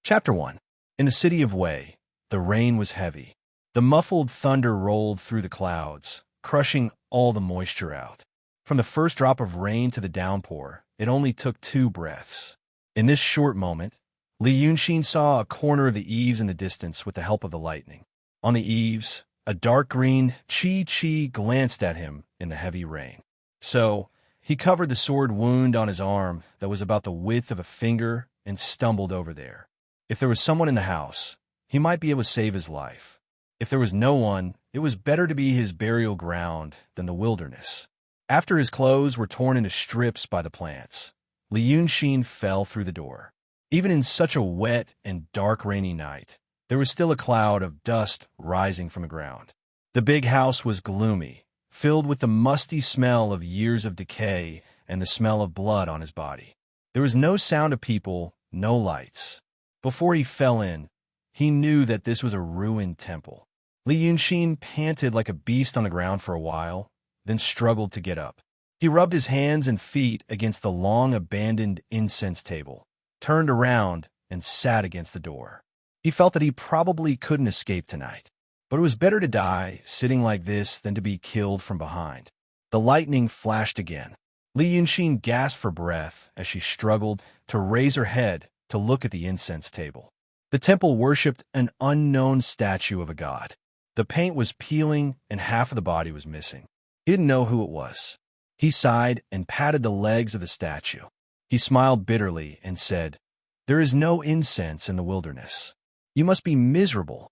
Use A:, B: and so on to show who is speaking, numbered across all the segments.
A: Chapter 1. In the city of Wei, the rain was heavy. The muffled thunder rolled through the clouds, crushing all the moisture out. From the first drop of rain to the downpour, it only took 2 breaths. In this short moment, Li Yunxin saw a corner of the eaves in the distance with the help of the lightning. On the eaves, a dark green Chi glanced at him in the heavy rain. So, he covered the sword wound on his arm that was about the width of a finger and stumbled over there. If there was someone in the house, he might be able to save his life. If there was no one, it was better to be his burial ground than the wilderness. After his clothes were torn into strips by the plants, Li Yunxin fell through the door. Even in such a wet and dark rainy night, there was still a cloud of dust rising from the ground. The big house was gloomy, filled with the musty smell of years of decay and the smell of blood on his body. There was no sound of people, no lights. Before he fell in, he knew that this was a ruined temple. Li Yunxin panted like a beast on the ground for a while, then struggled to get up. He rubbed his hands and feet against the long-abandoned incense table, turned around, and sat against the door. He felt that he probably couldn't escape tonight, but it was better to die sitting like this than to be killed from behind. The lightning flashed again. Li Yunxin gasped for breath as she struggled to raise her head to look at the incense table. The temple worshipped an unknown statue of a god. The paint was peeling and half of the body was missing. He didn't know who it was. He sighed and patted the legs of the statue. He smiled bitterly and said, "There is no incense in the wilderness. You must be miserable."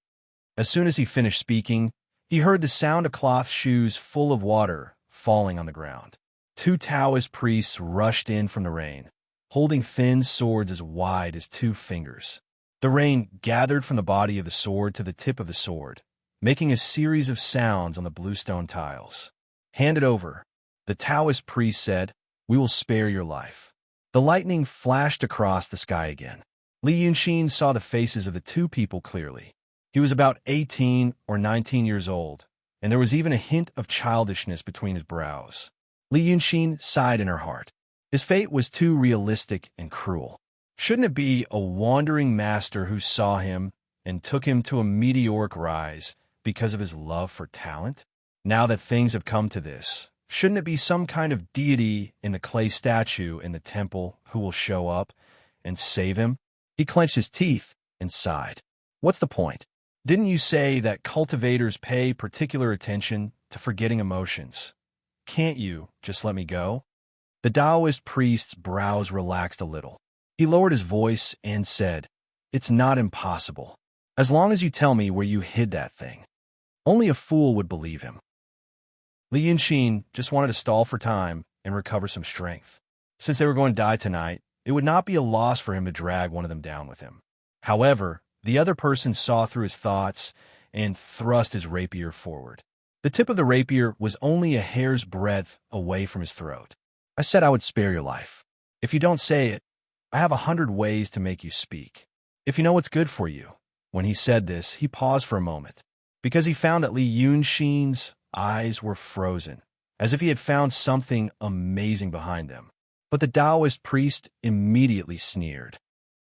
A: As soon as he finished speaking, he heard the sound of cloth shoes full of water falling on the ground. 2 Taoist priests rushed in from the rain, holding thin swords as wide as 2 fingers. The rain gathered from the body of the sword to the tip of the sword, making a series of sounds on the bluestone tiles. "Hand it over," the Taoist priest said. "We will spare your life." The lightning flashed across the sky again. Li Yunxin saw the faces of the 2 people clearly. He was about 18 or 19 years old, and there was even a hint of childishness between his brows. Li Yunxin sighed in her heart. His fate was too realistic and cruel. Shouldn't it be a wandering master who saw him and took him to a meteoric rise because of his love for talent? Now that things have come to this, shouldn't it be some kind of deity in the clay statue in the temple who will show up and save him? He clenched his teeth and sighed. What's the point? Didn't you say that cultivators pay particular attention to forgetting emotions? Can't you just let me go? The Taoist priest's brows relaxed a little. He lowered his voice and said, "It's not impossible, as long as you tell me where you hid that thing." Only a fool would believe him. Li Yunxin just wanted to stall for time and recover some strength. Since they were going to die tonight, it would not be a loss for him to drag one of them down with him. However, the other person saw through his thoughts and thrust his rapier forward. The tip of the rapier was only a hair's breadth away from his throat. "I said I would spare your life. If you don't say it, I have 100 ways to make you speak. If you know what's good for you." When he said this, he paused for a moment, because he found that Li Yunxin's eyes were frozen, as if he had found something amazing behind them. But the Taoist priest immediately sneered.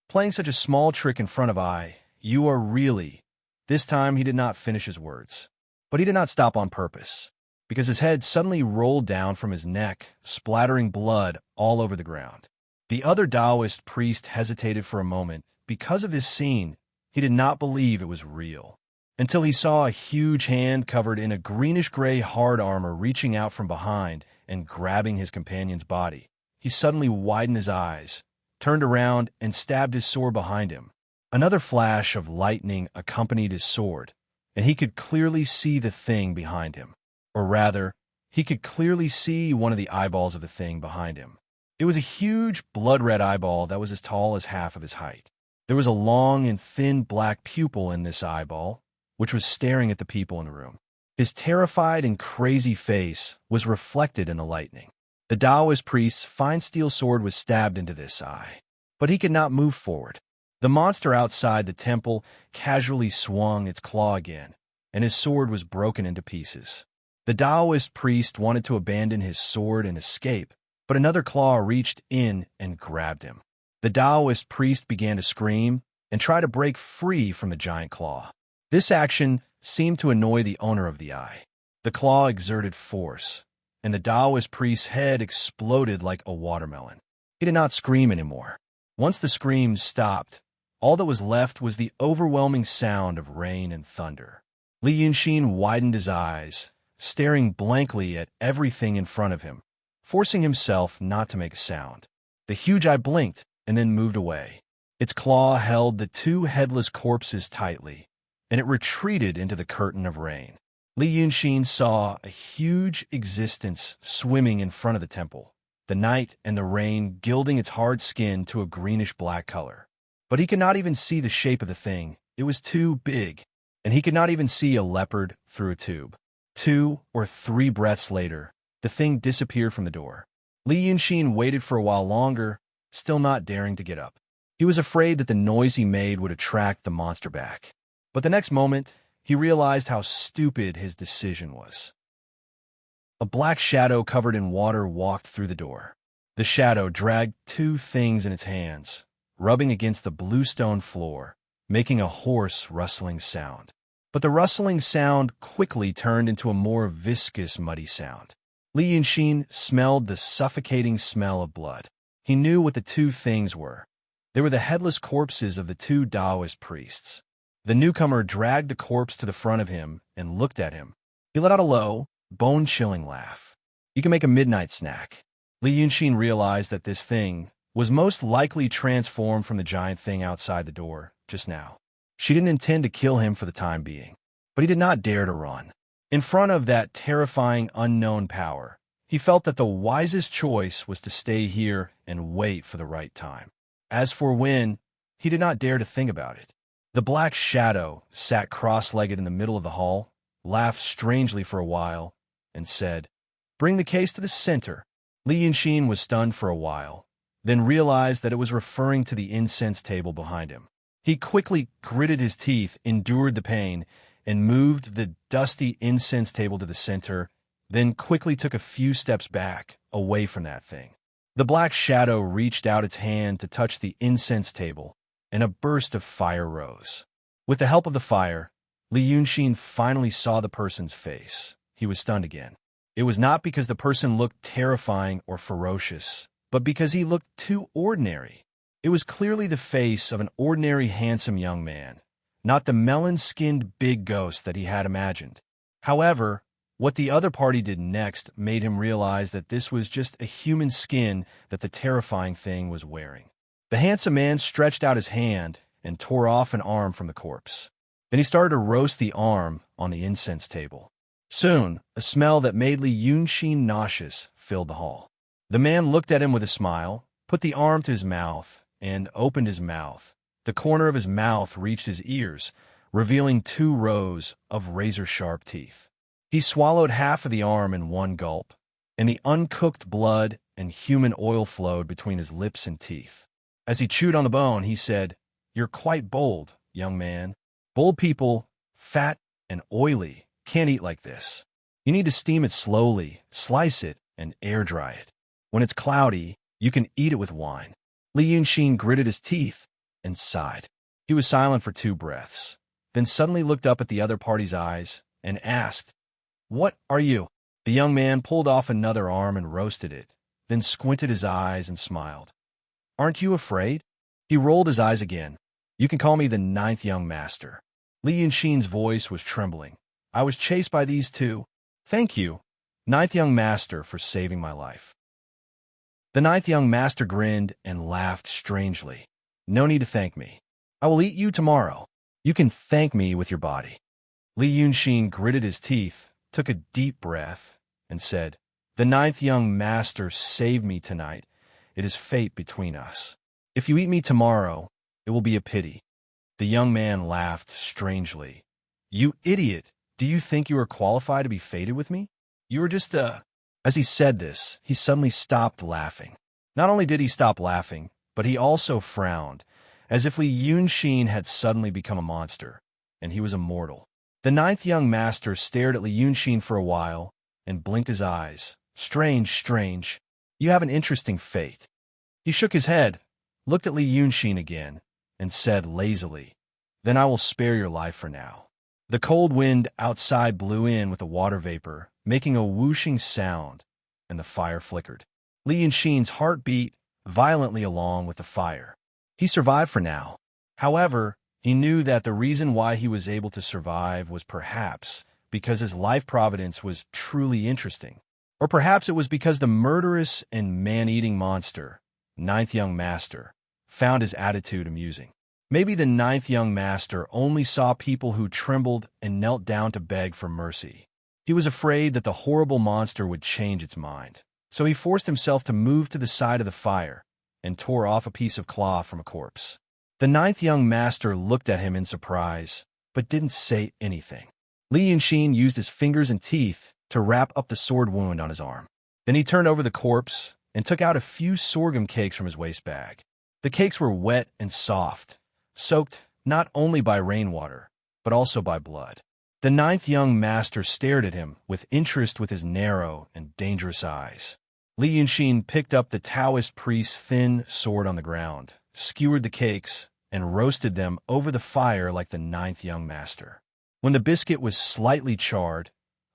A: "Playing such a small trick in front of I, you are really—" This time he did not finish his words. But he did not stop on purpose, because his head suddenly rolled down from his neck, splattering blood all over the ground. The other Taoist priest hesitated for a moment. Because of this scene, he did not believe it was real, until he saw a huge hand covered in a greenish-gray hard armor reaching out from behind and grabbing his companion's body. He suddenly widened his eyes, turned around, and stabbed his sword behind him. Another flash of lightning accompanied his sword, and he could clearly see the thing behind him. Or rather, he could clearly see one of the eyeballs of the thing behind him. It was a huge, blood-red eyeball that was as tall as half of his height. There was a long and thin black pupil in this eyeball, which was staring at the people in the room. His terrified and crazy face was reflected in the lightning. The Taoist priest's fine steel sword was stabbed into this eye, but he could not move forward. The monster outside the temple casually swung its claw again, and his sword was broken into pieces. The Taoist priest wanted to abandon his sword and escape, but another claw reached in and grabbed him. The Taoist priest began to scream, and try to break free from the giant claw. This action seemed to annoy the owner of the eye. The claw exerted force, and the Taoist priest's head exploded like a watermelon. He did not scream anymore. Once the screams stopped, all that was left was the overwhelming sound of rain and thunder. Li Yunxin widened his eyes, staring blankly at everything in front of him, forcing himself not to make a sound. The huge eye blinked and then moved away. Its claw held the two headless corpses tightly, and it retreated into the curtain of rain. Li Yunxin saw a huge existence swimming in front of the temple, the night and the rain gilding its hard skin to a greenish-black color. But he could not even see the shape of the thing. It was too big, and he could not even see a leopard through a tube. 2 or 3 breaths later, the thing disappeared from the door. Li Yunxin waited for a while longer, still not daring to get up. He was afraid that the noise he made would attract the monster back. But the next moment, he realized how stupid his decision was. A black shadow covered in water walked through the door. The shadow dragged 2 things in its hands, rubbing against the blue stone floor, making a hoarse, rustling sound. But the rustling sound quickly turned into a more viscous, muddy sound. Li Yunxin smelled the suffocating smell of blood. He knew what the 2 things were. They were the headless corpses of the 2 Taoist priests. The newcomer dragged the corpse to the front of him and looked at him. He let out a low, bone-chilling laugh. "You can make a midnight snack." Li Yunxin realized that this thing was most likely transformed from the giant thing outside the door just now. She didn't intend to kill him for the time being, but he did not dare to run. In front of that terrifying unknown power, he felt that the wisest choice was to stay here and wait for the right time. As for when, he did not dare to think about it. The black shadow sat cross-legged in the middle of the hall, laughed strangely for a while, and said, "Bring the case to the center." Li Yunxin was stunned for a while, then realized that it was referring to the incense table behind him. He quickly gritted his teeth, endured the pain, and moved the dusty incense table to the center, then quickly took a few steps back, away from that thing. The black shadow reached out its hand to touch the incense table, and a burst of fire rose. With the help of the fire, Li Yunxin finally saw the person's face. He was stunned again. It was not because the person looked terrifying or ferocious, but because he looked too ordinary. It was clearly the face of an ordinary handsome young man, not the melon-skinned big ghost that he had imagined. However, what the other party did next made him realize that this was just a human skin that the terrifying thing was wearing. The handsome man stretched out his hand and tore off an arm from the corpse. Then he started to roast the arm on the incense table. Soon, a smell that made Li Yunxin nauseous filled the hall. The man looked at him with a smile, put the arm to his mouth, and opened his mouth. The corner of his mouth reached his ears, revealing 2 rows of razor-sharp teeth. He swallowed half of the arm in one gulp, and the uncooked blood and human oil flowed between his lips and teeth. As he chewed on the bone, he said, "You're quite bold, young man. Bold people, fat and oily, can't eat like this. You need to steam it slowly, slice it, and air-dry it. When it's cloudy, you can eat it with wine." Li Yunxin gritted his teeth and sighed. He was silent for 2 breaths, then suddenly looked up at the other party's eyes and asked, "What are you?" The young man pulled off another arm and roasted it, then squinted his eyes and smiled. "Aren't you afraid?" He rolled his eyes again. "You can call me the 9th young master." Li Yunxin's voice was trembling. "I was chased by these 2. Thank you, 9th young master, for saving my life." The 9th young master grinned and laughed strangely. "No need to thank me. I will eat you tomorrow. You can thank me with your body." Li Yunxin gritted his teeth, took a deep breath, and said, "The 9th young master saved me tonight. It is fate between us. If you eat me tomorrow, it will be a pity." The young man laughed strangely. "You idiot! Do you think you are qualified to be fated with me? You are just a—" As he said this, he suddenly stopped laughing. Not only did he stop laughing, but he also frowned, as if Li Yunxin had suddenly become a monster, and he was immortal. The 9th young master stared at Li Yunxin for a while and blinked his eyes. "Strange, strange. You have an interesting fate." He shook his head, looked at Li Yunxin again, and said lazily, "Then I will spare your life for now." The cold wind outside blew in with the water vapor, making a whooshing sound, and the fire flickered. Li Yunshin's heart beat violently along with the fire. He survived for now. However, he knew that the reason why he was able to survive was perhaps because his life providence was truly interesting. Or perhaps it was because the murderous and man-eating monster, Ninth Young Master, found his attitude amusing. Maybe the Ninth Young Master only saw people who trembled and knelt down to beg for mercy. He was afraid that the horrible monster would change its mind, so he forced himself to move to the side of the fire and tore off a piece of cloth from a corpse. The Ninth Young Master looked at him in surprise, but didn't say anything. Li Yunshin used his fingers and teeth to wrap up the sword wound on his arm. Then he turned over the corpse and took out a few sorghum cakes from his waist bag. The cakes were wet and soft, soaked not only by rainwater, but also by blood. The Ninth Young Master stared at him with interest with his narrow and dangerous eyes. Li Yunshin picked up the Taoist priest's thin sword on the ground, skewered the cakes, and roasted them over the fire like the Ninth Young Master. When the biscuit was slightly charred,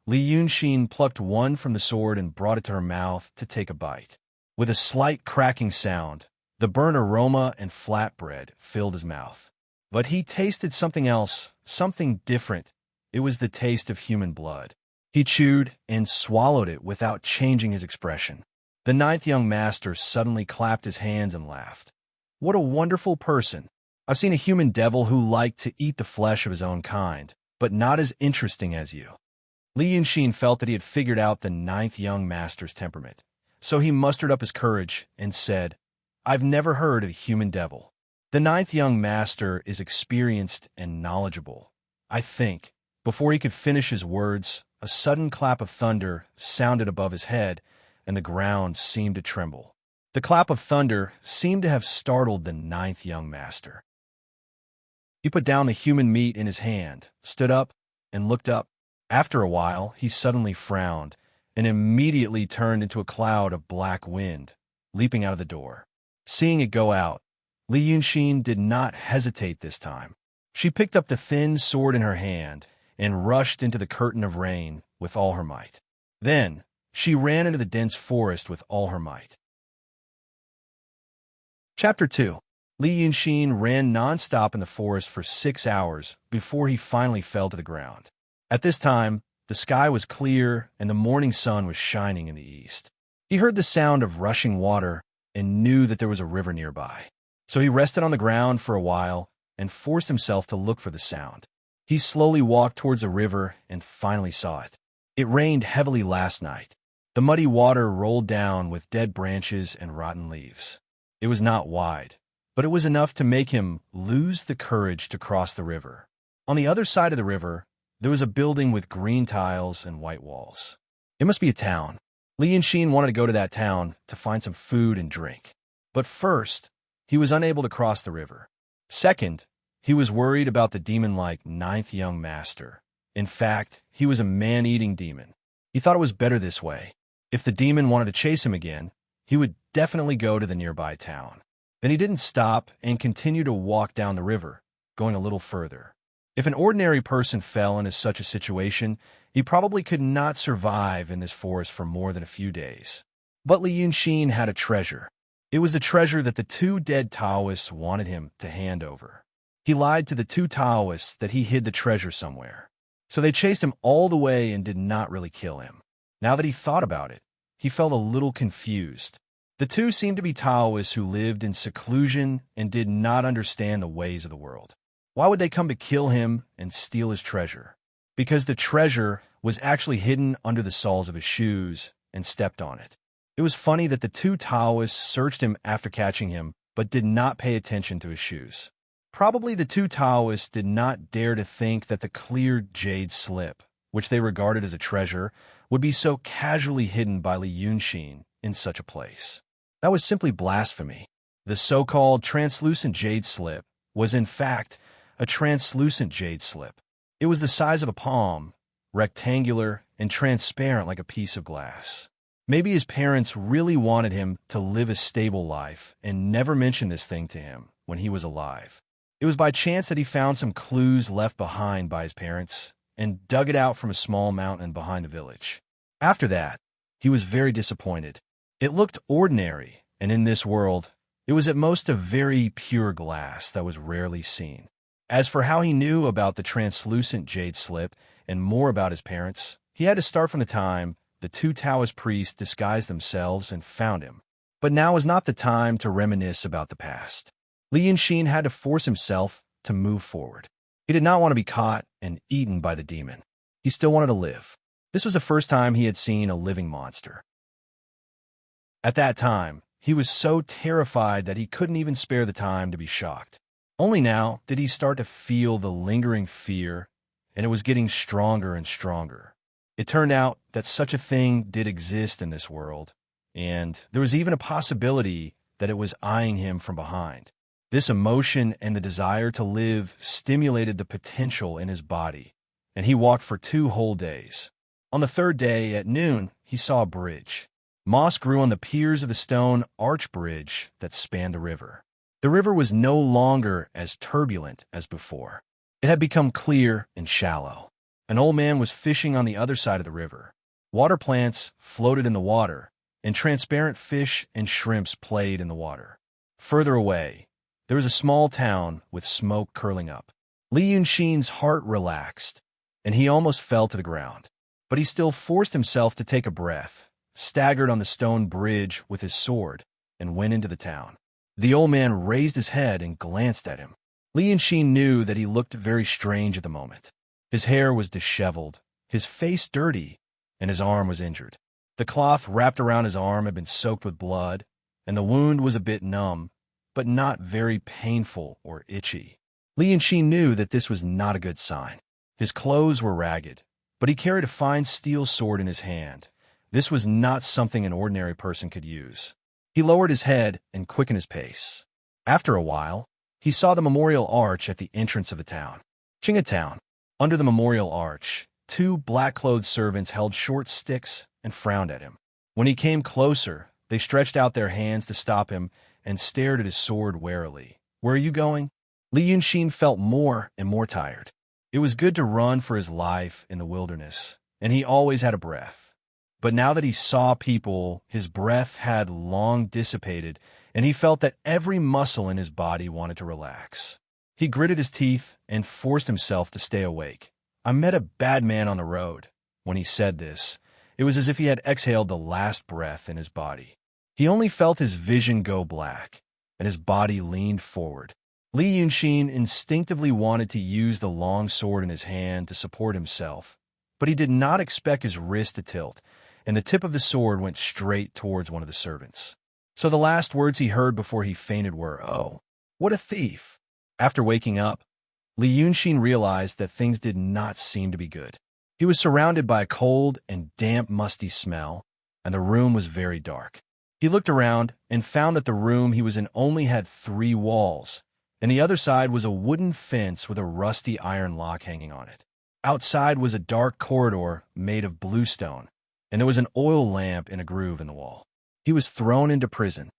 A: Li Yunshin plucked one from the sword and brought it to her mouth to take a bite. With a slight cracking sound, the burnt aroma and flatbread filled his mouth. But he tasted something else, something different. It was the taste of human blood. He chewed and swallowed it without changing his expression. The Ninth Young Master suddenly clapped his hands and laughed. "What a wonderful person! I've seen a human devil who liked to eat the flesh of his own kind, but not as interesting as you." Li Yunshin felt that he had figured out the Ninth Young Master's temperament, so he mustered up his courage and said, "I've never heard of a human devil. The Ninth Young Master is experienced and knowledgeable, I think." Before he could finish his words, a sudden clap of thunder sounded above his head, and the ground seemed to tremble. The clap of thunder seemed to have startled the Ninth Young Master. He put down the human meat in his hand, stood up, and looked up. After a while, he suddenly frowned, and immediately turned into a cloud of black wind, leaping out of the door. Seeing it go out, Li Yunshin did not hesitate this time. She picked up the thin sword in her hand and rushed into the curtain of rain with all her might. Then, she ran into the dense forest with all her might. Chapter 2. Li Yunshin ran non-stop in the forest for 6 hours before he finally fell to the ground. At this time, the sky was clear and the morning sun was shining in the east. He heard the sound of rushing water and knew that there was a river nearby. So he rested on the ground for a while and forced himself to look for the sound. He slowly walked towards the river and finally saw it. It rained heavily last night. The muddy water rolled down with dead branches and rotten leaves. It was not wide, but it was enough to make him lose the courage to cross the river. On the other side of the river, there was a building with green tiles and white walls. It must be a town. Li Yunshin wanted to go to that town to find some food and drink. But first, he was unable to cross the river. Second, he was worried about the demon-like Ninth Young Master. In fact, he was a man-eating demon. He thought it was better this way. If the demon wanted to chase him again, he would definitely go to the nearby town. Then he didn't stop and continued to walk down the river, going a little further. If an ordinary person fell into such a situation, he probably could not survive in this forest for more than a few days. But Li Yunshin had a treasure. It was the treasure that the 2 dead Taoists wanted him to hand over. He lied to the 2 Taoists that he hid the treasure somewhere. So they chased him all the way and did not really kill him. Now that he thought about it, he felt a little confused. The 2 seemed to be Taoists who lived in seclusion and did not understand the ways of the world. Why would they come to kill him and steal his treasure? Because the treasure was actually hidden under the soles of his shoes and stepped on it. It was funny that the 2 Taoists searched him after catching him, but did not pay attention to his shoes. Probably the 2 Taoists did not dare to think that the clear jade slip, which they regarded as a treasure, would be so casually hidden by Li Yunshin in such a place. That was simply blasphemy. The so-called translucent jade slip was in fact a translucent jade slip. It was the size of a palm, rectangular and transparent like a piece of glass. Maybe his parents really wanted him to live a stable life and never mention this thing to him when he was alive. It was by chance that he found some clues left behind by his parents and dug it out from a small mountain behind the village. After that, he was very disappointed. It looked ordinary, and in this world, it was at most a very pure glass that was rarely seen. As for how he knew about the translucent jade slip and more about his parents, he had to start from the time the two Taoist priests disguised themselves and found him. But now was not the time to reminisce about the past. Li Yunxin had to force himself to move forward. He did not want to be caught and eaten by the demon. He still wanted to live. This was the first time he had seen a living monster. At that time, he was so terrified that he couldn't even spare the time to be shocked. Only now did he start to feel the lingering fear, and it was getting stronger and stronger. It turned out that such a thing did exist in this world, and there was even a possibility that it was eyeing him from behind. This emotion and the desire to live stimulated the potential in his body, and he walked for 2 whole days. On the 3rd day, at noon, he saw a bridge. Moss grew on the piers of the stone arch bridge that spanned the river. The river was no longer as turbulent as before. It had become clear and shallow. An old man was fishing on the other side of the river. Water plants floated in the water, and transparent fish and shrimps played in the water. Further away, there was a small town with smoke curling up. Li Yunxin's heart relaxed, and he almost fell to the ground. But he still forced himself to take a breath, staggered on the stone bridge with his sword, and went into the town. The old man raised his head and glanced at him. Li Yunxin knew that he looked very strange at the moment. His hair was disheveled, his face dirty, and his arm was injured. The cloth wrapped around his arm had been soaked with blood, and the wound was a bit numb, but not very painful or itchy. Li Yunxin knew that this was not a good sign. His clothes were ragged, but he carried a fine steel sword in his hand. This was not something an ordinary person could use. He lowered his head and quickened his pace. After a while, he saw the memorial arch at the entrance of the town. Town. Under the memorial arch, 2 black-clothed servants held short sticks and frowned at him. When he came closer, they stretched out their hands to stop him and stared at his sword warily. "Where are you going?" Li Yunxin felt more and more tired. It was good to run for his life in the wilderness, and he always had a breath. But now that he saw people, his breath had long dissipated, and he felt that every muscle in his body wanted to relax. He gritted his teeth and forced himself to stay awake. "I met a bad man on the road." When he said this, it was as if he had exhaled the last breath in his body. He only felt his vision go black, and his body leaned forward. Li Yunxin instinctively wanted to use the long sword in his hand to support himself, but he did not expect his wrist to tilt, and the tip of the sword went straight towards one of the servants. So the last words he heard before he fainted were, "Oh, what a thief." After waking up, Li Yunxin realized that things did not seem to be good. He was surrounded by a cold and damp, musty smell, and the room was very dark. He looked around and found that the room he was in only had 3 walls, and the other side was a wooden fence with a rusty iron lock hanging on it. Outside was a dark corridor made of bluestone, and there was an oil lamp in a groove in the wall. He was thrown into prison.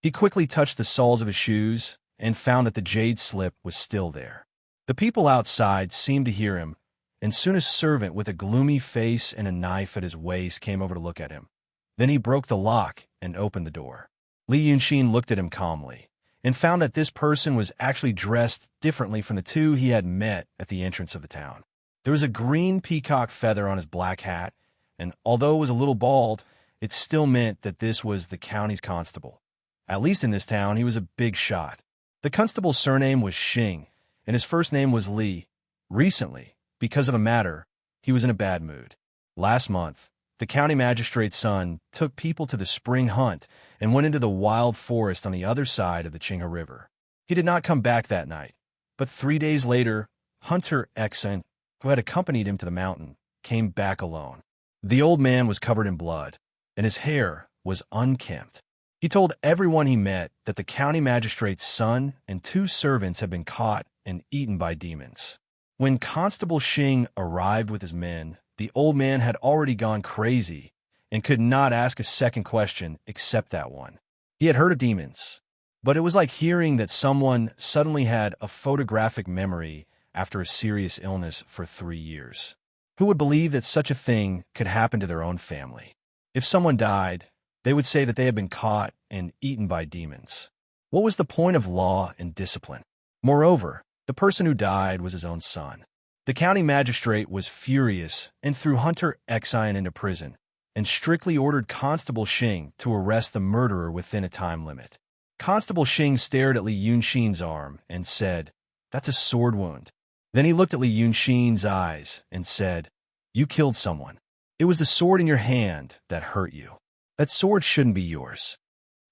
A: He quickly touched the soles of his shoes and found that the jade slip was still there. The people outside seemed to hear him, and soon a servant with a gloomy face and a knife at his waist came over to look at him. Then he broke the lock and opened the door. Li Yunxin looked at him calmly and found that this person was actually dressed differently from the 2 he had met at the entrance of the town. There was a green peacock feather on his black hat, and although it was a little bald, it still meant that this was the county's constable. At least in this town, he was a big shot. The constable's surname was Xing, and his first name was Li. Recently, because of a matter, he was in a bad mood. Last month, the county magistrate's son took people to the spring hunt and went into the wild forest on the other side of the Qinghe River. He did not come back that night, but 3 days later, Hunter Exen, who had accompanied him to the mountain, came back alone. The old man was covered in blood, and his hair was unkempt. He told everyone he met that the county magistrate's son and 2 servants had been caught and eaten by demons. When Constable Xing arrived with his men, the old man had already gone crazy and could not ask a second question except that one. He had heard of demons, But it was like hearing that someone suddenly had a photographic memory after a serious illness for 3 years. Who would believe that such a thing could happen to their own family? If someone died, they would say that they had been caught and eaten by demons. What was the point of law and discipline? Moreover, the person who died was his own son. The county magistrate was furious and threw Hunter Exine into prison and strictly ordered Constable Xing to arrest the murderer within a time limit. Constable Xing stared at Li Yunxin's arm and said, "That's a sword wound." Then he looked at Li Yunxin's eyes and said, "You killed someone. It was the sword in your hand that hurt you. That sword shouldn't be yours."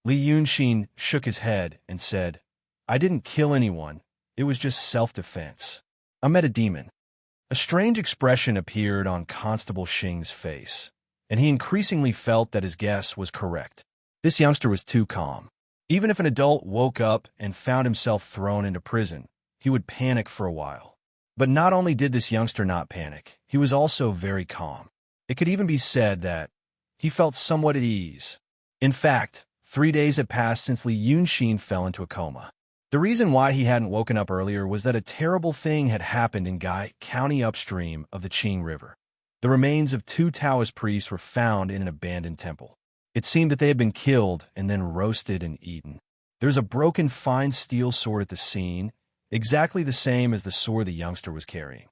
A: Li Yunxin shook his head and said, "I didn't kill anyone. It was just self-defense. I met a demon." A strange expression appeared on Constable Xing's face, and he increasingly felt that his guess was correct. This youngster was too calm. Even if an adult woke up and found himself thrown into prison, he would panic for a while. But not only did this youngster not panic, he was also very calm. It could even be said that he felt somewhat at ease. In fact, 3 days had passed since Li Yunxin fell into a coma. The reason why he hadn't woken up earlier was that a terrible thing had happened in Gai County upstream of the Qing River. The remains of 2 Taoist priests were found in an abandoned temple. It seemed that they had been killed and then roasted and eaten. There was a broken fine steel sword at the scene, exactly the same as the sword the youngster was carrying.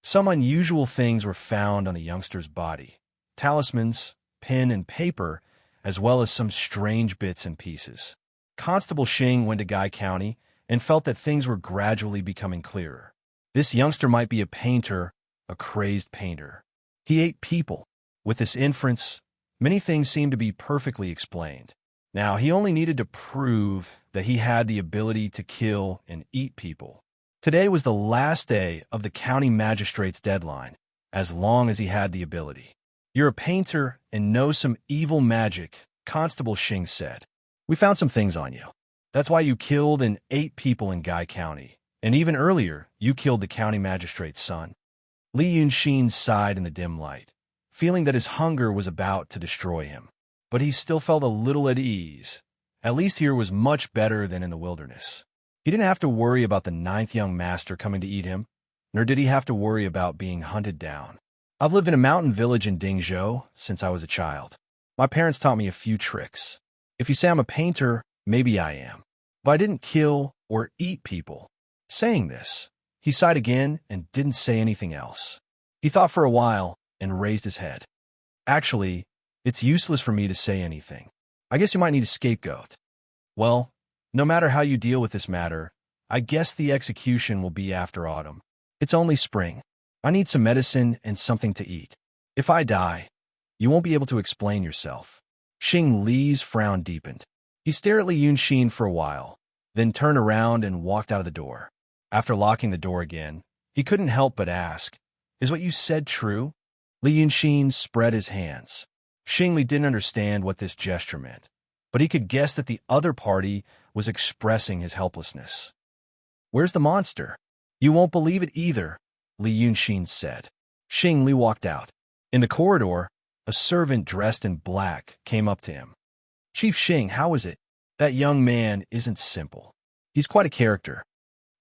A: Some unusual things were found on the youngster's body: talismans, pen, and paper, as well as some strange bits and pieces. Constable Xing went to Gai County and felt that things were gradually becoming clearer. This youngster might be a painter, a crazed painter. He ate people. With this inference, many things seemed to be perfectly explained. Now, he only needed to prove that he had the ability to kill and eat people. Today was the last day of the county magistrate's deadline, as long as he had the ability. "You're a painter and know some evil magic," Constable Xing said. "We found some things on you. That's why you killed and ate people in Gai County. And even earlier, you killed the county magistrate's son." Li Yunxin sighed in the dim light, feeling that his hunger was about to destroy him. But he still felt a little at ease. At least here was much better than in the wilderness. He didn't have to worry about the 9th young master coming to eat him, nor did he have to worry about being hunted down. "I've lived in a mountain village in Dingzhou since I was a child. My parents taught me a few tricks. If you say I'm a painter, maybe I am. But I didn't kill or eat people." Saying this, he sighed again and didn't say anything else. He thought for a while and raised his head. "Actually, it's useless for me to say anything. I guess you might need a scapegoat. Well, no matter how you deal with this matter, I guess the execution will be after autumn. It's only spring. I need some medicine and something to eat. If I die, you won't be able to explain yourself." Xing Li's frown deepened. He stared at Li Yunxin for a while, then turned around and walked out of the door. After locking the door again, he couldn't help but ask, "Is what you said true?" Li Yunxin spread his hands. Xing Li didn't understand what this gesture meant, but he could guess that the other party was expressing his helplessness. "Where's the monster?" "You won't believe it either," Li Yunxin said. Xing Li walked out. In the corridor, a servant dressed in black came up to him. "Chief Xing, how is it? That young man isn't simple. He's quite a character."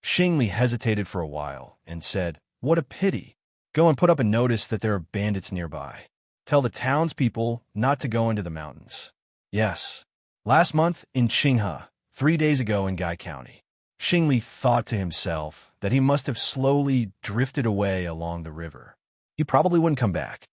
A: Xing Li hesitated for a while and said, "What a pity. Go and put up a notice that there are bandits nearby. Tell the townspeople not to go into the mountains." "Yes. Last month in Qinghe, 3 days ago in Gai County." Xing Li thought to himself that he must have slowly drifted away along the river. He probably wouldn't come back.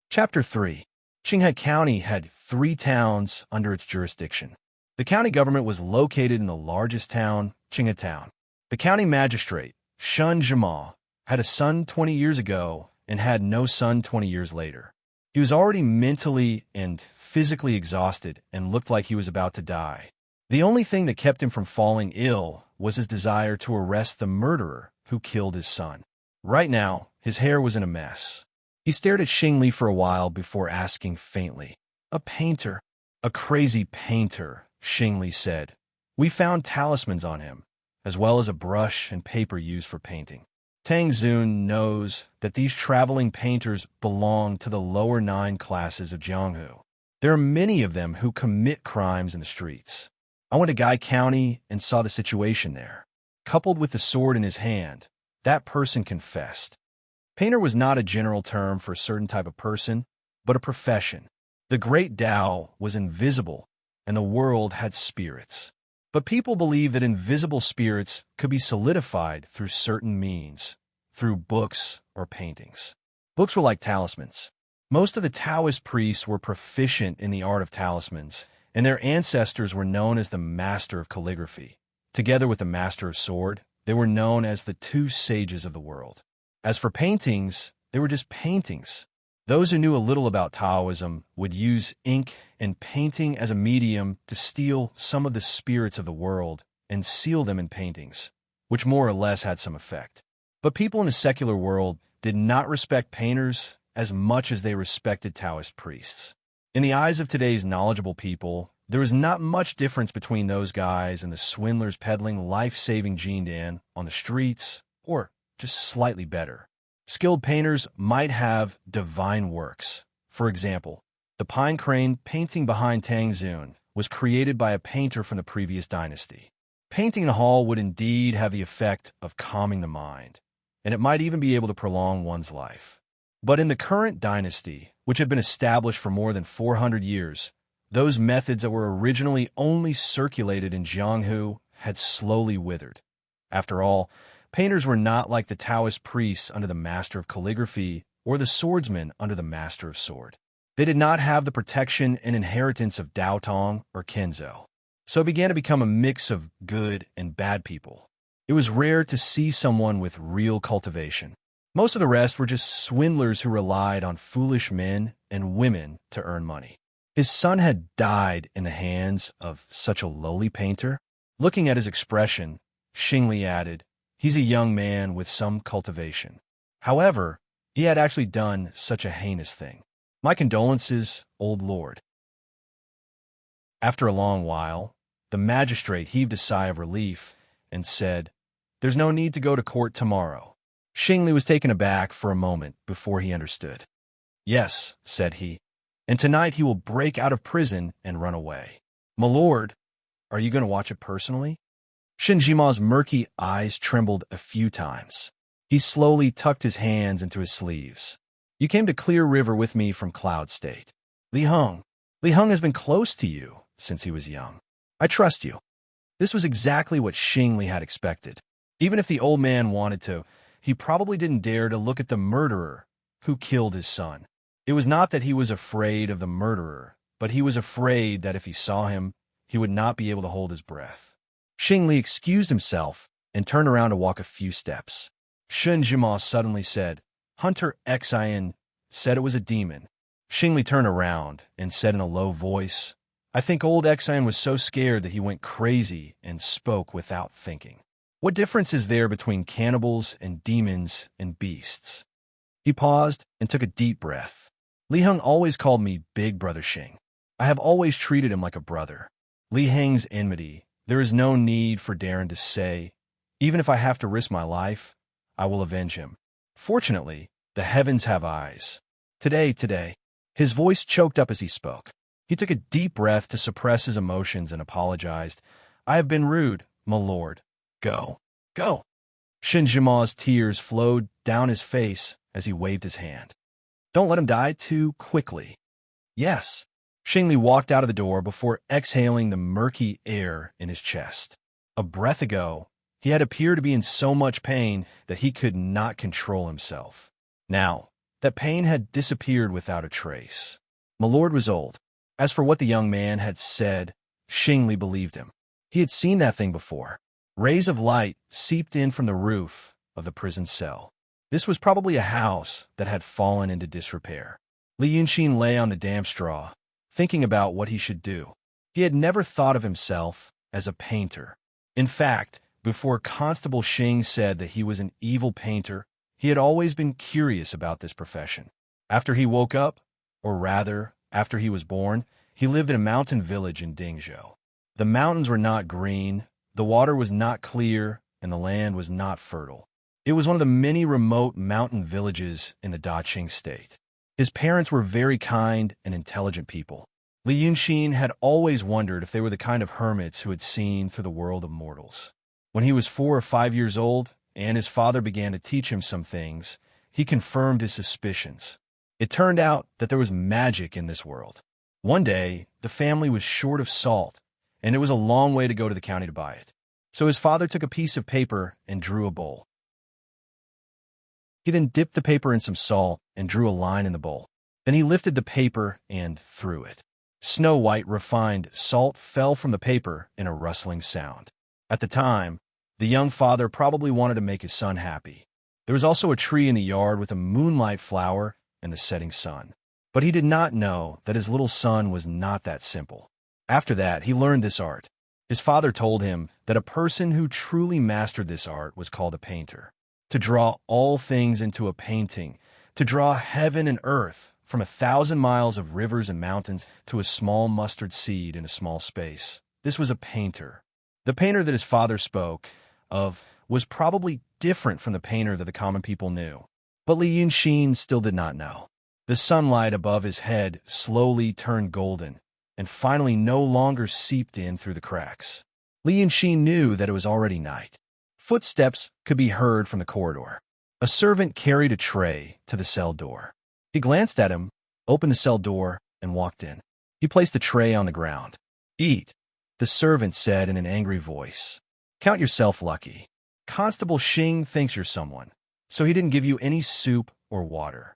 A: Chapter 3. Qinghe County had 3 towns under its jurisdiction. The county government was located in the largest town, Qinghe Town. The county magistrate, Shun Zhima, had a son 20 years ago and had no son 20 years later. He was already mentally and physically exhausted and looked like he was about to die. The only thing that kept him from falling ill was his desire to arrest the murderer who killed his son. Right now, his hair was in a mess. He stared at Xing Li for a while before asking faintly, "A painter." "A crazy painter," Xing Li said. "We found talismans on him, as well as a brush and paper used for painting. Tang Zun knows that these traveling painters belong to the lower 9 classes of Jianghu. There are many of them who commit crimes in the streets. I went to Guy County and saw the situation there. Coupled with the sword in his hand, that person confessed. Painter was not a general term for a certain type of person, but a profession. The great Tao was invisible, and the world had spirits. But people believed that invisible spirits could be solidified through certain means, through books or paintings. Books were like talismans. Most of the Taoist priests were proficient in the art of talismans, and their ancestors were known as the master of calligraphy. Together with the master of sword, they were known as the two sages of the world. As for paintings, they were just paintings. Those who knew a little about Taoism would use ink and painting as a medium to steal some of the spirits of the world and seal them in paintings, which more or less had some effect. But people in the secular world did not respect painters as much as they respected Taoist priests. In the eyes of today's knowledgeable people, there was not much difference between those guys and the swindlers peddling life-saving Jindan on the streets, or just slightly better. Skilled painters might have divine works. For example, the pine crane painting behind Tang Zun was created by a painter from the previous dynasty. Painting in a hall would indeed have the effect of calming the mind, and it might even be able to prolong one's life. But in the current dynasty, which had been established for more than 400 years, those methods that were originally only circulated in Jianghu had slowly withered. After all, painters were not like the Taoist priests under the master of calligraphy or the swordsman under the master of sword. They did not have the protection and inheritance of Dao Tong or Kenzo, so it began to become a mix of good and bad people. It was rare to see someone with real cultivation. Most of the rest were just swindlers who relied on foolish men and women to earn money. His son had died in the hands of such a lowly painter. Looking at his expression, Xingli added, "He's a young man with some cultivation. However, he had actually done such a heinous thing. My condolences, old lord." After a long while, the magistrate heaved a sigh of relief and said, "There's no need to go to court tomorrow." Xingli was taken aback for a moment before he understood. "Yes," said he, "and tonight he will break out of prison and run away." "My lord, are you going to watch it personally?" Shinjima's murky eyes trembled a few times. He slowly tucked his hands into his sleeves. "You came to Clear River with me from Cloud State. Li Heng has been close to you since he was young. I trust you." This was exactly what Xingli had expected. Even if the old man wanted to, he probably didn't dare to look at the murderer who killed his son. It was not that he was afraid of the murderer, but he was afraid that if he saw him, he would not be able to hold his breath. Xingli excused himself and turned around to walk a few steps. Shinjima suddenly said, "Hunter Xian said it was a demon." Xingli turned around and said in a low voice, "I think old Xian was so scared that he went crazy and spoke without thinking. What difference is there between cannibals and demons and beasts?" He paused and took a deep breath. "Li Heng always called me Big Brother Xing. I have always treated him like a brother. Li Heng's enmity, there is no need for Darren to say, even if I have to risk my life, I will avenge him. Fortunately, the heavens have eyes. Today." His voice choked up as he spoke. He took a deep breath to suppress his emotions and apologized. "I have been rude, my lord. Go. Shinjima's tears flowed down his face as he waved his hand. "Don't let him die too quickly." "Yes." Xingli walked out of the door before exhaling the murky air in his chest. A breath ago, he had appeared to be in so much pain that he could not control himself. Now, that pain had disappeared without a trace. My lord was old. As for what the young man had said, Xingli believed him. He had seen that thing before. Rays of light seeped in from the roof of the prison cell. This was probably a house that had fallen into disrepair. Li Yunxin lay on the damp straw, thinking about what he should do. He had never thought of himself as a painter. In fact, before Constable Xing said that he was an evil painter, he had always been curious about this profession. After he woke up, or rather, after he was born, he lived in a mountain village in Dingzhou. The mountains were not green, the water was not clear, and the land was not fertile. It was one of the many remote mountain villages in the Daqing state. His parents were very kind and intelligent people. Li Yunxin had always wondered if they were the kind of hermits who had seen through the world of mortals. When he was 4 or 5 years old, and his father began to teach him some things, he confirmed his suspicions. It turned out that there was magic in this world. One day, the family was short of salt, and it was a long way to go to the county to buy it. So his father took a piece of paper and drew a bowl. He then dipped the paper in some salt and drew a line in the bowl. Then he lifted the paper and threw it. Snow-white, refined salt fell from the paper in a rustling sound. At the time, the young father probably wanted to make his son happy. There was also a tree in the yard with a moonlight flower and the setting sun. But he did not know that his little son was not that simple. After that, he learned this art. His father told him that a person who truly mastered this art was called a painter. To draw all things into a painting, to draw heaven and earth from 1,000 miles of rivers and mountains to a small mustard seed in a small space. This was a painter. The painter that his father spoke of was probably different from the painter that the common people knew. But Li Yunxin still did not know. The sunlight above his head slowly turned golden, and finally no longer seeped in through the cracks. Li Yunxin knew that it was already night. Footsteps could be heard from the corridor. A servant carried a tray to the cell door. He glanced at him, opened the cell door, and walked in. He placed the tray on the ground. "Eat," the servant said in an angry voice. "Count yourself lucky. Constable Xing thinks you're someone, so he didn't give you any soup or water."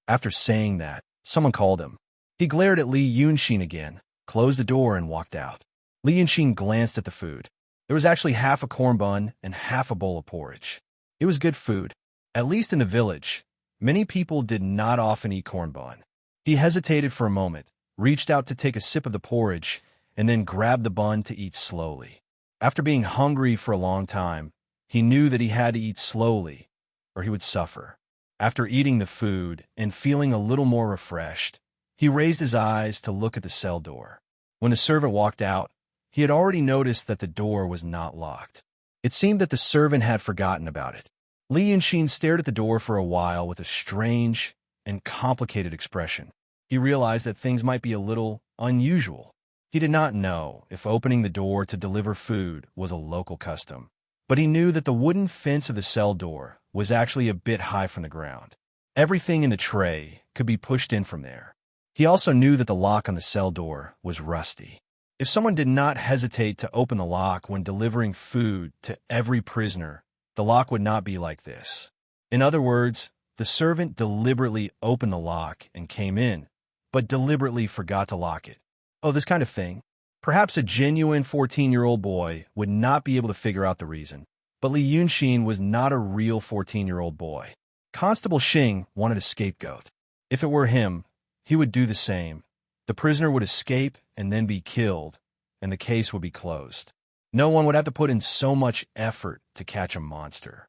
A: After saying that, someone called him. He glared at Li Yunxin again, closed the door, and walked out. Li Yunxin glanced at the food. There was actually half a corn bun and half a bowl of porridge. It was good food. At least in the village, many people did not often eat corn bun. He hesitated for a moment, reached out to take a sip of the porridge, and then grabbed the bun to eat slowly. After being hungry for a long time, he knew that he had to eat slowly, or he would suffer. After eating the food and feeling a little more refreshed, he raised his eyes to look at the cell door. When the servant walked out, he had already noticed that the door was not locked. It seemed that the servant had forgotten about it. Li Yunxin stared at the door for a while with a strange and complicated expression. He realized that things might be a little unusual. He did not know if opening the door to deliver food was a local custom, but he knew that the wooden fence of the cell door was actually a bit high from the ground. Everything in the tray could be pushed in from there. He also knew that the lock on the cell door was rusty. If someone did not hesitate to open the lock when delivering food to every prisoner, the lock would not be like this. In other words, the servant deliberately opened the lock and came in, but deliberately forgot to lock it. Oh, this kind of thing. Perhaps a genuine 14-year-old boy would not be able to figure out the reason, but Li Yunxin was not a real 14-year-old boy. Constable Xing wanted a scapegoat. If it were him, he would do the same. The prisoner would escape and then be killed, and the case would be closed. No one would have to put in so much effort to catch a monster.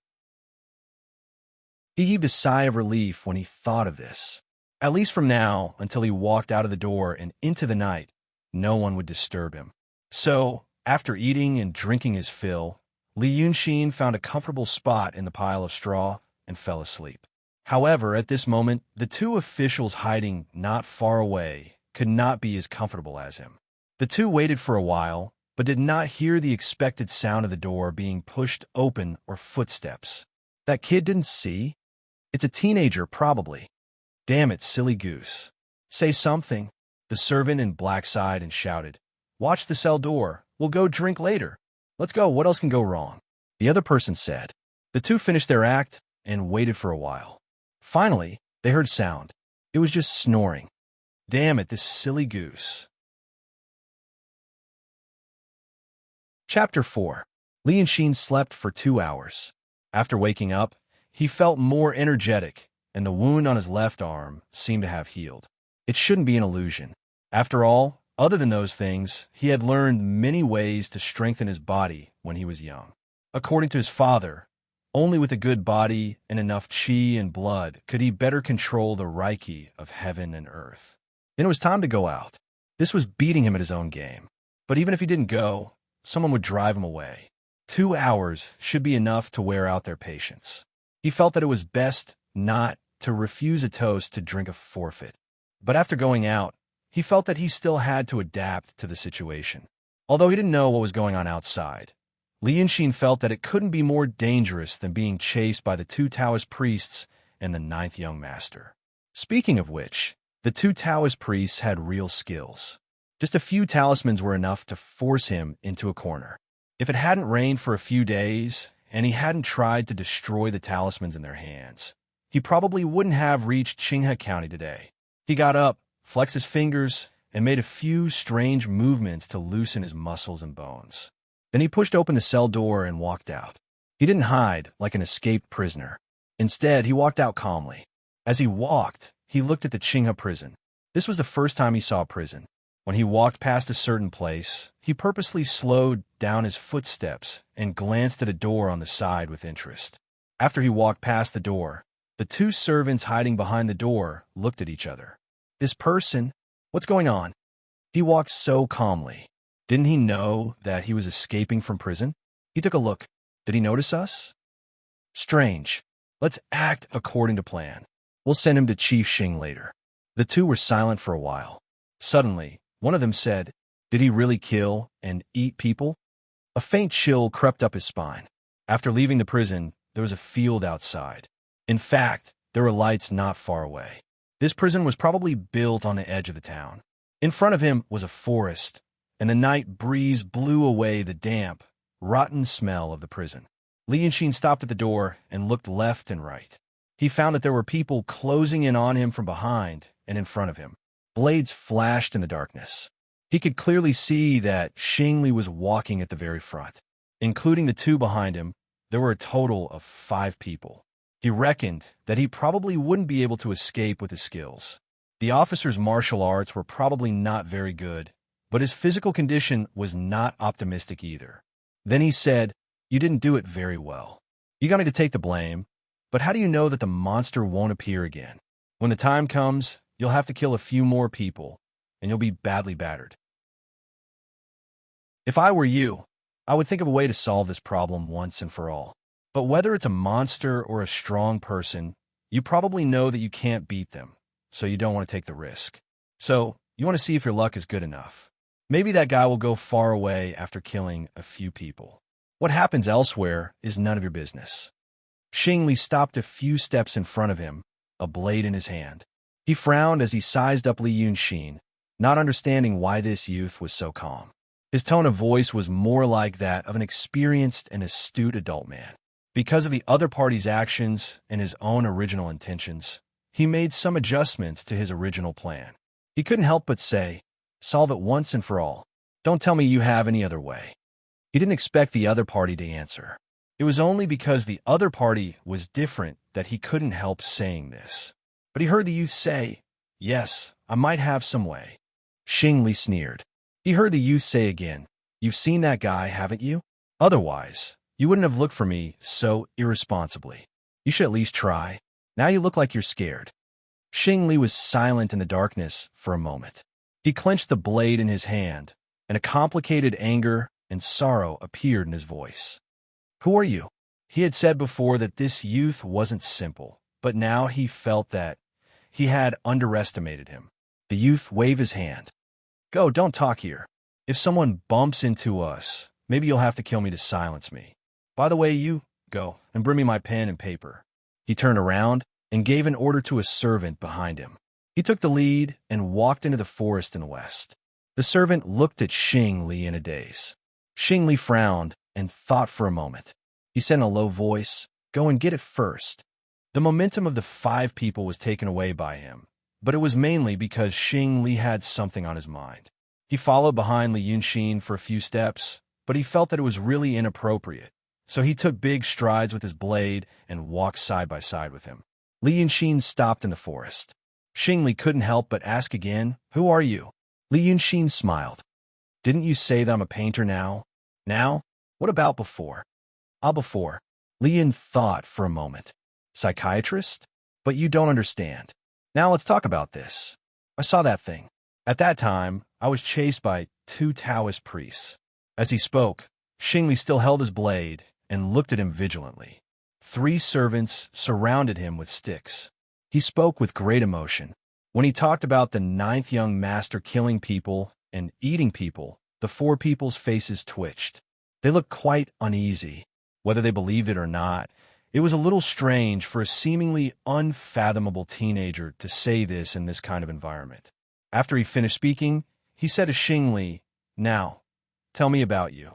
A: He heaved a sigh of relief when he thought of this. At least from now until he walked out of the door and into the night, no one would disturb him. So, after eating and drinking his fill, Li Yunxin found a comfortable spot in the pile of straw and fell asleep. However, at this moment, the two officials hiding not far away could not be as comfortable as him. The two waited for a while, but did not hear the expected sound of the door being pushed open or footsteps. That kid didn't see? It's a teenager, probably. Damn it, silly goose. Say something. The servant in black sighed and shouted, "Watch the cell door. We'll go drink later. Let's go, what else can go wrong?" The other person said. The two finished their act and waited for a while. Finally, they heard sound. It was just snoring. Damn it, this silly goose. Chapter 4. Li Yunxin slept for 2 hours. After waking up, he felt more energetic, and the wound on his left arm seemed to have healed. It shouldn't be an illusion. After all, other than those things, he had learned many ways to strengthen his body when he was young. According to his father, only with a good body and enough qi and blood could he better control the Reiki of heaven and earth. Then it was time to go out. This was beating him at his own game. But even if he didn't go, someone would drive him away. 2 hours should be enough to wear out their patience. He felt that it was best not to refuse a toast to drink a forfeit. But after going out, he felt that he still had to adapt to the situation. Although he didn't know what was going on outside, Li Yunxin felt that it couldn't be more dangerous than being chased by the two Taoist priests and the ninth young master. Speaking of which, the two Taoist priests had real skills. Just a few talismans were enough to force him into a corner. If it hadn't rained for a few days, and he hadn't tried to destroy the talismans in their hands, he probably wouldn't have reached Qinghe County today. He got up, flexed his fingers, and made a few strange movements to loosen his muscles and bones. Then he pushed open the cell door and walked out. He didn't hide like an escaped prisoner. Instead, he walked out calmly. As he walked, he looked at the Qinghe prison. This was the first time he saw a prison. When he walked past a certain place, he purposely slowed down his footsteps and glanced at a door on the side with interest. After he walked past the door, the two servants hiding behind the door looked at each other. This person? What's going on? He walked so calmly. Didn't he know that he was escaping from prison? He took a look. Did he notice us? Strange. Let's act according to plan. We'll send him to Chief Xing later. The two were silent for a while. Suddenly, one of them said, "Did he really kill and eat people?" A faint chill crept up his spine. After leaving the prison, there was a field outside. In fact, there were lights not far away. This prison was probably built on the edge of the town. In front of him was a forest, and the night breeze blew away the damp, rotten smell of the prison. Li Yunxin stopped at the door and looked left and right. He found that there were people closing in on him from behind and in front of him. Blades flashed in the darkness. He could clearly see that Xing Li was walking at the very front. Including the two behind him, there were a total of 5 people. He reckoned that he probably wouldn't be able to escape with his skills. The officer's martial arts were probably not very good, but his physical condition was not optimistic either. Then he said, "You didn't do it very well. You got me to take the blame, but how do you know that the monster won't appear again? When the time comes, you'll have to kill a few more people, and you'll be badly battered." If I were you, I would think of a way to solve this problem once and for all. But whether it's a monster or a strong person, you probably know that you can't beat them, so you don't want to take the risk. So, you want to see if your luck is good enough. Maybe that guy will go far away after killing a few people. What happens elsewhere is none of your business. Xing Li stopped a few steps in front of him, a blade in his hand. He frowned as he sized up Li Yunxin, not understanding why this youth was so calm. His tone of voice was more like that of an experienced and astute adult man. Because of the other party's actions and his own original intentions, he made some adjustments to his original plan. He couldn't help but say, "Solve it once and for all. Don't tell me you have any other way." He didn't expect the other party to answer. It was only because the other party was different that he couldn't help saying this. But he heard the youth say, "Yes, I might have some way." Xing Li sneered. He heard the youth say again, "You've seen that guy, haven't you? Otherwise, you wouldn't have looked for me so irresponsibly. You should at least try. Now you look like you're scared." Xing Li was silent in the darkness for a moment. He clenched the blade in his hand, and a complicated anger and sorrow appeared in his voice. "Who are you?" He had said before that this youth wasn't simple, but now he felt that he had underestimated him. The youth waved his hand. "Go, don't talk here. If someone bumps into us, maybe you'll have to kill me to silence me. By the way, you go and bring me my pen and paper." He turned around and gave an order to a servant behind him. He took the lead and walked into the forest in the west. The servant looked at Xing Li in a daze. Xing Li frowned and thought for a moment. He said in a low voice, "Go and get it first." The momentum of the 5 people was taken away by him, but it was mainly because Xing Li had something on his mind. He followed behind Li Yunxin for a few steps, but he felt that it was really inappropriate, so he took big strides with his blade and walked side by side with him. Li Yunxin stopped in the forest. Xing Li couldn't help but ask again, "Who are you?" Li Yunxin smiled. "Didn't you say that I'm a painter now?" "Now? What about before?" Before." Li Yun thought for a moment. "Psychiatrist? But you don't understand. Now let's talk about this. I saw that thing. At that time, I was chased by 2 Taoist priests." As he spoke, Xing Li still held his blade and looked at him vigilantly. 3 servants surrounded him with sticks. He spoke with great emotion. When he talked about the ninth young master killing people and eating people, the four people's faces twitched. They looked quite uneasy. Whether they believed it or not, it was a little strange for a seemingly unfathomable teenager to say this in this kind of environment. After he finished speaking, he said to Xingli, "Now, tell me about you."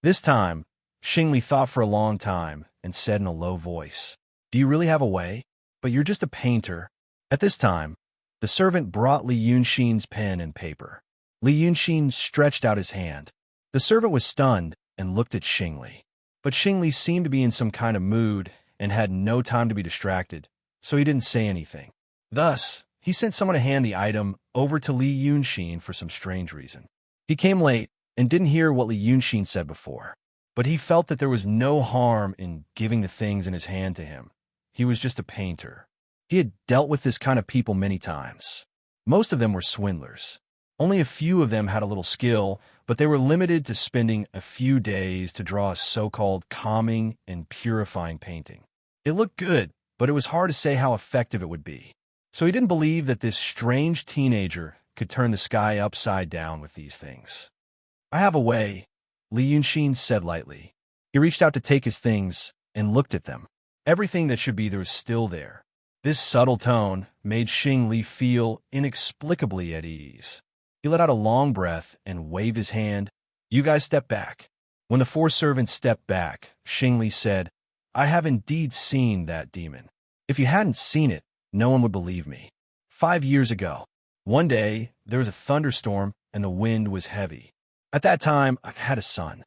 A: This time, Xingli thought for a long time and said in a low voice, "Do you really have a way? But you're just a painter." At this time, the servant brought Li Yunxin's pen and paper. Li Yunxin stretched out his hand. The servant was stunned and looked at Xingli. But Xingli seemed to be in some kind of mood and had no time to be distracted, so he didn't say anything. Thus, he sent someone to hand the item over to Li Yunxin for some strange reason. He came late and didn't hear what Li Yunxin said before, but he felt that there was no harm in giving the things in his hand to him. He was just a painter. He had dealt with this kind of people many times. Most of them were swindlers. Only a few of them had a little skill, but they were limited to spending a few days to draw a so-called calming and purifying painting. It looked good, but it was hard to say how effective it would be. So he didn't believe that this strange teenager could turn the sky upside down with these things. "I have a way," Li Yunxin said lightly. He reached out to take his things and looked at them. Everything that should be there was still there. This subtle tone made Xingli feel inexplicably at ease. He let out a long breath and waved his hand. "You guys step back." When the four servants stepped back, Xingli said, "I have indeed seen that demon. If you hadn't seen it, no one would believe me. 5 years ago, one day, there was a thunderstorm and the wind was heavy. At that time, I had a son.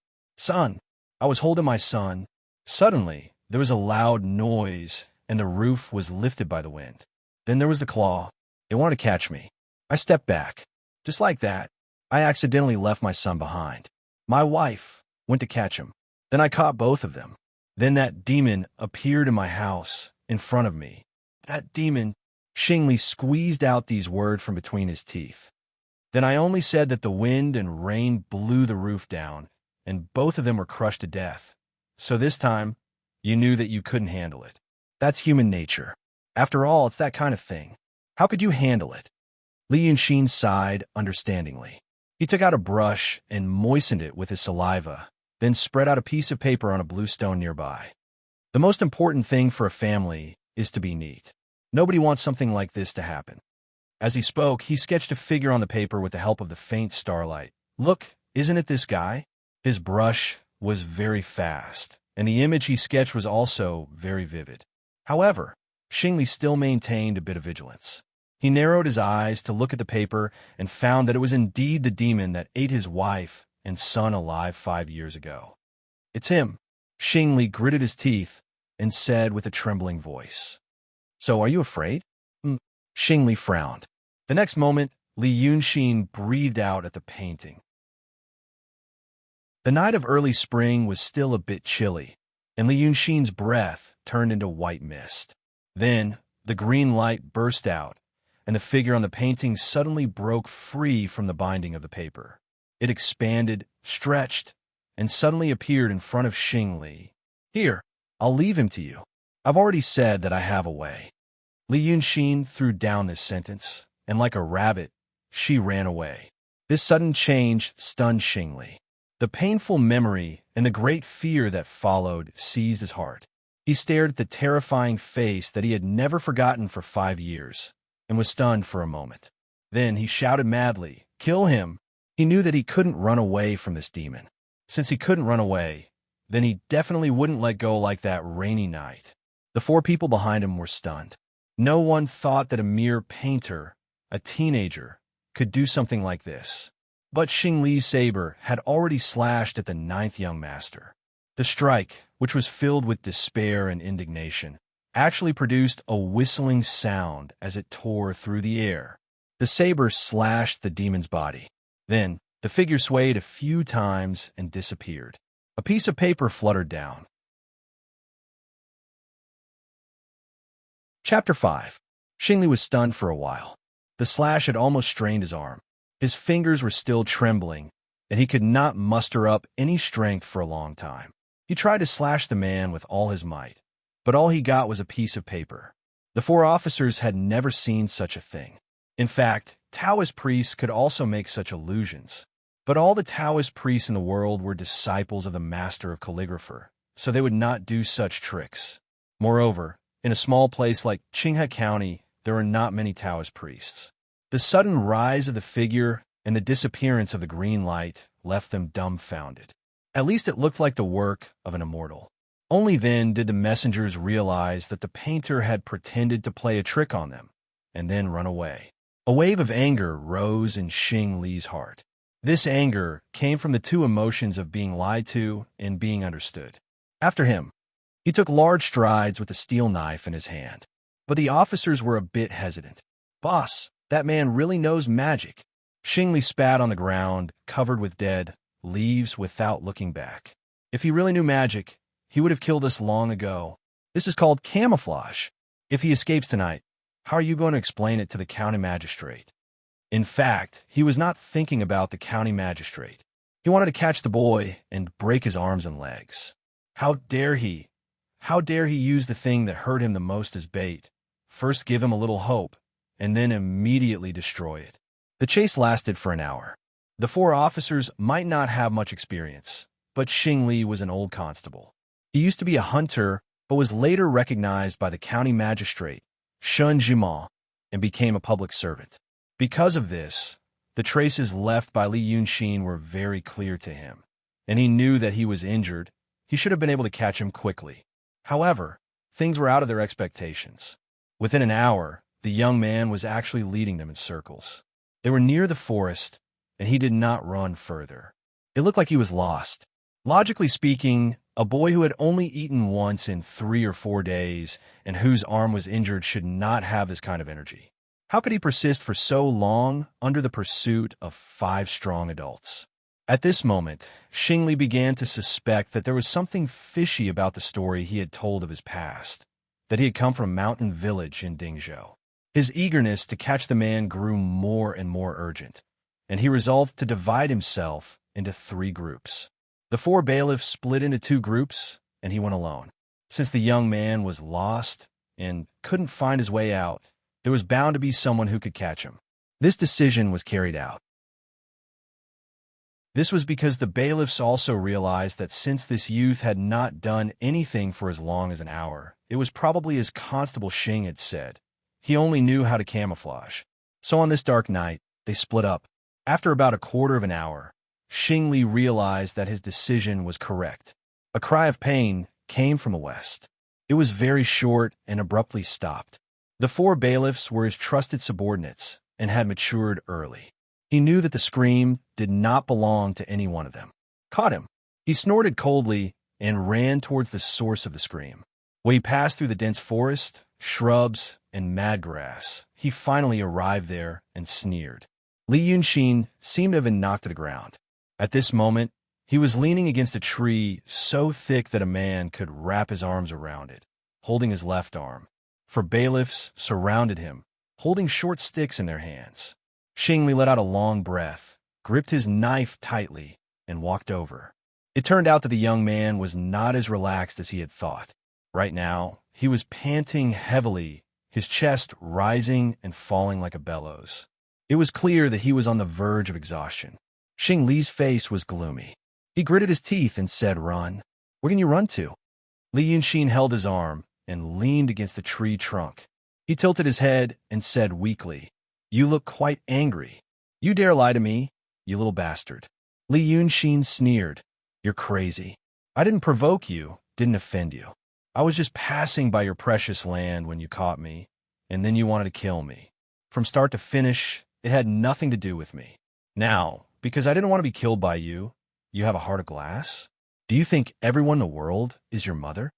A: I was holding my son. Suddenly, there was a loud noise and the roof was lifted by the wind. Then there was the claw. It wanted to catch me. I stepped back. Just like that, I accidentally left my son behind. My wife went to catch him. Then I caught both of them. Then that demon appeared in my house, in front of me. That demon," Xingli squeezed out these words from between his teeth. "Then I only said that the wind and rain blew the roof down, and both of them were crushed to death. So this time, you knew that you couldn't handle it. That's human nature. After all, it's that kind of thing. How could you handle it?" Li Yunxin sighed understandingly. He took out a brush and moistened it with his saliva, then spread out a piece of paper on a blue stone nearby. The most important thing for a family is to be neat. Nobody wants something like this to happen. As he spoke, he sketched a figure on the paper with the help of the faint starlight. "Look, isn't it this guy?" His brush was very fast, and the image he sketched was also very vivid. However, Xingli still maintained a bit of vigilance. He narrowed his eyes to look at the paper and found that it was indeed the demon that ate his wife and son alive 5 years ago. "It's him." Xingli gritted his teeth and said with a trembling voice. "So are you afraid?" Xingli frowned. The next moment, Li Yunxin breathed out at the painting. The night of early spring was still a bit chilly, and Li Yunxin's breath turned into white mist. Then, the green light burst out, and the figure on the painting suddenly broke free from the binding of the paper. It expanded, stretched, and suddenly appeared in front of Xingli. "Here, I'll leave him to you. I've already said that I have a way." Li Yunxin threw down this sentence, and like a rabbit, she ran away. This sudden change stunned Xingli. The painful memory and the great fear that followed seized his heart. He stared at the terrifying face that he had never forgotten for 5 years, and was stunned for a moment. Then he shouted madly, "Kill him!" He knew that he couldn't run away from this demon. Since he couldn't run away, then he definitely wouldn't let go like that rainy night. The four people behind him were stunned. No one thought that a mere painter, a teenager, could do something like this. But Xingli's saber had already slashed at the ninth young master. The strike, which was filled with despair and indignation, actually produced a whistling sound as it tore through the air. The saber slashed the demon's body. Then, the figure swayed a few times and disappeared. A piece of paper fluttered down. Chapter 5. Xingli was stunned for a while. The slash had almost strained his arm. His fingers were still trembling, and he could not muster up any strength for a long time. He tried to slash the man with all his might, but all he got was a piece of paper. The four officers had never seen such a thing. In fact, Taoist priests could also make such illusions. But all the Taoist priests in the world were disciples of the master of calligrapher, so they would not do such tricks. Moreover, in a small place like Qinghe County, there are not many Taoist priests. The sudden rise of the figure and the disappearance of the green light left them dumbfounded. At least it looked like the work of an immortal. Only then did the messengers realize that the painter had pretended to play a trick on them, and then run away. A wave of anger rose in Xing Li's heart. This anger came from the two emotions of being lied to and being understood. After him, he took large strides with a steel knife in his hand. But the officers were a bit hesitant. "Boss, that man really knows magic." Xing Li spat on the ground, covered with dead leaves without looking back. "If he really knew magic, he would have killed us long ago. This is called camouflage. If he escapes tonight, how are you going to explain it to the county magistrate?" In fact, he was not thinking about the county magistrate. He wanted to catch the boy and break his arms and legs. How dare he? How dare he use the thing that hurt him the most as bait? First give him a little hope, and then immediately destroy it. The chase lasted for an hour. The four officers might not have much experience, but Xing Li was an old constable. He used to be a hunter, but was later recognized by the county magistrate, Shun Jima, and became a public servant. Because of this, the traces left by Li Yunxin were very clear to him, and he knew that he was injured. He should have been able to catch him quickly. However, things were out of their expectations. Within an hour, the young man was actually leading them in circles. They were near the forest, and he did not run further. It looked like he was lost. Logically speaking, a boy who had only eaten once in 3 or 4 days and whose arm was injured should not have this kind of energy. How could he persist for so long under the pursuit of 5 strong adults? At this moment, Xing Li began to suspect that there was something fishy about the story he had told of his past, that he had come from a mountain village in Dingzhou. His eagerness to catch the man grew more and more urgent, and he resolved to divide himself into 3 groups. The 4 bailiffs split into 2 groups, and he went alone. Since the young man was lost and couldn't find his way out, there was bound to be someone who could catch him. This decision was carried out. This was because the bailiffs also realized that since this youth had not done anything for as long as an hour, it was probably as Constable Xing had said. He only knew how to camouflage. So on this dark night, they split up. After about a quarter of an hour, Xing Li realized that his decision was correct. A cry of pain came from the west. It was very short and abruptly stopped. The 4 bailiffs were his trusted subordinates and had matured early. He knew that the scream did not belong to any one of them. Caught him. He snorted coldly and ran towards the source of the scream. When he passed through the dense forest, shrubs, and mad grass, he finally arrived there and sneered. Li Yunxin seemed to have been knocked to the ground. At this moment, he was leaning against a tree so thick that a man could wrap his arms around it, holding his left arm. 4 bailiffs surrounded him, holding short sticks in their hands. Xing Li let out a long breath, gripped his knife tightly, and walked over. It turned out that the young man was not as relaxed as he had thought. Right now, he was panting heavily, his chest rising and falling like a bellows. It was clear that he was on the verge of exhaustion. Xing Li's face was gloomy. He gritted his teeth and said, "Run. Where can you run to?" Li Yunxin held his arm and leaned against the tree trunk. He tilted his head and said weakly, "You look quite angry. You dare lie to me, you little bastard." Li Yunxin sneered, "You're crazy. I didn't provoke you, didn't offend you. I was just passing by your precious land when you caught me, and then you wanted to kill me. From start to finish, it had nothing to do with me. Now, because I didn't want to be killed by you, you have a heart of glass? Do you think everyone in the world is your mother?"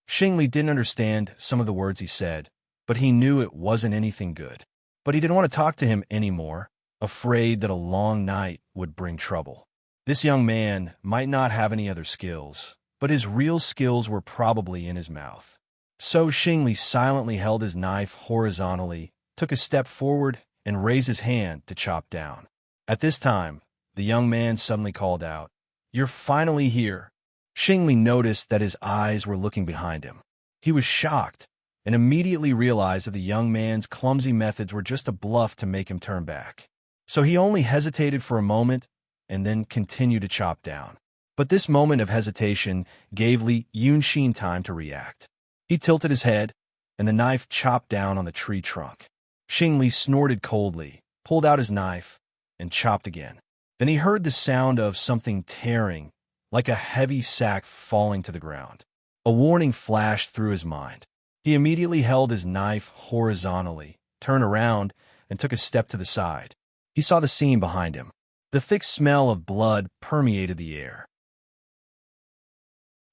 A: Xing Li didn't understand some of the words he said, but he knew it wasn't anything good. But he didn't want to talk to him anymore, afraid that a long night would bring trouble. This young man might not have any other skills, but his real skills were probably in his mouth. So Xing Li silently held his knife horizontally, took a step forward, and raised his hand to chop down. At this time, the young man suddenly called out, "You're finally here." Xing Li noticed that his eyes were looking behind him. He was shocked, and immediately realized that the young man's clumsy methods were just a bluff to make him turn back. So he only hesitated for a moment and then continued to chop down. But this moment of hesitation gave Li Yunxin time to react. He tilted his head, and the knife chopped down on the tree trunk. Xing Li snorted coldly, pulled out his knife, and chopped again. Then he heard the sound of something tearing, like a heavy sack falling to the ground. A warning flashed through his mind. He immediately held his knife horizontally, turned around, and took a step to the side. He saw the scene behind him. The thick smell of blood permeated the air.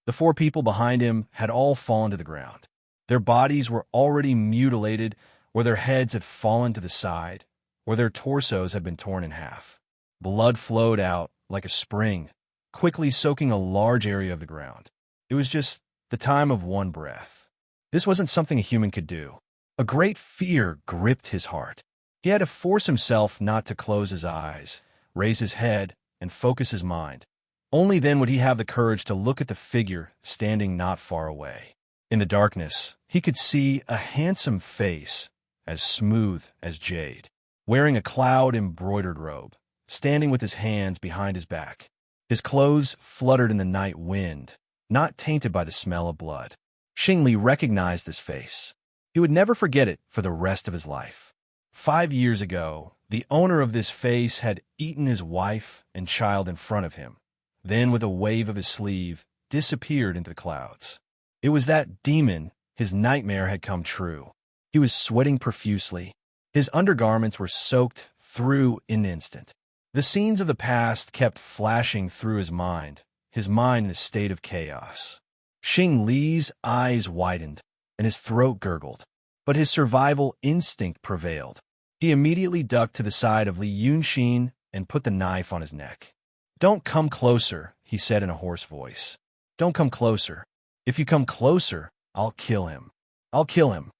A: The four people behind him had all fallen to the ground. Their bodies were already mutilated, or their heads had fallen to the side, or their torsos had been torn in half. Blood flowed out like a spring, quickly soaking a large area of the ground. It was just the time of one breath. This wasn't something a human could do. A great fear gripped his heart. He had to force himself not to close his eyes, raise his head, and focus his mind. Only then would he have the courage to look at the figure standing not far away. In the darkness, he could see a handsome face, as smooth as jade, wearing a cloud-embroidered robe, standing with his hands behind his back. His clothes fluttered in the night wind, not tainted by the smell of blood. Xing Li recognized this face. He would never forget it for the rest of his life. 5 years ago, the owner of this face had eaten his wife and child in front of him, then with a wave of his sleeve, disappeared into the clouds. It was that demon. His nightmare had come true. He was sweating profusely. His undergarments were soaked through in an instant. The scenes of the past kept flashing through his mind in a state of chaos. Xing Li's eyes widened, and his throat gurgled. But his survival instinct prevailed. He immediately ducked to the side of Li Yunxin and put the knife on his neck. "Don't come closer," he said in a hoarse voice. "Don't come closer. If you come closer, I'll kill him. I'll kill him."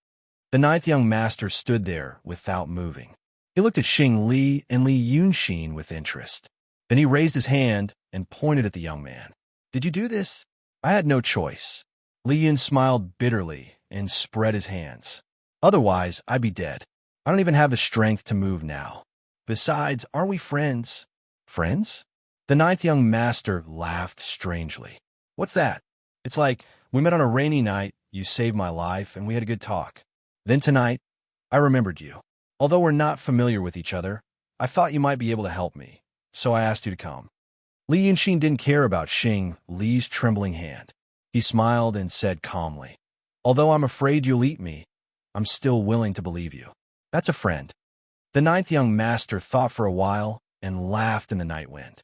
A: The ninth young master stood there without moving. He looked at Xing Li and Li Yunxin with interest. Then he raised his hand and pointed at the young man. "Did you do this?" "I had no choice." Li Yun smiled bitterly and spread his hands. "Otherwise, I'd be dead. I don't even have the strength to move now. Besides, aren't we friends?" "Friends?" The ninth young master laughed strangely. "What's that?" "It's like, we met on a rainy night, you saved my life, and we had a good talk. Then tonight, I remembered you. Although we're not familiar with each other, I thought you might be able to help me, so I asked you to come." Li Yunxin didn't care about Xing Li's trembling hand. He smiled and said calmly, "Although I'm afraid you'll eat me, I'm still willing to believe you. That's a friend." The ninth young master thought for a while and laughed in the night wind.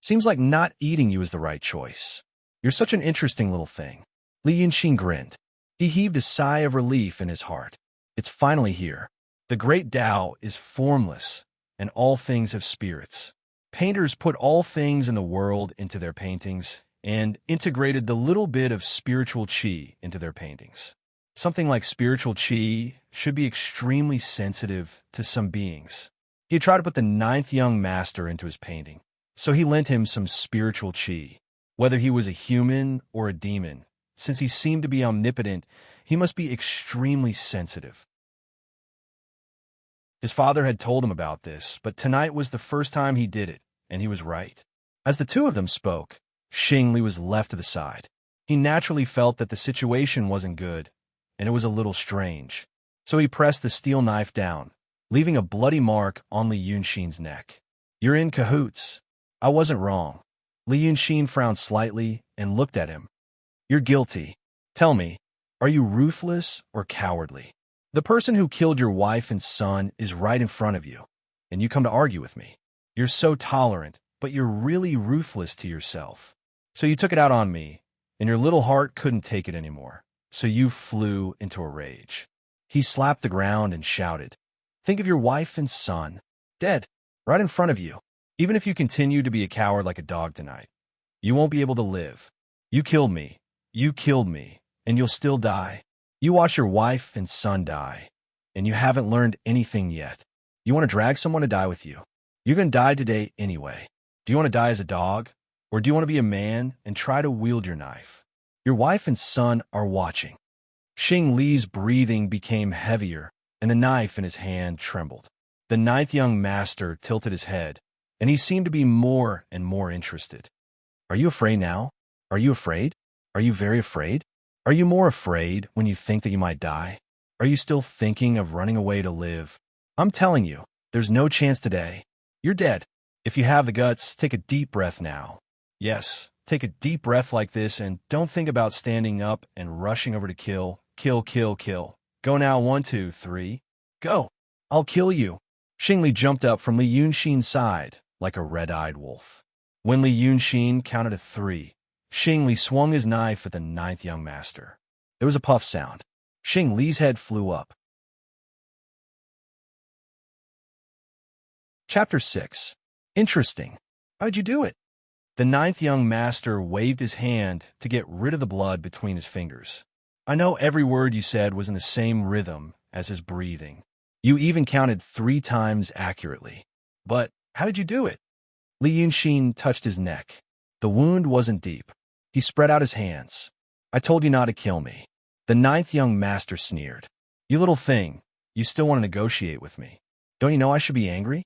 A: "Seems like not eating you is the right choice. You're such an interesting little thing." Li Yunxin grinned. He heaved a sigh of relief in his heart. It's finally here. The great Tao is formless, and all things have spirits. Painters put all things in the world into their paintings and integrated the little bit of spiritual qi into their paintings. Something like spiritual qi should be extremely sensitive to some beings. He had tried to put the ninth young master into his painting, so he lent him some spiritual qi. Whether he was a human or a demon, since he seemed to be omnipotent, he must be extremely sensitive. His father had told him about this, but tonight was the first time he did it, and he was right. As the two of them spoke, Xing Li was left to the side. He naturally felt that the situation wasn't good, and it was a little strange. So he pressed the steel knife down, leaving a bloody mark on Li Yunxin's neck. "You're in cahoots. I wasn't wrong." Li Yunxin frowned slightly and looked at him. "You're guilty. Tell me, are you ruthless or cowardly? The person who killed your wife and son is right in front of you, and you come to argue with me. You're so tolerant, but you're really ruthless to yourself. So you took it out on me, and your little heart couldn't take it anymore, so you flew into a rage." He slapped the ground and shouted, "Think of your wife and son, dead, right in front of you. Even if you continue to be a coward like a dog tonight, you won't be able to live. You killed me, and you'll still die. You watch your wife and son die, and you haven't learned anything yet. You want to drag someone to die with you. You're going to die today anyway. Do you want to die as a dog, or do you want to be a man and try to wield your knife? Your wife and son are watching. Xing Li's breathing became heavier, and the knife in his hand trembled. The ninth young master tilted his head, and he seemed to be more and more interested. Are you afraid now? Are you afraid? Are you very afraid? Are you more afraid when you think that you might die? Are you still thinking of running away to live? I'm telling you, there's no chance today. You're dead. If you have the guts, take a deep breath now. Yes, take a deep breath like this and don't think about standing up and rushing over to kill. Kill, kill, kill. Go now, 1, 2, 3. Go. I'll kill you. Xing Li jumped up from Li Yunxin's side like a red-eyed wolf. When Li Yunxin counted to 3, Xing Li swung his knife at the ninth young master. There was a puff sound. Xing Li's head flew up. Chapter 6. Interesting. How'd you do it? The ninth young master waved his hand to get rid of the blood between his fingers. I know every word you said was in the same rhythm as his breathing. You even counted 3 times accurately. But how did you do it? Li Yunxin touched his neck. The wound wasn't deep. He spread out his hands. I told you not to kill me. The ninth young master sneered. You little thing, you still want to negotiate with me. Don't you know I should be angry?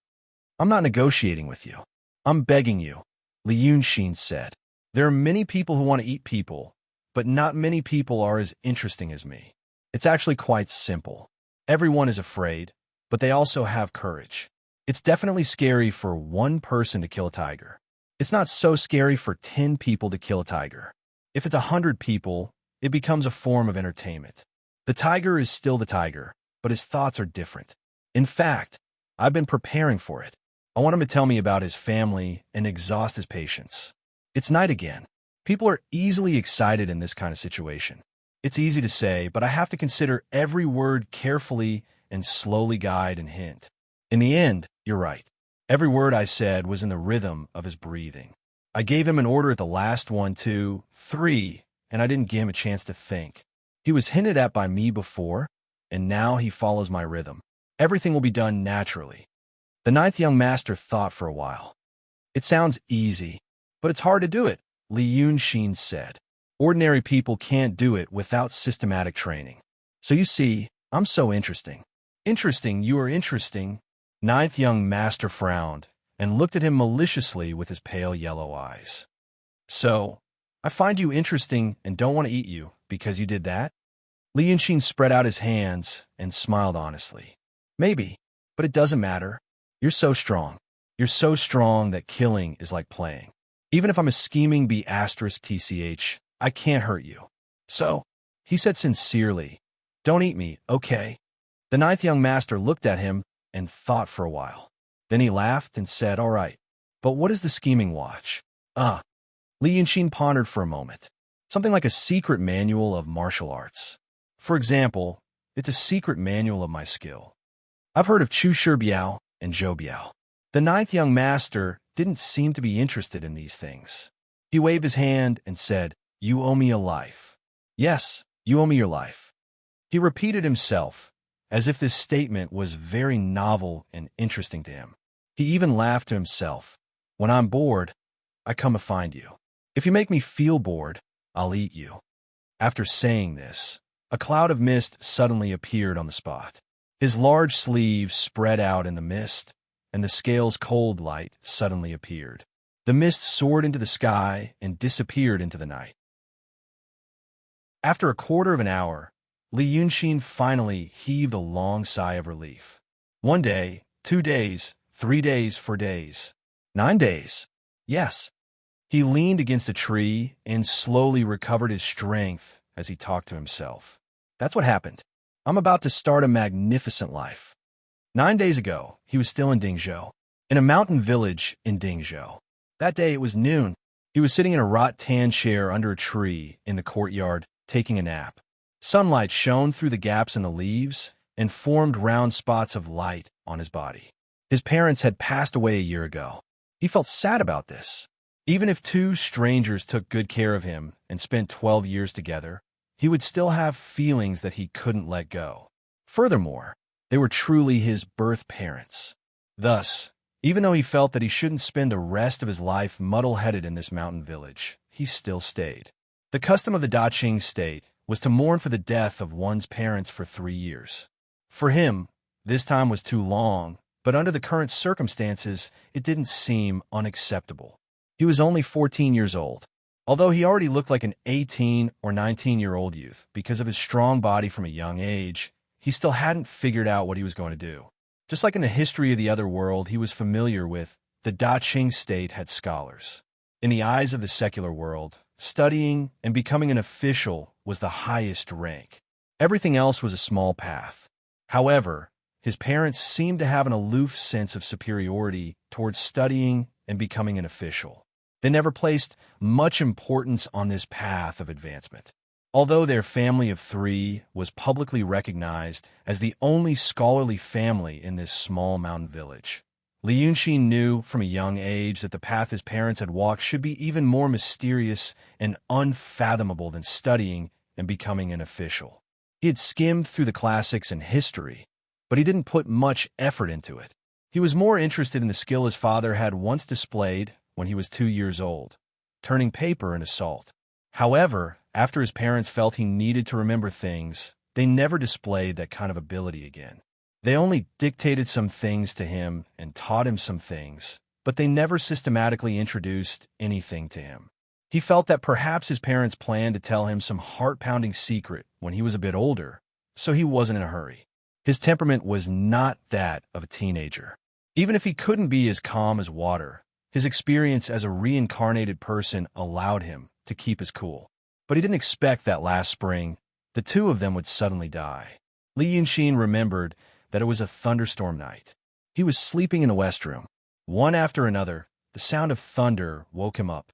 A: I'm not negotiating with you. I'm begging you, Li Yunxin said. There are many people who want to eat people, but not many people are as interesting as me. It's actually quite simple. Everyone is afraid, but they also have courage. It's definitely scary for 1 person to kill a tiger. It's not so scary for 10 people to kill a tiger. If it's 100 people, it becomes a form of entertainment. The tiger is still the tiger, but his thoughts are different. In fact, I've been preparing for it. I want him to tell me about his family and exhaust his patience. It's night again. People are easily excited in this kind of situation. It's easy to say, but I have to consider every word carefully and slowly guide and hint. In the end, you're right. Every word I said was in the rhythm of his breathing. I gave him an order at the last 1, 2, 3, and I didn't give him a chance to think. He was hinted at by me before, and now he follows my rhythm. Everything will be done naturally. The ninth young master thought for a while. It sounds easy, but it's hard to do it, Li Yunxin said. Ordinary people can't do it without systematic training. So you see, I'm so interesting. Interesting, you are interesting. Ninth young master frowned and looked at him maliciously with his pale yellow eyes. So, I find you interesting and don't want to eat you because you did that? Li Yunxin spread out his hands and smiled honestly. Maybe, but it doesn't matter. You're so strong. You're so strong that killing is like playing. Even if I'm a scheming B***TCH, I can't hurt you. So, he said sincerely, don't eat me, okay? The ninth young master looked at him and thought for a while. Then he laughed and said, all right, but what is the scheming watch? Li Yunxin pondered for a moment. Something like a secret manual of martial arts. For example, it's a secret manual of my skill. I've heard of Chu Shi Biao and Zhou Biao. The ninth young master didn't seem to be interested in these things. He waved his hand and said, you owe me a life. Yes, you owe me your life. He repeated himself, as if this statement was very novel and interesting to him. He even laughed to himself. When I'm bored, I come to find you. If you make me feel bored, I'll eat you. After saying this, a cloud of mist suddenly appeared on the spot. His large sleeves spread out in the mist, and the scale's cold light suddenly appeared. The mist soared into the sky and disappeared into the night. After a quarter of an hour, Li Yunxin finally heaved a long sigh of relief. 1 day, 2 days, 3 days, 4 days, 9 days. Yes. He leaned against a tree and slowly recovered his strength as he talked to himself. That's what happened. I'm about to start a magnificent life. 9 days ago, he was still in Dingzhou, in a mountain village in Dingzhou. That day it was noon. He was sitting in a rattan chair under a tree in the courtyard, taking a nap. Sunlight shone through the gaps in the leaves and formed round spots of light on his body. His parents had passed away a year ago. He felt sad about this. Even if 2 strangers took good care of him and spent 12 years together, he would still have feelings that he couldn't let go. Furthermore, they were truly his birth parents. Thus, even though he felt that he shouldn't spend the rest of his life muddle-headed in this mountain village, he still stayed. The custom of the Daqing state was to mourn for the death of one's parents for 3 years. For him, this time was too long, but under the current circumstances, it didn't seem unacceptable. He was only 14 years old. Although he already looked like an 18 or 19-year-old youth because of his strong body from a young age, he still hadn't figured out what he was going to do. Just like in the history of the other world he was familiar with, the Da-Qing state had scholars. In the eyes of the secular world, studying and becoming an official was the highest rank. Everything else was a small path. However, his parents seemed to have an aloof sense of superiority towards studying and becoming an official. They never placed much importance on this path of advancement. Although their family of 3 was publicly recognized as the only scholarly family in this small mountain village, Li Yunxin knew from a young age that the path his parents had walked should be even more mysterious and unfathomable than studying and becoming an official. He had skimmed through the classics and history, but he didn't put much effort into it. He was more interested in the skill his father had once displayed when he was 2 years old, turning paper into salt. However, after his parents felt he needed to remember things, they never displayed that kind of ability again. They only dictated some things to him and taught him some things, but they never systematically introduced anything to him. He felt that perhaps his parents planned to tell him some heart-pounding secret when he was a bit older, so he wasn't in a hurry. His temperament was not that of a teenager. Even if he couldn't be as calm as water, his experience as a reincarnated person allowed him to keep his cool. But he didn't expect that last spring, the 2 of them would suddenly die. Li Yunxin remembered that it was a thunderstorm night. He was sleeping in the west room. One after another, the sound of thunder woke him up.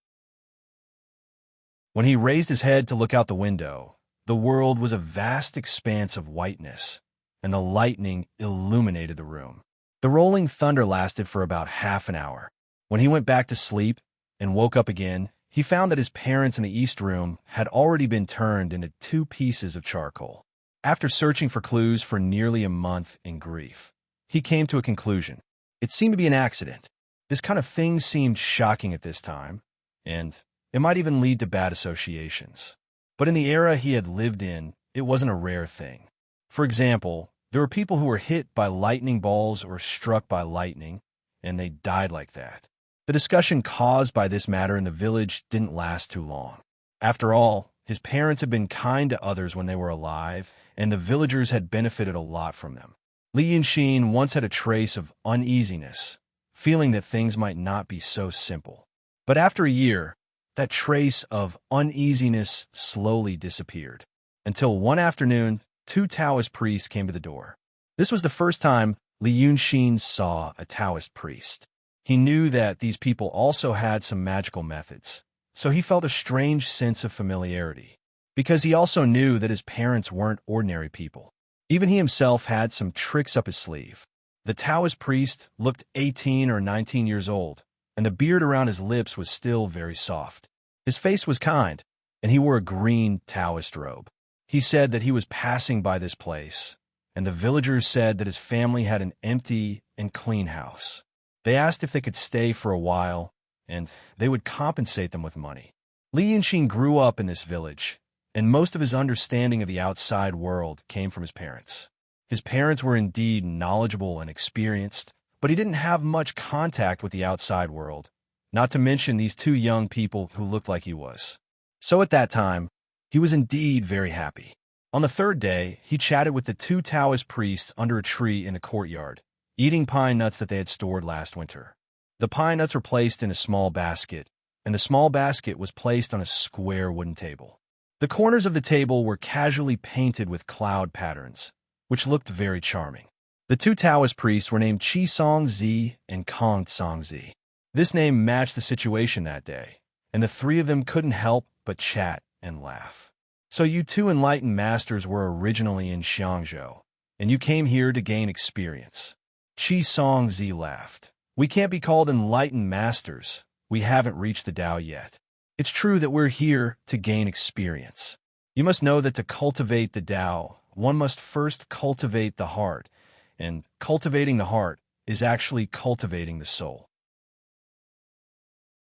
A: When he raised his head to look out the window, the world was a vast expanse of whiteness, and the lightning illuminated the room. The rolling thunder lasted for about half an hour. When he went back to sleep and woke up again, he found that his parents in the east room had already been turned into 2 pieces of charcoal. After searching for clues for nearly a month in grief, he came to a conclusion. It seemed to be an accident. This kind of thing seemed shocking at this time, and it might even lead to bad associations. But in the era he had lived in, it wasn't a rare thing. For example, there were people who were hit by lightning balls or struck by lightning, and they died like that. The discussion caused by this matter in the village didn't last too long. After all, his parents had been kind to others when they were alive, and the villagers had benefited a lot from them. Li Yunxin once had a trace of uneasiness, feeling that things might not be so simple. But after a year, that trace of uneasiness slowly disappeared, until one afternoon, 2 Taoist priests came to the door. This was the first time Li Yunxin saw a Taoist priest. He knew that these people also had some magical methods, so he felt a strange sense of familiarity, because he also knew that his parents weren't ordinary people. Even he himself had some tricks up his sleeve. The Taoist priest looked 18 or 19 years old, and the beard around his lips was still very soft. His face was kind, and he wore a green Taoist robe. He said that he was passing by this place, and the villagers said that his family had an empty and clean house. They asked if they could stay for a while, and they would compensate them with money. Li Yunxin grew up in this village, and most of his understanding of the outside world came from his parents. His parents were indeed knowledgeable and experienced, but he didn't have much contact with the outside world, not to mention these 2 young people who looked like he was. So at that time, he was indeed very happy. On the 3rd day, he chatted with the 2 Taoist priests under a tree in the courtyard, eating pine nuts that they had stored last winter. The pine nuts were placed in a small basket, and the small basket was placed on a square wooden table. The corners of the table were casually painted with cloud patterns, which looked very charming. The 2 Taoist priests were named Qi Song Zi and Kong Song Zi. This name matched the situation that day, and the 3 of them couldn't help but chat and laugh. So you 2 enlightened masters were originally in Xiangzhou, and you came here to gain experience. Qi Song Zi laughed. We can't be called enlightened masters. We haven't reached the Tao yet. It's true that we're here to gain experience. You must know that to cultivate the Tao, one must first cultivate the heart, and cultivating the heart is actually cultivating the soul.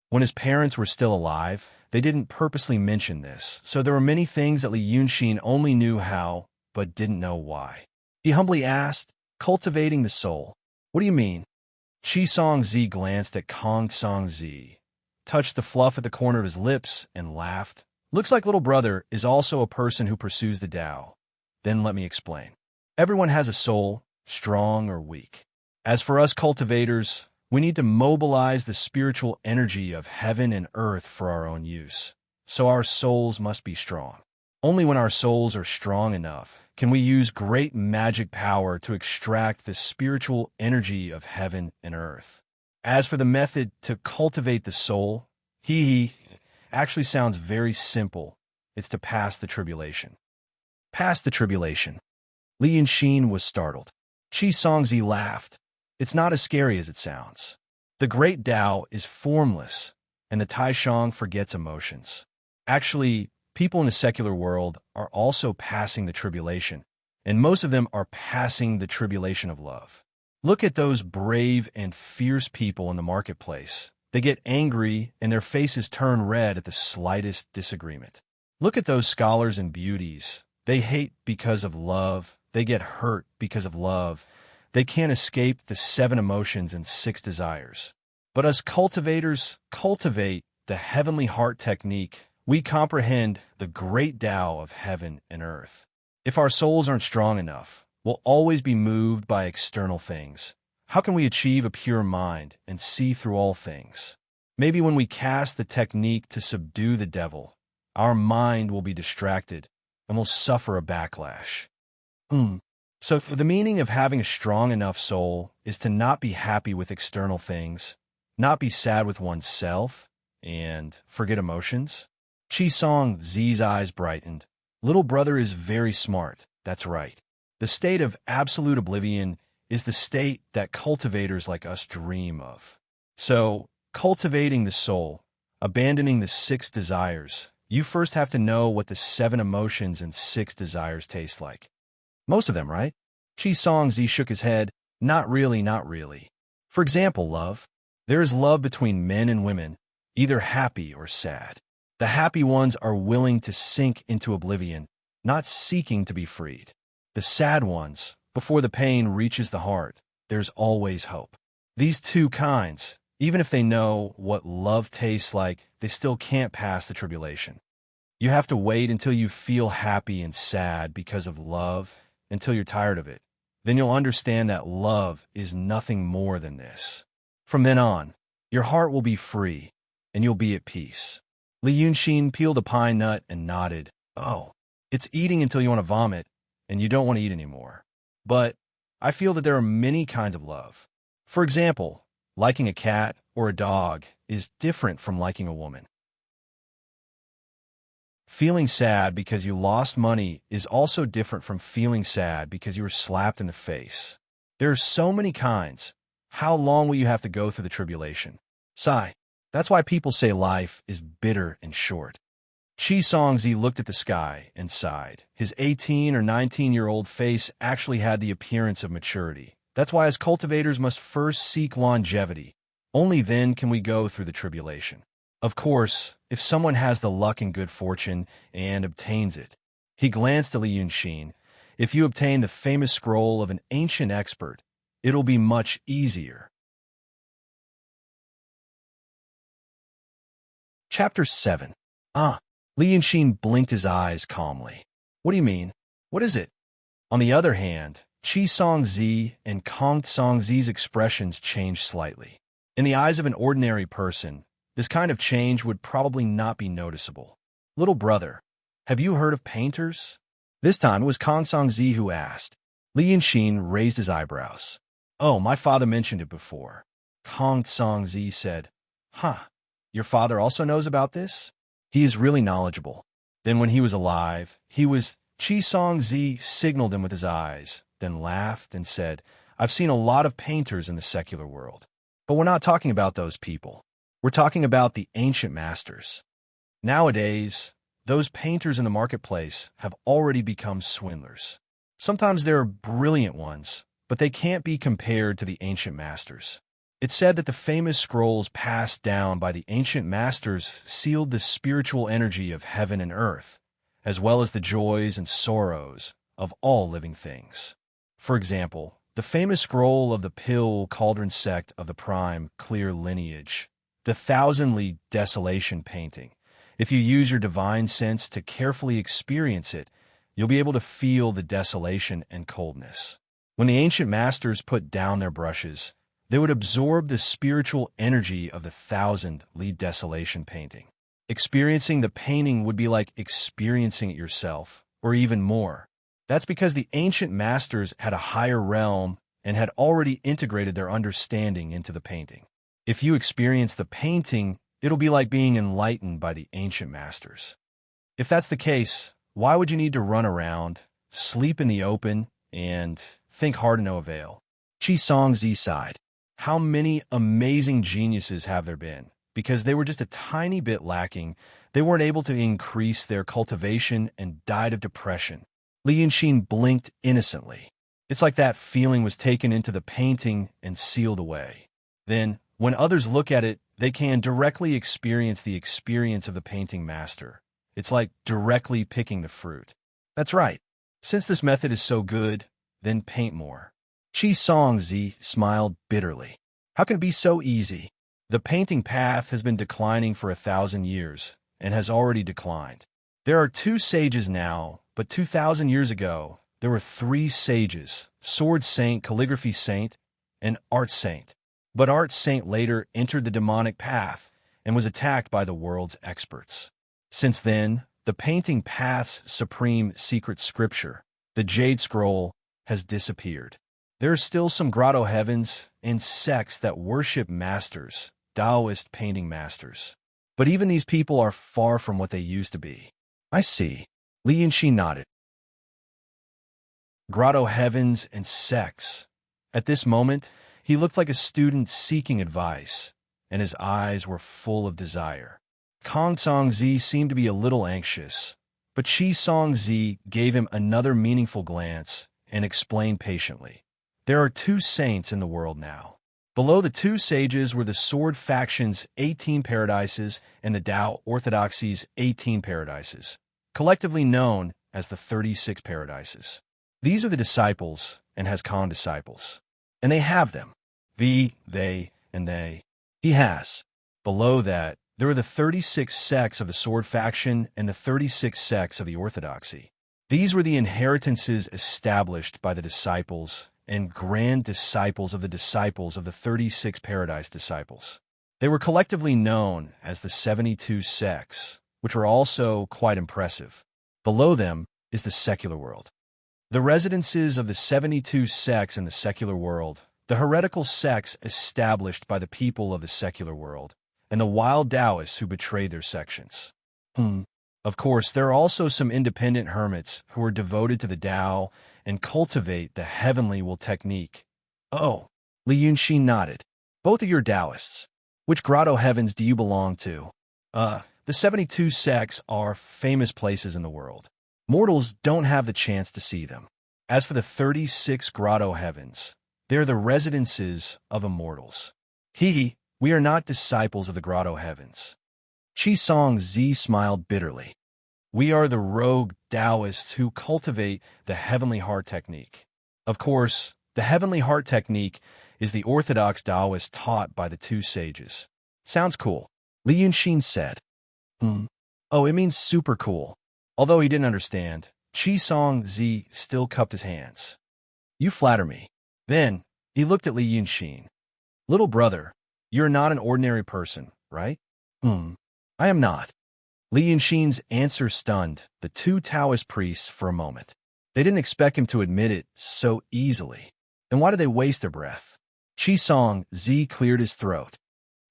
A: When his parents were still alive, They didn't purposely mention this, so there were many things that Li Yunxin only knew how, but didn't know why. He humbly asked, cultivating the soul. What do you mean? Qi Songzi glanced at Kong Songzi, touched the fluff at the corner of his lips, and laughed. Looks like little brother is also a person who pursues the Tao. Then let me explain. Everyone has a soul, strong or weak. As for us cultivators, we need to mobilize the spiritual energy of heaven and earth for our own use. So our souls must be strong. Only when our souls are strong enough can we use great magic power to extract the spiritual energy of heaven and earth. As for the method to cultivate the soul, actually sounds very simple. It's to pass the tribulation. Pass the tribulation. Li Yunxin was startled. Qi Songzi laughed. It's not as scary as it sounds. The great Tao is formless, and the Taishang forgets emotions. Actually, people in the secular world are also passing the tribulation, and most of them are passing the tribulation of love. Look at those brave and fierce people in the marketplace. They get angry, and their faces turn red at the slightest disagreement. Look at those scholars and beauties. They hate because of love. They get hurt because of love. They can't escape the 7 emotions and 6 desires. But us cultivators cultivate the heavenly heart technique. We comprehend the great Tao of heaven and earth. If our souls aren't strong enough, we'll always be moved by external things. How can we achieve a pure mind and see through all things? Maybe when we cast the technique to subdue the devil, our mind will be distracted and will suffer a backlash. So the meaning of having a strong enough soul is to not be happy with external things, not be sad with oneself, and forget emotions? Qi Songzi's eyes brightened. Little brother is very smart. That's right. The state of absolute oblivion is the state that cultivators like us dream of. So, cultivating the soul, abandoning the 6 desires, you first have to know what the 7 emotions and 6 desires taste like. Most of them, right? Qi Songzi shook his head. Not really, not really. For example, love. There is love between men and women, either happy or sad. The happy ones are willing to sink into oblivion, not seeking to be freed. The sad ones, before the pain reaches the heart, there's always hope. These 2 kinds, even if they know what love tastes like, they still can't pass the tribulation. You have to wait until you feel happy and sad because of love, until you're tired of it. Then you'll understand that love is nothing more than this. From then on, your heart will be free, and you'll be at peace. Li Yunxin peeled a pine nut and nodded. Oh, it's eating until you want to vomit, and you don't want to eat anymore. But I feel that there are many kinds of love. For example, liking a cat or a dog is different from liking a woman. Feeling sad because you lost money is also different from feeling sad because you were slapped in the face. There are so many kinds. How long will you have to go through the tribulation? Sigh. That's why people say life is bitter and short. Qi Songzi looked at the sky and sighed. His 18 or 19-year-old face actually had the appearance of maturity. That's why as cultivators must first seek longevity. Only then can we go through the tribulation. Of course, if someone has the luck and good fortune and obtains it. He glanced at Li Yunxin. If you obtain the famous scroll of an ancient expert, it'll be much easier. Chapter 7. Li Yunxin blinked his eyes calmly. What do you mean? What is it? On the other hand, Qi Songzi and Kong Songzi's expressions changed slightly. In the eyes of an ordinary person, this kind of change would probably not be noticeable. Little brother, have you heard of painters? This time it was Kong Songzi who asked. Li Yunxin raised his eyebrows. Oh, my father mentioned it before. Kong Songzi said, Your father also knows about this? He is really knowledgeable. Then when he was alive, Qi Songzi signaled him with his eyes, then laughed and said, I've seen a lot of painters in the secular world. But we're not talking about those people. We're talking about the ancient masters. Nowadays, those painters in the marketplace have already become swindlers. Sometimes there are brilliant ones, but they can't be compared to the ancient masters. It's said that the famous scrolls passed down by the ancient masters sealed the spiritual energy of heaven and earth, as well as the joys and sorrows of all living things. For example, the famous scroll of the Pill Cauldron sect of the Prime Clear lineage, the Thousand-Lead Desolation painting. If you use your divine sense to carefully experience it, you'll be able to feel the desolation and coldness. When the ancient masters put down their brushes, they would absorb the spiritual energy of the Thousand-Lead Desolation painting. Experiencing the painting would be like experiencing it yourself, or even more. That's because the ancient masters had a higher realm and had already integrated their understanding into the painting. If you experience the painting, it'll be like being enlightened by the ancient masters. If that's the case, why would you need to run around, sleep in the open, and think hard to no avail? Chi Song Z sighed. How many amazing geniuses have there been? Because they were just a tiny bit lacking, they weren't able to increase their cultivation and died of depression. Li Yunxin blinked innocently. It's like that feeling was taken into the painting and sealed away. Then, when others look at it, they can directly experience the experience of the painting master. It's like directly picking the fruit. That's right. Since this method is so good, then paint more. Chi Song Zi smiled bitterly. How can it be so easy? The painting path has been declining for 1,000 years, and has already declined. There are 2 sages now, but 2,000 years ago, there were 3 sages, Sword Saint, Calligraphy Saint, and Art Saint. But Art Saint later entered the demonic path and was attacked by the world's experts. Since then, the painting path's supreme secret scripture, the Jade Scroll, has disappeared. There are still some grotto heavens and sects that worship masters, Taoist painting masters. But even these people are far from what they used to be. I see. Li Yunxi nodded. Grotto heavens and sects. At this moment, he looked like a student seeking advice, and his eyes were full of desire. Kong Song Zi seemed to be a little anxious, but Chi Song Zi gave him another meaningful glance and explained patiently. There are 2 saints in the world now. Below the 2 sages were the Sword faction's 18 paradises and the Tao Orthodoxy's 18 paradises, collectively known as the 36 paradises. These are the disciples and has Khan disciples. And they have them. They, and they. He has. Below that, there are the 36 sects of the Sword faction and the 36 sects of the Orthodoxy. These were the inheritances established by the disciples and grand disciples of the 36 paradise disciples. They were collectively known as the 72 sects, which are also quite impressive. Below them is the secular world. The residences of the 72 sects in the secular world, the heretical sects established by the people of the secular world, and the wild Taoists who betrayed their sections. Of course, there are also some independent hermits who are devoted to the Tao and cultivate the heavenly will technique. Oh, Li Yunxi nodded. Both of your Taoists. Which grotto heavens do you belong to? The 72 sects are famous places in the world. Mortals don't have the chance to see them. As for the 36 grotto heavens, they're the residences of immortals. We are not disciples of the grotto heavens. Chi Song Zi smiled bitterly. We are the rogue Taoists who cultivate the heavenly heart technique. Of course, the heavenly heart technique is the orthodox Taoist taught by the 2 sages. Sounds cool, Li Yunxin said. Oh, it means super cool. Although he didn't understand, Chi Song Zi still cupped his hands. You flatter me. Then, he looked at Li Yunxin. Little brother, you're not an ordinary person, right? I am not. Li Yunxin's answer stunned the 2 Taoist priests for a moment. They didn't expect him to admit it so easily. Then why did they waste their breath? Chi Song Zi cleared his throat.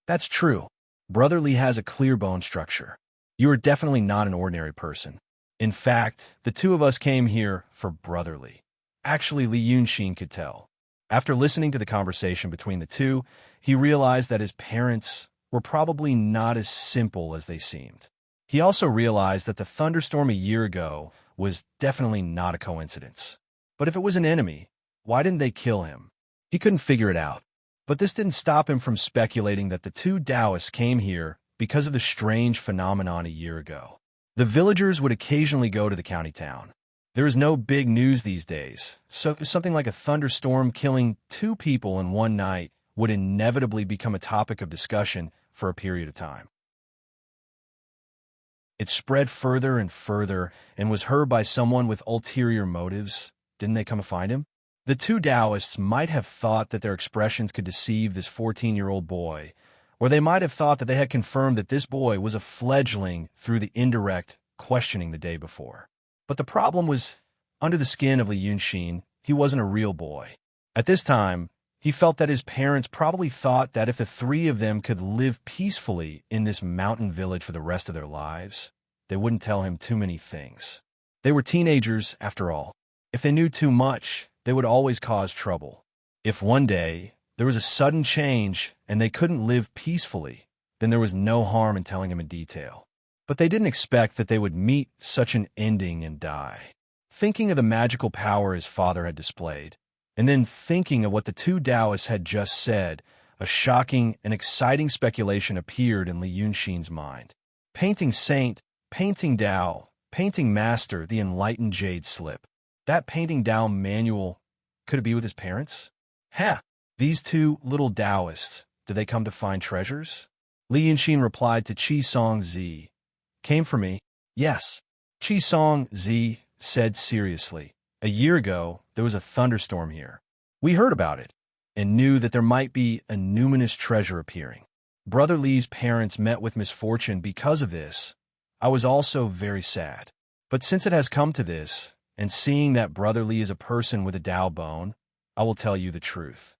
A: That's true. Brother Li has a clear bone structure. You are definitely not an ordinary person. In fact, the 2 of us came here for Brother Li. Actually, Li Yunxin could tell. After listening to the conversation between the 2, he realized that his parents were probably not as simple as they seemed. He also realized that the thunderstorm a year ago was definitely not a coincidence. But if it was an enemy, why didn't they kill him? He couldn't figure it out. But this didn't stop him from speculating that the two Taoists came here because of the strange phenomenon a year ago. The villagers would occasionally go to the county town. There is no big news these days, so something like a thunderstorm killing 2 people in one night would inevitably become a topic of discussion for a period of time. It spread further and further and was heard by someone with ulterior motives. Didn't they come to find him? The two Taoists might have thought that their expressions could deceive this 14-year-old boy, or they might have thought that they had confirmed that this boy was a fledgling through the indirect questioning the day before. But the problem was, under the skin of Li Yunxin, he wasn't a real boy. At this time, he felt that his parents probably thought that if the 3 of them could live peacefully in this mountain village for the rest of their lives, they wouldn't tell him too many things. They were teenagers, after all. If they knew too much, they would always cause trouble. If one day there was a sudden change and they couldn't live peacefully, then there was no harm in telling him in detail. But they didn't expect that they would meet such an ending and die. Thinking of the magical power his father had displayed, and then thinking of what the two Taoists had just said, a shocking and exciting speculation appeared in Li Yunxin's mind. Painting saint, painting Tao, painting master, the enlightened jade slip. That painting Tao manual, could it be with his parents? Ha! These 2 little Taoists, did they come to find treasures? Li Yunxin replied to Qi Song Zi. Came for me? Yes. Qi Song Zi said seriously. A year ago, there was a thunderstorm here. We heard about it, and knew that there might be a numinous treasure appearing. Brother Li's parents met with misfortune because of this. I was also very sad. But since it has come to this, and seeing that Brother Li is a person with a Tao bone, I will tell you the truth.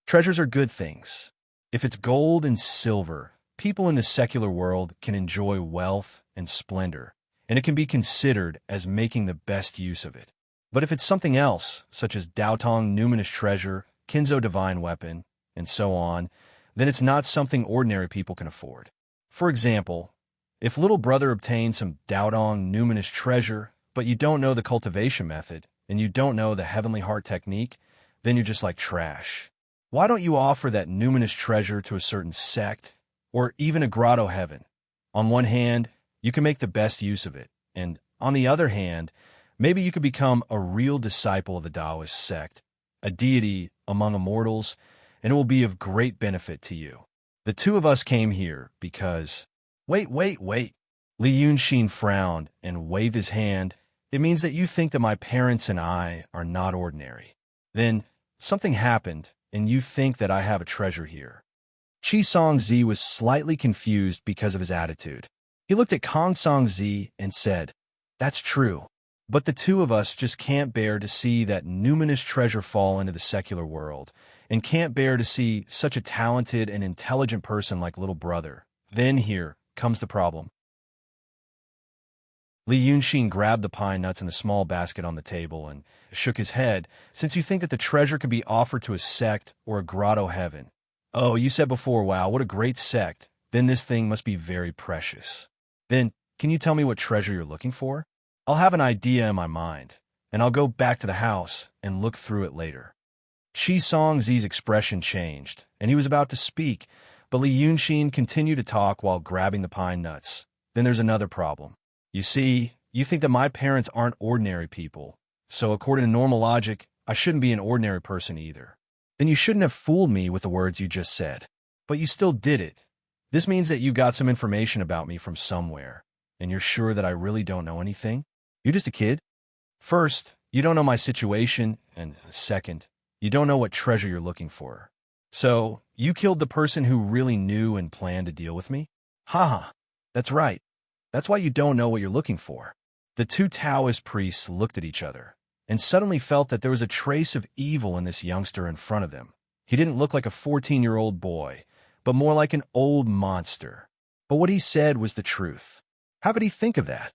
A: Treasures are good things. If it's gold and silver, people in the secular world can enjoy wealth and splendor, and it can be considered as making the best use of it. But if it's something else, such as Daotong numinous treasure, Kinzo divine weapon, and so on, then it's not something ordinary people can afford. For example, if little brother obtains some Daotong numinous treasure, but you don't know the cultivation method, and you don't know the heavenly heart technique, then you're just like trash. Why don't you offer that numinous treasure to a certain sect, or even a grotto heaven? On one hand, you can make the best use of it, and on the other hand, maybe you could become a real disciple of the Taoist sect, a deity among immortals, and it will be of great benefit to you. The 2 of us came here because... Wait. Li Yunxin frowned and waved his hand. It means that you think that my parents and I are not ordinary. Then something happened, and you think that I have a treasure here. Qi Song Zi was slightly confused because of his attitude. He looked at Kong Song Zi and said, That's true, but the 2 of us just can't bear to see that numinous treasure fall into the secular world, and can't bear to see such a talented and intelligent person like little brother. Then here comes the problem. Li Yunxin grabbed the pine nuts in the small basket on the table and shook his head. Since you think that the treasure could be offered to a sect or a grotto heaven. Oh, you said before, wow, what a great sect. Then this thing must be very precious. Then, can you tell me what treasure you're looking for? I'll have an idea in my mind, and I'll go back to the house and look through it later. Qi Song Zi's expression changed, and he was about to speak, but Li Yunxin continued to talk while grabbing the pine nuts. Then there's another problem. You see, you think that my parents aren't ordinary people, so according to normal logic, I shouldn't be an ordinary person either. Then you shouldn't have fooled me with the words you just said. But you still did it. This means that you got some information about me from somewhere, and you're sure that I really don't know anything? You're just a kid? First, you don't know my situation, and second, you don't know what treasure you're looking for. So, you killed the person who really knew and planned to deal with me? Haha, that's right. That's why you don't know what you're looking for. The 2 Taoist priests looked at each other, and suddenly felt that there was a trace of evil in this youngster in front of them. He didn't look like a 14-year-old boy, but more like an old monster. But what he said was the truth. How could he think of that?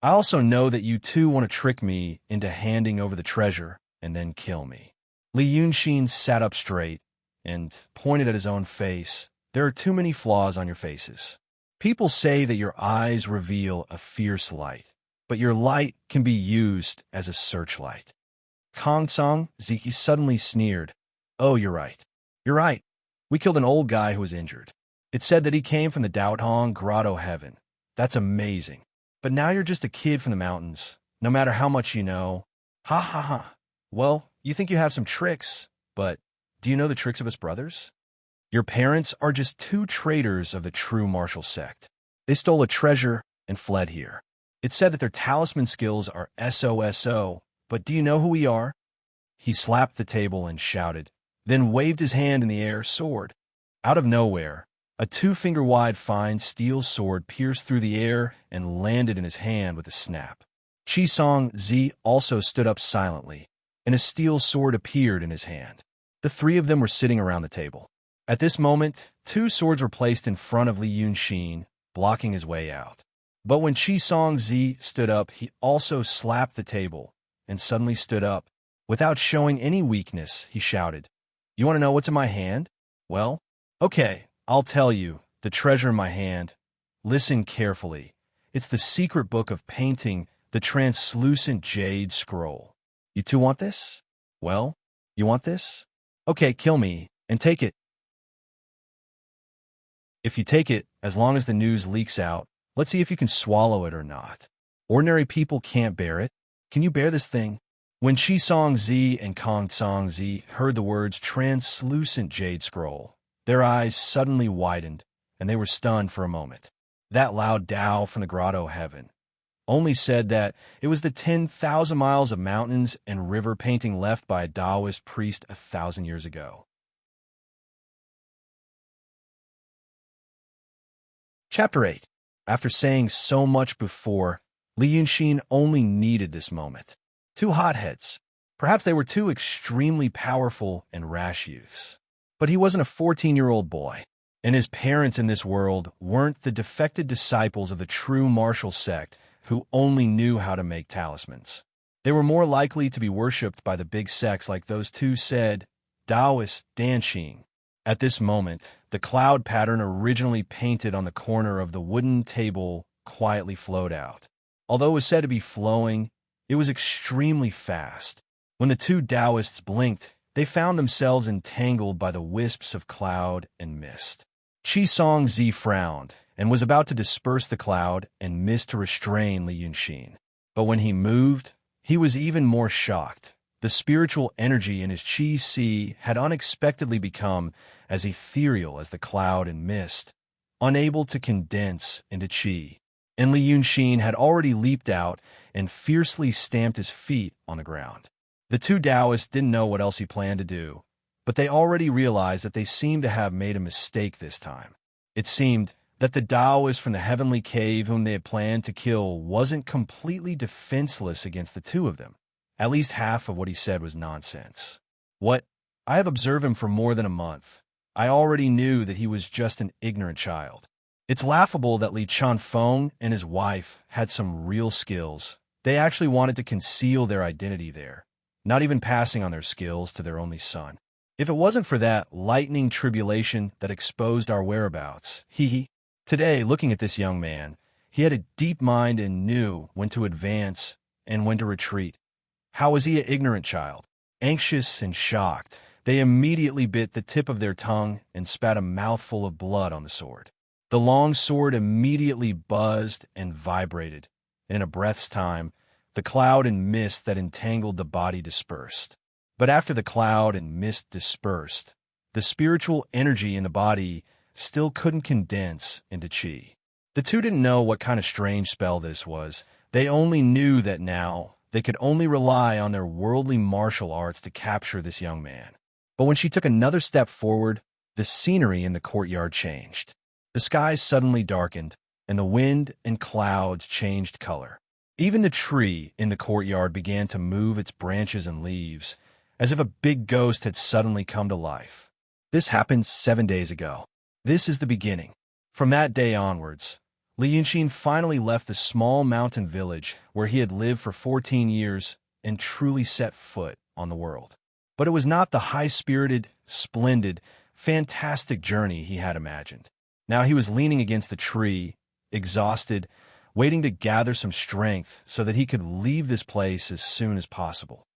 A: I also know that you 2 want to trick me into handing over the treasure and then kill me. Li Yunxin sat up straight and pointed at his own face. There are too many flaws on your faces. People say that your eyes reveal a fierce light, but your light can be used as a searchlight. Kong Song Zi suddenly sneered. Oh, you're right. You're right. We killed an old guy who was injured. It said that he came from the Daothong Grotto Heaven. That's amazing. But now you're just a kid from the mountains, no matter how much you know. Ha ha ha. Well, you think you have some tricks, but do you know the tricks of us brothers? Your parents are just two traitors of the true martial sect. They stole a treasure and fled here. It said that their talisman skills are SOSO, but do you know who we are? He slapped the table and shouted, then waved his hand in the air, sword. Out of nowhere, a 2-finger-wide fine steel sword pierced through the air and landed in his hand with a snap. Qisong Zi also stood up silently, and a steel sword appeared in his hand. The three of them were sitting around the table. At this moment, 2 swords were placed in front of Li Yunxin, blocking his way out. But when Qisong Zi stood up, he also slapped the table and suddenly stood up. Without showing any weakness, he shouted, "You want to know what's in my hand? Well, okay, I'll tell you, the treasure in my hand. Listen carefully. It's the secret book of painting, the translucent jade scroll. You two want this? Well, you want this? Okay, kill me, and take it. If you take it, as long as the news leaks out, let's see if you can swallow it or not. Ordinary people can't bear it. Can you bear this thing?" When Qisong Zi and Kong Song Zi heard the words translucent jade scroll, their eyes suddenly widened, and they were stunned for a moment. That loud Tao from the Grotto Heaven only said that it was the 10,000 miles of mountains and river painting left by a Taoist priest 1,000 years ago. Chapter 8. After saying so much before, Li Yunxin only needed this moment. 2 hotheads. Perhaps they were 2 extremely powerful and rash youths. But he wasn't a 14-year-old boy, and his parents in this world weren't the defected disciples of the true martial sect who only knew how to make talismans. They were more likely to be worshipped by the big sects like those 2 said, Taoist Danxing. At this moment, the cloud pattern originally painted on the corner of the wooden table quietly flowed out. Although it was said to be flowing, it was extremely fast. When the 2 Taoists blinked, they found themselves entangled by the wisps of cloud and mist. Qisong Zi frowned and was about to disperse the cloud and mist to restrain Li Yunxin. But when he moved, he was even more shocked. The spiritual energy in his Qi Si had unexpectedly become as ethereal as the cloud and mist, unable to condense into Qi. And Li Yunxin had already leaped out and fiercely stamped his feet on the ground. The 2 Taoists didn't know what else he planned to do, but they already realized that they seemed to have made a mistake this time. It seemed that the Taoist from the heavenly cave whom they had planned to kill wasn't completely defenseless against the 2 of them. At least half of what he said was nonsense. What? I have observed him for more than a month. I already knew that he was just an ignorant child. It's laughable that Li Chanfeng and his wife had some real skills. They actually wanted to conceal their identity there, not even passing on their skills to their only son. If it wasn't for that lightning tribulation that exposed our whereabouts, Today, looking at this young man, he had a deep mind and knew when to advance and when to retreat. How was he an ignorant child? Anxious and shocked, they immediately bit the tip of their tongue and spat a mouthful of blood on the sword. The long sword immediately buzzed and vibrated, and in a breath's time, the cloud and mist that entangled the body dispersed. But after the cloud and mist dispersed, the spiritual energy in the body still couldn't condense into Qi. The 2 didn't know what kind of strange spell this was. They only knew that now they could only rely on their worldly martial arts to capture this young man. But when she took another step forward, the scenery in the courtyard changed. The skies suddenly darkened, and the wind and clouds changed color. Even the tree in the courtyard began to move its branches and leaves, as if a big ghost had suddenly come to life. This happened 7 days ago. This is the beginning. From that day onwards, Li Yunxin finally left the small mountain village where he had lived for 14 years and truly set foot on the world. But it was not the high-spirited, splendid, fantastic journey he had imagined. Now he was leaning against the tree, exhausted, waiting to gather some strength so that he could leave this place as soon as possible.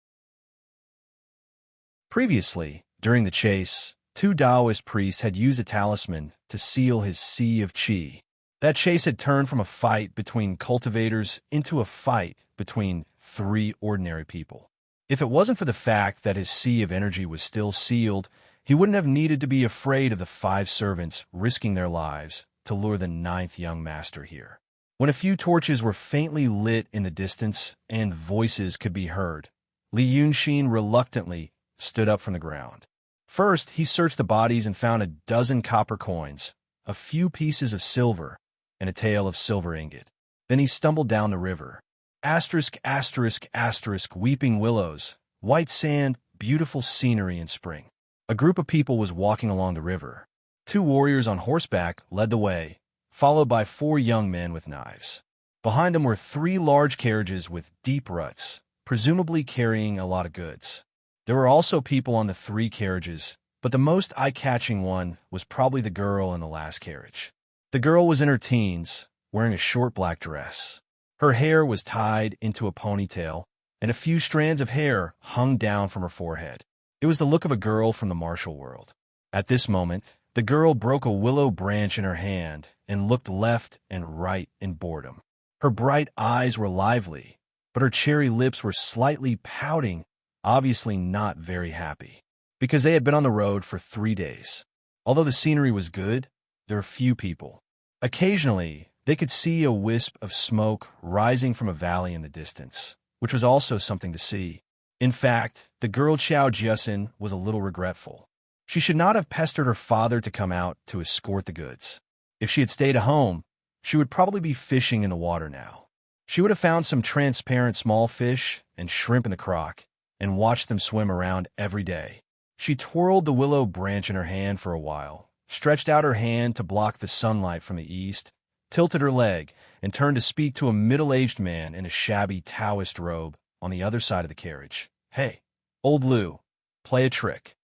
A: Previously, during the chase, Two Taoist priests had used a talisman to seal his sea of qi. That chase had turned from a fight between cultivators into a fight between three ordinary people. If it wasn't for the fact that his sea of energy was still sealed, he wouldn't have needed to be afraid of the 5 servants risking their lives to lure the 9th young master here. When a few torches were faintly lit in the distance and voices could be heard, Li Yunxin reluctantly stood up from the ground. First, he searched the bodies and found a dozen copper coins, a few pieces of silver, and a tael of silver ingot. Then he stumbled down the river. Asterisk, asterisk, asterisk, weeping willows, white sand, beautiful scenery in spring. A group of people was walking along the river. 2 warriors on horseback led the way, followed by 4 young men with knives. Behind them were 3 large carriages with deep ruts, presumably carrying a lot of goods. There were also people on the 3 carriages, but the most eye-catching one was probably the girl in the last carriage. The girl was in her teens, wearing a short black dress. Her hair was tied into a ponytail, and a few strands of hair hung down from her forehead. It was the look of a girl from the martial world. At this moment, the girl broke a willow branch in her hand and looked left and right in boredom. Her bright eyes were lively, but her cherry lips were slightly pouting, obviously not very happy, because they had been on the road for 3 days. Although the scenery was good, there were few people. Occasionally, they could see a wisp of smoke rising from a valley in the distance, which was also something to see. In fact, the girl Qiao Jiasin was a little regretful. She should not have pestered her father to come out to escort the goods. If she had stayed at home, she would probably be fishing in the water now. She would have found some transparent small fish and shrimp in the crock and watched them swim around every day. She twirled the willow branch in her hand for a while, stretched out her hand to block the sunlight from the east, tilted her leg, and turned to speak to a middle-aged man in a shabby Taoist robe on the other side of the carriage. "Hey, old Lu, play a trick."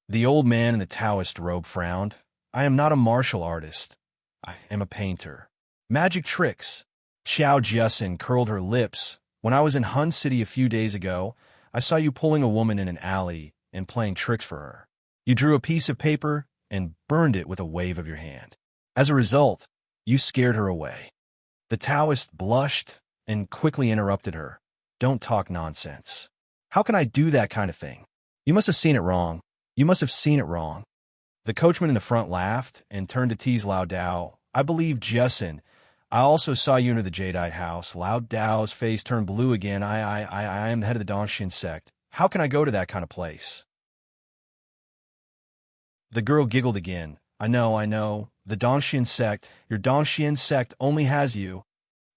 A: The old man in the Taoist robe frowned. "I am not a martial artist. I am a painter." "Magic tricks." Qiao Jiasin curled her lips. "When I was in Hun City a few days ago, I saw you pulling a woman in an alley and playing tricks for her. You drew a piece of paper and burned it with a wave of your hand. As a result, you scared her away." The Taoist blushed and quickly interrupted her. "Don't talk nonsense. How can I do that kind of thing? You must have seen it wrong. You must have seen it wrong." The coachman in the front laughed and turned to tease Lao Dao. "I believe Jiasin. I also saw you enter the Jadeite house." Lao Dao's face turned blue again. I am the head of the Dongxian sect. How can I go to that kind of place?" The girl giggled again. I know. The Dongxian sect. Your Dongxian sect only has you."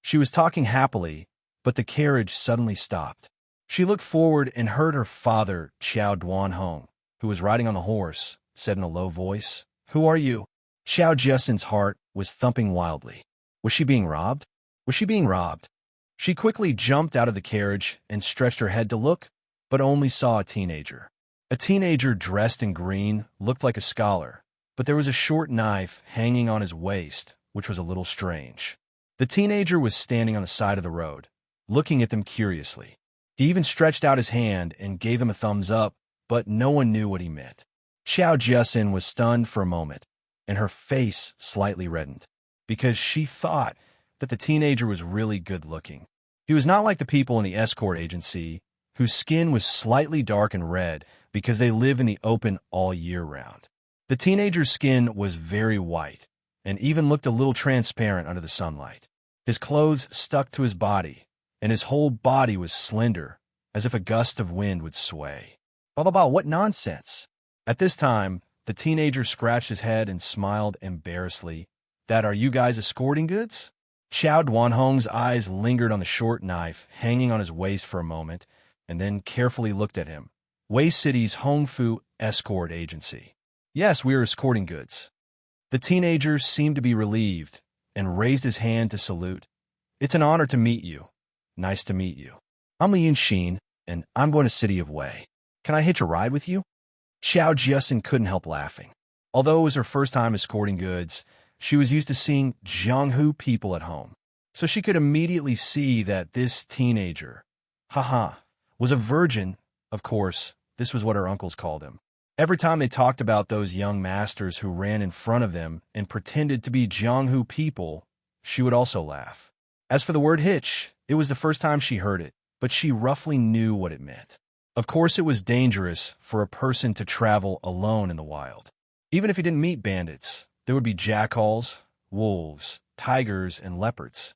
A: She was talking happily, but the carriage suddenly stopped. She looked forward and heard her father, Qiao Duanhong, who was riding on the horse, said in a low voice, "Who are you?" Qiao Jiasin's heart was thumping wildly. Was she being robbed? Was she being robbed? She quickly jumped out of the carriage and stretched her head to look, but only saw a teenager. A teenager dressed in green looked like a scholar, but there was a short knife hanging on his waist, which was a little strange. The teenager was standing on the side of the road, looking at them curiously. He even stretched out his hand and gave them a thumbs up, but no one knew what he meant. Qiao Jiasin was stunned for a moment, and her face slightly reddened, because she thought that the teenager was really good-looking. He was not like the people in the escort agency, whose skin was slightly dark and red because they live in the open all year round. The teenager's skin was very white, and even looked a little transparent under the sunlight. His clothes stuck to his body, and his whole body was slender, as if a gust of wind would sway. Blah, what nonsense! At this time, the teenager scratched his head and smiled embarrassedly. "That are you guys escorting goods?" Qiao Duanhong's eyes lingered on the short knife hanging on his waist for a moment, and then carefully looked at him. "Wei City's Hongfu Escort Agency." "Yes, we are escorting goods." The teenager seemed to be relieved and raised his hand to salute. "It's an honor to meet you. Nice to meet you. I'm Li Yunxin, and I'm going to City of Wei. Can I hitch a ride with you?" Qiao Jiasin couldn't help laughing. Although it was her first time escorting goods, she was used to seeing Jianghu people at home, so she could immediately see that this teenager, was a virgin. Of course, this was what her uncles called him. Every time they talked about those young masters who ran in front of them and pretended to be Jianghu people, she would also laugh. As for the word hitch, it was the first time she heard it, but she roughly knew what it meant. Of course, it was dangerous for a person to travel alone in the wild. Even if he didn't meet bandits, there would be jackals, wolves, tigers, and leopards.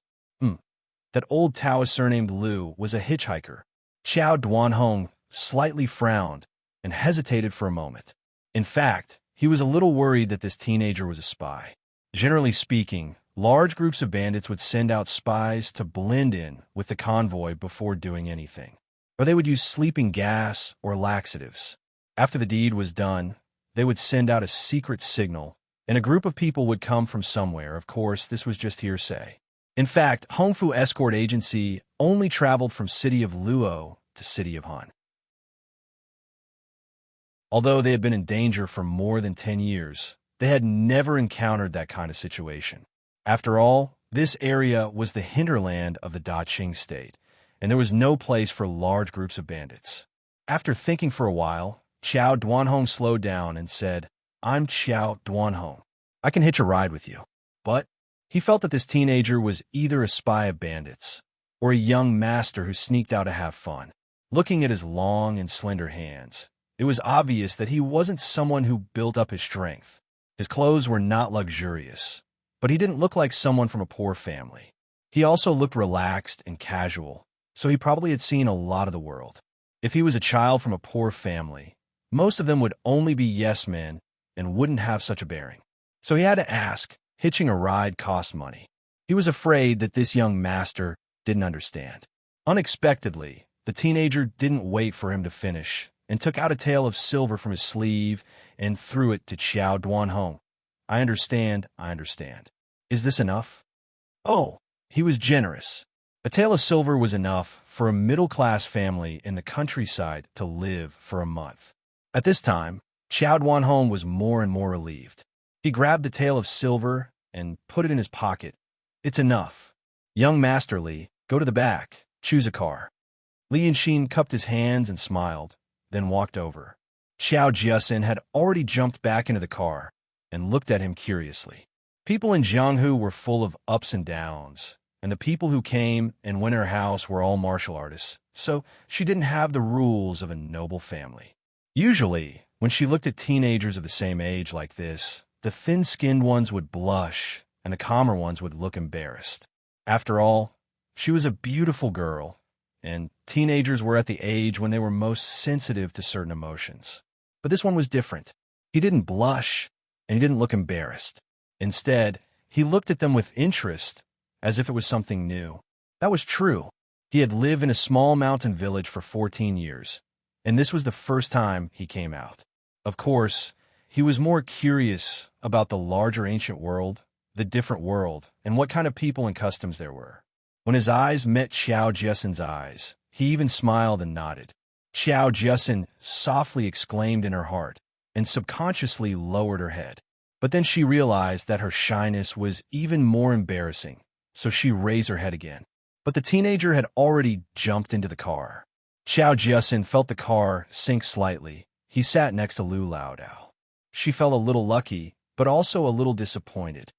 A: That old Taoist surnamed Liu was a hitchhiker. Xiao Duanhong slightly frowned and hesitated for a moment. In fact, he was a little worried that this teenager was a spy. Generally speaking, large groups of bandits would send out spies to blend in with the convoy before doing anything. Or they would use sleeping gas or laxatives. After the deed was done, they would send out a secret signal, and a group of people would come from somewhere. Of course, this was just hearsay. In fact, Hongfu Escort Agency only traveled from city of Luo to city of Han. Although they had been in danger for more than 10 years, they had never encountered that kind of situation. After all, this area was the hinterland of the Daqing state, and there was no place for large groups of bandits. After thinking for a while, Xiao Duanhong slowed down and said, "I'm Xiao Duanhong. I can hitch a ride with you." But he felt that this teenager was either a spy of bandits or a young master who sneaked out to have fun. Looking at his long and slender hands, it was obvious that he wasn't someone who built up his strength. His clothes were not luxurious, but he didn't look like someone from a poor family. He also looked relaxed and casual, so he probably had seen a lot of the world. If he was a child from a poor family, most of them would only be yes men and wouldn't have such a bearing. So he had to ask, hitching a ride cost money. He was afraid that this young master didn't understand. Unexpectedly, the teenager didn't wait for him to finish and took out a tael of silver from his sleeve and threw it to Xiao Duanhong. I understand. Is this enough?" Oh, he was generous. A tael of silver was enough for a middle-class family in the countryside to live for a month. At this time, Xiao Duanhong was more and more relieved. He grabbed the tael of silver and put it in his pocket. "It's enough. Young Master Li, go to the back. Choose a car." Li Yanxin cupped his hands and smiled, then walked over. Xiao Jiasin had already jumped back into the car and looked at him curiously. People in Jianghu were full of ups and downs, and the people who came and went in her house were all martial artists, so she didn't have the rules of a noble family. Usually, when she looked at teenagers of the same age like this, the thin-skinned ones would blush, and the calmer ones would look embarrassed. After all, she was a beautiful girl, and teenagers were at the age when they were most sensitive to certain emotions. But this one was different. He didn't blush, and he didn't look embarrassed. Instead, he looked at them with interest, as if it was something new. That was true. He had lived in a small mountain village for 14 years, and this was the first time he came out. Of course, he was more curious about the larger ancient world, the different world, and what kind of people and customs there were. When his eyes met Xiao Jiasin's eyes, he even smiled and nodded. Xiao Jiasin softly exclaimed in her heart and subconsciously lowered her head. But then she realized that her shyness was even more embarrassing, so she raised her head again. But the teenager had already jumped into the car. Xiao Jiasin felt the car sink slightly. He sat next to Lu Laodao. She felt a little lucky, but also a little disappointed.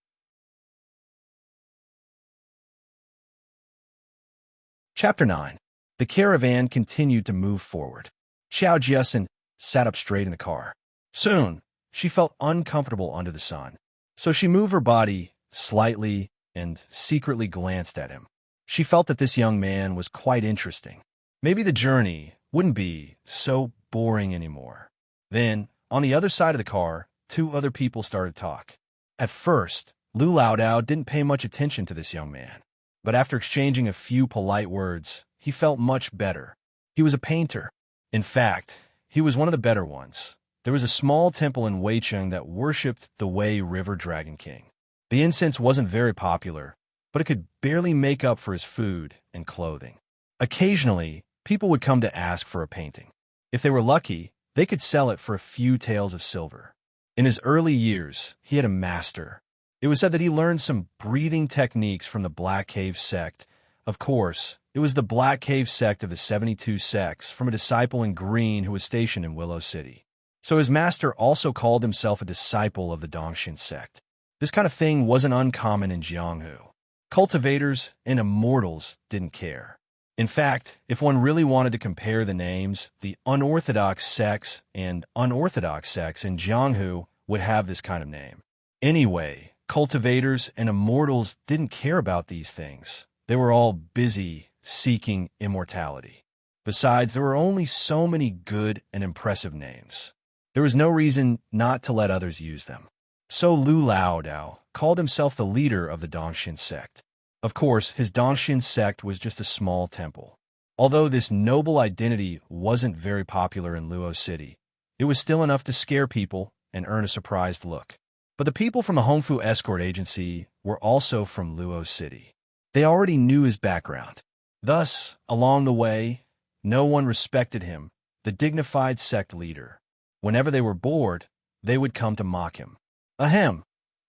A: Chapter 9. The caravan continued to move forward. Xiao Jiasin sat up straight in the car. Soon, she felt uncomfortable under the sun, so she moved her body slightly and secretly glanced at him. She felt that this young man was quite interesting. Maybe the journey wouldn't be so boring anymore. Then, on the other side of the car, two other people started to talk. At first, Lu Laodao didn't pay much attention to this young man, but after exchanging a few polite words, he felt much better. He was a painter. In fact, he was one of the better ones. There was a small temple in Weicheng that worshipped the Wei River Dragon King. The incense wasn't very popular, but it could barely make up for his food and clothing. Occasionally, people would come to ask for a painting. If they were lucky, they could sell it for a few taels of silver. In his early years, he had a master. It was said that he learned some breathing techniques from the Black Cave sect. Of course, it was the Black Cave sect of the 72 sects from a disciple in green who was stationed in Willow City. So his master also called himself a disciple of the Dongshin sect. This kind of thing wasn't uncommon in Jianghu. Cultivators and immortals didn't care. In fact, if one really wanted to compare the names, the unorthodox sects and unorthodox sects in Jianghu would have this kind of name. Anyway, cultivators and immortals didn't care about these things. They were all busy seeking immortality. Besides, there were only so many good and impressive names. There was no reason not to let others use them. So Lu Laodao called himself the leader of the Dongshin sect. Of course, his Dongshin sect was just a small temple. Although this noble identity wasn't very popular in Luo City, it was still enough to scare people and earn a surprised look. But the people from the Hongfu escort agency were also from Luo City. They already knew his background. Thus, along the way, no one respected him, the dignified sect leader. Whenever they were bored, they would come to mock him. Ahem.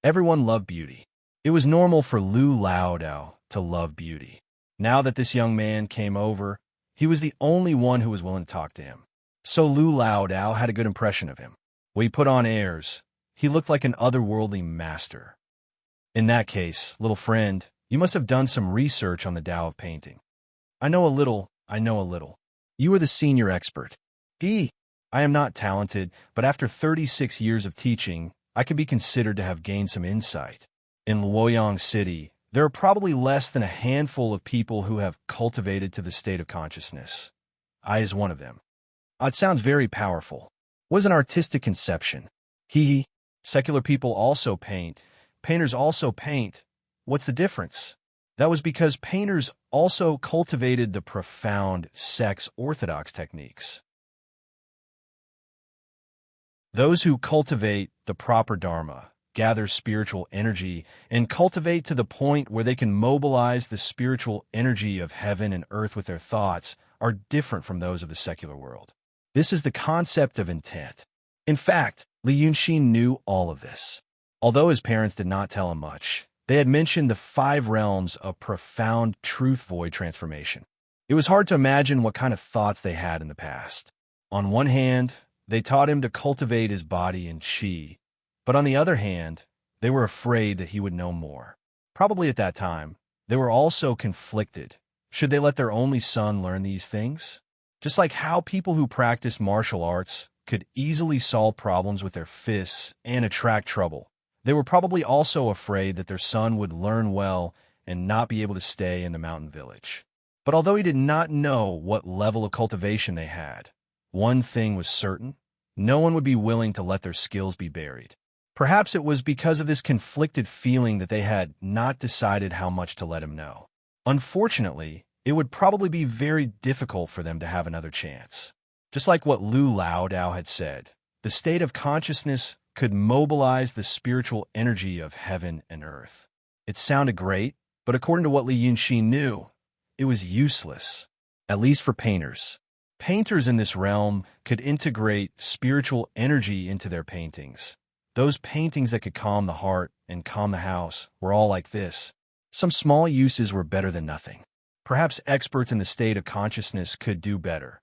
A: Everyone loved beauty. It was normal for Lu Laodao to love beauty. Now that this young man came over, he was the only one who was willing to talk to him. So Lu Laodao had a good impression of him. When he put on airs, he looked like an otherworldly master. In that case, little friend, you must have done some research on the Tao of painting. I know a little. You are the senior expert. I am not talented, but after 36 years of teaching, I can be considered to have gained some insight. In Luoyang City, there are probably less than a handful of people who have cultivated to the state of consciousness. I is one of them. It sounds very powerful. Was an artistic conception. Secular people also paint. Painters also paint. What's the difference? That was because painters also cultivated the profound sex orthodox techniques. Those who cultivate the proper dharma, gather spiritual energy, and cultivate to the point where they can mobilize the spiritual energy of heaven and earth with their thoughts are different from those of the secular world. This is the concept of intent. In fact, Li Yunxin knew all of this. Although his parents did not tell him much, they had mentioned the 5 realms of profound truth void transformation. It was hard to imagine what kind of thoughts they had in the past. On one hand, they taught him to cultivate his body and qi, but on the other hand, they were afraid that he would know more. Probably at that time, they were also conflicted. Should they let their only son learn these things? Just like how people who practice martial arts could easily solve problems with their fists and attract trouble, they were probably also afraid that their son would learn well and not be able to stay in the mountain village. But although he did not know what level of cultivation they had, one thing was certain: no one would be willing to let their skills be buried. Perhaps it was because of this conflicted feeling that they had not decided how much to let him know. Unfortunately, it would probably be very difficult for them to have another chance. Just like what Lu Laodao had said, the state of consciousness could mobilize the spiritual energy of heaven and earth. It sounded great, but according to what Li Yunxin knew, it was useless, at least for painters. Painters in this realm could integrate spiritual energy into their paintings. Those paintings that could calm the heart and calm the house were all like this. Some small uses were better than nothing. Perhaps experts in the state of consciousness could do better.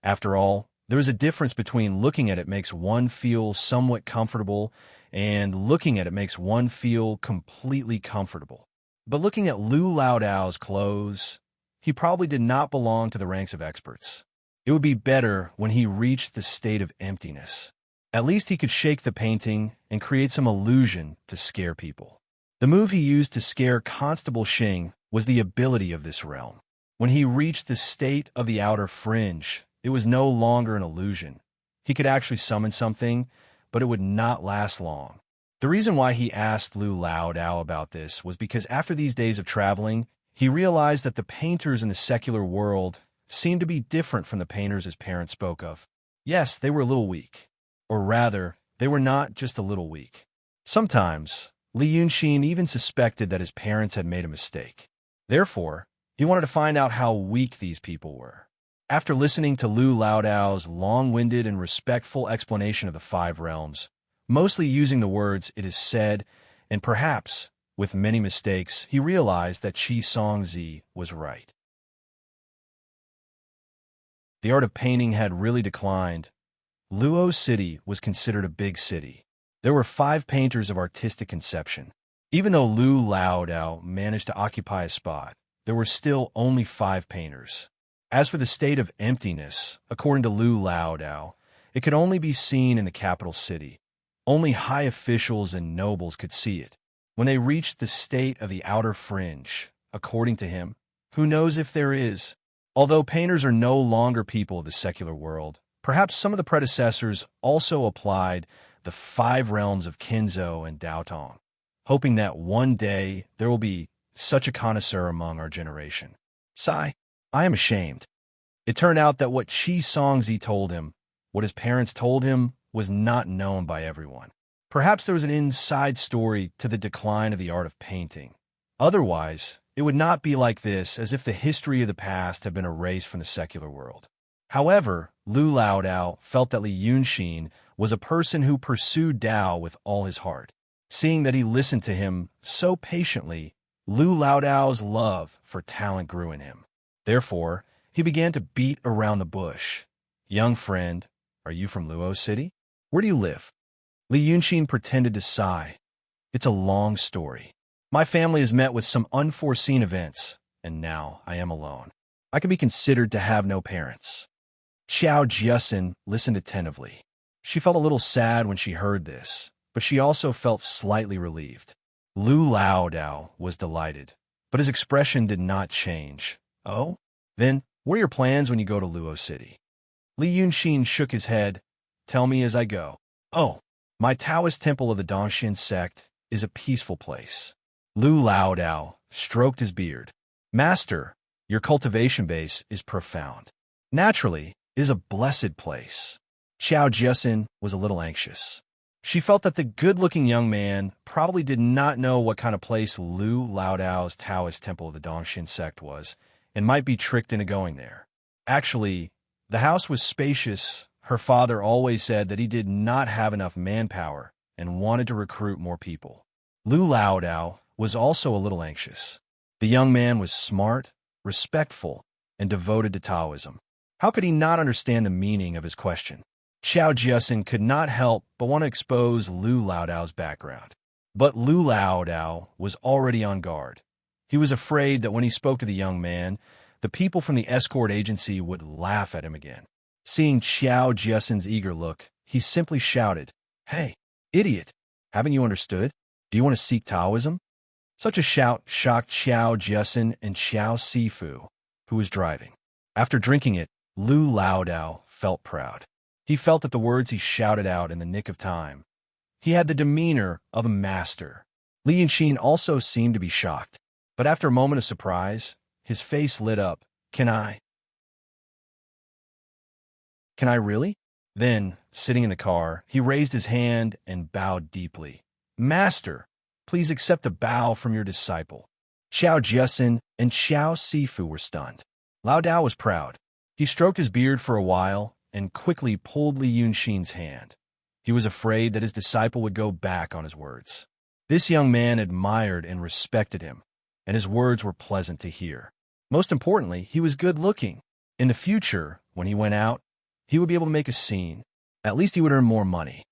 A: After all, there is a difference between looking at it makes one feel somewhat comfortable and looking at it makes one feel completely comfortable. But looking at Lu Laodao's clothes, he probably did not belong to the ranks of experts. It would be better when he reached the state of emptiness. At least he could shake the painting and create some illusion to scare people. The move he used to scare Constable Xing was the ability of this realm. When he reached the state of the outer fringe, it was no longer an illusion. He could actually summon something, but it would not last long. The reason why he asked Lu Laodao about this was because after these days of traveling, he realized that the painters in the secular world seemed to be different from the painters his parents spoke of. Yes, they were a little weak. Or rather, they were not just a little weak. Sometimes, Li Yunxin even suspected that his parents had made a mistake. Therefore, he wanted to find out how weak these people were. After listening to Lu Laodao's long-winded and respectful explanation of the 5 realms, mostly using the words "it is said," and perhaps with many mistakes, he realized that Qi Songzi was right. The art of painting had really declined, Luo City was considered a big city. There were 5 painters of artistic conception. Even though Lu Laodao managed to occupy a spot, there were still only 5 painters. As for the state of emptiness, according to Lu Laodao, it could only be seen in the capital city. Only high officials and nobles could see it. When they reached the state of the outer fringe, according to him, who knows if there is? Although painters are no longer people of the secular world, perhaps some of the predecessors also applied the 5 realms of Kinzo and Daotong, hoping that one day there will be such a connoisseur among our generation. Sigh, I am ashamed. It turned out that what Qi Songzi told him, what his parents told him, was not known by everyone. Perhaps there was an inside story to the decline of the art of painting. Otherwise, it would not be like this, as if the history of the past had been erased from the secular world. However, Lu Laodao felt that Li Yunxin was a person who pursued Dao with all his heart. Seeing that he listened to him so patiently, Lu Laodao's love for talent grew in him. Therefore, he began to beat around the bush. Young friend, are you from Luo City? Where do you live? Li Yunxin pretended to sigh. It's a long story. My family has met with some unforeseen events, and now I am alone. I can be considered to have no parents. Xiao Jiasin listened attentively. She felt a little sad when she heard this, but she also felt slightly relieved. Lu Laodao was delighted, but his expression did not change. Oh? Then, what are your plans when you go to Luo City? Li Yunxin shook his head. Tell me as I go. Oh, my Taoist temple of the Dongxian sect is a peaceful place. Lu Laodao stroked his beard. Master, your cultivation base is profound. Naturally, it is a blessed place. Xiao Jiasin was a little anxious. She felt that the good-looking young man probably did not know what kind of place Lu Laodao's Taoist temple of the Dongxian sect was, and might be tricked into going there. Actually, the house was spacious. Her father always said that he did not have enough manpower and wanted to recruit more people. Lu Laodao was also a little anxious. The young man was smart, respectful, and devoted to Taoism. How could he not understand the meaning of his question? Xiao Jiasin could not help but want to expose Lu Laodao's background. But Lu Laodao was already on guard. He was afraid that when he spoke to the young man, the people from the escort agency would laugh at him again. Seeing Xiao Jiasin's eager look, he simply shouted, "Hey, idiot! Haven't you understood? Do you want to seek Taoism?" Such a shout shocked Xiao Jiasin and Xiao Sifu, who was driving. After drinking it, Lu Laodao felt proud. He felt that the words he shouted out in the nick of time. He had the demeanor of a master. Li Yunxin also seemed to be shocked, but after a moment of surprise, his face lit up. Can I really? Then, sitting in the car, he raised his hand and bowed deeply. Master, please accept a bow from your disciple. Xiao Jiasin and Xiao Sifu were stunned. Lao Dao was proud. He stroked his beard for a while and quickly pulled Li Yunxin's hand. He was afraid that his disciple would go back on his words. This young man admired and respected him, and his words were pleasant to hear. Most importantly, he was good-looking. In the future, when he went out, he would be able to make a scene. At least he would earn more money.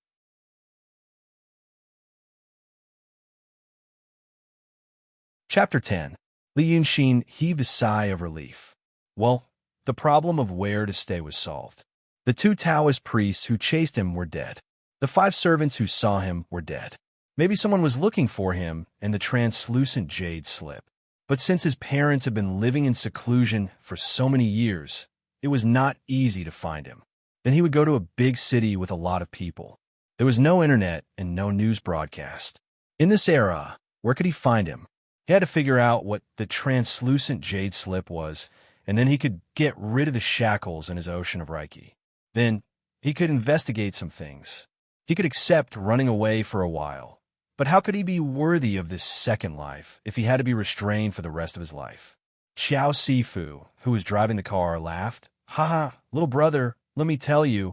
A: Chapter 10. Li Yunxin heaved a sigh of relief. Well, the problem of where to stay was solved. The 2 Taoist priests who chased him were dead. The 5 servants who saw him were dead. Maybe someone was looking for him in the translucent jade slip. But since his parents had been living in seclusion for so many years, it was not easy to find him. Then he would go to a big city with a lot of people. There was no internet and no news broadcast. In this era, where could he find him? He had to figure out what the translucent jade slip was, and then he could get rid of the shackles in his ocean of Reiki. Then, he could investigate some things. He could accept running away for a while. But how could he be worthy of this second life if he had to be restrained for the rest of his life? Xiao Sifu, who was driving the car, laughed. "Haha, little brother, let me tell you."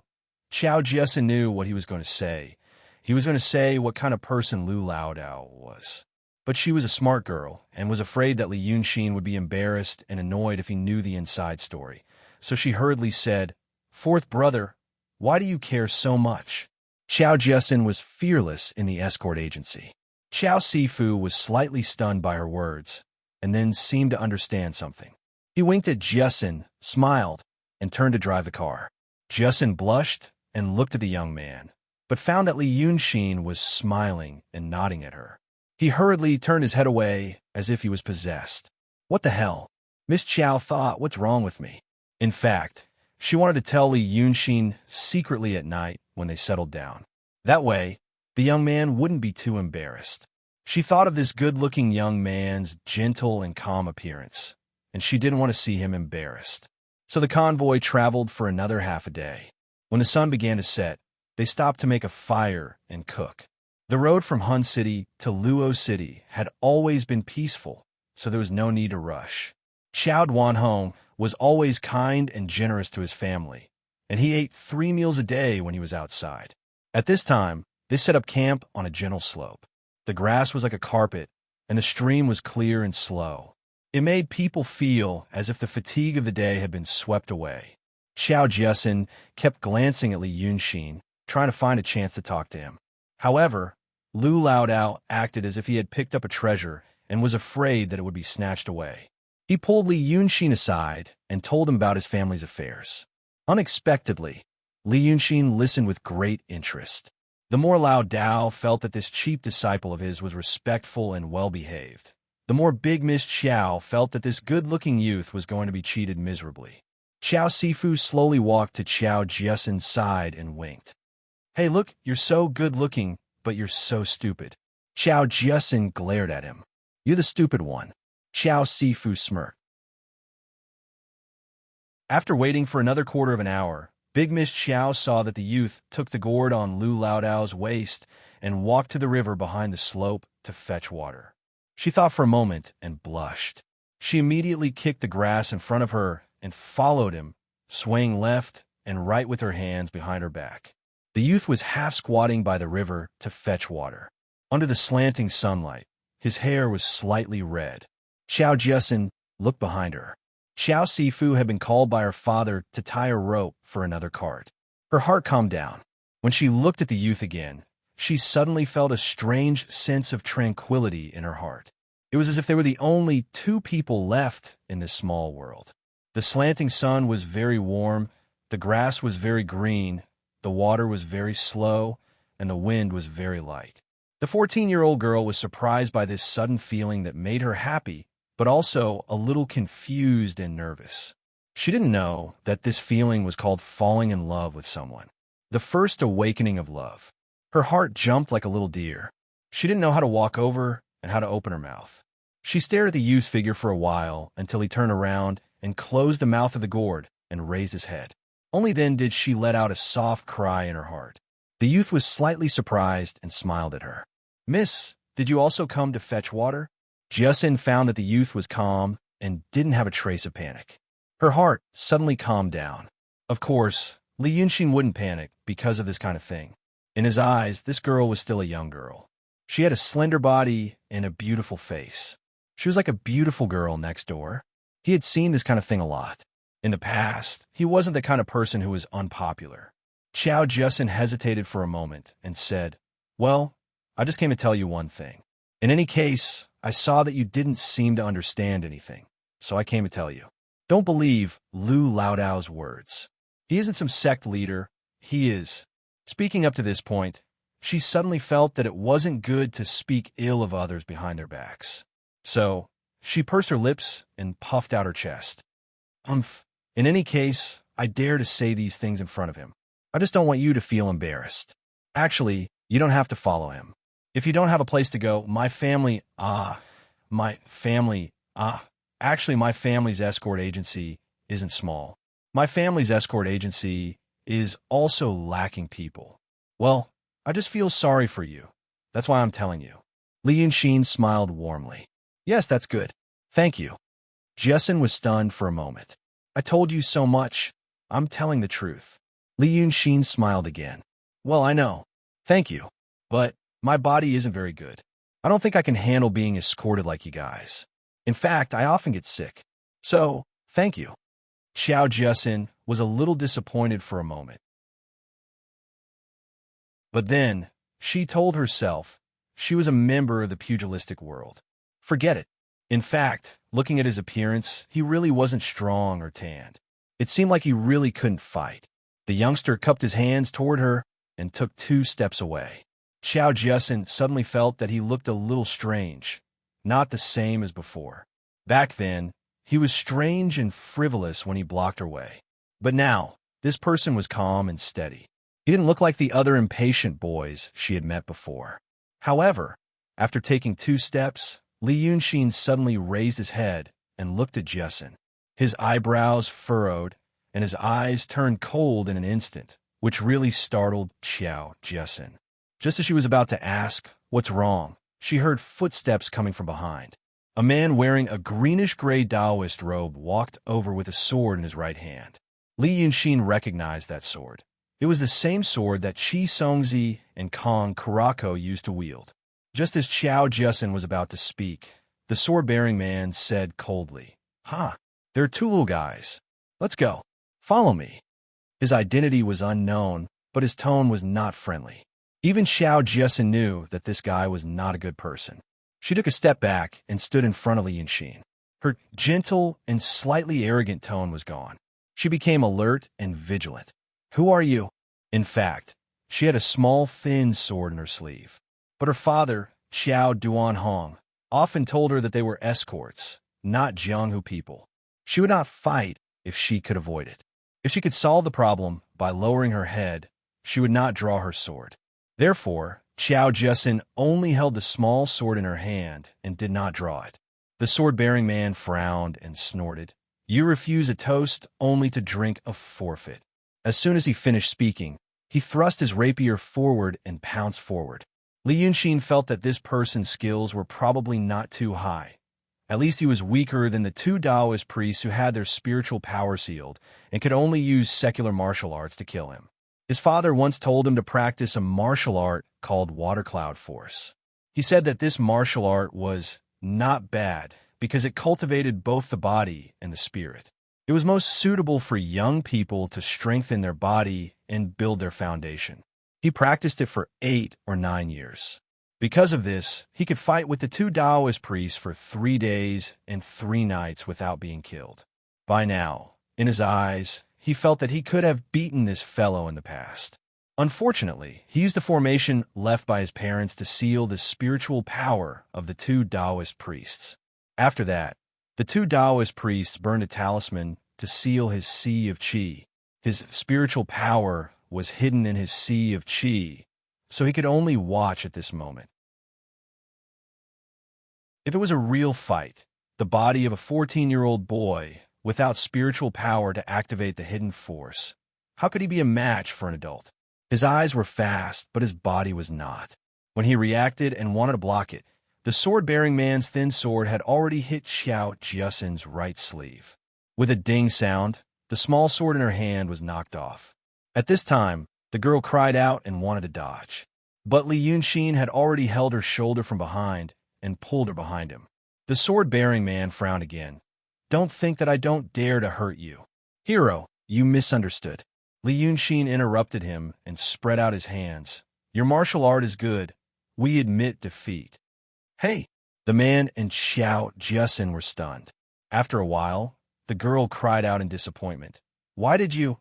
A: Xiao Jiasin knew what he was going to say. He was going to say what kind of person Lu Laodao was. But she was a smart girl and was afraid that Li Yunxin would be embarrassed and annoyed if he knew the inside story. So she hurriedly said, "Fourth brother, Why do you care so much? Xiao Jiasin was fearless in the escort agency. Xiao Sifu was slightly stunned by her words, and then seemed to understand something. He winked at Jiasin, smiled, and turned to drive the car. Jiasin blushed and looked at the young man, but found that Li Yunxin was smiling and nodding at her. He hurriedly turned his head away as if he was possessed. What the hell? Miss Qiao thought, what's wrong with me? In fact, she wanted to tell Li Yunxin secretly at night when they settled down. That way, the young man wouldn't be too embarrassed. She thought of this good-looking young man's gentle and calm appearance, and she didn't want to see him embarrassed. So the convoy traveled for another half a day. When the sun began to set, they stopped to make a fire and cook. The road from Hun City to Luo City had always been peaceful, so there was no need to rush. Xiao Duanhong was always kind and generous to his family, and he ate 3 meals a day when he was outside. At this time, they set up camp on a gentle slope. The grass was like a carpet, and the stream was clear and slow. It made people feel as if the fatigue of the day had been swept away. Xiao Jiasin kept glancing at Li Yunxin, trying to find a chance to talk to him. However, Lu Laodao acted as if he had picked up a treasure and was afraid that it would be snatched away. He pulled Li Yunxin aside and told him about his family's affairs. Unexpectedly, Li Yunxin listened with great interest. The more Lao Dao felt that this cheap disciple of his was respectful and well-behaved, the more Big Miss Qiao felt that this good-looking youth was going to be cheated miserably. Xiao Sifu slowly walked to Xiao Jiasin's side and winked. Hey, look, you're so good-looking, but you're so stupid. Xiao Jiasin glared at him. You're the stupid one. Xiao Sifu smirked. After waiting for another quarter of an hour, Big Miss Qiao saw that the youth took the gourd on Lu Laodao's waist and walked to the river behind the slope to fetch water. She thought for a moment and blushed. She immediately kicked the grass in front of her and followed him, swaying left and right with her hands behind her back. The youth was half-squatting by the river to fetch water. Under the slanting sunlight, his hair was slightly red. Xiao Jiasin looked behind her. Xiao Sifu had been called by her father to tie a rope for another cart. Her heart calmed down. When she looked at the youth again, she suddenly felt a strange sense of tranquility in her heart. It was as if they were the only 2 people left in this small world. The slanting sun was very warm, the grass was very green, the water was very slow, and the wind was very light. The 14-year-old girl was surprised by this sudden feeling that made her happy, but also a little confused and nervous. She didn't know that this feeling was called falling in love with someone. The first awakening of love. Her heart jumped like a little deer. She didn't know how to walk over and how to open her mouth. She stared at the youth's figure for a while until he turned around and closed the mouth of the gourd and raised his head. Only then did she let out a soft cry in her heart. The youth was slightly surprised and smiled at her. Miss, did you also come to fetch water? Jiasin found that the youth was calm and didn't have a trace of panic. Her heart suddenly calmed down. Of course, Li Yunxin wouldn't panic because of this kind of thing. In his eyes, this girl was still a young girl. She had a slender body and a beautiful face. She was like a beautiful girl next door. He had seen this kind of thing a lot. In the past, he wasn't the kind of person who was unpopular. Xiao Jiasin hesitated for a moment and said, Well, I just came to tell you one thing. In any case, I saw that you didn't seem to understand anything, so I came to tell you. Don't believe Lu Laodao's words. He isn't some sect leader. He is. Speaking up to this point, she suddenly felt that it wasn't good to speak ill of others behind their backs. So, she pursed her lips and puffed out her chest. In any case, I dare to say these things in front of him. I just don't want you to feel embarrassed. Actually, you don't have to follow him. If you don't have a place to go, my family's escort agency isn't small. My family's escort agency is also lacking people. Well, I just feel sorry for you. That's why I'm telling you. Li Yunxin smiled warmly. Yes, that's good. Thank you. Jiasin was stunned for a moment. I told you so much. I'm telling the truth. Li Yunxin smiled again. Well, I know. Thank you. But my body isn't very good. I don't think I can handle being escorted like you guys. In fact, I often get sick. So, thank you. Xiao Jiasin was a little disappointed for a moment. But then, she told herself, she was a member of the pugilistic world. Forget it. In fact, looking at his appearance, he really wasn't strong or tanned. It seemed like he really couldn't fight. The youngster cupped his hands toward her and took 2 steps away. Xiao Jiasen suddenly felt that he looked a little strange, not the same as before. Back then, he was strange and frivolous when he blocked her way. But now, this person was calm and steady. He didn't look like the other impatient boys she had met before. However, after taking 2 steps, Li Yunxin suddenly raised his head and looked at Jiasen. His eyebrows furrowed, and his eyes turned cold in an instant, which really startled Xiao Jiasen. Just as she was about to ask, "What's wrong?" she heard footsteps coming from behind. A man wearing a greenish-gray Taoist robe walked over with a sword in his right hand. Li Yunxin recognized that sword. It was the same sword that Qi Songzi and Kong Karako used to wield. Just as Xiao Jiasen was about to speak, the sword-bearing man said coldly, there are 2 little guys. Let's go. Follow me." His identity was unknown, but his tone was not friendly. Even Xiao Jiasen knew that this guy was not a good person. She took a step back and stood in front of Li Yunxin. Her gentle and slightly arrogant tone was gone. She became alert and vigilant. "Who are you?" In fact, she had a small, thin sword in her sleeve. But her father, Xiao Duanhong, often told her that they were escorts, not Jianghu people. She would not fight if she could avoid it. If she could solve the problem by lowering her head, she would not draw her sword. Therefore, Xiao Jiasen only held the small sword in her hand and did not draw it. The sword-bearing man frowned and snorted. "You refuse a toast only to drink a forfeit." As soon as he finished speaking, he thrust his rapier forward and pounced forward. Li Yunxin felt that this person's skills were probably not too high. At least he was weaker than the 2 Taoist priests who had their spiritual power sealed and could only use secular martial arts to kill him. His father once told him to practice a martial art called water cloud force. He said that this martial art was not bad because it cultivated both the body and the spirit. It was most suitable for young people to strengthen their body and build their foundation. He practiced it for 8 or 9 years. Because of this, he could fight with the 2 Taoist priests for 3 days and 3 nights without being killed. By now, in his eyes, he felt that he could have beaten this fellow in the past. Unfortunately, he used the formation left by his parents to seal the spiritual power of the 2 Taoist priests. After that, the 2 Taoist priests burned a talisman to seal his sea of qi. His spiritual power was hidden in his sea of qi, so he could only watch at this moment. If it was a real fight, the body of a 14-year-old boy without spiritual power to activate the hidden force, how could he be a match for an adult? His eyes were fast, but his body was not. When he reacted and wanted to block it, the sword-bearing man's thin sword had already hit Xiao Jiasen's right sleeve. With a ding sound, the small sword in her hand was knocked off. At this time, the girl cried out and wanted to dodge. But Li Yunxin had already held her shoulder from behind and pulled her behind him. The sword-bearing man frowned again. "Don't think that I don't dare to hurt you." "Hero, you misunderstood." Li Yunxin interrupted him and spread out his hands. "Your martial art is good. We admit defeat." "Hey!" The man and Xiao Jiasen were stunned. After a while, the girl cried out in disappointment. "Why did you?"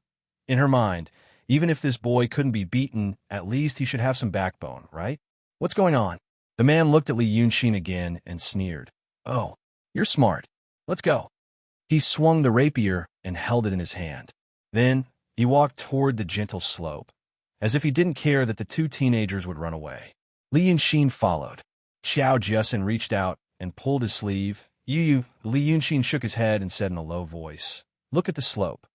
A: In her mind, even if this boy couldn't be beaten, at least he should have some backbone, right? "What's going on?" The man looked at Li Yunxin again and sneered. "Oh, you're smart. Let's go." He swung the rapier and held it in his hand. Then, he walked toward the gentle slope, as if he didn't care that the 2 teenagers would run away. Li Yunxin followed. Xiao Jiasen reached out and pulled his sleeve. Li Yunxin shook his head and said in a low voice, "Look at the slope."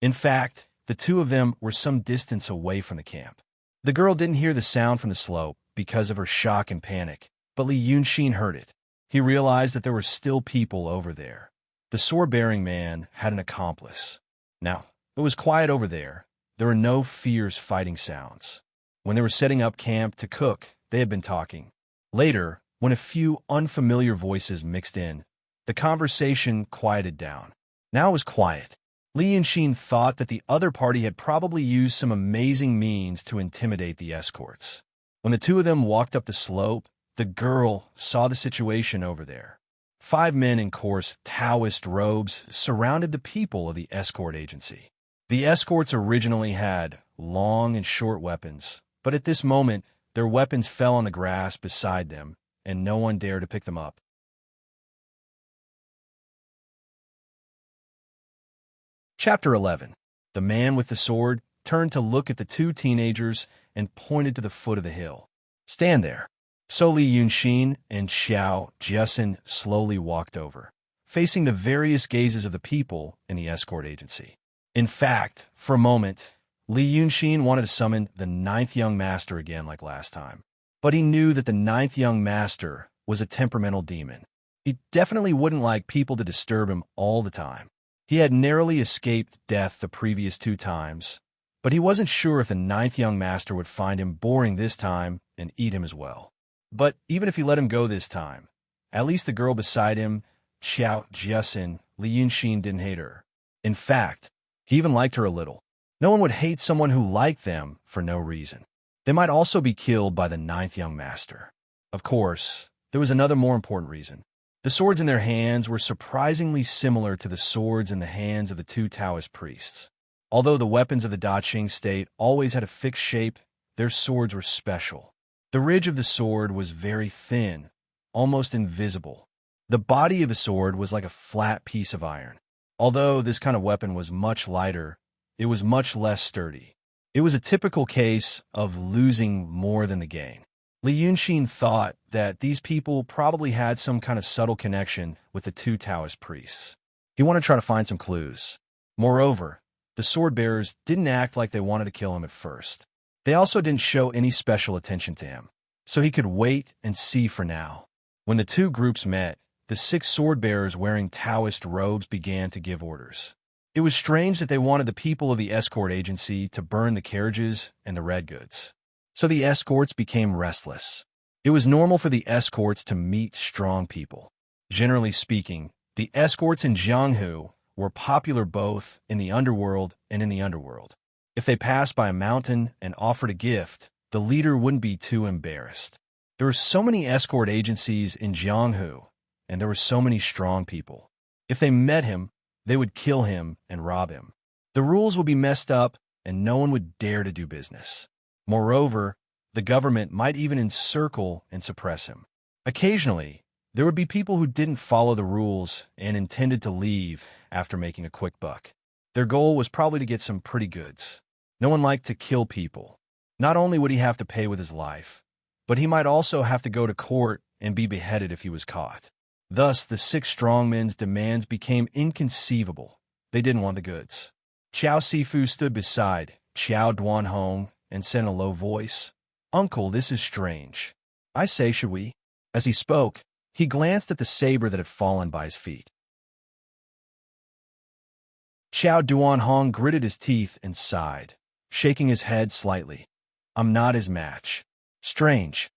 A: In fact, the 2 of them were some distance away from the camp. The girl didn't hear the sound from the slope because of her shock and panic, but Li Yunxin heard it. He realized that there were still people over there. The sword-bearing man had an accomplice. Now, it was quiet over there. There were no fierce fighting sounds. When they were setting up camp to cook, they had been talking. Later, when a few unfamiliar voices mixed in, the conversation quieted down. Now it was quiet. Li Yunxin thought that the other party had probably used some amazing means to intimidate the escorts. When the two of them walked up the slope, the girl saw the situation over there. 5 men in coarse Taoist robes surrounded the people of the escort agency. The escorts originally had long and short weapons, but at this moment, their weapons fell on the grass beside them, and no one dared to pick them up. Chapter 11. The man with the sword turned to look at the 2 teenagers and pointed to the foot of the hill. "Stand there." So Li Yunxin and Xiao Jiasin slowly walked over, facing the various gazes of the people in the escort agency. In fact, for a moment, Li Yunxin wanted to summon the 9th young master again like last time. But he knew that the 9th young master was a temperamental demon. He definitely wouldn't like people to disturb him all the time. He had narrowly escaped death the previous 2 times, but he wasn't sure if the 9th young master would find him boring this time and eat him as well. But even if he let him go this time, at least the girl beside him, Xiao Jiasin, Li Yunxin didn't hate her. In fact, he even liked her a little. No one would hate someone who liked them for no reason. They might also be killed by the 9th young master. Of course, there was another more important reason. The swords in their hands were surprisingly similar to the swords in the hands of the 2 Taoist priests. Although the weapons of the Daqing state always had a fixed shape, their swords were special. The ridge of the sword was very thin, almost invisible. The body of the sword was like a flat piece of iron. Although this kind of weapon was much lighter, it was much less sturdy. It was a typical case of losing more than the gain. Li Yunxin thought that these people probably had some kind of subtle connection with the 2 Taoist priests. He wanted to try to find some clues. Moreover, the sword bearers didn't act like they wanted to kill him at first. They also didn't show any special attention to him, so he could wait and see for now. When the 2 groups met, the 6 sword bearers wearing Taoist robes began to give orders. It was strange that they wanted the people of the escort agency to burn the carriages and the red goods. So the escorts became restless. It was normal for the escorts to meet strong people. Generally speaking, the escorts in Jianghu were popular both in the underworld and in the underworld. If they passed by a mountain and offered a gift, the leader wouldn't be too embarrassed. There were so many escort agencies in Jianghu, and there were so many strong people. If they met him, they would kill him and rob him. The rules would be messed up, and no one would dare to do business. Moreover, the government might even encircle and suppress him. Occasionally, there would be people who didn't follow the rules and intended to leave after making a quick buck. Their goal was probably to get some pretty goods. No one liked to kill people. Not only would he have to pay with his life, but he might also have to go to court and be beheaded if he was caught. Thus, the 6 strongmen's demands became inconceivable. They didn't want the goods. Qiao Sifu stood beside Qiao Duanhong and said in a low voice, "Uncle, this is strange. I say, should we?" As he spoke, he glanced at the saber that had fallen by his feet. Qiao Duanhong gritted his teeth and sighed, shaking his head slightly. "I'm not his match." Strange.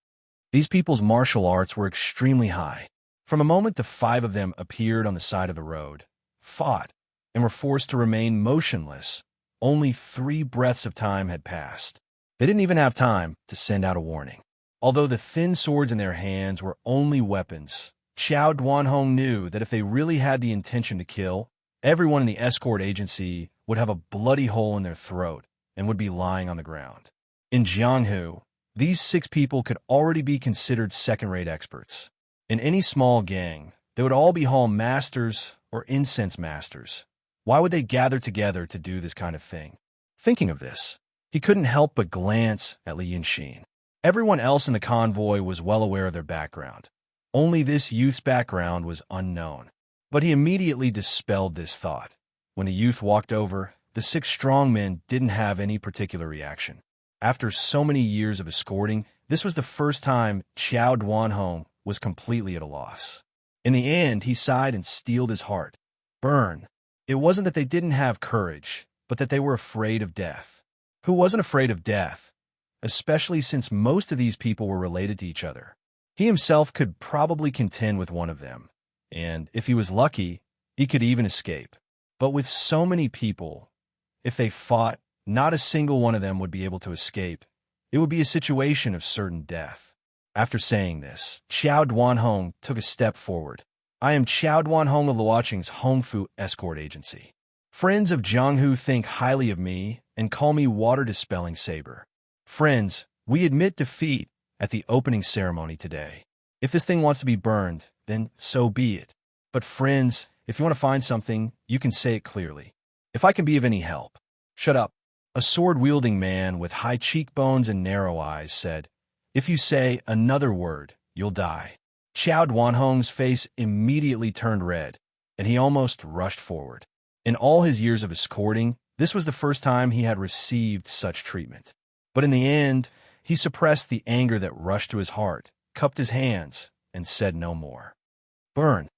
A: These people's martial arts were extremely high. From the moment the 5 of them appeared on the side of the road, fought, and were forced to remain motionless, only 3 breaths of time had passed. They didn't even have time to send out a warning. Although the thin swords in their hands were only weapons, Qiao Duanhong knew that if they really had the intention to kill, everyone in the escort agency would have a bloody hole in their throat and would be lying on the ground. In Jianghu, these 6 people could already be considered second-rate experts. In any small gang, they would all be hall masters or incense masters. Why would they gather together to do this kind of thing? Thinking of this, he couldn't help but glance at Li Yunxin. Everyone else in the convoy was well aware of their background. Only this youth's background was unknown. But he immediately dispelled this thought. When the youth walked over, the 6 strong men didn't have any particular reaction. After so many years of escorting, this was the first time Qiao Duanhong was completely at a loss. In the end, he sighed and steeled his heart. Burn. It wasn't that they didn't have courage, but that they were afraid of death. Who wasn't afraid of death? Especially since most of these people were related to each other. He himself could probably contend with one of them, and if he was lucky, he could even escape. But with so many people, if they fought, not a single one of them would be able to escape. It would be a situation of certain death. After saying this, Xiao Duanhong took a step forward. I am Xiao Duanhong of Luoqing's Hongfu Escort Agency. Friends of Jianghu think highly of me and call me Water-Dispelling Saber. Friends, we admit defeat at the opening ceremony today. If this thing wants to be burned, then so be it. But friends, if you want to find something, you can say it clearly. If I can be of any help. Shut up. A sword-wielding man with high cheekbones and narrow eyes said, If you say another word, you'll die. Xiao Duanhong's face immediately turned red, and he almost rushed forward. In all his years of escorting, this was the first time he had received such treatment. But in the end, he suppressed the anger that rushed to his heart, cupped his hands, and said no more. Burn.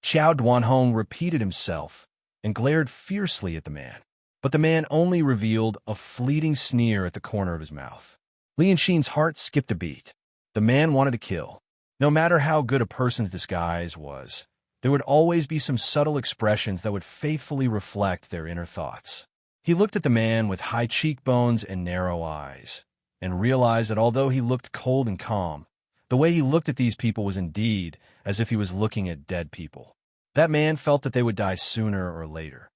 A: Xiao Duanhong repeated himself and glared fiercely at the man. But the man only revealed a fleeting sneer at the corner of his mouth. Li Yanxin's heart skipped a beat. The man wanted to kill. No matter how good a person's disguise was, there would always be some subtle expressions that would faithfully reflect their inner thoughts. He looked at the man with high cheekbones and narrow eyes, and realized that although he looked cold and calm, the way he looked at these people was indeed as if he was looking at dead people. That man felt that they would die sooner or later.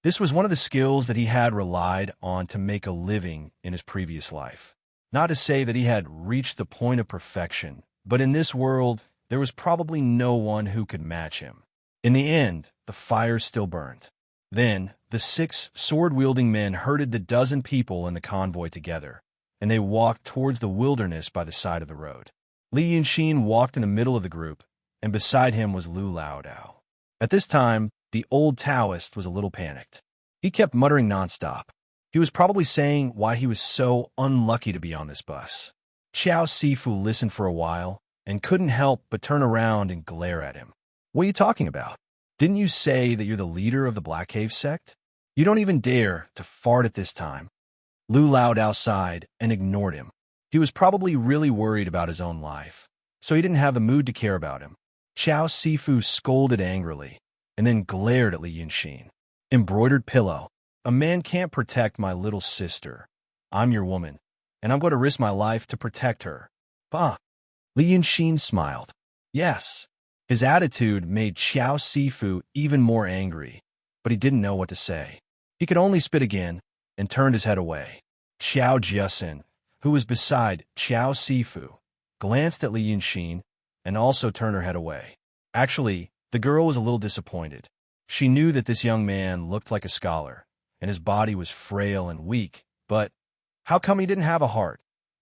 A: This was one of the skills that he had relied on to make a living in his previous life. Not to say that he had reached the point of perfection, but in this world, there was probably no one who could match him. In the end, the fire still burned. Then, the 6 sword-wielding men herded the dozen people in the convoy together, and they walked towards the wilderness by the side of the road. Li Yanxin walked in the middle of the group, and beside him was Lu Laodao. At this time, the old Taoist was a little panicked. He kept muttering nonstop. He was probably saying why he was so unlucky to be on this bus. Xiao Sifu listened for a while and couldn't help but turn around and glare at him. What are you talking about? Didn't you say that you're the leader of the Black Cave sect? You don't even dare to fart at this time. Lu Laodao sighed and ignored him. He was probably really worried about his own life, so he didn't have the mood to care about him. Xiao Sifu scolded angrily and then glared at Li Yanxin. Embroidered pillow. A man can't protect my little sister. I'm your woman, and I'm going to risk my life to protect her. Bah! Li Yanxin smiled. Yes. His attitude made Xiao Sifu even more angry, but he didn't know what to say. He could only spit again and turned his head away. Xiao Jiasin, who was beside Xiao Sifu, glanced at Li Yanxin and also turned her head away. Actually, the girl was a little disappointed. She knew that this young man looked like a scholar, and his body was frail and weak, but how come he didn't have a heart?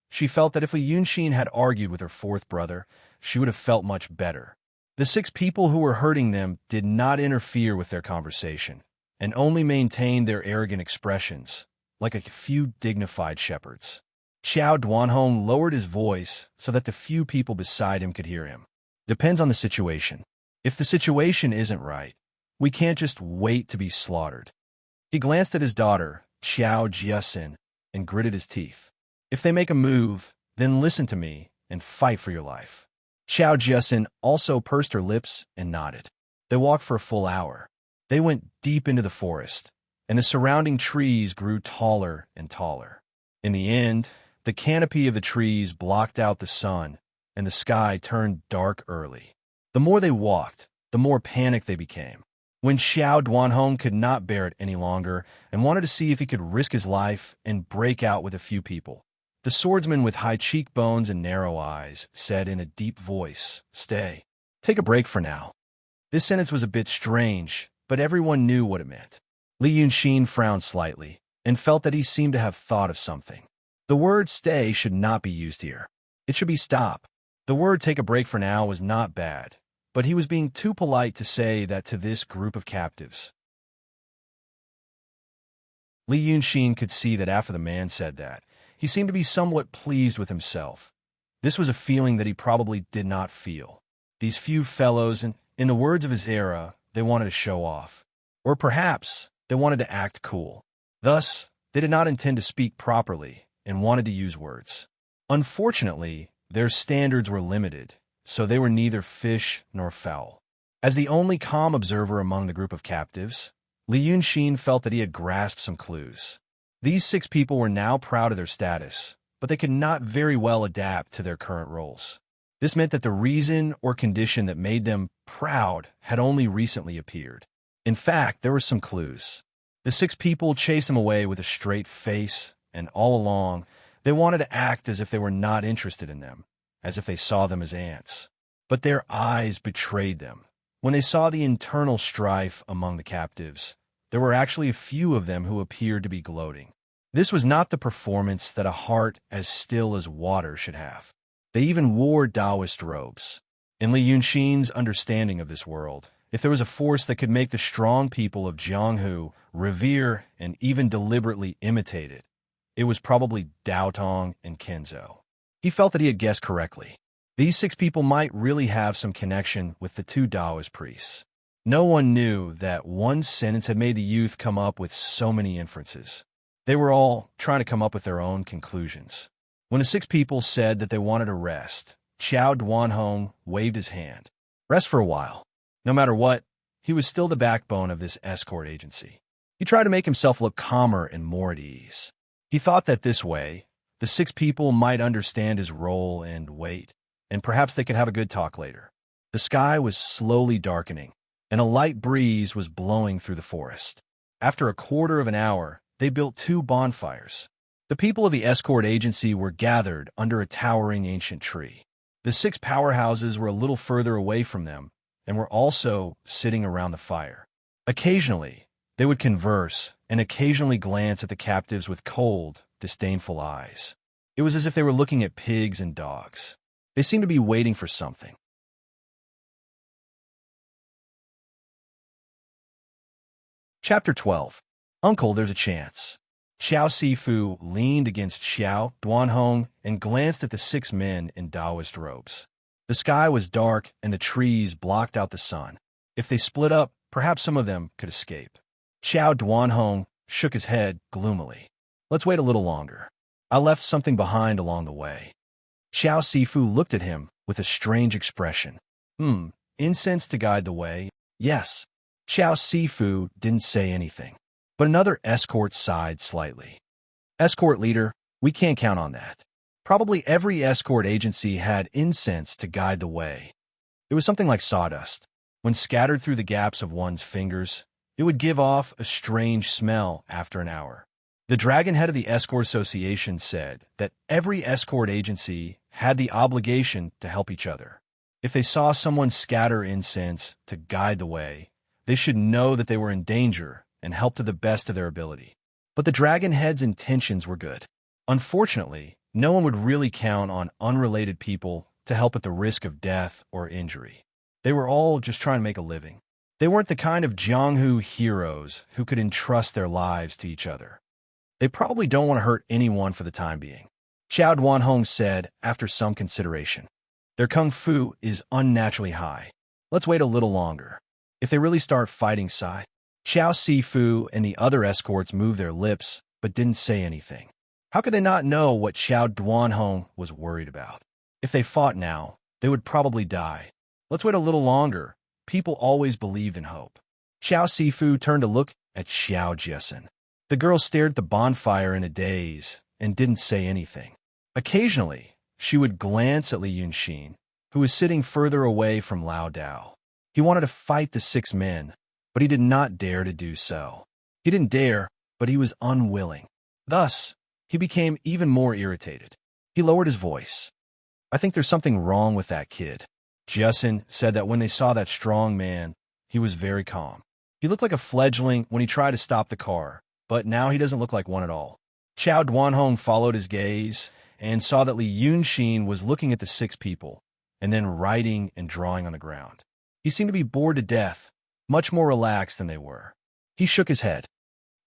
A: She felt that if Li Yanxin had argued with her 4th brother, she would have felt much better. The 6 people who were hurting them did not interfere with their conversation, and only maintained their arrogant expressions, like a few dignified shepherds. Xiao Duanhong lowered his voice so that the few people beside him could hear him. Depends on the situation. If the situation isn't right, we can't just wait to be slaughtered. He glanced at his daughter, Xiao Jiasin, and gritted his teeth. If they make a move, then listen to me and fight for your life. Xiao Jiasin also pursed her lips and nodded. They walked for a full hour. They went deep into the forest, and the surrounding trees grew taller and taller. In the end, the canopy of the trees blocked out the sun, and the sky turned dark early. The more they walked, the more panicked they became. When Xiao Duanhong could not bear it any longer and wanted to see if he could risk his life and break out with a few people, the swordsman with high cheekbones and narrow eyes said in a deep voice, "Stay. Take a break for now." This sentence was a bit strange, but everyone knew what it meant. Li Yanxin frowned slightly and felt that he seemed to have thought of something. The word stay should not be used here. It should be stop. The word take a break for now was not bad, but he was being too polite to say that to this group of captives. Li Yanxin could see that after the man said that, he seemed to be somewhat pleased with himself. This was a feeling that he probably did not feel. These few fellows, and in the words of his era, they wanted to show off. Or perhaps they wanted to act cool. Thus, they did not intend to speak properly and wanted to use words. Unfortunately, their standards were limited, so they were neither fish nor fowl. As the only calm observer among the group of captives, Li Yunxin felt that he had grasped some clues. These 6 people were now proud of their status, but they could not very well adapt to their current roles. This meant that the reason or condition that made them proud had only recently appeared. In fact, there were some clues. The 6 people chased them away with a straight face, and all along, they wanted to act as if they were not interested in them, as if they saw them as ants. But their eyes betrayed them. When they saw the internal strife among the captives, there were actually a few of them who appeared to be gloating. This was not the performance that a heart as still as water should have. They even wore Taoist robes. In Li Yunxin's understanding of this world, if there was a force that could make the strong people of Jianghu revere and even deliberately imitate it, it was probably Daotong and Kenzo. He felt that he had guessed correctly. These 6 people might really have some connection with the 2 Taoist priests. No one knew that one sentence had made the youth come up with so many inferences. They were all trying to come up with their own conclusions. When the 6 people said that they wanted to rest, Qiao Duanhong waved his hand. Rest for a while. No matter what, he was still the backbone of this escort agency. He tried to make himself look calmer and more at ease. He thought that this way, the 6 people might understand his role and weight, and perhaps they could have a good talk later. The sky was slowly darkening, and a light breeze was blowing through the forest. After a quarter of an hour, they built 2 bonfires. The people of the escort agency were gathered under a towering ancient tree. The 6 powerhouses were a little further away from them and were also sitting around the fire. Occasionally, they would converse and occasionally glance at the captives with cold, disdainful eyes. It was as if they were looking at pigs and dogs. They seemed to be waiting for something. Chapter 12. Uncle, there's a chance. Xiao Sifu leaned against Xiao Duanhong and glanced at the 6 men in Taoist robes. The sky was dark and the trees blocked out the sun. If they split up, perhaps some of them could escape. Xiao Duanhong shook his head gloomily. Let's wait a little longer. I left something behind along the way. Xiao Sifu looked at him with a strange expression. Incense to guide the way? Yes. Xiao Sifu didn't say anything, but another escort sighed slightly. Escort leader, we can't count on that. Probably every escort agency had incense to guide the way. It was something like sawdust. When scattered through the gaps of one's fingers, it would give off a strange smell after an hour. The dragon head of the Escort Association said that every escort agency had the obligation to help each other. If they saw someone scatter incense to guide the way, they should know that they were in danger and help to the best of their ability. But the dragon head's intentions were good. Unfortunately, no one would really count on unrelated people to help at the risk of death or injury. They were all just trying to make a living. They weren't the kind of Jianghu heroes who could entrust their lives to each other. They probably don't want to hurt anyone for the time being. Qiao Duanhong said after some consideration. Their kung fu is unnaturally high. Let's wait a little longer. If they really start fighting Sai, Xiao Sifu and the other escorts moved their lips but didn't say anything. How could they not know what Xiao Duanhong was worried about? If they fought now, they would probably die. Let's wait a little longer. People always believed in hope. Xiao Sifu turned to look at Xiao Jiesin. The girl stared at the bonfire in a daze and didn't say anything. Occasionally, she would glance at Li Yunxin, who was sitting further away from Lao Dao. He wanted to fight the 6 men, but he did not dare to do so. He didn't dare, but he was unwilling. Thus, he became even more irritated. He lowered his voice. I think there's something wrong with that kid. Jiesin said that when they saw that strong man, he was very calm. He looked like a fledgling when he tried to stop the car, but now he doesn't look like one at all. Qiao Duanhong followed his gaze and saw that Li Yunxin was looking at the 6 people and then writing and drawing on the ground. He seemed to be bored to death, much more relaxed than they were. He shook his head.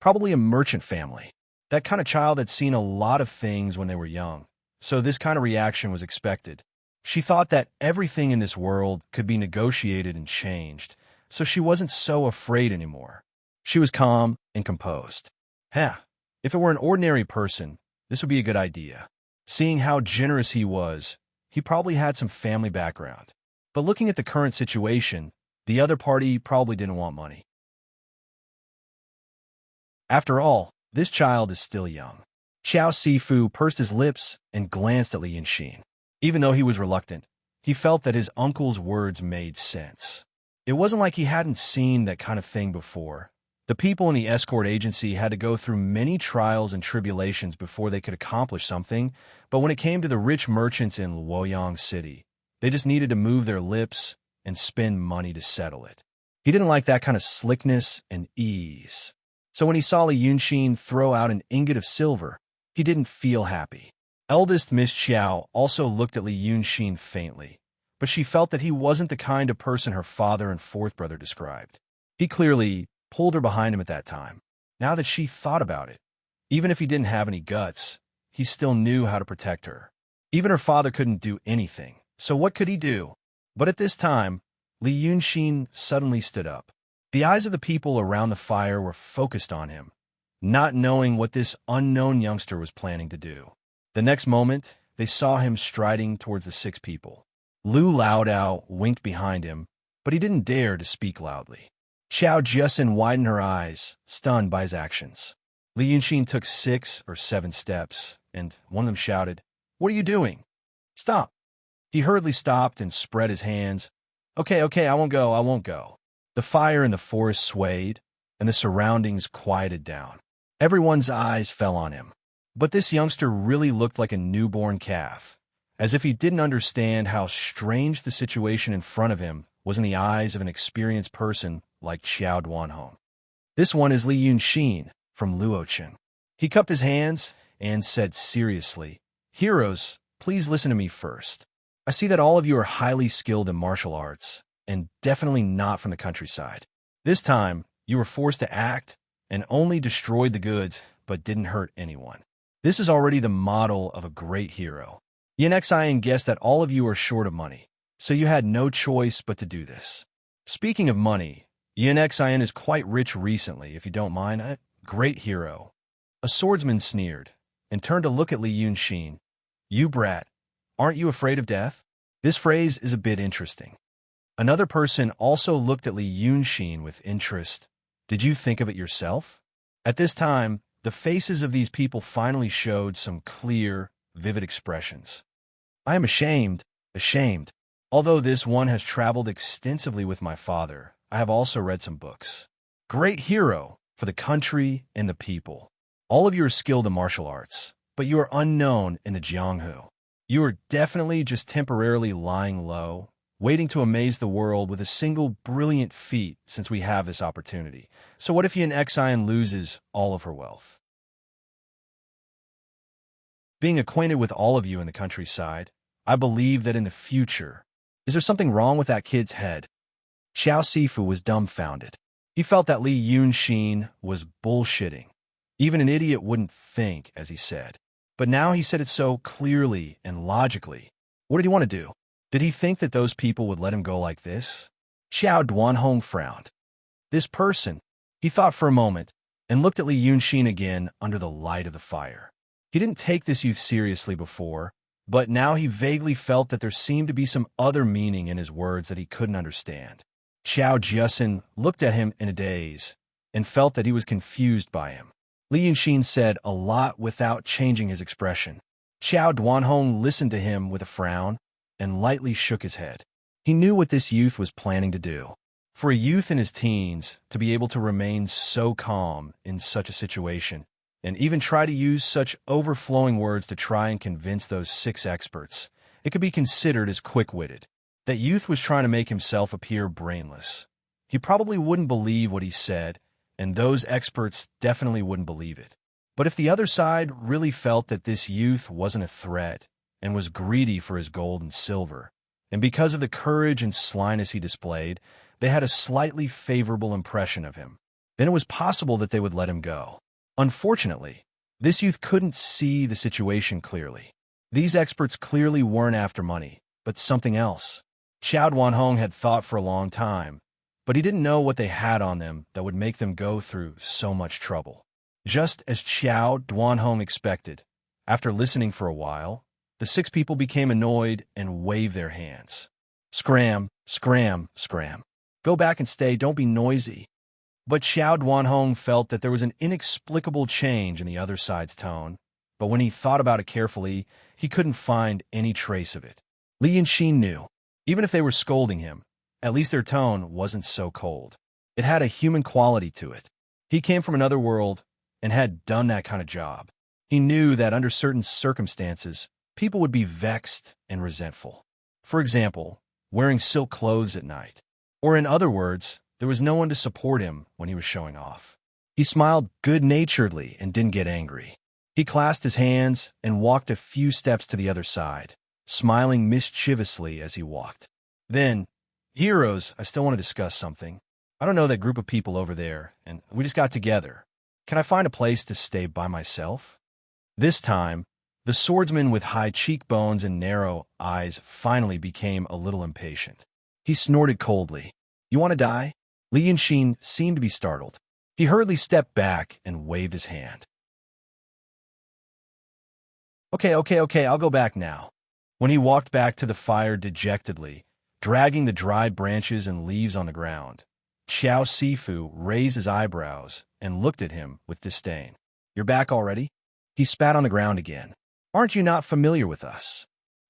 A: Probably a merchant family. That kind of child had seen a lot of things when they were young, so this kind of reaction was expected. She thought that everything in this world could be negotiated and changed, so she wasn't so afraid anymore. She was calm and composed. If it were an ordinary person, this would be a good idea. Seeing how generous he was, he probably had some family background. But looking at the current situation, The other party probably didn't want money. After all, this child is still young. Xiao Sifu pursed his lips and glanced at Li Yunxin. Even though he was reluctant, he felt that his uncle's words made sense. It wasn't like he hadn't seen that kind of thing before. The people in the escort agency had to go through many trials and tribulations before they could accomplish something, but when it came to the rich merchants in Luoyang City, they just needed to move their lips and spend money to settle it. He didn't like that kind of slickness and ease. So when he saw Li Yunxin throw out an ingot of silver, he didn't feel happy. Eldest Miss Xiao also looked at Li Yunxin faintly, but she felt that he wasn't the kind of person her father and fourth brother described. He clearly pulled her behind him at that time. Now that she thought about it, even if he didn't have any guts, he still knew how to protect her. Even her father couldn't do anything, so what could he do? But at this time, Li Yunxin suddenly stood up. The eyes of the people around the fire were focused on him, not knowing what this unknown youngster was planning to do. The next moment, they saw him striding towards the 6 people. Lu Laodao winked behind him, but he didn't dare to speak loudly. Xiao Jiasin widened her eyes, stunned by his actions. Li Yunxin took 6 or 7 steps, and one of them shouted, "What are you doing? Stop!" He hurriedly stopped and spread his hands. Okay, I won't go. The fire in the forest swayed, and the surroundings quieted down. Everyone's eyes fell on him. But this youngster really looked like a newborn calf, as if he didn't understand how strange the situation in front of him was in the eyes of an experienced person like Xiao Duanhong. This one is Li Yunxin from Luochen. He cupped his hands and said seriously, "Heroes, please listen to me first. I see that all of you are highly skilled in martial arts, and definitely not from the countryside. This time, you were forced to act and only destroyed the goods, but didn't hurt anyone. This is already the model of a great hero. Yan Xian guessed that all of you are short of money, so you had no choice but to do this. Speaking of money, Yan Xian is quite rich recently, if you don't mind. A great hero." A swordsman sneered and turned to look at Li Yunxin. "You brat, aren't you afraid of death?" This phrase is a bit interesting. Another person also looked at Li Yunxin with interest. "Did you think of it yourself?" At this time, the faces of these people finally showed some clear, vivid expressions. "I am ashamed. Although this one has traveled extensively with my father, I have also read some books. Great hero for the country and the people. All of you are skilled in martial arts, but you are unknown in the Jianghu. You are definitely just temporarily lying low, waiting to amaze the world with a single brilliant feat since we have this opportunity. So what if Yan Xian loses all of her wealth? Being acquainted with all of you in the countryside, I believe that in the future, is there something wrong with that kid's head?" Xiao Sifu was dumbfounded. He felt that Li Yunxin was bullshitting. Even an idiot wouldn't think, as he said. But now he said it so clearly and logically. What did he want to do? Did he think that those people would let him go like this? Xiao Duanhong frowned. This person, he thought for a moment, and looked at Li Yunxin again under the light of the fire. He didn't take this youth seriously before, but now he vaguely felt that there seemed to be some other meaning in his words that he couldn't understand. Xiao Jiasin looked at him in a daze and felt that he was confused by him. Li Yunxin said a lot without changing his expression. Xiao Duanhong listened to him with a frown and lightly shook his head. He knew what this youth was planning to do. For a youth in his teens to be able to remain so calm in such a situation, and even try to use such overflowing words to try and convince those 6 experts, it could be considered as quick-witted. That youth was trying to make himself appear brainless. He probably wouldn't believe what he said, and those experts definitely wouldn't believe it. But if the other side really felt that this youth wasn't a threat and was greedy for his gold and silver, and because of the courage and slyness he displayed, they had a slightly favorable impression of him, then it was possible that they would let him go. Unfortunately, this youth couldn't see the situation clearly. These experts clearly weren't after money, but something else. Xiao Duanhong had thought for a long time, but he didn't know what they had on them that would make them go through so much trouble. Just as Xiao Duanhong expected, after listening for a while, the 6 people became annoyed and waved their hands. Scram, scram, scram. Go back and stay, don't be noisy." But Xiao Duanhong felt that there was an inexplicable change in the other side's tone, but when he thought about it carefully, he couldn't find any trace of it. Li Yunxin knew. Even if they were scolding him, at least their tone wasn't so cold. It had a human quality to it. He came from another world and had done that kind of job. He knew that under certain circumstances, people would be vexed and resentful. For example, wearing silk clothes at night. Or in other words, there was no one to support him when he was showing off. He smiled good-naturedly and didn't get angry. He clasped his hands and walked a few steps to the other side, smiling mischievously as he walked. Then, "Heroes, I still want to discuss something. I don't know that group of people over there, and we just got together. Can I find a place to stay by myself?" This time, the swordsman with high cheekbones and narrow eyes finally became a little impatient. He snorted coldly. "You want to die?" Li Yunxin seemed to be startled. He hurriedly stepped back and waved his hand. Okay, I'll go back now." When he walked back to the fire dejectedly, dragging the dried branches and leaves on the ground, Xiao Sifu raised his eyebrows and looked at him with disdain. "You're back already?" He spat on the ground again. "Aren't you not familiar with us?"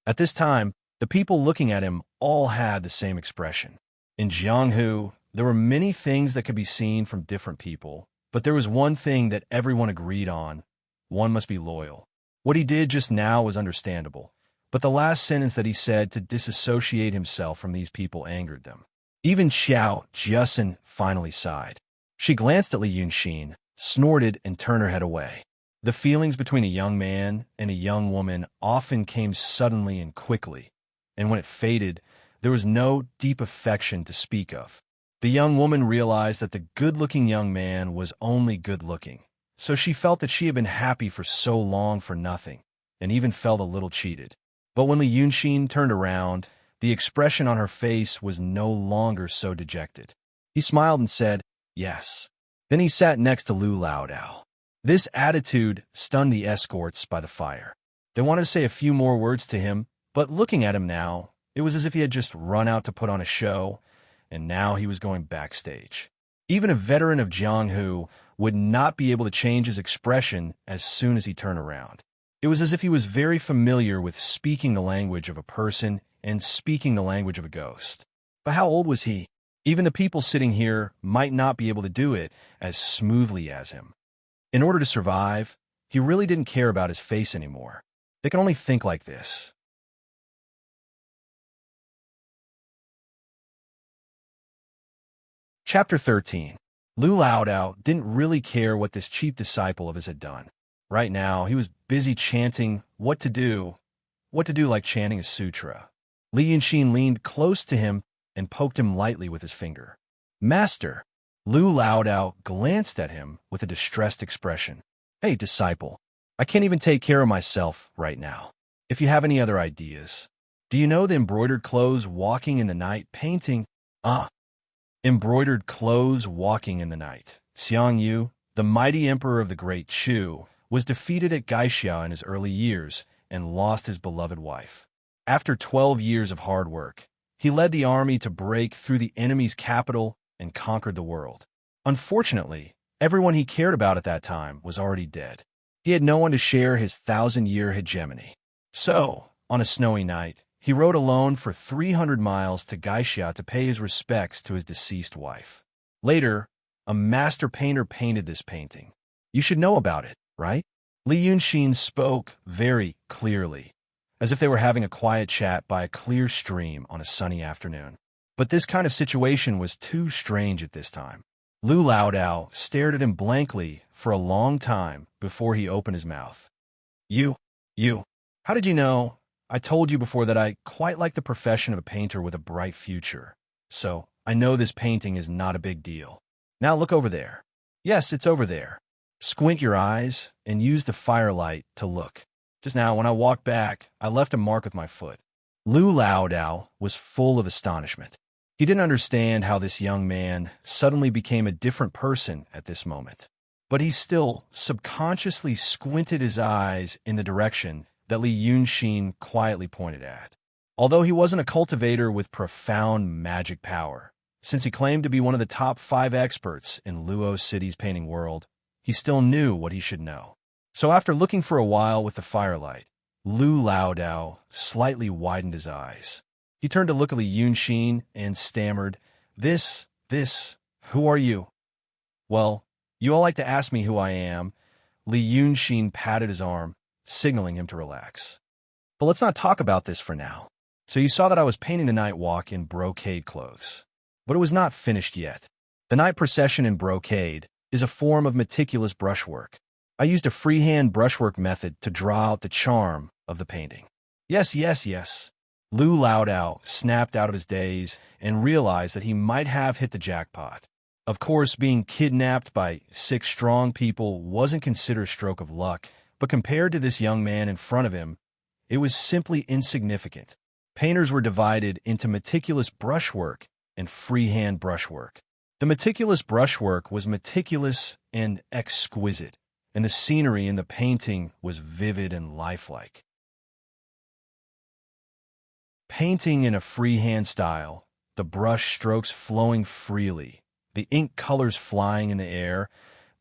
A: At this time, the people looking at him all had the same expression. In Jianghu, there were many things that could be seen from different people, but there was one thing that everyone agreed on: one must be loyal. What he did just now was understandable, but the last sentence that he said to disassociate himself from these people angered them. Even Xiao Jiasen finally sighed. She glanced at Li Yunxin, snorted, and turned her head away. The feelings between a young man and a young woman often came suddenly and quickly, and when it faded, there was no deep affection to speak of. The young woman realized that the good-looking young man was only good-looking, so she felt that she had been happy for so long for nothing, and even felt a little cheated. But when Li Yunxin turned around, the expression on her face was no longer so dejected. He smiled and said, "Yes." Then he sat next to Lu Laodao. This attitude stunned the escorts by the fire. They wanted to say a few more words to him, but looking at him now, it was as if he had just run out to put on a show, and now he was going backstage. Even a veteran of Jianghu would not be able to change his expression as soon as he turned around. It was as if he was very familiar with speaking the language of a person and speaking the language of a ghost. But how old was he? Even the people sitting here might not be able to do it as smoothly as him. In order to survive, he really didn't care about his face anymore. They can only think like this. Chapter 13. Lu Laodao didn't really care what this cheap disciple of his had done. Right now, he was busy chanting what to do like chanting a sutra. Li Yunxin leaned close to him and poked him lightly with his finger. "Master!" Lu Laodao glanced at him with a distressed expression. "Hey, disciple, I can't even take care of myself right now. If you have any other ideas. Do you know the embroidered clothes walking in the night painting? Embroidered clothes walking in the night. Xiang Yu, the mighty emperor of the Great Chu, was defeated at Gaixia in his early years and lost his beloved wife. After 12 years of hard work, he led the army to break through the enemy's capital and conquered the world. Unfortunately, everyone he cared about at that time was already dead. He had no one to share his 1,000-year hegemony. So, on a snowy night, he rode alone for 300 miles to Gaixia to pay his respects to his deceased wife. Later, a master painter painted this painting. You should know about it, right? Li Yunxin spoke very clearly, as if they were having a quiet chat by a clear stream on a sunny afternoon. But this kind of situation was too strange at this time. Lu Laodao stared at him blankly for a long time before he opened his mouth. You, how did you know? I told you before that I quite like the profession of a painter with a bright future. So, I know this painting is not a big deal. Now look over there. Yes, it's over there. Squint your eyes and use the firelight to look. Just now, when I walked back, I left a mark with my foot. Lu Laodao was full of astonishment. He didn't understand how this young man suddenly became a different person at this moment. But he still subconsciously squinted his eyes in the direction that Li Yunxin quietly pointed at. Although he wasn't a cultivator with profound magic power, Since he claimed to be one of the top 5 experts in Luo City's painting world, he still knew what he should know. So after looking for a while with the firelight, Lu Laodao slightly widened his eyes. He turned to look at Li Yunxin and stammered, This, who are you? Well, you all like to ask me who I am. Li Yunxin patted his arm, signaling him to relax. But let's not talk about this for now. So you saw that I was painting the night walk in brocade clothes. But it was not finished yet. The night procession in brocade is a form of meticulous brushwork. I used a freehand brushwork method to draw out the charm of the painting. Yes. Lu Laodao snapped out of his daze and realized that he might have hit the jackpot. Of course, being kidnapped by 6 strong people wasn't considered a stroke of luck, but compared to this young man in front of him, it was simply insignificant. Painters were divided into meticulous brushwork and freehand brushwork. The meticulous brushwork was meticulous and exquisite, and the scenery in the painting was vivid and lifelike. Painting in a freehand style, the brush strokes flowing freely, the ink colors flying in the air,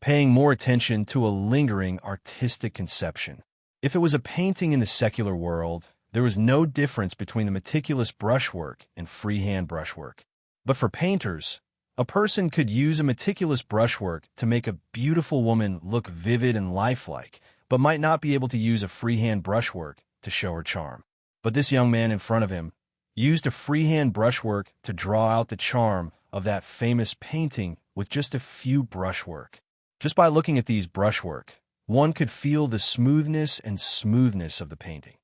A: paying more attention to a lingering artistic conception. If it was a painting in the secular world, there was no difference between the meticulous brushwork and freehand brushwork. But for painters, a person could use a meticulous brushwork to make a beautiful woman look vivid and lifelike, but might not be able to use a freehand brushwork to show her charm. But this young man in front of him used a freehand brushwork to draw out the charm of that famous painting with just a few brushwork. Just by looking at these brushwork, one could feel the smoothness of the painting.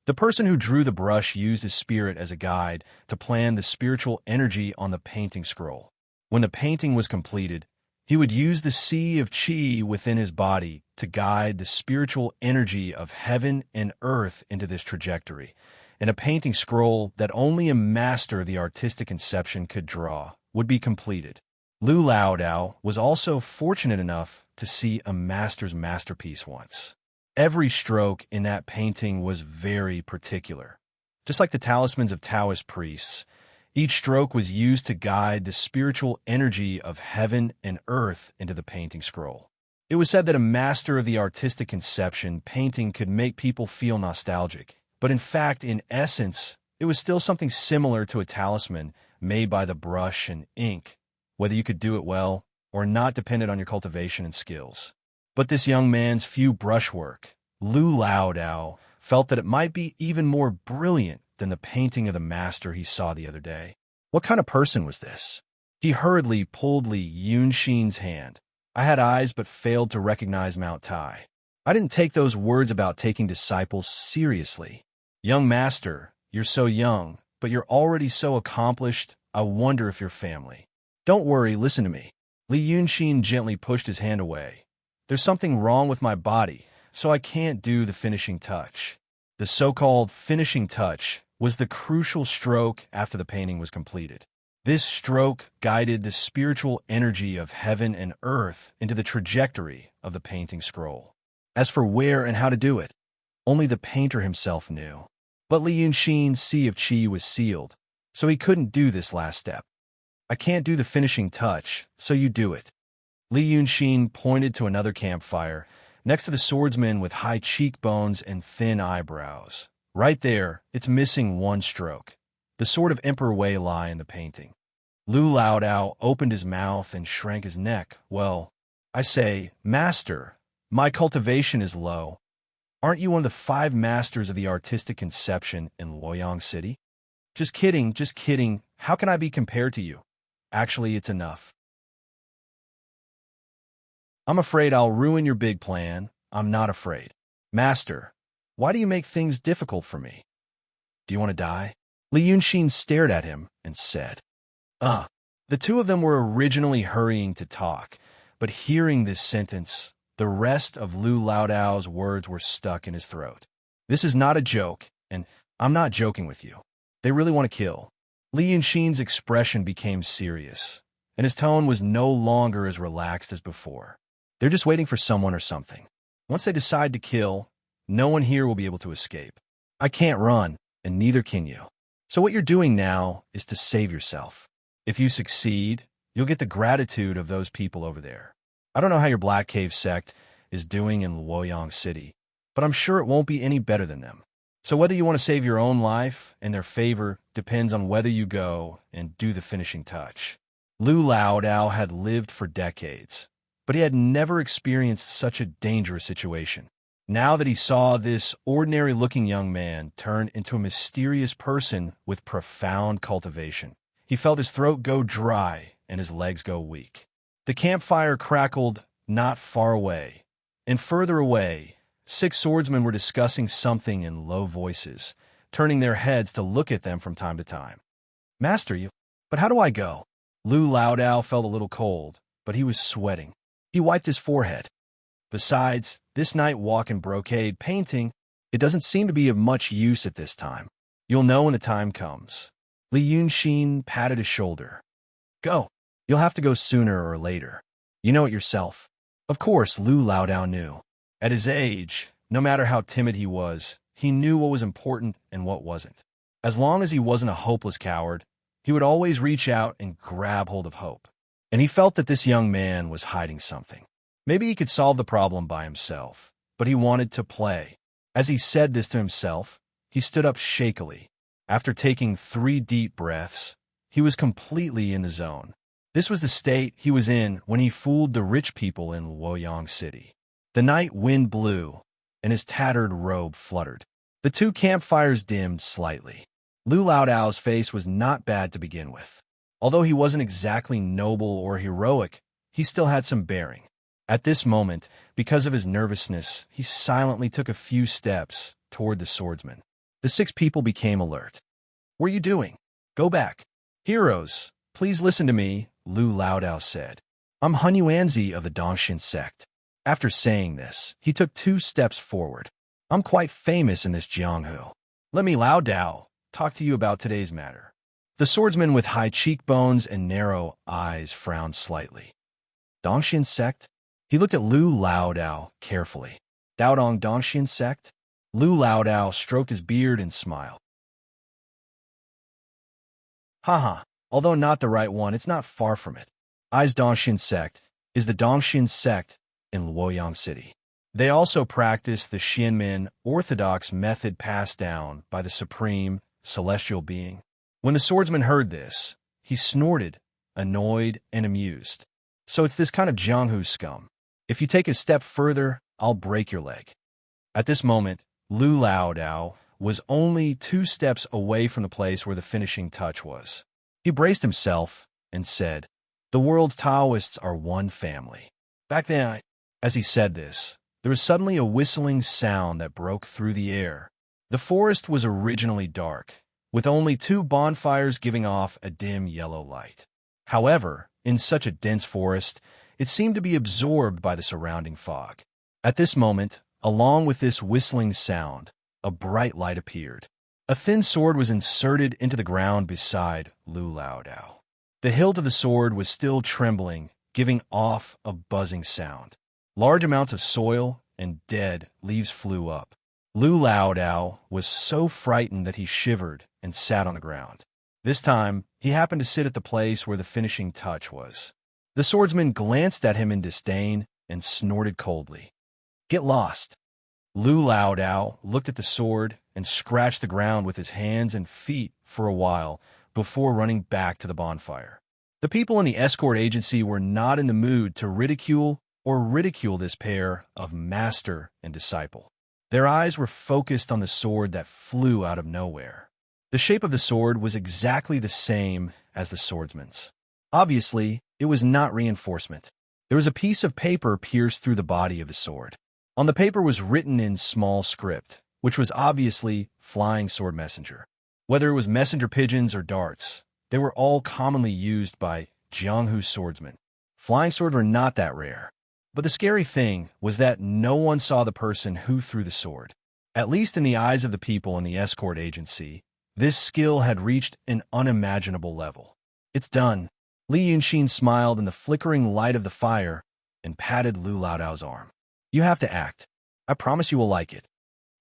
A: The person who drew the brush used his spirit as a guide to plan the spiritual energy on the painting scroll. When the painting was completed, he would use the sea of qi within his body to guide the spiritual energy of heaven and earth into this trajectory, and a painting scroll that only a master of the artistic conception could draw would be completed. Lu Laodao was also fortunate enough to see a master's masterpiece once. Every stroke in that painting was very particular. Just like the talismans of Taoist priests, each stroke was used to guide the spiritual energy of heaven and earth into the painting scroll. It was said that a master of the artistic conception painting could make people feel nostalgic, but in fact, in essence, it was still something similar to a talisman made by the brush and ink, whether you could do it well or not depended on your cultivation and skills. But this young man's few brushwork, Lu Laodao, felt that it might be even more brilliant than the painting of the master he saw the other day. What kind of person was this? He hurriedly pulled Li Yunxin's hand. I had eyes but failed to recognize Mount Tai. I didn't take those words about taking disciples seriously. Young master, you're so young, but you're already so accomplished, I wonder if you're family. Don't worry, listen to me. Li Yunxin gently pushed his hand away. There's something wrong with my body, so I can't do the finishing touch. The so-called finishing touch was the crucial stroke after the painting was completed. This stroke guided the spiritual energy of heaven and earth into the trajectory of the painting scroll. As for where and how to do it, only the painter himself knew. But Li Yunxin's sea of qi was sealed, so he couldn't do this last step. I can't do the finishing touch, so you do it. Li Yunxin pointed to another campfire, next to the swordsman with high cheekbones and thin eyebrows. Right there, it's missing one stroke. The sword of Emperor Wei Lai in the painting. Lu Laodao opened his mouth and shrank his neck. Well, I say, Master, my cultivation is low. Aren't you one of the 5 masters of the artistic conception in Luoyang City? Just kidding. How can I be compared to you? Actually, it's enough. I'm afraid I'll ruin your big plan. I'm not afraid. Master, why do you make things difficult for me? Do you want to die? Li Yunxin stared at him and said, The two of them were originally hurrying to talk, but hearing this sentence, the rest of Lu Laodao's words were stuck in his throat. This is not a joke, and I'm not joking with you. They really want to kill. Li Yunxin's expression became serious, and his tone was no longer as relaxed as before. They're just waiting for someone or something. Once they decide to kill, no one here will be able to escape. I can't run, and neither can you. So what you're doing now is to save yourself. If you succeed, you'll get the gratitude of those people over there. I don't know how your Black Cave sect is doing in Luoyang City, but I'm sure it won't be any better than them. So whether you want to save your own life and their favor depends on whether you go and do the finishing touch. Lu Laodao had lived for decades, but he had never experienced such a dangerous situation. Now that he saw this ordinary-looking young man turn into a mysterious person with profound cultivation, he felt his throat go dry and his legs go weak. The campfire crackled not far away, and further away, 6 swordsmen were discussing something in low voices, turning their heads to look at them from time to time. "Master, but how do I go?" Lu Laodao felt a little cold, but he was sweating. He wiped his forehead. Besides, this night walk in brocade painting, it doesn't seem to be of much use at this time. You'll know when the time comes. Li Yunxin patted his shoulder. "Go. You'll have to go sooner or later. You know it yourself." Of course, Lu Laodao knew. At his age, no matter how timid he was, he knew what was important and what wasn't. As long as he wasn't a hopeless coward, he would always reach out and grab hold of hope. And he felt that this young man was hiding something. Maybe he could solve the problem by himself, but he wanted to play. As he said this to himself, he stood up shakily. After taking 3 deep breaths, he was completely in the zone. This was the state he was in when he fooled the rich people in Luoyang City. The night wind blew, and his tattered robe fluttered. The 2 campfires dimmed slightly. Lu Laodao's face was not bad to begin with. Although he wasn't exactly noble or heroic, he still had some bearing. At this moment, because of his nervousness, he silently took a few steps toward the swordsman. The 6 people became alert. "What are you doing? Go back." "Heroes, please listen to me," Lu Laodao said. "I'm Han Yuanzi of the Dongxin sect." After saying this, he took 2 steps forward. "I'm quite famous in this Jianghu. Let me, Laodao, talk to you about today's matter." The swordsman with high cheekbones and narrow eyes frowned slightly. "Dongxin sect?" He looked at Lu Laodao carefully. "Daodong Dongxin sect?" Lu Laodao stroked his beard and smiled. "Haha, although not the right one, it's not far from it. I's Dongxin sect is the Dongxin sect in Luoyang City. They also practice the Xianmin orthodox method passed down by the supreme celestial being." When the swordsman heard this, he snorted, annoyed and amused. "So it's this kind of Jianghu scum. If you take a step further, I'll break your leg." At this moment, Lu Laodao was only 2 steps away from the place where the finishing touch was. He braced himself and said, "The world's Taoists are one family." Back then, as he said this, there was suddenly a whistling sound that broke through the air. The forest was originally dark, with only 2 bonfires giving off a dim yellow light. However, in such a dense forest, it seemed to be absorbed by the surrounding fog. At this moment, along with this whistling sound, a bright light appeared. A thin sword was inserted into the ground beside Lu Laodao. The hilt of the sword was still trembling, giving off a buzzing sound. Large amounts of soil and dead leaves flew up. Lu Laodao was so frightened that he shivered and sat on the ground. This time, he happened to sit at the place where the finishing touch was. The swordsman glanced at him in disdain and snorted coldly. "Get lost." Lu Laodao looked at the sword and scratched the ground with his hands and feet for a while before running back to the bonfire. The people in the escort agency were not in the mood to ridicule this pair of master and disciple. Their eyes were focused on the sword that flew out of nowhere. The shape of the sword was exactly the same as the swordsman's. Obviously, it was not reinforcement. There was a piece of paper pierced through the body of the sword. On the paper was written in small script, which was obviously Flying Sword Messenger. Whether it was messenger pigeons or darts, they were all commonly used by Jianghu swordsmen. Flying swords were not that rare. But the scary thing was that no one saw the person who threw the sword. At least in the eyes of the people in the escort agency, this skill had reached an unimaginable level. "It's done." Li Yunxin smiled in the flickering light of the fire and patted Lu Laodao's arm. "You have to act. I promise you will like it."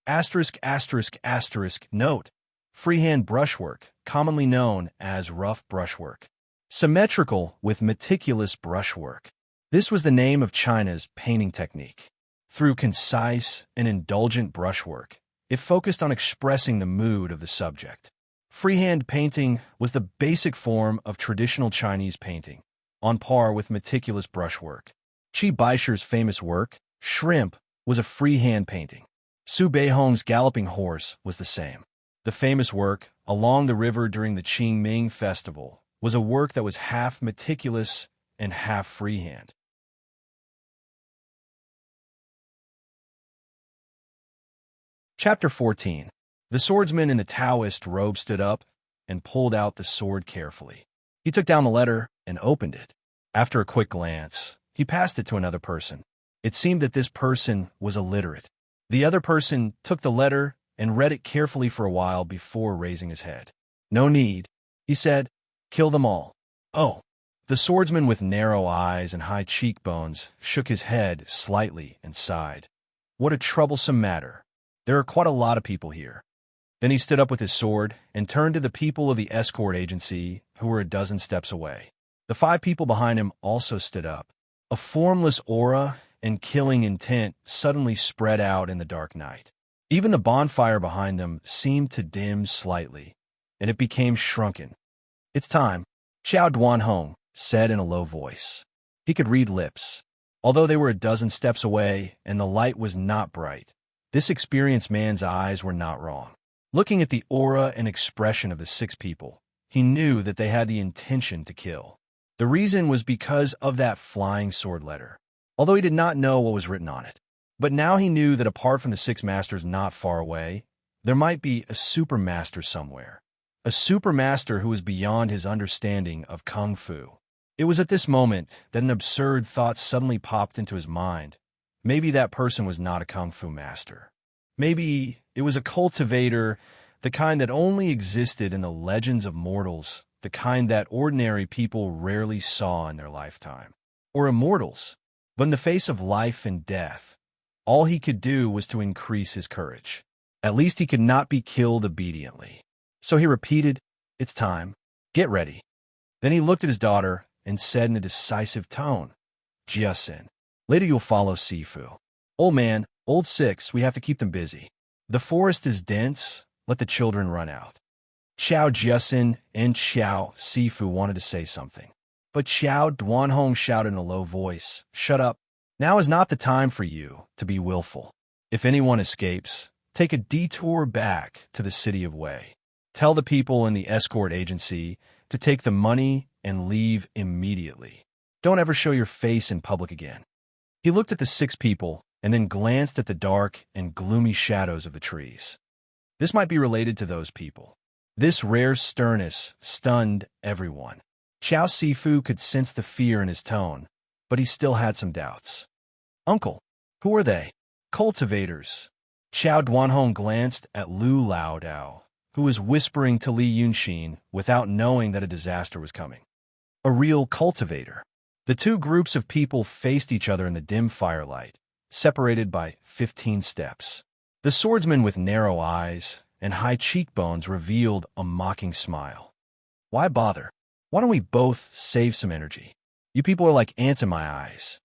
A: ****** Note: Freehand brushwork, commonly known as rough brushwork. symmetrical with meticulous brushwork. This was the name of China's painting technique. Through concise and indulgent brushwork, it focused on expressing the mood of the subject. Freehand painting was the basic form of traditional Chinese painting, on par with meticulous brushwork. Qi Baishi's famous work, Shrimp, was a freehand painting. Su Beihong's Galloping Horse was the same. The famous work, Along the River during the Qingming Festival, was a work that was half meticulous and half freehand. Chapter 14. The swordsman in the Taoist robe stood up and pulled out the sword carefully. He took down the letter and opened it. After a quick glance, he passed it to another person. It seemed that this person was illiterate. The other person took the letter and read it carefully for a while before raising his head. "No need," he said. "Kill them all." "Oh." The swordsman with narrow eyes and high cheekbones shook his head slightly and sighed. "What a troublesome matter. There are quite a lot of people here." Then he stood up with his sword and turned to the people of the escort agency who were a dozen steps away. The 5 people behind him also stood up. A formless aura and killing intent suddenly spread out in the dark night. Even the bonfire behind them seemed to dim slightly, and it became shrunken. "It's time," Xiao Duanhong said in a low voice. He could read lips. Although they were a dozen steps away and the light was not bright, this experienced man's eyes were not wrong. Looking at the aura and expression of the 6 people, he knew that they had the intention to kill. The reason was because of that flying sword letter, although he did not know what was written on it. But now he knew that apart from the 6 masters not far away, there might be a super master somewhere. A super master who was beyond his understanding of Kung Fu. It was at this moment that an absurd thought suddenly popped into his mind. Maybe that person was not a Kung Fu master. Maybe it was a cultivator, the kind that only existed in the legends of mortals, the kind that ordinary people rarely saw in their lifetime. Or immortals. But in the face of life and death, all he could do was to increase his courage. At least he could not be killed obediently. So he repeated, "It's time. Get ready." Then he looked at his daughter and said in a decisive tone, "Jiasin, later you'll follow Sifu. Old man, old 6, we have to keep them busy. The forest is dense, let the children run out." Xiao Jiasin and Xiao Sifu wanted to say something, but Xiao Duanhong shouted in a low voice, "Shut up. Now is not the time for you to be willful. If anyone escapes, take a detour back to the city of Wei. Tell the people in the escort agency to take the money and leave immediately. Don't ever show your face in public again." He looked at the 6 people and then glanced at the dark and gloomy shadows of the trees. This might be related to those people. This rare sternness stunned everyone. Xiao Sifu could sense the fear in his tone, but he still had some doubts. "Uncle, who are they?" "Cultivators." Xiao Duanhong glanced at Lu Lao Dao, who was whispering to Li Yunxin without knowing that a disaster was coming. A real cultivator. The 2 groups of people faced each other in the dim firelight, separated by 15 steps. The swordsman with narrow eyes and high cheekbones revealed a mocking smile. "Why bother? Why don't we both save some energy? You people are like ants in my eyes.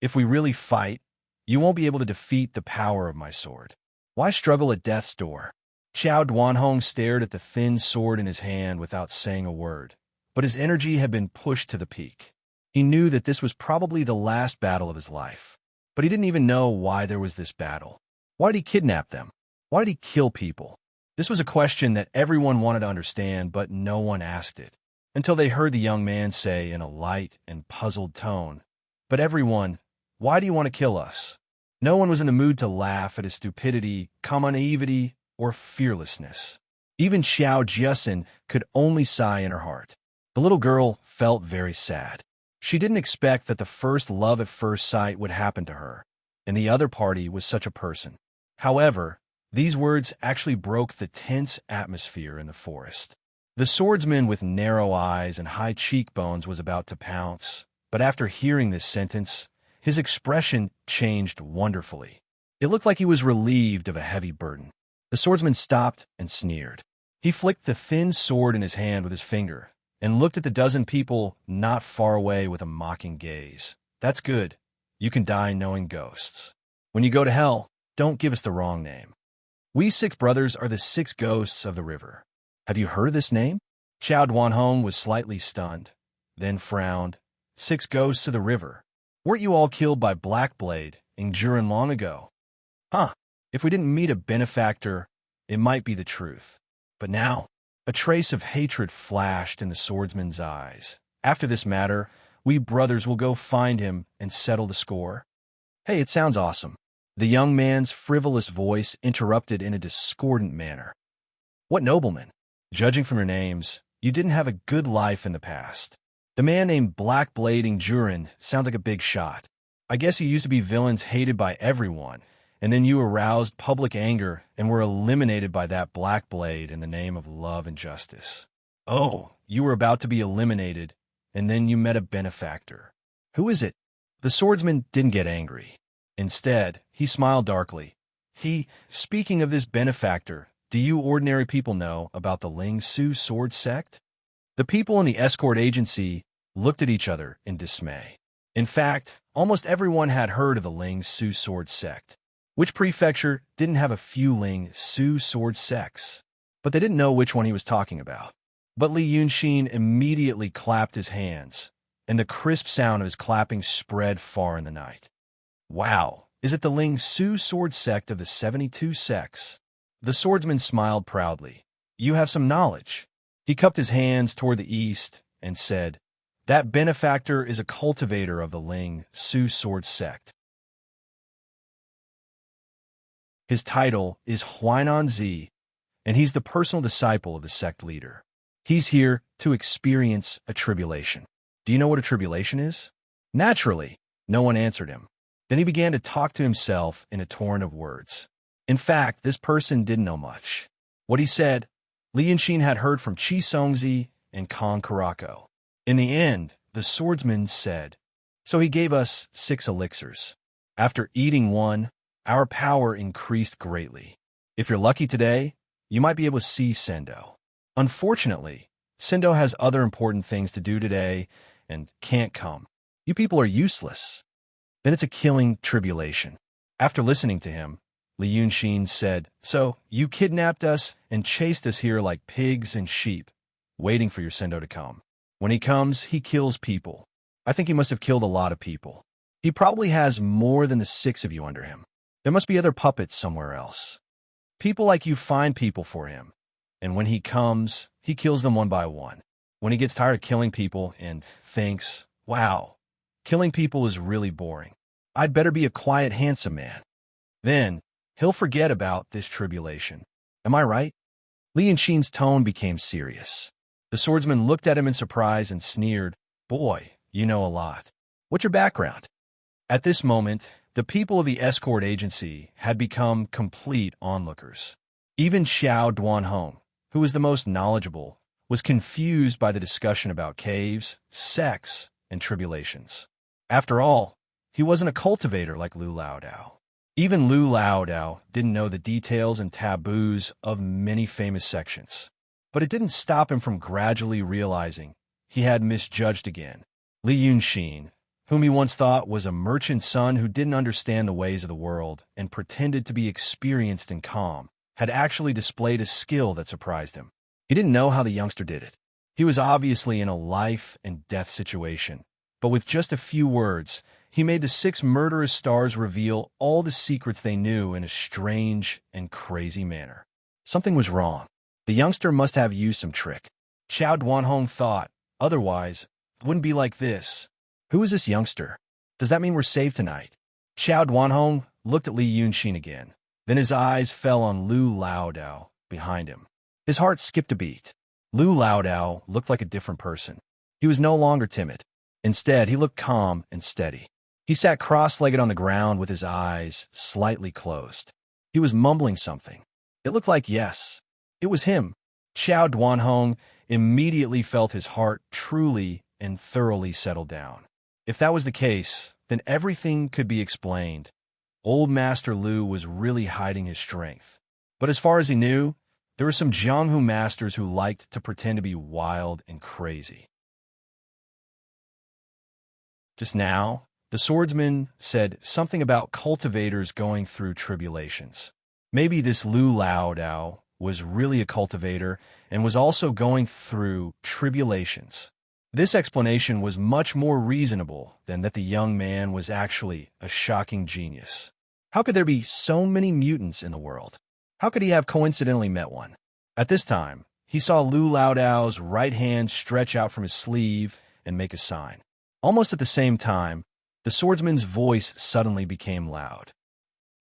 A: If we really fight, you won't be able to defeat the power of my sword. Why struggle at death's door?" Xiao Duanhong stared at the thin sword in his hand without saying a word, but his energy had been pushed to the peak. He knew that this was probably the last battle of his life, but he didn't even know why there was this battle. Why did he kidnap them? Why did he kill people? This was a question that everyone wanted to understand, but no one asked it, until they heard the young man say in a light and puzzled tone, "But everyone, why do you want to kill us?" No one was in the mood to laugh at his stupidity, naivety, or fearlessness. Even Xiao Jiasin could only sigh in her heart. The little girl felt very sad. She didn't expect that the first love at first sight would happen to her, and the other party was such a person. However, these words actually broke the tense atmosphere in the forest. The swordsman with narrow eyes and high cheekbones was about to pounce, but after hearing this sentence, his expression changed wonderfully. It looked like he was relieved of a heavy burden. The swordsman stopped and sneered. He flicked the thin sword in his hand with his finger and looked at the dozen people not far away with a mocking gaze. That's good. You can die knowing ghosts. When you go to hell, don't give us the wrong name. We 6 brothers are the 6 ghosts of the river. Have you heard of this name? Xiao Duanhong was slightly stunned, then frowned. 6 ghosts of the river. Weren't you all killed by Blackblade in Jurin long ago? Huh. If we didn't meet a benefactor, it might be the truth. But now, a trace of hatred flashed in the swordsman's eyes. After this matter, we brothers will go find him and settle the score. Hey, it sounds awesome. The young man's frivolous voice interrupted in a discordant manner. What nobleman? Judging from your names, you didn't have a good life in the past. The man named Blackblade Jurin sounds like a big shot. I guess you used to be villains hated by everyone, and then you aroused public anger and were eliminated by that Blackblade in the name of love and justice. Oh, you were about to be eliminated, and then you met a benefactor. Who is it? The swordsman didn't get angry. Instead, he smiled darkly. Speaking of this benefactor, do you ordinary people know about the Ling Su sword sect? The people in the escort agency looked at each other in dismay. In fact, almost everyone had heard of the Ling Su sword sect. Which prefecture didn't have a few Ling Su sword sects? But they didn't know which one he was talking about. But Li Yunxin immediately clapped his hands, and the crisp sound of his clapping spread far in the night. Wow, is it the Ling Su sword sect of the 72 sects? The swordsman smiled proudly. You have some knowledge. He cupped his hands toward the east and said, that benefactor is a cultivator of the Ling Su sword sect. His title is Huainan Zi, and he's the personal disciple of the sect leader. He's here to experience a tribulation. Do you know what a tribulation is? Naturally, no one answered him. Then he began to talk to himself in a torrent of words. In fact, this person didn't know much. What he said, Li Yunxin had heard from Qi Songzi and Kong Karako. In the end, the swordsman said, so he gave us 6 elixirs. After eating one, our power increased greatly. If you're lucky today, you might be able to see Sendo. Unfortunately, Sendo has other important things to do today and can't come. You people are useless. Then it's a killing tribulation. After listening to him, Li Yunxin said, so you kidnapped us and chased us here like pigs and sheep, waiting for your Sendo to come. When he comes, he kills people. I think he must have killed a lot of people. He probably has more than the 6 of you under him. There must be other puppets somewhere else. People like you find people for him, and when he comes, he kills them one by one. When he gets tired of killing people and thinks, wow, killing people is really boring. I'd better be a quiet, handsome man. Then, he'll forget about this tribulation. Am I right? Li Yunxin's tone became serious. The swordsman looked at him in surprise and sneered, boy, you know a lot. What's your background? At this moment, the people of the escort agency had become complete onlookers. Even Xiao Duanhong, who was the most knowledgeable, was confused by the discussion about caves, sects, and tribulations. After all, he wasn't a cultivator like Lu Laodao. Even Lu Laodao didn't know the details and taboos of many famous sections. But it didn't stop him from gradually realizing he had misjudged again. Li Yunxin, whom he once thought was a merchant's son who didn't understand the ways of the world and pretended to be experienced and calm, had actually displayed a skill that surprised him. He didn't know how the youngster did it. He was obviously in a life and death situation, but with just a few words, he made the 6 murderous stars reveal all the secrets they knew in a strange and crazy manner. Something was wrong. The youngster must have used some trick. Xiao Duanhong thought, otherwise, it wouldn't be like this. Who is this youngster? Does that mean we're saved tonight? Xiao Duanhong looked at Li Yunxin again. Then his eyes fell on Lu Laodao behind him. His heart skipped a beat. Lu Laodao looked like a different person. He was no longer timid. Instead, he looked calm and steady. He sat cross-legged on the ground with his eyes slightly closed. He was mumbling something. It looked like yes. It was him. Xiao Duanhong immediately felt his heart truly and thoroughly settle down. If that was the case, then everything could be explained. Old Master Lu was really hiding his strength. But as far as he knew, There were some Jianghu masters who liked to pretend to be wild and crazy. Just now, the swordsman said something about cultivators going through tribulations. Maybe this Lu Lao Dao was really a cultivator and was also going through tribulations. This explanation was much more reasonable than that the young man was actually a shocking genius. How could there be so many mutants in the world? How could he have coincidentally met one? At this time, he saw Lu Lao Dao's right hand stretch out from his sleeve and make a sign. Almost at the same time, the swordsman's voice suddenly became loud.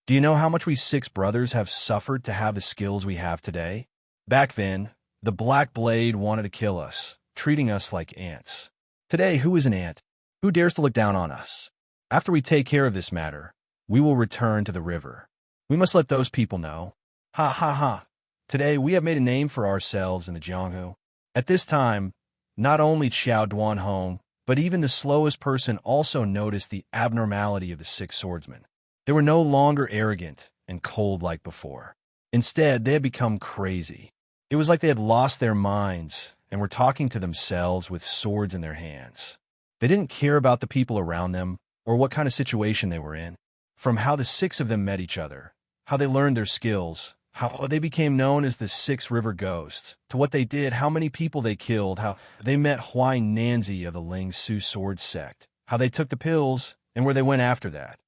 A: Do you know how much we 6 brothers have suffered to have the skills we have today? Back then, the Black Blade wanted to kill us, treating us like ants. Today, who is an ant? Who dares to look down on us? After we take care of this matter, we will return to the river. We must let those people know. Ha ha ha. Today, we have made a name for ourselves in the Jianghu. At this time, not only Qiao Duanhong, but even the slowest person also noticed the abnormality of the 6 swordsmen. They were no longer arrogant and cold like before. Instead, they had become crazy. It was like they had lost their minds and were talking to themselves with swords in their hands. They didn't care about the people around them or what kind of situation they were in. From how the 6 of them met each other, how they learned their skills, how they became known as the 6 River Ghosts, to what they did, how many people they killed, how they met Huai Nanzi of the Ling Su sword sect, how they took the pills, and where they went after that.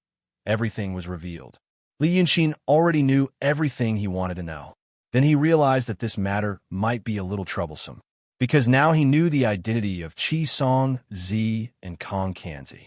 A: Everything was revealed. Li Yunxin already knew everything he wanted to know. Then he realized that this matter might be a little troublesome, because now he knew the identity of Qi Song, Zi, and Kong Kanzi.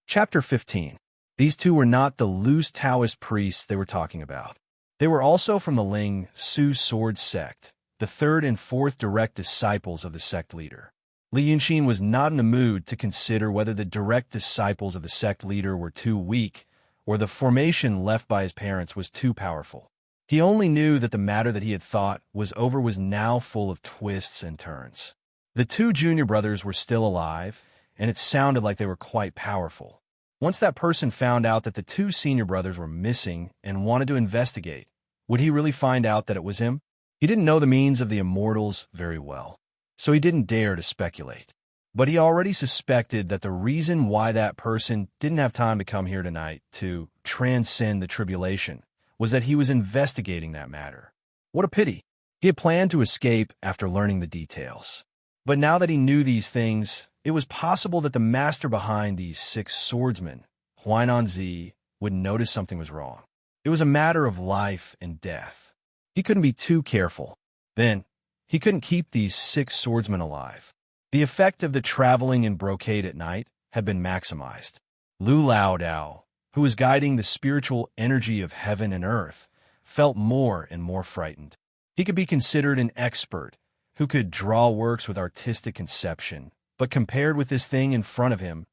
A: Chapter 15. These 2 were not the loose Taoist priests they were talking about. They were also from the Ling Su sword sect, the 3rd and 4th direct disciples of the sect leader. Li Yunxin was not in the mood to consider whether the direct disciples of the sect leader were too weak or the formation left by his parents was too powerful. He only knew that the matter that he had thought was over was now full of twists and turns. The 2 junior brothers were still alive, and it sounded like they were quite powerful. Once that person found out that the 2 senior brothers were missing and wanted to investigate, would he really find out that it was him? He didn't know the means of the immortals very well, so he didn't dare to speculate. But he already suspected that the reason why that person didn't have time to come here tonight to transcend the tribulation was that he was investigating that matter. What a pity. He had planned to escape after learning the details. But now that he knew these things, it was possible that the master behind these 6 swordsmen, Huainan Zi, would notice something was wrong. It was a matter of life and death. He couldn't be too careful. Then, he couldn't keep these 6 swordsmen alive. The effect of the traveling in brocade at night had been maximized. Lu Lao Dao, who was guiding the spiritual energy of heaven and earth, felt more and more frightened. He could be considered an expert who could draw works with artistic conception, but compared with this thing in front of him,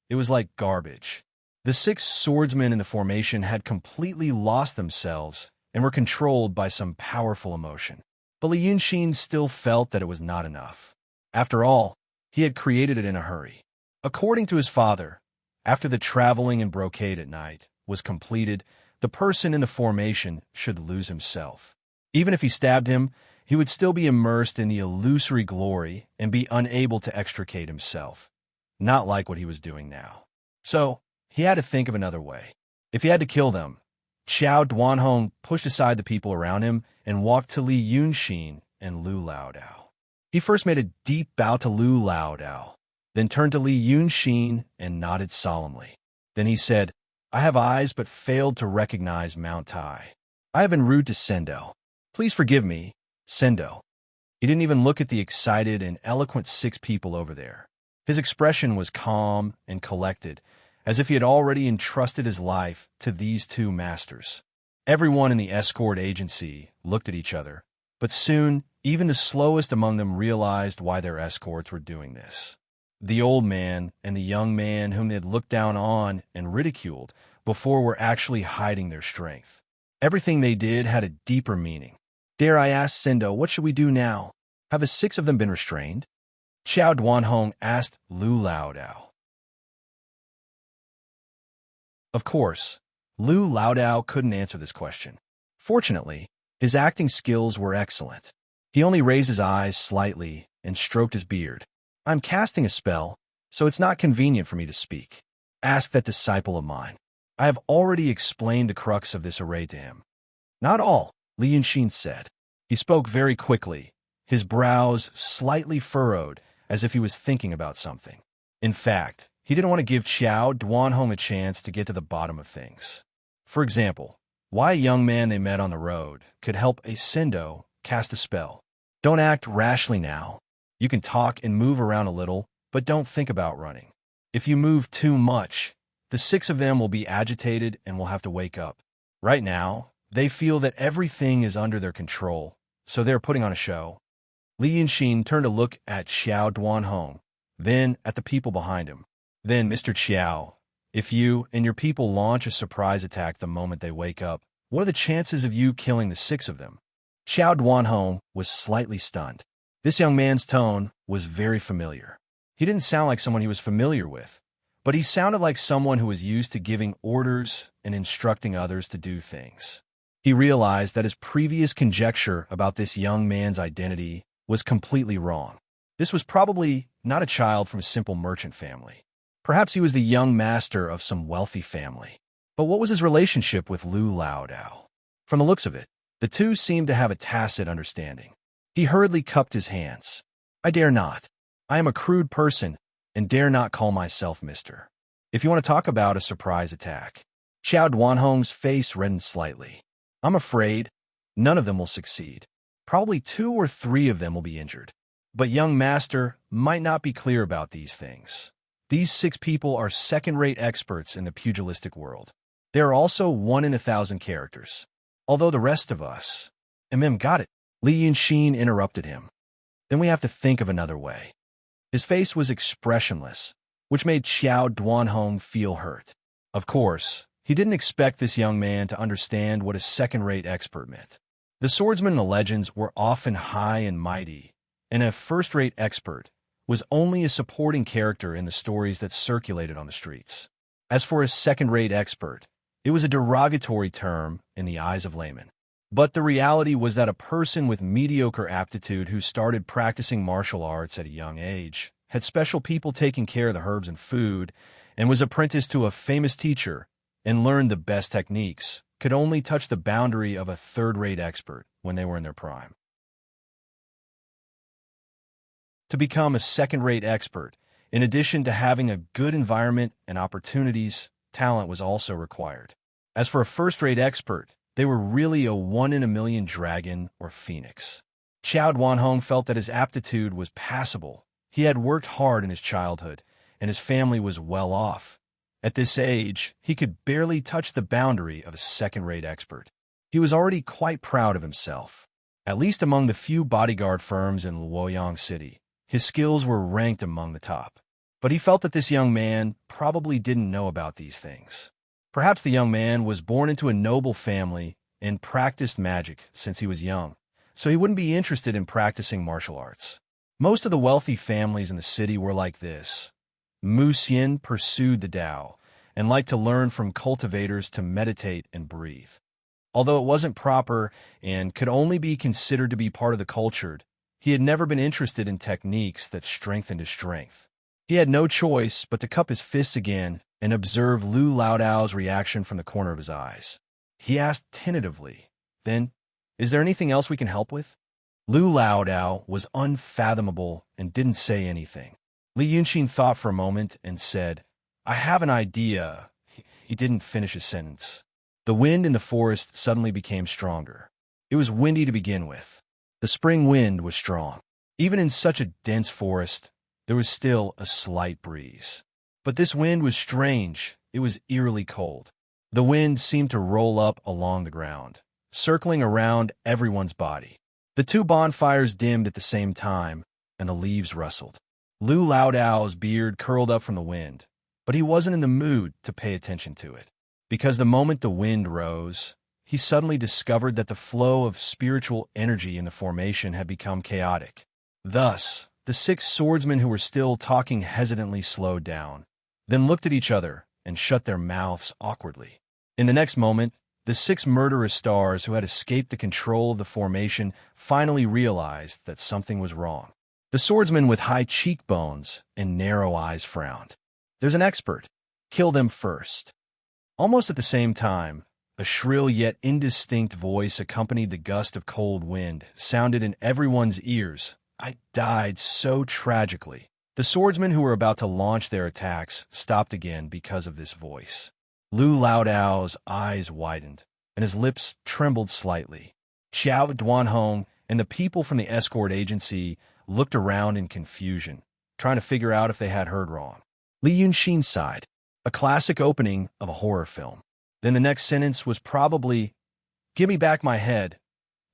A: it was like garbage. The 6 swordsmen in the formation had completely lost themselves and were controlled by some powerful emotion. But Li Yunxin still felt that it was not enough. After all, he had created it in a hurry. According to his father, after the traveling and brocade at night was completed, the person in the formation should lose himself. Even if he stabbed him, he would still be immersed in the illusory glory and be unable to extricate himself, not like what he was doing now. So, he had to think of another way. If he had to kill them, Qiao Duanhong pushed aside the people around him and walked to Li Yunxin and Lu Lao Dao. He first made a deep bow to Lu Lao Dao, then turned to Li Yunxin and nodded solemnly. Then he said, "I have eyes but failed to recognize Mount Tai. I have been rude to Sendo. Please forgive me, Sendo." He didn't even look at the excited and eloquent 6 people over there. His expression was calm and collected, as if he had already entrusted his life to these 2 masters. Everyone in the escort agency looked at each other, but soon even the slowest among them realized why their escorts were doing this. The old man and the young man whom they had looked down on and ridiculed before were actually hiding their strength. Everything they did had a deeper meaning. "Dare I ask, Sendo, what should we do now? Have the 6 of them been restrained?" Qiao Duanhong asked Lu Lao Dao. Of course, Lu Laodao couldn't answer this question. Fortunately, his acting skills were excellent. He only raised his eyes slightly and stroked his beard. I'm casting a spell, so it's not convenient for me to speak. Ask that disciple of mine. I have already explained the crux of this array to him. Not all, Li Yunxin said. He spoke very quickly, his brows slightly furrowed as if he was thinking about something. In fact, he didn't want to give Qiao Duanhong a chance to get to the bottom of things. For example, why a young man they met on the road could help a Sendo cast a spell. Don't act rashly now. You can talk and move around a little, but don't think about running. If you move too much, the 6 of them will be agitated and will have to wake up. Right now, they feel that everything is under their control, so they're putting on a show. Li Yunxin turned to look at Xiao Duanhong, then at the people behind him. Then, Mr. Qiao, if you and your people launch a surprise attack the moment they wake up, what are the chances of you killing the 6 of them? Xiao Duanhong was slightly stunned. This young man's tone was very familiar. He didn't sound like someone he was familiar with, but he sounded like someone who was used to giving orders and instructing others to do things. He realized that his previous conjecture about this young man's identity was completely wrong. This was probably not a child from a simple merchant family. Perhaps he was the young master of some wealthy family. But what was his relationship with Lu Laodao? From the looks of it, the two seemed to have a tacit understanding. He hurriedly cupped his hands. I dare not. I am a crude person and dare not call myself mister. If you want to talk about a surprise attack. Xiao Duanhong's face reddened slightly. I'm afraid none of them will succeed. Probably 2 or 3 of them will be injured. But young master might not be clear about these things. These 6 people are second-rate experts in the pugilistic world. They are also 1 in 1,000 characters. Although the rest of us... Got it. Li Yunxin interrupted him. Then we have to think of another way. His face was expressionless, which made Xiao Duanhong feel hurt. Of course, he didn't expect this young man to understand what a second-rate expert meant. The swordsmen in the legends were often high and mighty, and a first-rate expert was only a supporting character in the stories that circulated on the streets. As for a second-rate expert, it was a derogatory term in the eyes of laymen. But the reality was that a person with mediocre aptitude who started practicing martial arts at a young age, had special people taking care of the herbs and food, and was apprenticed to a famous teacher, and learned the best techniques, could only touch the boundary of a third-rate expert when they were in their prime. To become a second-rate expert, in addition to having a good environment and opportunities, talent was also required. As for a first-rate expert, they were really a 1 in a million dragon or phoenix. Qiao Duanhong felt that his aptitude was passable. He had worked hard in his childhood, and his family was well off. At this age, he could barely touch the boundary of a second-rate expert. He was already quite proud of himself. At least among the few bodyguard firms in Luoyang City, his skills were ranked among the top. But he felt that this young man probably didn't know about these things. Perhaps the young man was born into a noble family and practiced magic since he was young, so he wouldn't be interested in practicing martial arts. Most of the wealthy families in the city were like this. Mu Xian pursued the Tao and liked to learn from cultivators to meditate and breathe. Although it wasn't proper and could only be considered to be part of the cultured, he had never been interested in techniques that strengthened his strength. He had no choice but to cup his fists again and observe Lu Laodao's reaction from the corner of his eyes. He asked tentatively, then, is there anything else we can help with? Lu Laodao was unfathomable and didn't say anything. Li Yunxin thought for a moment and said, I have an idea. He didn't finish his sentence. The wind in the forest suddenly became stronger. It was windy to begin with. The spring wind was strong. Even in such a dense forest, there was still a slight breeze. But this wind was strange. It was eerily cold. The wind seemed to roll up along the ground, circling around everyone's body. The 2 bonfires dimmed at the same time, and the leaves rustled. Lu Laodao's beard curled up from the wind, but he wasn't in the mood to pay attention to it. Because the moment the wind rose, he suddenly discovered that the flow of spiritual energy in the formation had become chaotic. Thus, the 6 swordsmen who were still talking hesitantly slowed down, then looked at each other and shut their mouths awkwardly. In the next moment, the 6 murderous stars who had escaped the control of the formation finally realized that something was wrong. The swordsman with high cheekbones and narrow eyes frowned. "There's an expert. Kill them first." Almost at the same time, a shrill yet indistinct voice accompanied the gust of cold wind, sounded in everyone's ears. "I died so tragically." The swordsmen who were about to launch their attacks stopped again because of this voice. Lu Laodao's eyes widened, and his lips trembled slightly. Xiao Duanhong and the people from the escort agency looked around in confusion, trying to figure out if they had heard wrong. Li Yunxin sighed, a classic opening of a horror film. Then the next sentence was probably, "Give me back my head."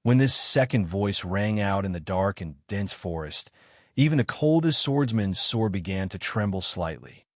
A: When this second voice rang out in the dark and dense forest, even the coldest swordsman's sword began to tremble slightly.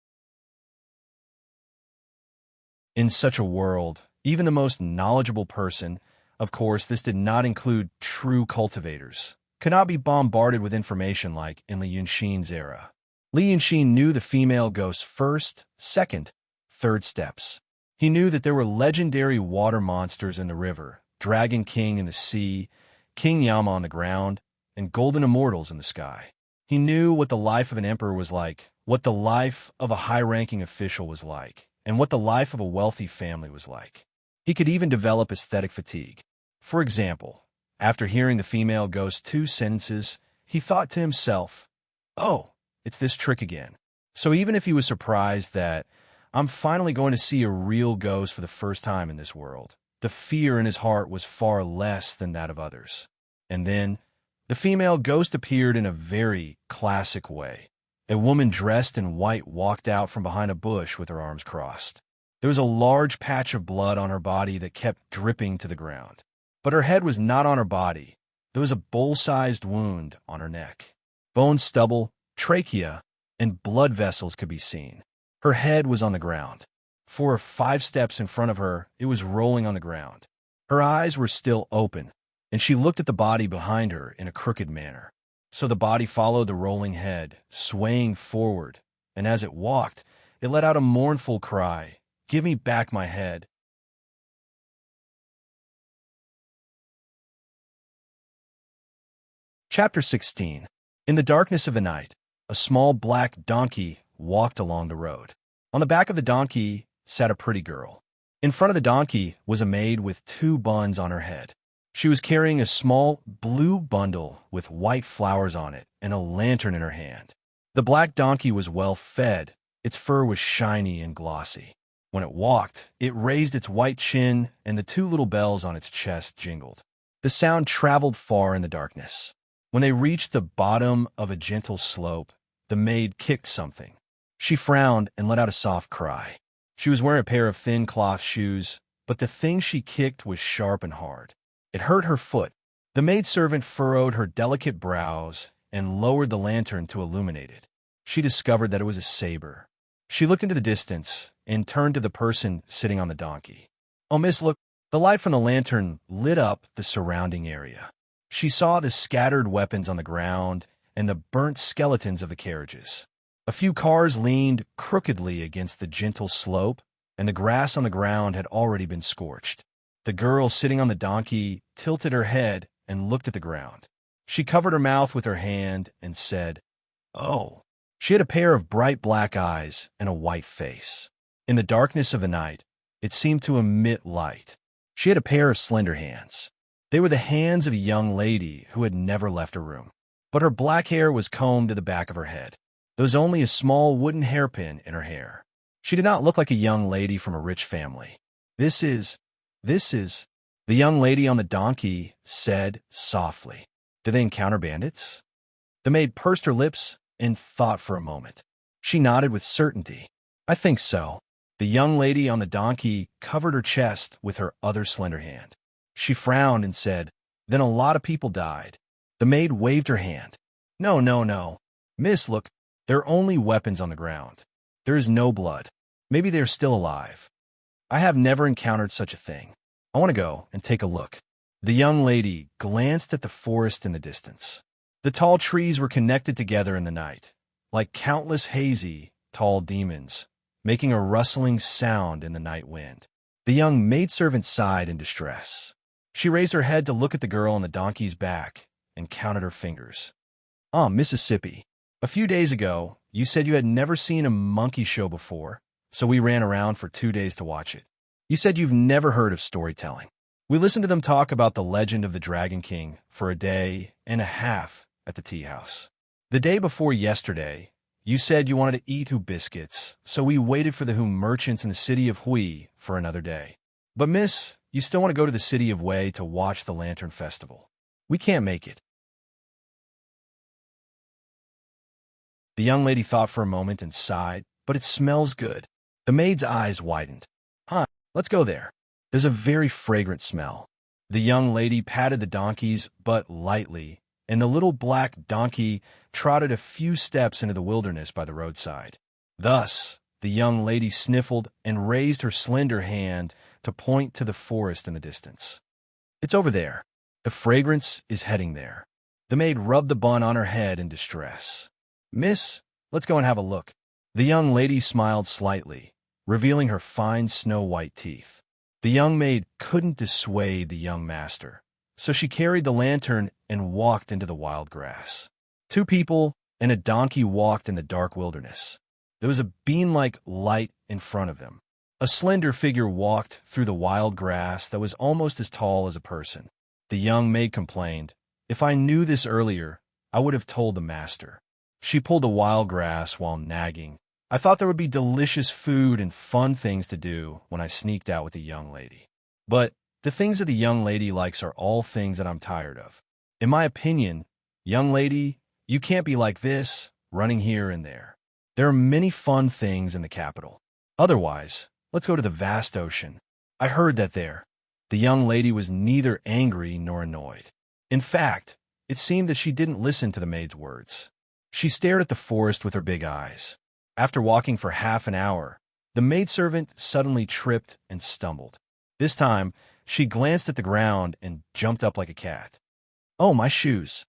A: In such a world, even the most knowledgeable person, of course this did not include true cultivators, could not be bombarded with information like in Li Yunxin's era. Li Yunxin knew the female ghost's first, second, third steps. He knew that there were legendary water monsters in the river, Dragon King in the sea, King Yama on the ground, and golden immortals in the sky. He knew what the life of an emperor was like, what the life of a high-ranking official was like, and what the life of a wealthy family was like. He could even develop aesthetic fatigue. For example, after hearing the female ghost's 2 sentences, he thought to himself, "Oh, it's this trick again." So even if he was surprised that I'm finally going to see a real ghost for the first time in this world, the fear in his heart was far less than that of others. And then, the female ghost appeared in a very classic way. A woman dressed in white walked out from behind a bush with her arms crossed. There was a large patch of blood on her body that kept dripping to the ground. But her head was not on her body. There was a bowl-sized wound on her neck. Bone stubble, trachea, and blood vessels could be seen. Her head was on the ground. 4 or 5 steps in front of her, it was rolling on the ground. Her eyes were still open, and she looked at the body behind her in a crooked manner. So the body followed the rolling head, swaying forward, and as it walked, it let out a mournful cry, "Give me back my head." Chapter 16. In the darkness of the night, a small black donkey walked along the road. On the back of the donkey sat a pretty girl. In front of the donkey was a maid with 2 buns on her head. She was carrying a small blue bundle with white flowers on it and a lantern in her hand. The black donkey was well fed. Its fur was shiny and glossy. When it walked, it raised its white chin, and the 2 little bells on its chest jingled. The sound traveled far in the darkness. When they reached the bottom of a gentle slope, the maid kicked something. She frowned and let out a soft cry. She was wearing a pair of thin cloth shoes, but the thing she kicked was sharp and hard. It hurt her foot. The maidservant furrowed her delicate brows and lowered the lantern to illuminate it. She discovered that it was a saber. She looked into the distance and turned to the person sitting on the donkey. "Oh, miss, look." The light from the lantern lit up the surrounding area. She saw the scattered weapons on the ground and the burnt skeletons of the carriages. A few cars leaned crookedly against the gentle slope, and the grass on the ground had already been scorched. The girl sitting on the donkey tilted her head and looked at the ground. She covered her mouth with her hand and said, "Oh." She had a pair of bright black eyes and a white face. In the darkness of the night, it seemed to emit light. She had a pair of slender hands. They were the hands of a young lady who had never left her room. But her black hair was combed to the back of her head. There was only a small wooden hairpin in her hair. She did not look like a young lady from a rich family. This is, the young lady on the donkey said softly. "Did they encounter bandits?" The maid pursed her lips and thought for a moment. She nodded with certainty. "I think so." The young lady on the donkey covered her chest with her other slender hand. She frowned and said, "Then a lot of people died." The maid waved her hand. No. Miss, look, there are only weapons on the ground. There is no blood. Maybe they are still alive. I have never encountered such a thing. I want to go and take a look." The young lady glanced at the forest in the distance. The tall trees were connected together in the night, like countless hazy, tall demons, making a rustling sound in the night wind. The young maidservant sighed in distress. She raised her head to look at the girl on the donkey's back and counted her fingers. Mississippi. A few days ago, you said you had never seen a monkey show before, so we ran around for 2 days to watch it. You said you've never heard of storytelling. We listened to them talk about the legend of the Dragon King for a day and a half at the tea house. The day before yesterday, you said you wanted to eat Hu biscuits, so we waited for the Hu merchants in the city of Hui for another day. But miss, you still want to go to the city of Wei to watch the Lantern Festival. We can't make it. The young lady thought for a moment and sighed, but it smells good. The maid's eyes widened. Let's go there. There's a very fragrant smell. The young lady patted the donkey's butt lightly, and the little black donkey trotted a few steps into the wilderness by the roadside. Thus, the young lady sniffled and raised her slender hand to point to the forest in the distance. It's over there. The fragrance is heading there. The maid rubbed the bun on her head in distress. Miss, let's go and have a look. The young lady smiled slightly, revealing her fine snow-white teeth. The young maid couldn't dissuade the young master, so she carried the lantern and walked into the wild grass. 2 people and a donkey walked in the dark wilderness. There was a bean-like light in front of them. A slender figure walked through the wild grass that was almost as tall as a person. The young maid complained, "If I knew this earlier, I would have told the master." She pulled the wild grass while nagging. I thought there would be delicious food and fun things to do when I sneaked out with the young lady. But the things that the young lady likes are all things that I'm tired of. In my opinion, young lady, you can't be like this, running here and there. There are many fun things in the capital. Otherwise, let's go to the vast ocean. I heard that there. The young lady was neither angry nor annoyed. In fact, it seemed that she didn't listen to the maid's words. She stared at the forest with her big eyes. After walking for half an hour, the maidservant suddenly tripped and stumbled. This time, she glanced at the ground and jumped up like a cat. Oh, my shoes!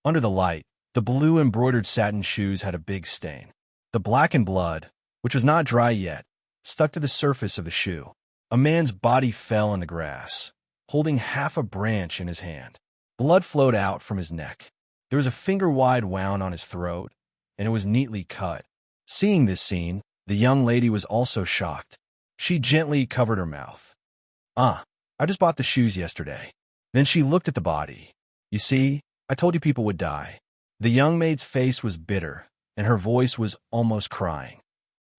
A: Under the light, the blue embroidered satin shoes had a big stain. The blackened blood, which was not dry yet, stuck to the surface of the shoe. A man's body fell in the grass, holding half a branch in his hand. Blood flowed out from his neck. There was a finger-wide wound on his throat, and it was neatly cut. Seeing this scene, the young lady was also shocked. She gently covered her mouth. I just bought the shoes yesterday. Then she looked at the body. You see, I told you people would die. The young maid's face was bitter, and her voice was almost crying.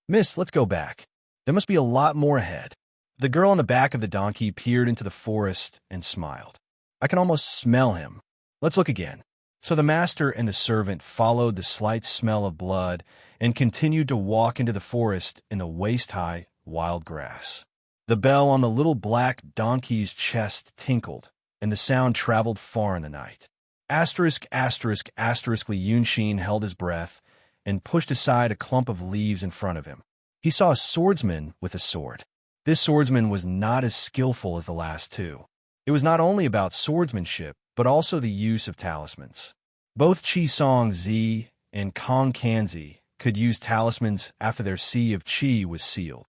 A: Miss, let's go back. There must be a lot more ahead. The girl on the back of the donkey peered into the forest and smiled. I can almost smell him. Let's look again. So the master and the servant followed the slight smell of blood and continued to walk into the forest in the waist-high wild grass. The bell on the little black donkey's chest tinkled, and the sound traveled far in the night. Li Yunshin held his breath and pushed aside a clump of leaves in front of him. He saw a swordsman with a sword. This swordsman was not as skillful as the last 2. It was not only about swordsmanship, but also the use of talismans. Both Chi Song Zi and Kong Kanzi could use talismans after their Sea of Qi was sealed.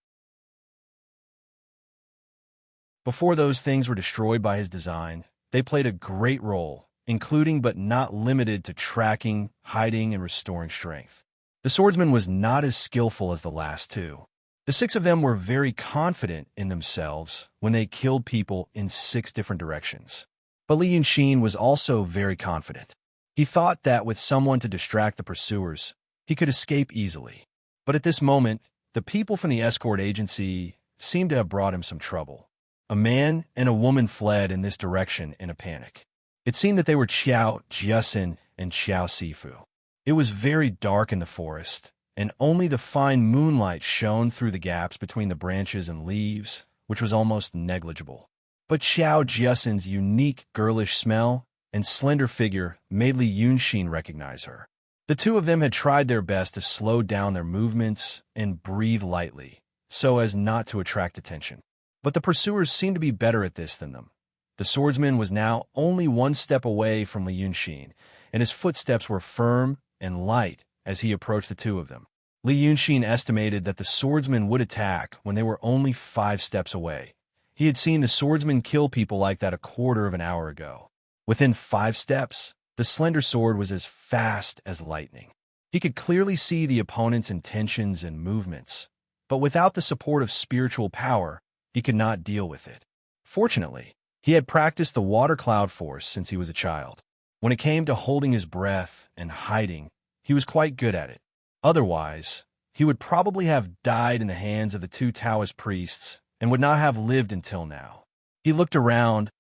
A: Before those things were destroyed by his design, they played a great role, including but not limited to tracking, hiding, and restoring strength. The swordsman was not as skillful as the last 2. The 6 of them were very confident in themselves when they killed people in 6 different directions. But Li Yunshin was also very confident. He thought that with someone to distract the pursuers, he could escape easily. But at this moment, the people from the escort agency seemed to have brought him some trouble. A man and a woman fled in this direction in a panic. It seemed that they were Qiao Jiasin and Qiao Sifu. It was very dark in the forest, and only the fine moonlight shone through the gaps between the branches and leaves, which was almost negligible. But Qiao Jiasin's unique girlish smell and slender figure made Li Yunshin recognize her. The 2 of them had tried their best to slow down their movements and breathe lightly, so as not to attract attention. But the pursuers seemed to be better at this than them. The swordsman was now only 1 step away from Li Yunshin, and his footsteps were firm and light as he approached the 2 of them. Li Yunshin estimated that the swordsman would attack when they were only 5 steps away, He had seen the swordsman kill people like that a quarter of an hour ago. Within 5 steps, the slender sword was as fast as lightning. He could clearly see the opponent's intentions and movements, but without the support of spiritual power, he could not deal with it. Fortunately, he had practiced the water cloud force since he was a child. When it came to holding his breath and hiding, he was quite good at it. Otherwise, he would probably have died in the hands of the 2 Taoist priests and would not have lived until now. He looked around,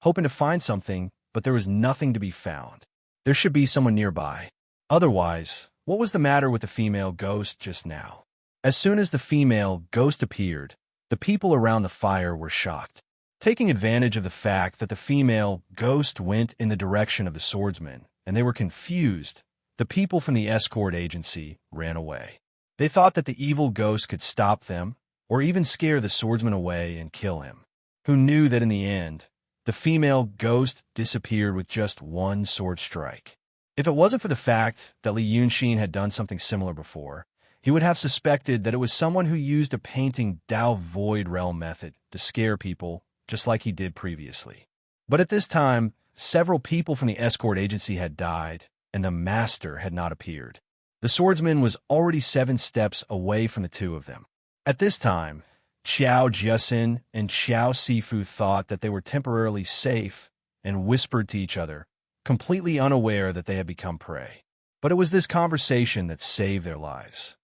A: hoping to find something, but there was nothing to be found. There should be someone nearby. Otherwise, what was the matter with the female ghost just now? As soon as the female ghost appeared, the people around the fire were shocked. Taking advantage of the fact that the female ghost went in the direction of the swordsman, and they were confused, the people from the escort agency ran away. They thought that the evil ghost could stop them, or even scare the swordsman away and kill him. Who knew that in the end, the female ghost disappeared with just 1 sword strike. If it wasn't for the fact that Li Yunxin had done something similar before, he would have suspected that it was someone who used a painting Dao Void Realm method to scare people, just like he did previously. But at this time, several people from the escort agency had died, and the master had not appeared. The swordsman was already 7 steps away from the 2 of them. At this time, Qiao Jiaxin and Qiao Sifu thought that they were temporarily safe and whispered to each other, completely unaware that they had become prey. But it was this conversation that saved their lives.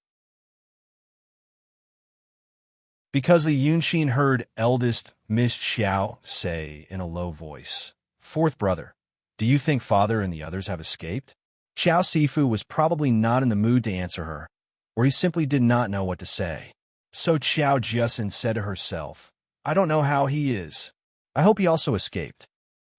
A: Because Li Yunxin heard eldest Miss Xiao say in a low voice, "Fourth brother, do you think father and the others have escaped?" Qiao Sifu was probably not in the mood to answer her, or he simply did not know what to say. So Qiao Jiaxin said to herself, "I don't know how he is. I hope he also escaped."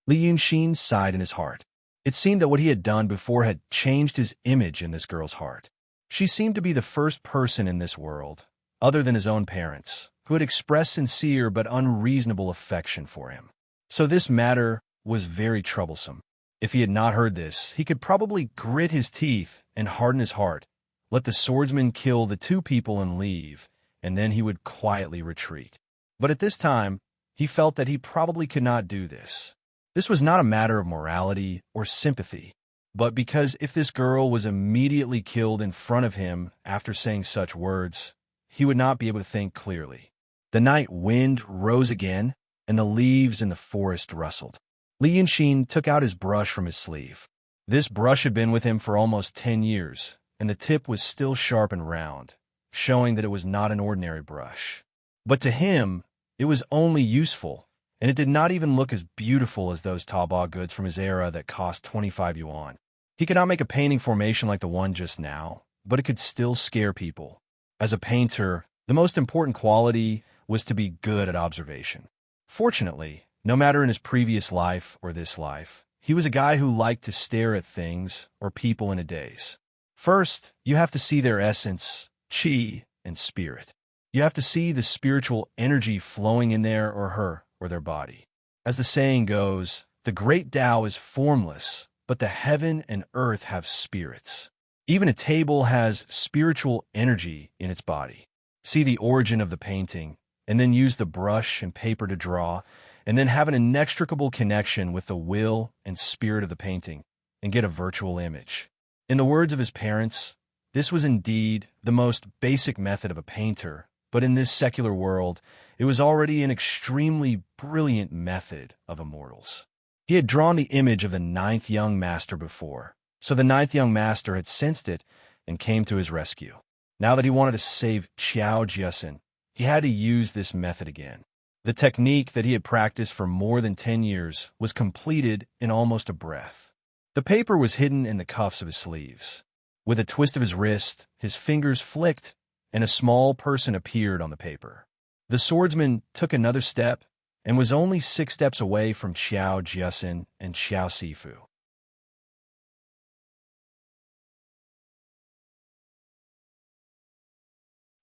A: Li Yunxin sighed in his heart. It seemed that what he had done before had changed his image in this girl's heart. She seemed to be the first person in this world, other than his own parents, who had expressed sincere but unreasonable affection for him. So this matter was very troublesome. If he had not heard this, he could probably grit his teeth and harden his heart, let the swordsman kill the 2 people and leave, and then he would quietly retreat. But at this time, he felt that he probably could not do this. This was not a matter of morality or sympathy, but because if this girl was immediately killed in front of him after saying such words, he would not be able to think clearly. The night wind rose again, and the leaves in the forest rustled. Li Yunxin took out his brush from his sleeve. This brush had been with him for almost 10 years, and the tip was still sharp and round, showing that it was not an ordinary brush. But to him, it was only useful, and it did not even look as beautiful as those Taobao goods from his era that cost 25 yuan. He could not make a painting formation like the one just now, but it could still scare people. As a painter, the most important quality was to be good at observation. Fortunately, no matter in his previous life or this life, he was a guy who liked to stare at things or people in a daze. First, you have to see their essence, qi, and spirit. You have to see the spiritual energy flowing in there or her or their body. As the saying goes, the great Tao is formless, but the heaven and earth have spirits. Even a table has spiritual energy in its body. See the origin of the painting, and then use the brush and paper to draw, and then have an inextricable connection with the will and spirit of the painting, and get a virtual image. In the words of his parents, this was indeed the most basic method of a painter, but in this secular world, it was already an extremely brilliant method of immortals. He had drawn the image of the 9th young master before, so the 9th young master had sensed it and came to his rescue. Now that he wanted to save Qiao Jiaxin, he had to use this method again. The technique that he had practiced for more than 10 years was completed in almost a breath. The paper was hidden in the cuffs of his sleeves. With a twist of his wrist, his fingers flicked, and a small person appeared on the paper. The swordsman took another step and was only 6 steps away from Qiao Jiaxin and Qiao Sifu.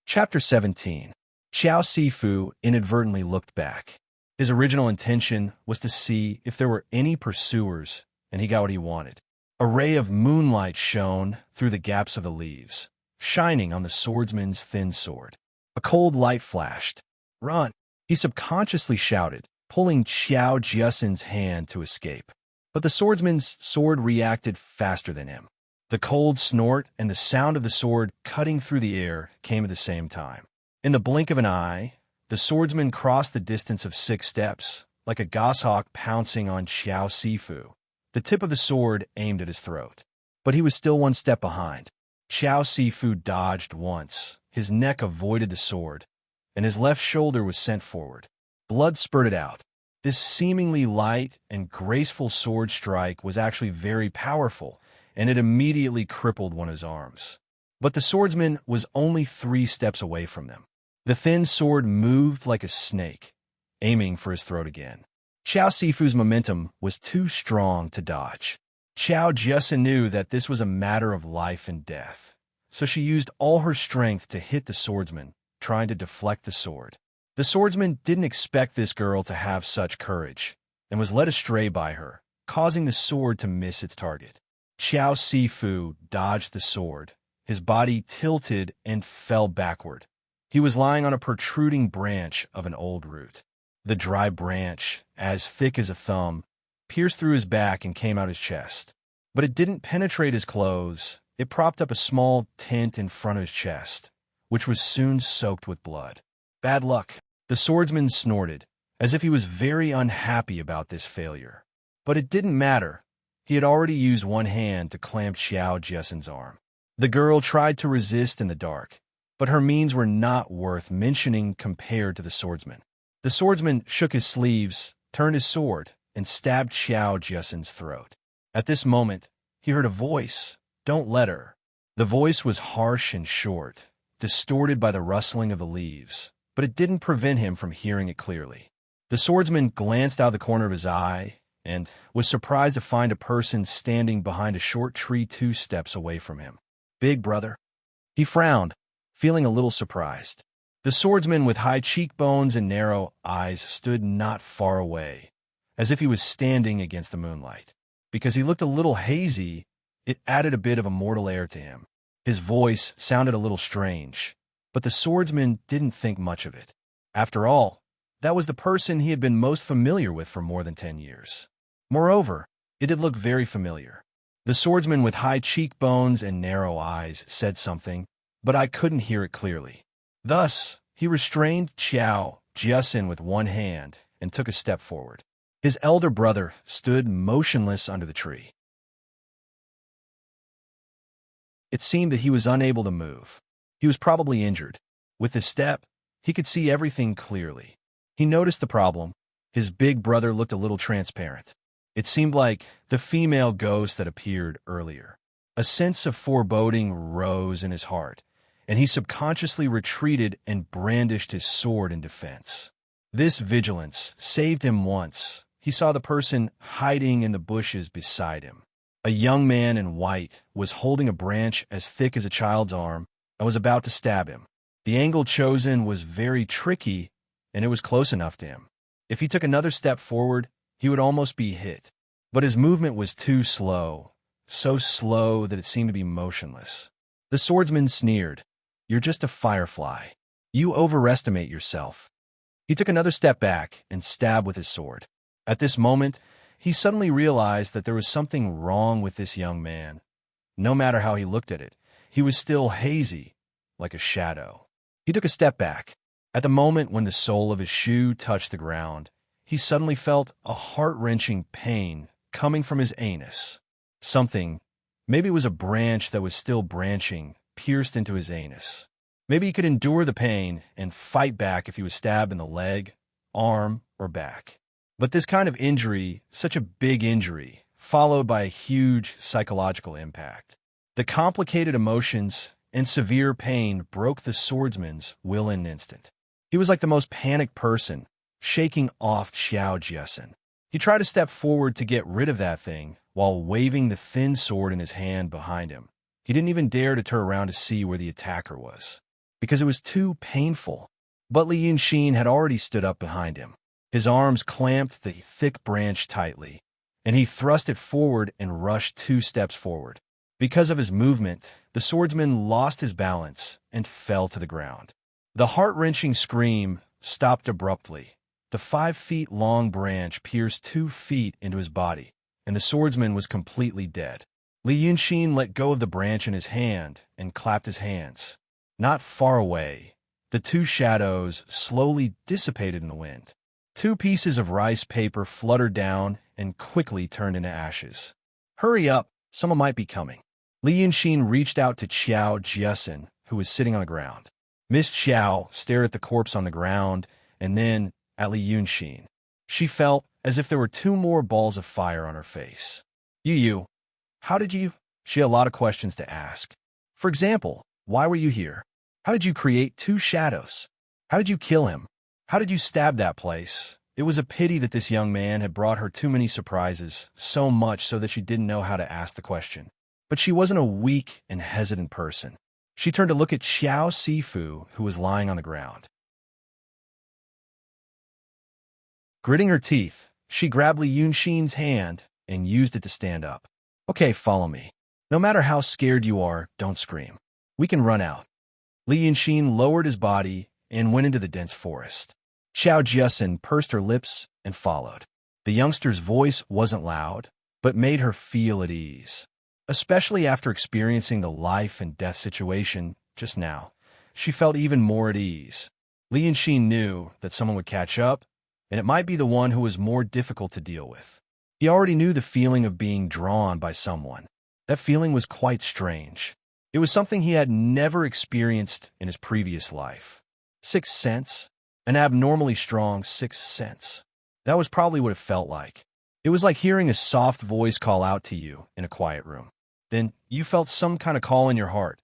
A: Chapter 17. Qiao Sifu inadvertently looked back. His original intention was to see if there were any pursuers, and he got what he wanted. A ray of moonlight shone through the gaps of the leaves, shining on the swordsman's thin sword. A cold light flashed. "Run!" He subconsciously shouted, pulling Xiao Jiaxin's hand to escape. But the swordsman's sword reacted faster than him. The cold snort and the sound of the sword cutting through the air came at the same time. In the blink of an eye, the swordsman crossed the distance of 6 steps, like a goshawk pouncing on Xiao Sifu. The tip of the sword aimed at his throat. But he was still 1 step behind. Xiao Sifu dodged once. His neck avoided the sword, and his left shoulder was sent forward. Blood spurted out. This seemingly light and graceful sword strike was actually very powerful, and it immediately crippled one of his arms. But the swordsman was only 3 steps away from them. The thin sword moved like a snake, aiming for his throat again. Xiao Sifu's momentum was too strong to dodge. Xiao Jiaxin knew that this was a matter of life and death, so she used all her strength to hit the swordsman, trying to deflect the sword. The swordsman didn't expect this girl to have such courage, and was led astray by her, causing the sword to miss its target. Xiao Sifu dodged the sword. His body tilted and fell backward. He was lying on a protruding branch of an old root. The dry branch, as thick as a thumb, pierced through his back and came out his chest. But it didn't penetrate his clothes. It propped up a small tent in front of his chest, which was soon soaked with blood. Bad luck. The swordsman snorted, as if he was very unhappy about this failure. But it didn't matter. He had already used 1 hand to clamp Xiao Jiaxin's arm. The girl tried to resist in the dark, but her means were not worth mentioning compared to the swordsman. The swordsman shook his sleeves, turned his sword, and stabbed Xiao Jiaxin's throat. At this moment, he heard a voice. "Don't let her." The voice was harsh and short, distorted by the rustling of the leaves, but it didn't prevent him from hearing it clearly. The swordsman glanced out of the corner of his eye and was surprised to find a person standing behind a short tree 2 steps away from him. "Big brother." He frowned, feeling a little surprised. The swordsman with high cheekbones and narrow eyes stood not far away, as if he was standing against the moonlight. Because he looked a little hazy, it added a bit of a mortal air to him. His voice sounded a little strange, but the swordsman didn't think much of it. After all, that was the person he had been most familiar with for more than 10 years. Moreover, it did look very familiar. The swordsman with high cheekbones and narrow eyes said something, but I couldn't hear it clearly. Thus, he restrained Xiao Jiaxin with 1 hand and took a step forward. His elder brother stood motionless under the tree. It seemed that he was unable to move. He was probably injured. With his step, he could see everything clearly. He noticed the problem. His big brother looked a little transparent. It seemed like the female ghost that appeared earlier. A sense of foreboding rose in his heart, and he subconsciously retreated and brandished his sword in defense. This vigilance saved him once. He saw the person hiding in the bushes beside him. A young man in white was holding a branch as thick as a child's arm and was about to stab him. The angle chosen was very tricky, and it was close enough to him. If he took another step forward, he would almost be hit. But his movement was too slow, so slow that it seemed to be motionless. The swordsman sneered, "You're just a firefly. You overestimate yourself." He took another step back and stabbed with his sword. At this moment, he suddenly realized that there was something wrong with this young man. No matter how he looked at it, he was still hazy, like a shadow. He took a step back. At the moment when the sole of his shoe touched the ground, he suddenly felt a heart-wrenching pain coming from his anus. Something, maybe it was a branch that was still branching, pierced into his anus. Maybe he could endure the pain and fight back if he was stabbed in the leg, arm, or back. But this kind of injury, such a big injury, followed by a huge psychological impact. The complicated emotions and severe pain broke the swordsman's will in an instant. He was like the most panicked person, shaking off Xiao Jiaxin. He tried to step forward to get rid of that thing while waving the thin sword in his hand behind him. He didn't even dare to turn around to see where the attacker was, because it was too painful. But Li Yunxin had already stood up behind him. His arms clamped the thick branch tightly, and he thrust it forward and rushed 2 steps forward. Because of his movement, the swordsman lost his balance and fell to the ground. The heart-wrenching scream stopped abruptly. The 5-feet-long branch pierced 2 feet into his body, and the swordsman was completely dead. Li Yunxin let go of the branch in his hand and clapped his hands. Not far away, the 2 shadows slowly dissipated in the wind. 2 pieces of rice paper fluttered down and quickly turned into ashes. Hurry up, someone might be coming. Li Yunxin reached out to Qiao Jiasen, who was sitting on the ground. Miss Qiao stared at the corpse on the ground and then at Li Yunxin. She felt as if there were 2 more balls of fire on her face. You, how did you? She had a lot of questions to ask. For example, why were you here? How did you create 2 shadows? How did you kill him? How did you stab that place? It was a pity that this young man had brought her too many surprises, so much so that she didn't know how to ask the question. But she wasn't a weak and hesitant person. She turned to look at Xiao Sifu, who was lying on the ground. Gritting her teeth, she grabbed Li Yunxin's hand and used it to stand up. Okay, follow me. No matter how scared you are, don't scream. We can run out. Li Yunxin lowered his body and went into the dense forest. Qiao Jiasen pursed her lips and followed. The youngster's voice wasn't loud, but made her feel at ease. Especially after experiencing the life and death situation just now, she felt even more at ease. Li Yunxin knew that someone would catch up, and it might be the one who was more difficult to deal with. He already knew the feeling of being drawn by someone. That feeling was quite strange. It was something he had never experienced in his previous life. 6th sense? An abnormally strong 6th sense. That was probably what it felt like. It was like hearing a soft voice call out to you in a quiet room. Then you felt some kind of call in your heart.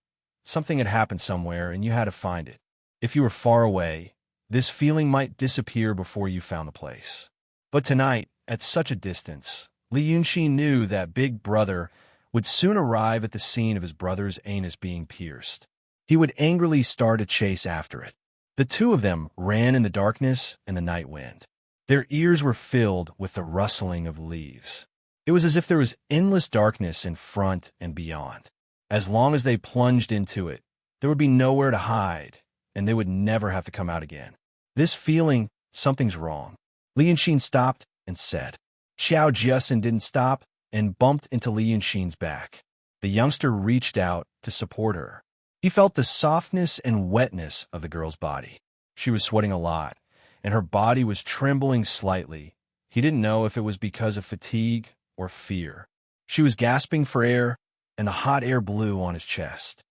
A: Something had happened somewhere and you had to find it. If you were far away, this feeling might disappear before you found the place. But tonight, at such a distance, Li Yunxin knew that Big Brother would soon arrive at the scene of his brother's anus being pierced. He would angrily start a chase after it. The 2 of them ran in the darkness and the night wind. Their ears were filled with the rustling of leaves. It was as if there was endless darkness in front and beyond. As long as they plunged into it, there would be nowhere to hide, and they would never have to come out again. This feeling, something's wrong. Li Yunxin stopped and said. Qiao Jiasen didn't stop and bumped into Li Yunxin's back. The youngster reached out to support her. He felt the softness and wetness of the girl's body. She was sweating a lot, and her body was trembling slightly. He didn't know if it was because of fatigue or fear. She was gasping for air, and the hot air blew on his chest.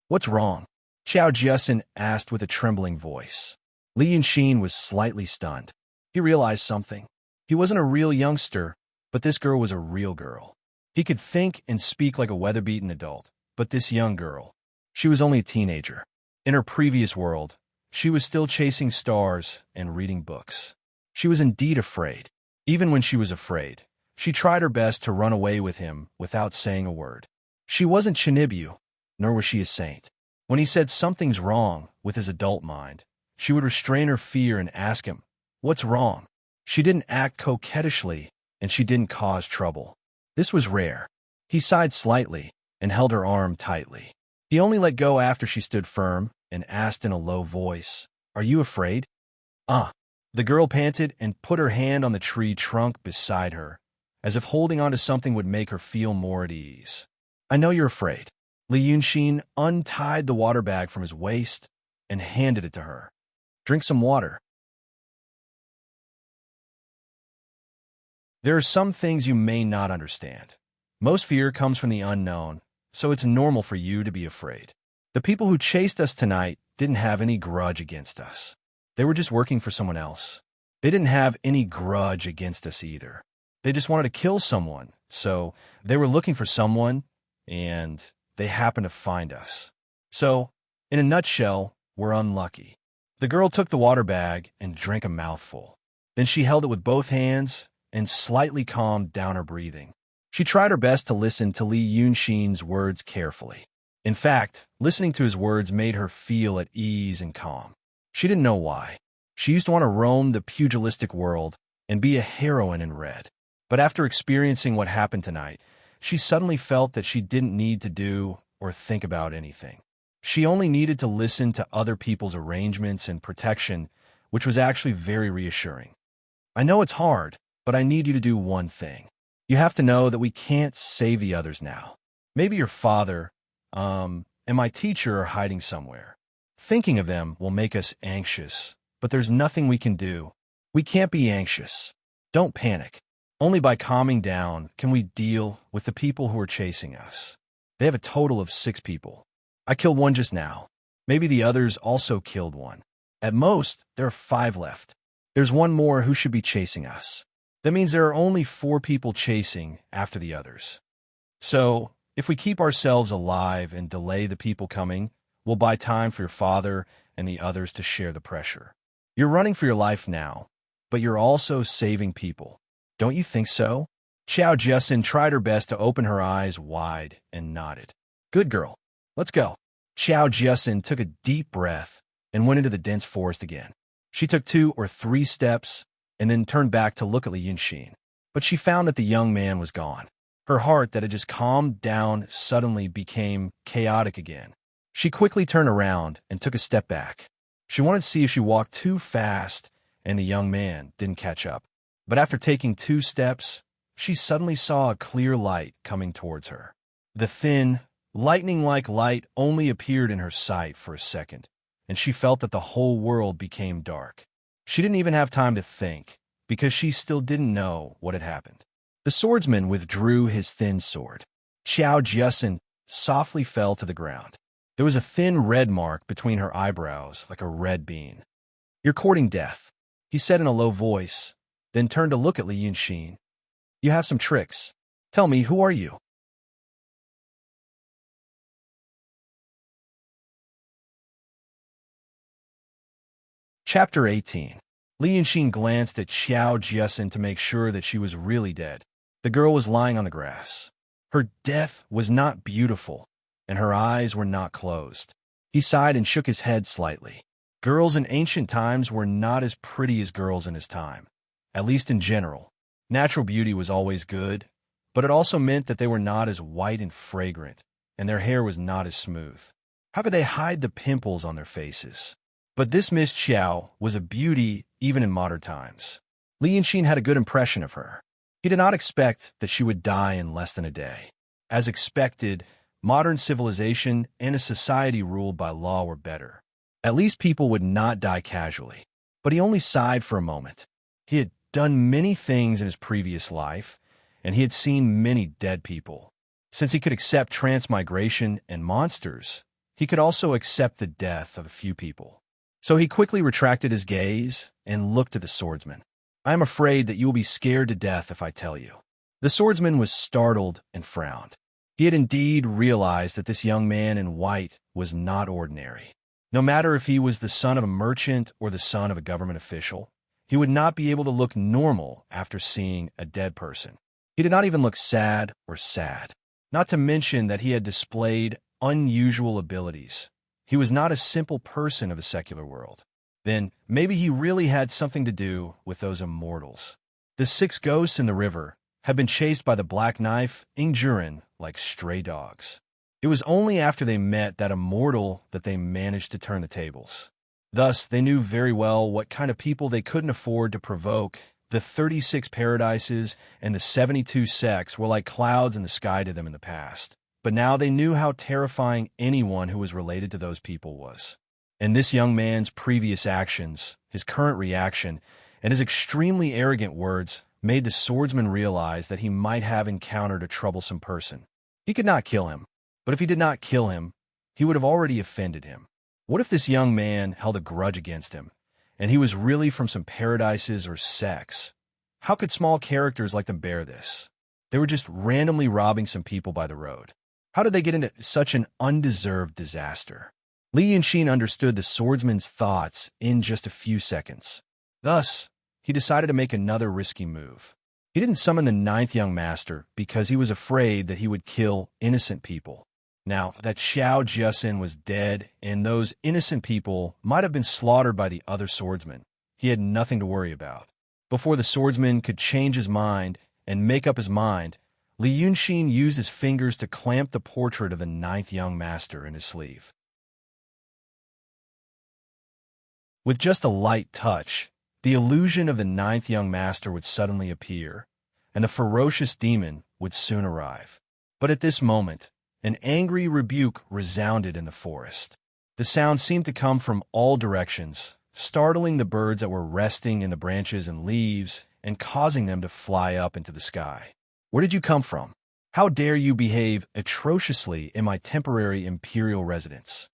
A: What's wrong? Qiao Jiasen asked with a trembling voice. Li Yunxin was slightly stunned. He realized something. He wasn't a real youngster, but this girl was a real girl. He could think and speak like a weather-beaten adult, but this young girl, she was only a teenager. In her previous world, she was still chasing stars and reading books. She was indeed afraid. Even when she was afraid, she tried her best to run away with him without saying a word. She wasn't Shinibu, nor was she a saint. When he said something's wrong with his adult mind, she would restrain her fear and ask him, what's wrong? She didn't act coquettishly, and she didn't cause trouble. This was rare. He sighed slightly and held her arm tightly. He only let go after she stood firm and asked in a low voice, are you afraid? The girl panted and put her hand on the tree trunk beside her, as if holding on to something would make her feel more at ease. I know you're afraid. Li Yunxin untied the water bag from his waist and handed it to her. Drink some water. There are some things you may not understand. Most fear comes from the unknown, so it's normal for you to be afraid. The people who chased us tonight didn't have any grudge against us. They were just working for someone else. They didn't have any grudge against us either. They just wanted to kill someone, so they were looking for someone, and they happened to find us. So, in a nutshell, we're unlucky. The girl took the water bag and drank a mouthful. Then she held it with both hands and slightly calmed down her breathing. She tried her best to listen to Li Yunxin's words carefully. In fact, listening to his words made her feel at ease and calm. She didn't know why. She used to want to roam the pugilistic world and be a heroine in red. But after experiencing what happened tonight, she suddenly felt that she didn't need to do or think about anything. She only needed to listen to other people's arrangements and protection which was actually very reassuring. I know it's hard, but I need you to do one thing. You have to know that we can't save the others now. Maybe your father, and my teacher are hiding somewhere. Thinking of them will make us anxious, but there's nothing we can do. We can't be anxious. Don't panic. Only by calming down can we deal with the people who are chasing us. They have a total of 6 people. I killed one just now. Maybe the others also killed one. At most, there are 5 left. There's one more who should be chasing us. That means there are only 4 people chasing after the others. So, if we keep ourselves alive and delay the people coming, we'll buy time for your father and the others to share the pressure. You're running for your life now, but you're also saving people. Don't you think so? Xiao Jiasin tried her best to open her eyes wide and nodded. Good girl. Let's go. Xiao Jiasin took a deep breath and went into the dense forest again. She took 2 or 3 steps and then turned back to look at Li Yunxin. But she found that the young man was gone. Her heart that had just calmed down suddenly became chaotic again. She quickly turned around and took a step back. She wanted to see if she walked too fast and the young man didn't catch up. But after taking 2 steps, she suddenly saw a clear light coming towards her. The thin, lightning-like light only appeared in her sight for a second, and she felt that the whole world became dark. She didn't even have time to think, because she still didn't know what had happened. The swordsman withdrew his thin sword. Xiao Jiasin softly fell to the ground. There was a thin red mark between her eyebrows, like a red bean. You're courting death, he said in a low voice, then turned to look at Li Yunxin. You have some tricks. Tell me, who are you? Chapter 18. Li Yunxin glanced at Xiao Jiasin to make sure that she was really dead. The girl was lying on the grass. Her death was not beautiful, and her eyes were not closed. He sighed and shook his head slightly. Girls in ancient times were not as pretty as girls in his time, at least in general. Natural beauty was always good, but it also meant that they were not as white and fragrant, and their hair was not as smooth. How could they hide the pimples on their faces? But this Miss Xiao was a beauty even in modern times. Li Yunxin had a good impression of her. He did not expect that she would die in less than a day. As expected, modern civilization and a society ruled by law were better. At least people would not die casually. But he only sighed for a moment. He had done many things in his previous life, and he had seen many dead people. Since he could accept transmigration and monsters, he could also accept the death of a few people. So he quickly retracted his gaze and looked at the swordsman. I am afraid that you will be scared to death if I tell you. The swordsman was startled and frowned. He had indeed realized that this young man in white was not ordinary. No matter if he was the son of a merchant or the son of a government official, he would not be able to look normal after seeing a dead person. He did not even look sad or sad, not to mention that he had displayed unusual abilities. He was not a simple person of a secular world. Then maybe he really had something to do with those immortals. The 6 ghosts in the river had been chased by the Black Knife, Ingjurin, like stray dogs. It was only after they met that immortal that they managed to turn the tables. Thus, they knew very well what kind of people they couldn't afford to provoke. The 36 paradises and the 72 sects were like clouds in the sky to them in the past. But now they knew how terrifying anyone who was related to those people was. And this young man's previous actions, his current reaction, and his extremely arrogant words made the swordsman realize that he might have encountered a troublesome person. He could not kill him, but if he did not kill him, he would have already offended him. What if this young man held a grudge against him, and he was really from some paradises or sects? How could small characters like them bear this? They were just randomly robbing some people by the road. How did they get into such an undeserved disaster? Li Yunxin understood the swordsman's thoughts in just a few seconds. Thus, he decided to make another risky move. He didn't summon the 9th young master because he was afraid that he would kill innocent people. Now that Xiao Jiasin was dead and those innocent people might have been slaughtered by the other swordsmen, he had nothing to worry about. Before the swordsman could change his mind and make up his mind, Li Yunxin used his fingers to clamp the portrait of the 9th young master in his sleeve. With just a light touch, the illusion of the ninth young master would suddenly appear, and the ferocious demon would soon arrive. But at this moment, an angry rebuke resounded in the forest. The sound seemed to come from all directions, startling the birds that were resting in the branches and leaves and causing them to fly up into the sky. "Where did you come from? How dare you behave atrociously in my temporary imperial residence?"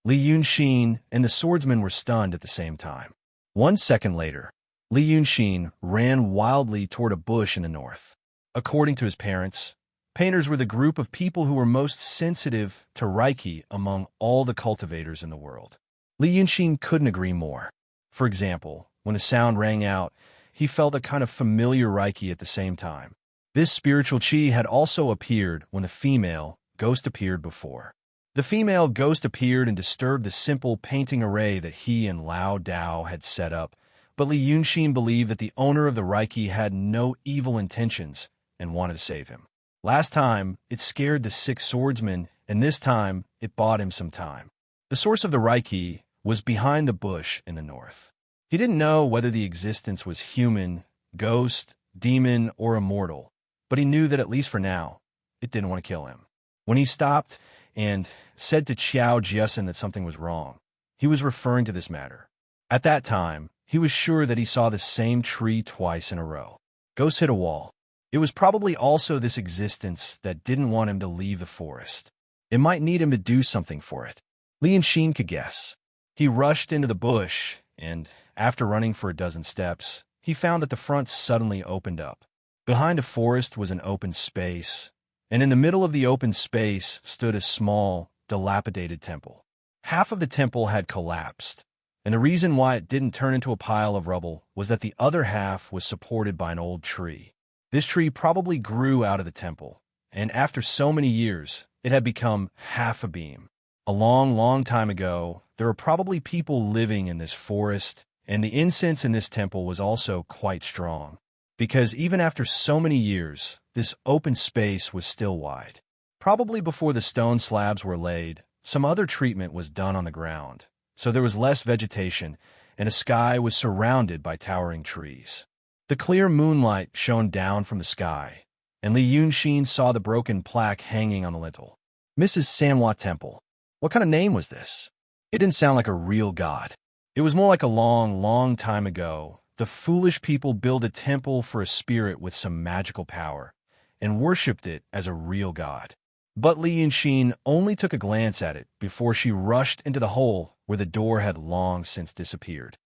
A: Li Yunxin and the swordsman were stunned at the same time. 1 second later, Li Yunxin ran wildly toward a bush in the north. According to his parents, painters were the group of people who were most sensitive to Reiki among all the cultivators in the world. Li Yunxin couldn't agree more. For example, when a sound rang out, he felt a kind of familiar Reiki at the same time. This spiritual qi had also appeared when the female ghost appeared before. The female ghost appeared and disturbed the simple painting array that he and Lao Dao had set up, but Li Yunxin believed that the owner of the Reiki had no evil intentions and wanted to save him. Last time, it scared the sick swordsman, and this time, it bought him some time. The source of the Reiki was behind the bush in the north. He didn't know whether the existence was human, ghost, demon, or immortal, but he knew that at least for now, it didn't want to kill him. When he stopped and said to Qiao Jiasen that something was wrong, he was referring to this matter. At that time, he was sure that he saw the same tree twice in a row. Ghosts hit a wall. It was probably also this existence that didn't want him to leave the forest. It might need him to do something for it. Li Yunxin could guess. He rushed into the bush, and after running for a dozen steps, he found that the front suddenly opened up. Behind a forest was an open space, and in the middle of the open space stood a small, dilapidated temple. Half of the temple had collapsed, and the reason why it didn't turn into a pile of rubble was that the other half was supported by an old tree. This tree probably grew out of the temple, and after so many years, it had become half a beam. A long, long time ago, there were probably people living in this forest, and the incense in this temple was also quite strong, because even after so many years, this open space was still wide. Probably before the stone slabs were laid, some other treatment was done on the ground, so there was less vegetation, and the sky was surrounded by towering trees. The clear moonlight shone down from the sky, and Li Yunxin saw the broken plaque hanging on the lintel. Mrs. Sanhua Temple. What kind of name was this? It didn't sound like a real god. It was more like a long, long time ago, the foolish people built a temple for a spirit with some magical power, and worshipped it as a real god. But Li Yunxin only took a glance at it before she rushed into the hole where the door had long since disappeared.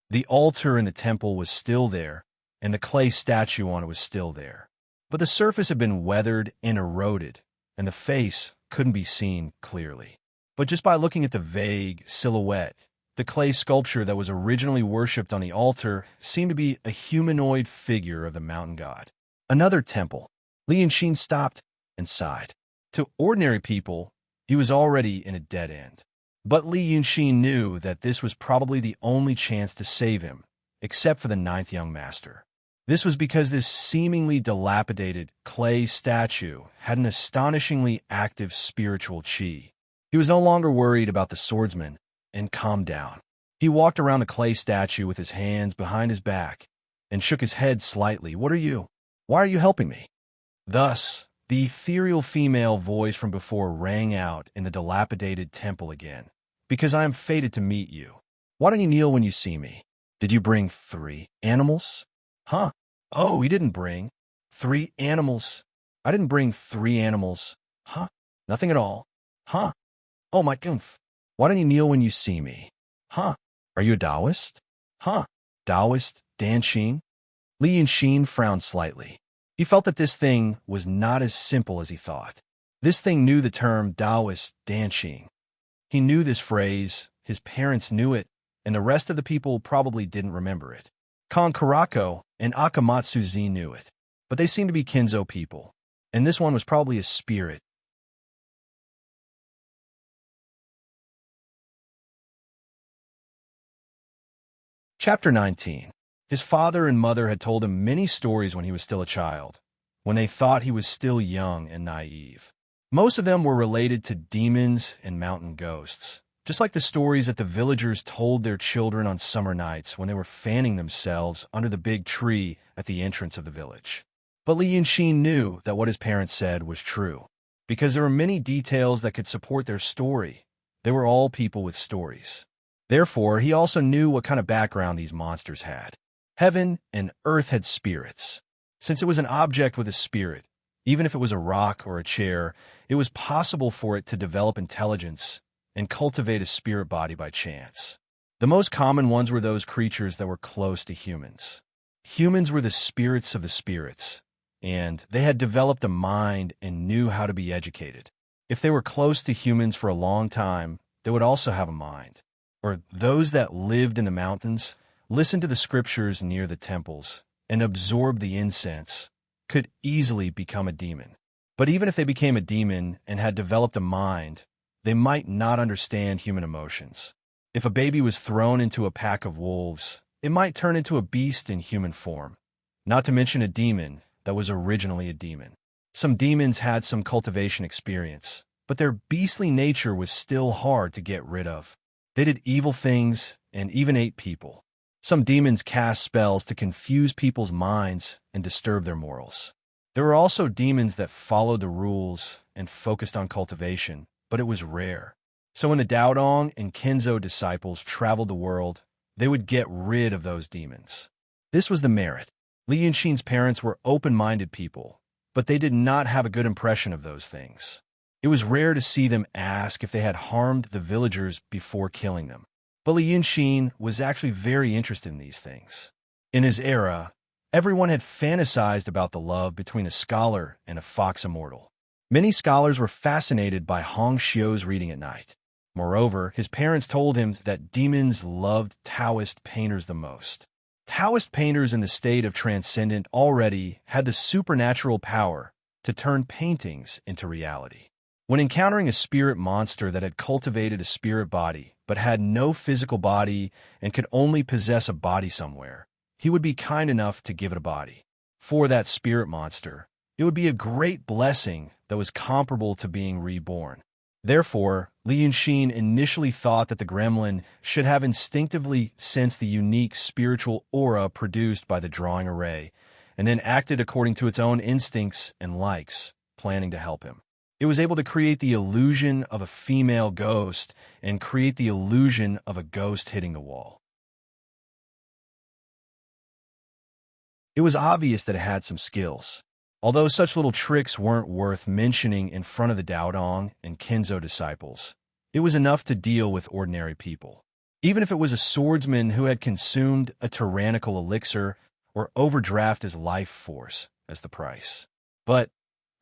A: The altar in the temple was still there, and the clay statue on it was still there. But the surface had been weathered and eroded, and the face couldn't be seen clearly. But just by looking at the vague silhouette, the clay sculpture that was originally worshipped on the altar seemed to be a humanoid figure of the mountain god. Another temple. Li Yunxin stopped and sighed. To ordinary people, he was already in a dead end. But Li Yunxin knew that this was probably the only chance to save him, except for the ninth young master. This was because this seemingly dilapidated clay statue had an astonishingly active spiritual qi. He was no longer worried about the swordsman and calmed down. He walked around the clay statue with his hands behind his back and shook his head slightly. "What are you? Why are you helping me?" Thus, the ethereal female voice from before rang out in the dilapidated temple again. "Because I am fated to meet you. Why don't you kneel when you see me? Did you bring 3 animals? Huh? Oh, you didn't bring 3 animals. I didn't bring 3 animals. Huh? Nothing at all. Huh? Oh, my oomph. Why don't you kneel when you see me? Huh? Are you a Taoist? Huh? Taoist, Danxing?" Li Yunxin frowned slightly. He felt that this thing was not as simple as he thought. This thing knew the term Taoist, Danxing. He knew this phrase, his parents knew it, and the rest of the people probably didn't remember it. Kan Karako and Akamatsu Z knew it, but they seemed to be Kinzo people, and this one was probably a spirit. Chapter 19. His father and mother had told him many stories when he was still a child, when they thought he was still young and naive. Most of them were related to demons and mountain ghosts, just like the stories that the villagers told their children on summer nights when they were fanning themselves under the big tree at the entrance of the village. But Li Yunxin knew that what his parents said was true, because there were many details that could support their story. They were all people with stories. Therefore, he also knew what kind of background these monsters had. Heaven and earth had spirits. Since it was an object with a spirit, even if it was a rock or a chair, it was possible for it to develop intelligence and cultivate a spirit body by chance. The most common ones were those creatures that were close to humans. Humans were the spirits of the spirits, and they had developed a mind and knew how to be educated. If they were close to humans for a long time, they would also have a mind. Or those that lived in the mountains, listened to the scriptures near the temples, and absorbed the incense, could easily become a demon. But even if they became a demon and had developed a mind, they might not understand human emotions. If a baby was thrown into a pack of wolves, it might turn into a beast in human form, not to mention a demon that was originally a demon. Some demons had some cultivation experience, but their beastly nature was still hard to get rid of. They did evil things and even ate people. Some demons cast spells to confuse people's minds and disturb their morals. There were also demons that followed the rules and focused on cultivation, but it was rare. So when the Daodong and Kenzo disciples traveled the world, they would get rid of those demons. This was the merit. Li Yunxin's parents were open-minded people, but they did not have a good impression of those things. It was rare to see them ask if they had harmed the villagers before killing them. But Li Yunxin was actually very interested in these things. In his era, everyone had fantasized about the love between a scholar and a fox immortal. Many scholars were fascinated by Hong Xiu's reading at night. Moreover, his parents told him that demons loved Taoist painters the most. Taoist painters in the state of transcendent already had the supernatural power to turn paintings into reality. When encountering a spirit monster that had cultivated a spirit body but had no physical body and could only possess a body somewhere, he would be kind enough to give it a body. For that spirit monster, it would be a great blessing that was comparable to being reborn. Therefore, Li Yunxin initially thought that the gremlin should have instinctively sensed the unique spiritual aura produced by the drawing array, and then acted according to its own instincts and likes, planning to help him. It was able to create the illusion of a female ghost and create the illusion of a ghost hitting the wall. It was obvious that it had some skills. Although such little tricks weren't worth mentioning in front of the Daodong and Kenzo disciples, it was enough to deal with ordinary people. Even if it was a swordsman who had consumed a tyrannical elixir or overdraft his life force as the price. But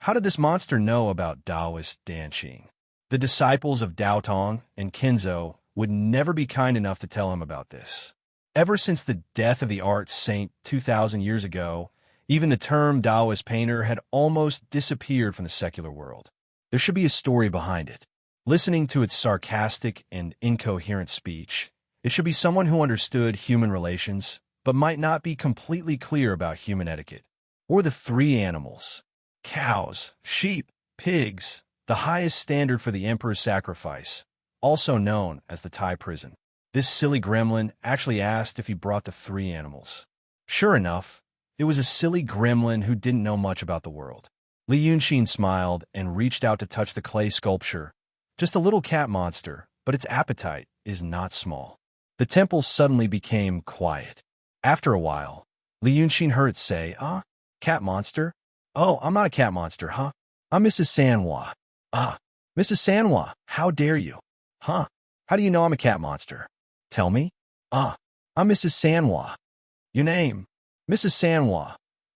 A: how did this monster know about Taoist dancing? The disciples of Daotong and Kenzo would never be kind enough to tell him about this. Ever since the death of the art saint 2,000 years ago, even the term Taoist painter had almost disappeared from the secular world. There should be a story behind it. Listening to its sarcastic and incoherent speech, it should be someone who understood human relations, but might not be completely clear about human etiquette. Or the three animals. Cows, sheep, pigs, the highest standard for the emperor's sacrifice, also known as the Thai prison. This silly gremlin actually asked if he brought the three animals. Sure enough, it was a silly gremlin who didn't know much about the world. Li Yunxin smiled and reached out to touch the clay sculpture. Just a little cat monster, but its appetite is not small. The temple suddenly became quiet. After a while, Li Yunxin heard it say, cat monster? Oh, I'm not a cat monster, huh? I'm Mrs. Sanhua. Mrs. Sanhua, how dare you? Huh? How do you know I'm a cat monster? Tell me. I'm Mrs. Sanhua. Your name? Mrs. Sanhua.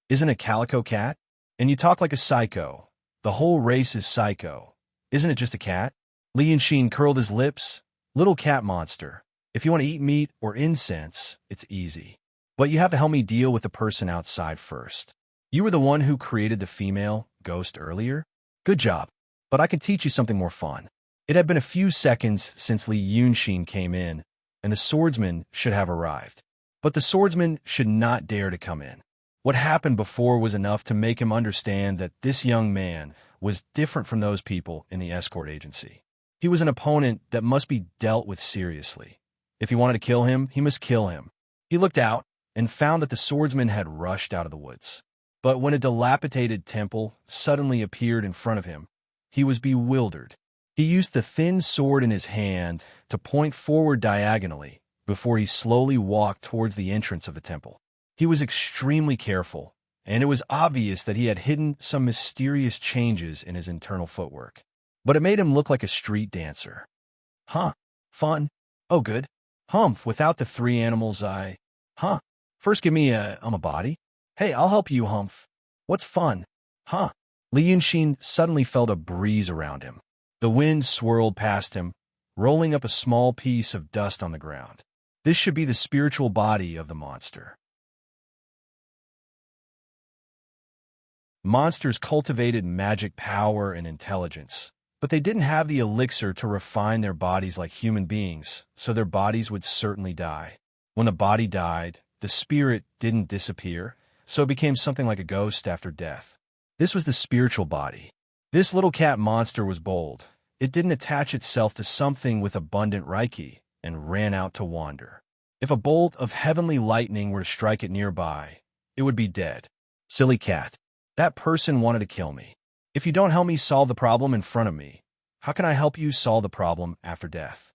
A: Isn't a calico cat? And you talk like a psycho. The whole race is psycho. Isn't it just a cat? Li Yunxin curled his lips. Little cat monster. If you want to eat meat or incense, it's easy. But you have to help me deal with the person outside first. You were the one who created the female ghost earlier? Good job. But I can teach you something more fun. It had been a few seconds since Li Yunxin came in, and the swordsman should have arrived. But the swordsman should not dare to come in. What happened before was enough to make him understand that this young man was different from those people in the escort agency. He was an opponent that must be dealt with seriously. If he wanted to kill him, he must kill him. He looked out and found that the swordsman had rushed out of the woods. But when a dilapidated temple suddenly appeared in front of him, he was bewildered. He used the thin sword in his hand to point forward diagonally before he slowly walked towards the entrance of the temple. He was extremely careful, and it was obvious that he had hidden some mysterious changes in his internal footwork. But it made him look like a street dancer. Huh. Fun. Oh, good. Humph, without the three animals, Huh. First give me a body. Hey, I'll help you, Humph. What's fun? Huh. Li Yunxin suddenly felt a breeze around him. The wind swirled past him, rolling up a small piece of dust on the ground. This should be the spiritual body of the monster. Monsters cultivated magic power and intelligence, but they didn't have the elixir to refine their bodies like human beings, so their bodies would certainly die. When the body died, the spirit didn't disappear, so it became something like a ghost after death. This was the spiritual body. This little cat monster was bold. It didn't attach itself to something with abundant Reiki and ran out to wander. If a bolt of heavenly lightning were to strike it nearby, it would be dead. Silly cat. That person wanted to kill me. If you don't help me solve the problem in front of me, how can I help you solve the problem after death?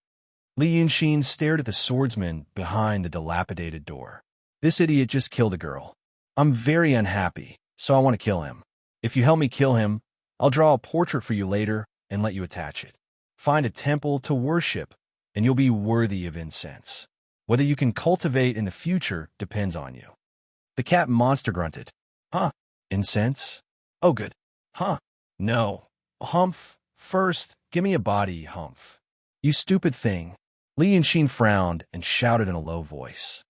A: Li Yunxin stared at the swordsman behind the dilapidated door. This idiot just killed a girl. I'm very unhappy, so I want to kill him. If you help me kill him, I'll draw a portrait for you later and let you attach it. Find a temple to worship, and you'll be worthy of incense. Whether you can cultivate in the future depends on you. The cat monster grunted. Huh? Incense? Oh, good. Huh? No. Humph. First, give me a body, Humph. You stupid thing. Li Yunxin frowned and shouted in a low voice.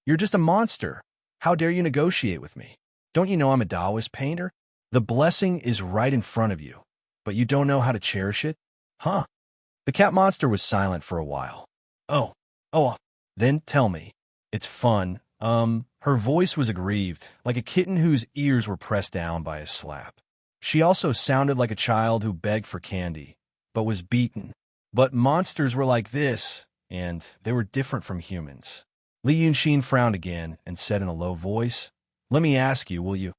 A: You're just a monster. How dare you negotiate with me? Don't you know I'm a Taoist painter? The blessing is right in front of you, but you don't know how to cherish it? Huh? The cat monster was silent for a while. Oh, then tell me. It's fun. Her voice was aggrieved, like a kitten whose ears were pressed down by a slap. She also sounded like a child who begged for candy, but was beaten. But monsters were like this, and they were different from humans. Li Yunxin frowned again and said in a low voice, Let me ask you, will you?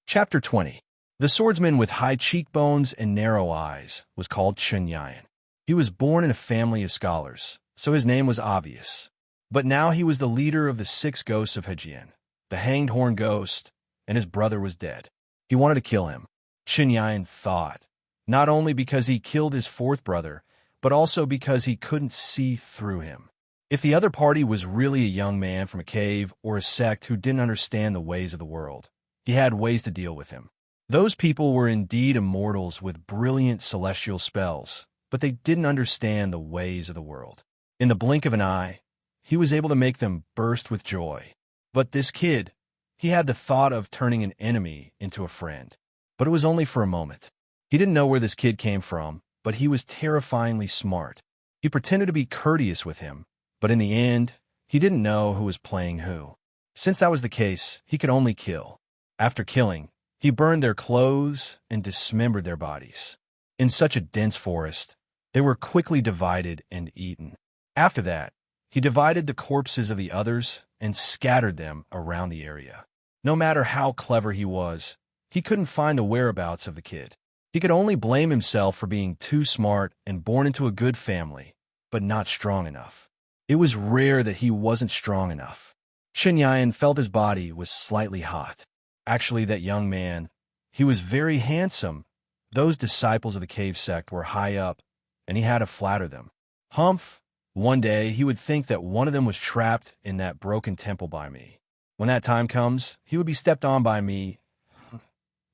A: Chapter 20. The swordsman with high cheekbones and narrow eyes was called Chen Yan. He was born in a family of scholars, so his name was obvious. But now he was the leader of the 6 ghosts of Hejian, the hanged horn ghost, and his brother was dead. He wanted to kill him. Chen Yan thought, not only because he killed his 4th brother, but also because he couldn't see through him. If the other party was really a young man from a cave or a sect who didn't understand the ways of the world, he had ways to deal with him. Those people were indeed immortals with brilliant celestial spells, but they didn't understand the ways of the world. In the blink of an eye, he was able to make them burst with joy. But this kid, he had the thought of turning an enemy into a friend. But it was only for a moment. He didn't know where this kid came from, but he was terrifyingly smart. He pretended to be courteous with him, but in the end, he didn't know who was playing who. Since that was the case, he could only kill. After killing, he burned their clothes and dismembered their bodies. In such a dense forest, they were quickly divided and eaten. After that, he divided the corpses of the others and scattered them around the area. No matter how clever he was, he couldn't find the whereabouts of the kid. He could only blame himself for being too smart and born into a good family, but not strong enough. It was rare that he wasn't strong enough. Chen Yan felt his body was slightly hot. Actually, that young man, he was very handsome. Those disciples of the cave sect were high up, and he had to flatter them. Humph! One day, he would think that one of them was trapped in that broken temple by me. When that time comes, he would be stepped on by me.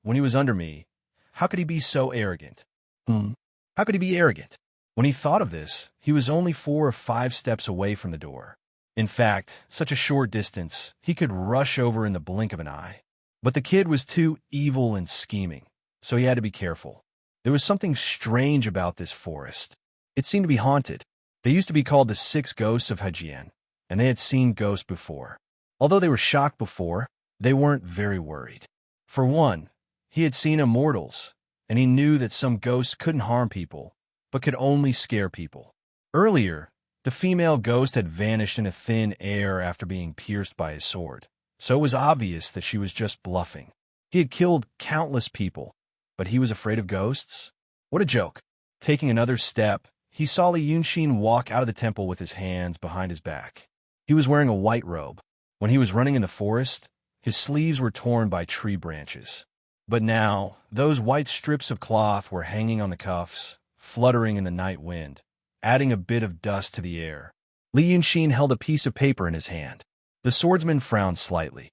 A: When he was under me, how could he be so arrogant? How could he be arrogant? When he thought of this, he was only 4 or 5 steps away from the door. In fact, such a short distance, he could rush over in the blink of an eye. But the kid was too evil and scheming, so he had to be careful. There was something strange about this forest. It seemed to be haunted. They used to be called the 6 ghosts of Hejian, and they had seen ghosts before. Although they were shocked before, they weren't very worried. For one, he had seen immortals, and he knew that some ghosts couldn't harm people, but could only scare people. Earlier, the female ghost had vanished into thin air after being pierced by his sword, so it was obvious that she was just bluffing. He had killed countless people, but he was afraid of ghosts? What a joke. Taking another step, he saw Li Yunxin walk out of the temple with his hands behind his back. He was wearing a white robe. When he was running in the forest, his sleeves were torn by tree branches. But now, those white strips of cloth were hanging on the cuffs, fluttering in the night wind, adding a bit of dust to the air. Li Yunxin held a piece of paper in his hand. The swordsman frowned slightly.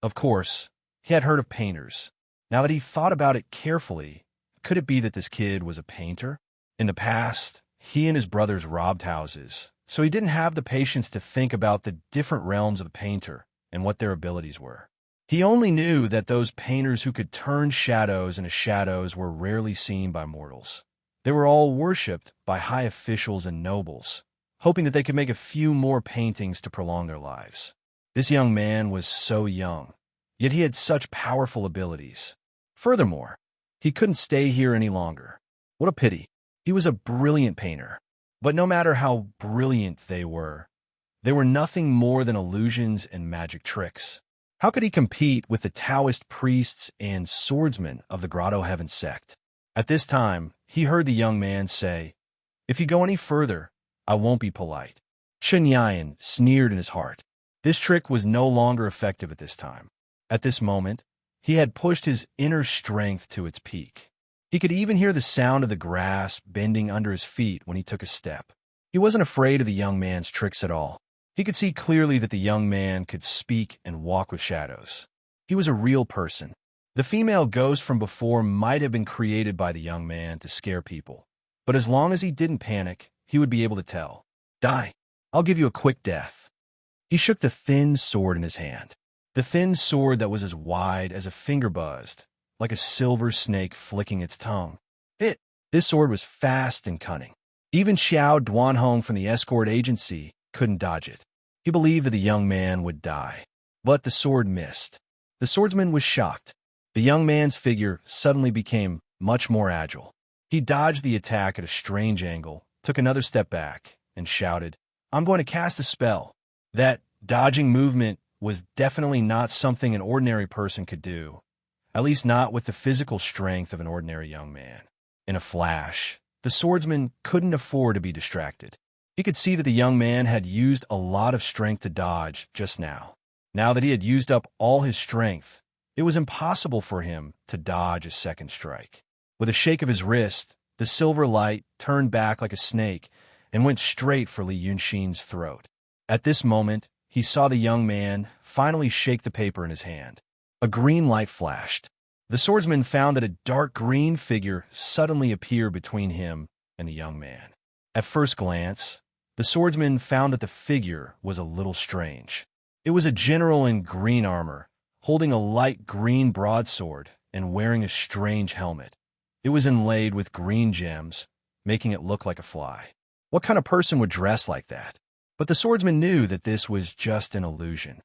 A: Of course, he had heard of painters. Now that he thought about it carefully, could it be that this kid was a painter? In the past, he and his brothers robbed houses, so he didn't have the patience to think about the different realms of a painter and what their abilities were. He only knew that those painters who could turn shadows into shadows were rarely seen by mortals. They were all worshipped by high officials and nobles, hoping that they could make a few more paintings to prolong their lives. This young man was so young, yet he had such powerful abilities. Furthermore, he couldn't stay here any longer. What a pity. He was a brilliant painter. But no matter how brilliant they were nothing more than illusions and magic tricks. How could he compete with the Taoist priests and swordsmen of the Grotto Heaven sect? At this time, he heard the young man say, "If you go any further, I won't be polite." Chen Yan sneered in his heart. This trick was no longer effective at this time. At this moment, he had pushed his inner strength to its peak. He could even hear the sound of the grass bending under his feet when he took a step. He wasn't afraid of the young man's tricks at all. He could see clearly that the young man could speak and walk with shadows. He was a real person. The female ghost from before might have been created by the young man to scare people, but as long as he didn't panic, he would be able to tell. "Die. I'll give you a quick death." He shook the thin sword in his hand. The thin sword that was as wide as a finger buzzed, like a silver snake flicking its tongue. This sword was fast and cunning. Even Xiao Duanhong from the escort agency couldn't dodge it. He believed that the young man would die, but the sword missed. The swordsman was shocked. The young man's figure suddenly became much more agile. He dodged the attack at a strange angle, took another step back, and shouted, "I'm going to cast a spell." That dodging movement was definitely not something an ordinary person could do, at least not with the physical strength of an ordinary young man. In a flash, the swordsman couldn't afford to be distracted. He could see that the young man had used a lot of strength to dodge just now. Now that he had used up all his strength, it was impossible for him to dodge a second strike. With a shake of his wrist, the silver light turned back like a snake and went straight for Li Yunxin's throat. At this moment, he saw the young man finally shake the paper in his hand. A green light flashed. The swordsman found that a dark green figure suddenly appeared between him and the young man. At first glance, the swordsman found that the figure was a little strange. It was a general in green armor, holding a light green broadsword and wearing a strange helmet. It was inlaid with green gems, making it look like a fly. What kind of person would dress like that? But the swordsman knew that this was just an illusion.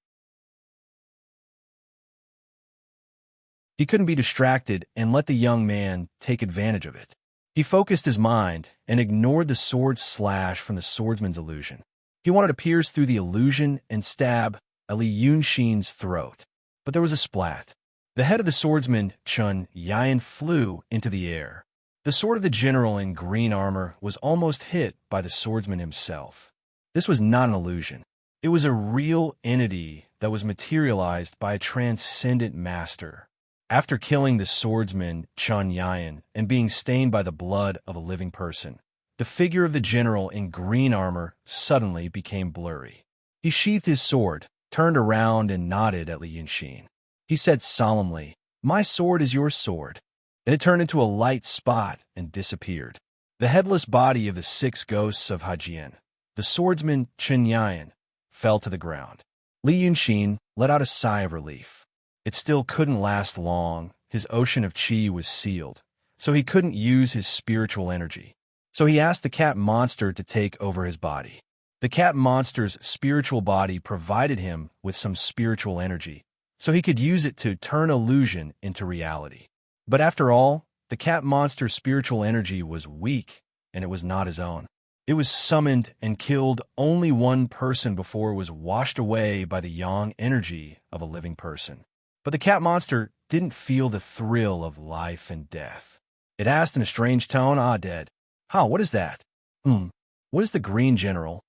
A: He couldn't be distracted and let the young man take advantage of it. He focused his mind and ignored the sword slash from the swordsman's illusion. He wanted to pierce through the illusion and stab at Li Yunxin's throat. But there was a splat. The head of the swordsman, Chen Yan, flew into the air. The sword of the general in green armor was almost hit by the swordsman himself. This was not an illusion. It was a real entity that was materialized by a transcendent master. After killing the swordsman, Chen Yan, and being stained by the blood of a living person, the figure of the general in green armor suddenly became blurry. He sheathed his sword, turned around, and nodded at Li Yunxin. He said solemnly, "My sword is your sword." Then it turned into a light spot and disappeared. The headless body of the 6 ghosts of Hajian, the swordsman Chen Yan, fell to the ground. Li Yunxin let out a sigh of relief. It still couldn't last long. His ocean of qi was sealed, so he couldn't use his spiritual energy. So he asked the cat monster to take over his body. The cat monster's spiritual body provided him with some spiritual energy, so he could use it to turn illusion into reality. But after all, the cat monster's spiritual energy was weak, and it was not his own. It was summoned and killed only one person before it was washed away by the yang energy of a living person. But the cat monster didn't feel the thrill of life and death. It asked in a strange tone, dead. What is that? What is the green general?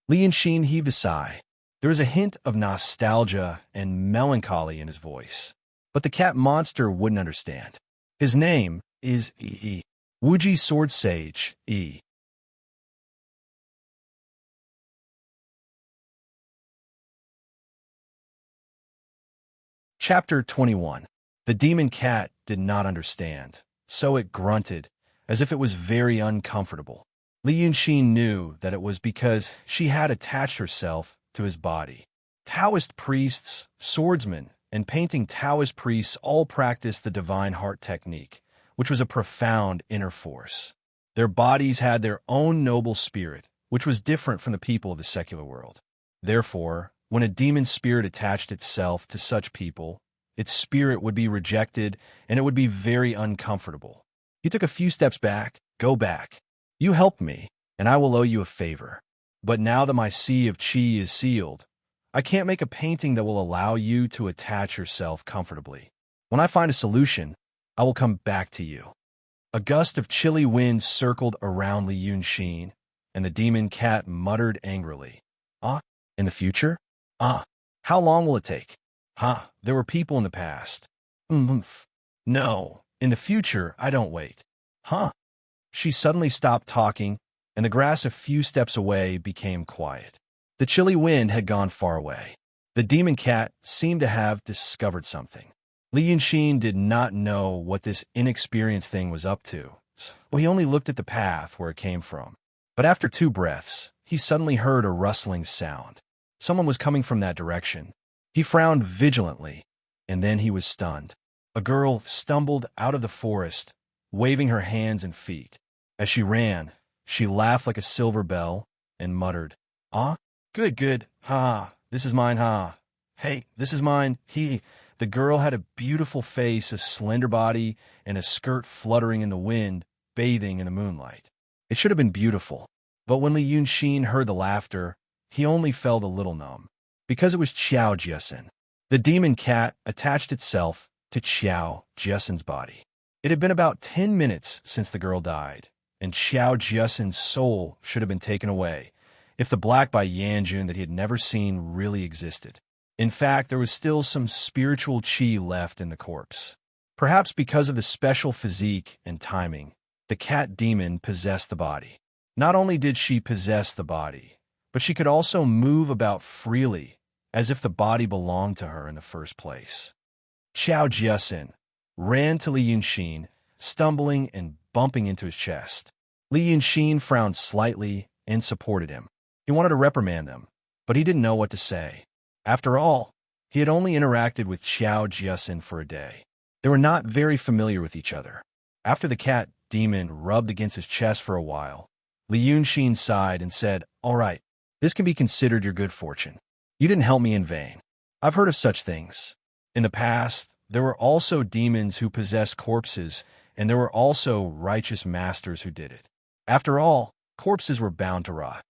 A: Li Yuanxin heaved a sigh. There was a hint of nostalgia and melancholy in his voice. But the cat monster wouldn't understand. His name is Yi. Wuji Sword Sage, Yi. Chapter 21. The demon cat did not understand, so it grunted, as if it was very uncomfortable. Li Yuanxin knew that it was because she had attached herself to his body. Taoist priests, swordsmen, and painting Taoist priests all practiced the divine heart technique, which was a profound inner force. Their bodies had their own noble spirit, which was different from the people of the secular world. Therefore, when a demon spirit attached itself to such people, its spirit would be rejected and it would be very uncomfortable. He took a few steps back. Go back. You helped me, and I will owe you a favor. But now that my sea of qi is sealed, I can't make a painting that will allow you to attach yourself comfortably. When I find a solution, I will come back to you. A gust of chilly wind circled around Li Yuanxin, and the demon cat muttered angrily. In the future? How long will it take? There were people in the past. No, in the future, I don't wait. She suddenly stopped talking, and the grass a few steps away became quiet. The chilly wind had gone far away. The demon cat seemed to have discovered something. Li Yuanxin did not know what this inexperienced thing was up to, so he only looked at the path where it came from. But after 2 breaths, he suddenly heard a rustling sound. Someone was coming from that direction. He frowned vigilantly, and then he was stunned. A girl stumbled out of the forest, waving her hands and feet. As she ran, she laughed like a silver bell and muttered, Good, this is mine, Hey, this is mine, he. The girl had a beautiful face, a slender body, and a skirt fluttering in the wind, bathing in the moonlight. It should have been beautiful, but when Li Yuanxin heard the laughter, he only felt a little numb, because it was Qiao Jiasin. The demon cat attached itself to Qiao Jiasin's body. It had been about 10 minutes since the girl died, and Qiao Jiasin's soul should have been taken away, if the black Bai Yanjun that he had never seen really existed. In fact, there was still some spiritual qi left in the corpse. Perhaps because of the special physique and timing, the cat demon possessed the body. Not only did she possess the body, but she could also move about freely, as if the body belonged to her in the first place. Qiao Jiasin ran to Li Yuanxin, stumbling and bumping into his chest. Li Yuanxin frowned slightly and supported him. He wanted to reprimand them, but he didn't know what to say. After all, he had only interacted with Qiao Jiasin for a day. They were not very familiar with each other. After the cat demon rubbed against his chest for a while, Li Yuanxin sighed and said, All right, this can be considered your good fortune. You didn't help me in vain. I've heard of such things. In the past, there were also demons who possessed corpses, and there were also righteous masters who did it. After all, corpses were bound to rot.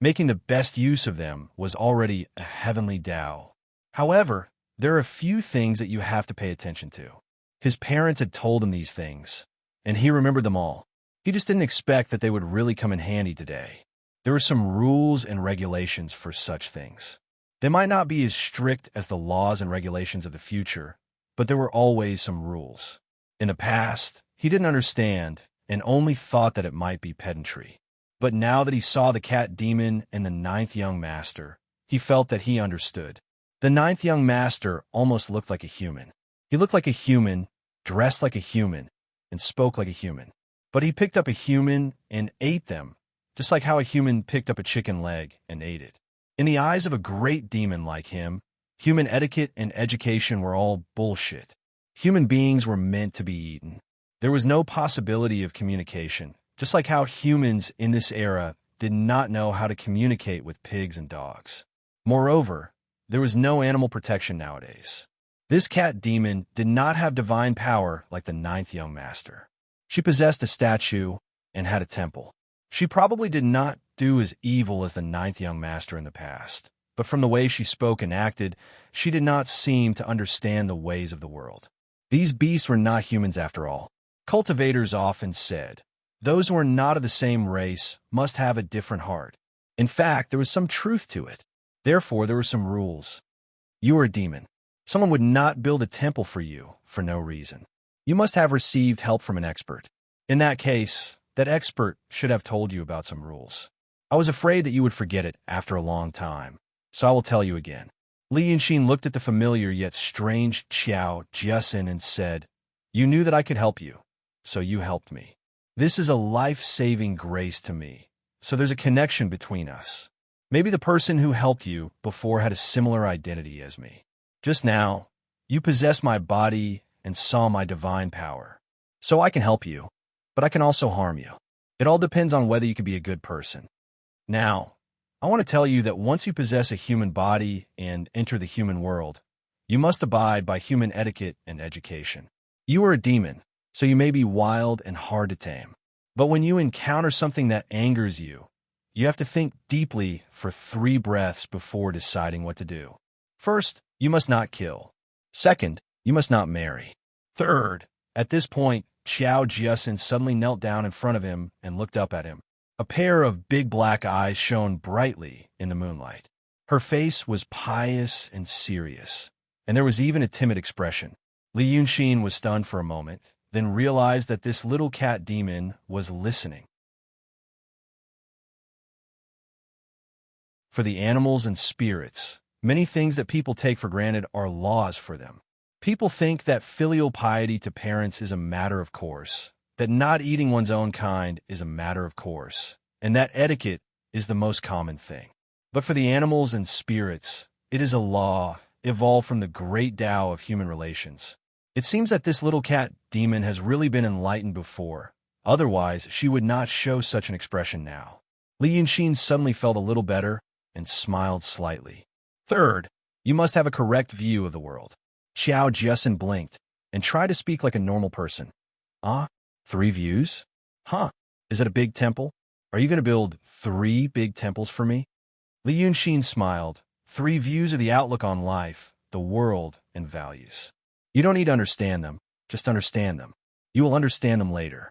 A: Making the best use of them was already a heavenly Tao. However, there are a few things that you have to pay attention to. His parents had told him these things, and he remembered them all. He just didn't expect that they would really come in handy today. There were some rules and regulations for such things. They might not be as strict as the laws and regulations of the future, but there were always some rules. In the past, he didn't understand and only thought that it might be pedantry. But now that he saw the cat demon and the 9th young master, he felt that he understood. The 9th young master almost looked like a human. He looked like a human, dressed like a human, and spoke like a human. But he picked up a human and ate them, just like how a human picked up a chicken leg and ate it. In the eyes of a great demon like him, human etiquette and education were all bullshit. Human beings were meant to be eaten. There was no possibility of communication, just like how humans in this era did not know how to communicate with pigs and dogs. Moreover, there was no animal protection nowadays. This cat demon did not have divine power like the ninth young master. She possessed a statue and had a temple. She probably did not do as evil as the ninth young master in the past, but from the way she spoke and acted, she did not seem to understand the ways of the world. These beasts were not humans after all. Cultivators often said, those who are not of the same race must have a different heart. In fact, there was some truth to it. Therefore, there were some rules. You are a demon. Someone would not build a temple for you for no reason. You must have received help from an expert. In that case, that expert should have told you about some rules. I was afraid that you would forget it after a long time, so I will tell you again. Li Yunxin looked at the familiar yet strange Qiao Jiasin and said, you knew that I could help you, so you helped me. This is a life-saving grace to me, so there's a connection between us. Maybe the person who helped you before had a similar identity as me. Just now, you possess my body and saw my divine power. So I can help you, but I can also harm you. It all depends on whether you can be a good person. Now, I want to tell you that once you possess a human body and enter the human world, you must abide by human etiquette and education. You are a demon, so you may be wild and hard to tame. But when you encounter something that angers you, you have to think deeply for 3 breaths before deciding what to do. First, you must not kill. Second, you must not marry. Third, at this point, Qiao Jiasin suddenly knelt down in front of him and looked up at him. A pair of big black eyes shone brightly in the moonlight. Her face was pious and serious, and there was even a timid expression. Li Yunxin was stunned for a moment, then realized that this little cat demon was listening. For the animals and spirits, many things that people take for granted are laws for them. People think that filial piety to parents is a matter of course, that not eating one's own kind is a matter of course, and that etiquette is the most common thing. But for the animals and spirits, it is a law evolved from the great Tao of human relations. It seems that this little cat demon has really been enlightened before. Otherwise, she would not show such an expression now. Li Yunxin suddenly felt a little better and smiled slightly. Third, you must have a correct view of the world. Qiao Jiasin blinked and tried to speak like a normal person. 3 views? Is it a big temple? Are you going to build 3 big temples for me? Li Yunxin smiled. 3 views of the outlook on life, the world, and values. You don't need to understand them, just understand them. You will understand them later.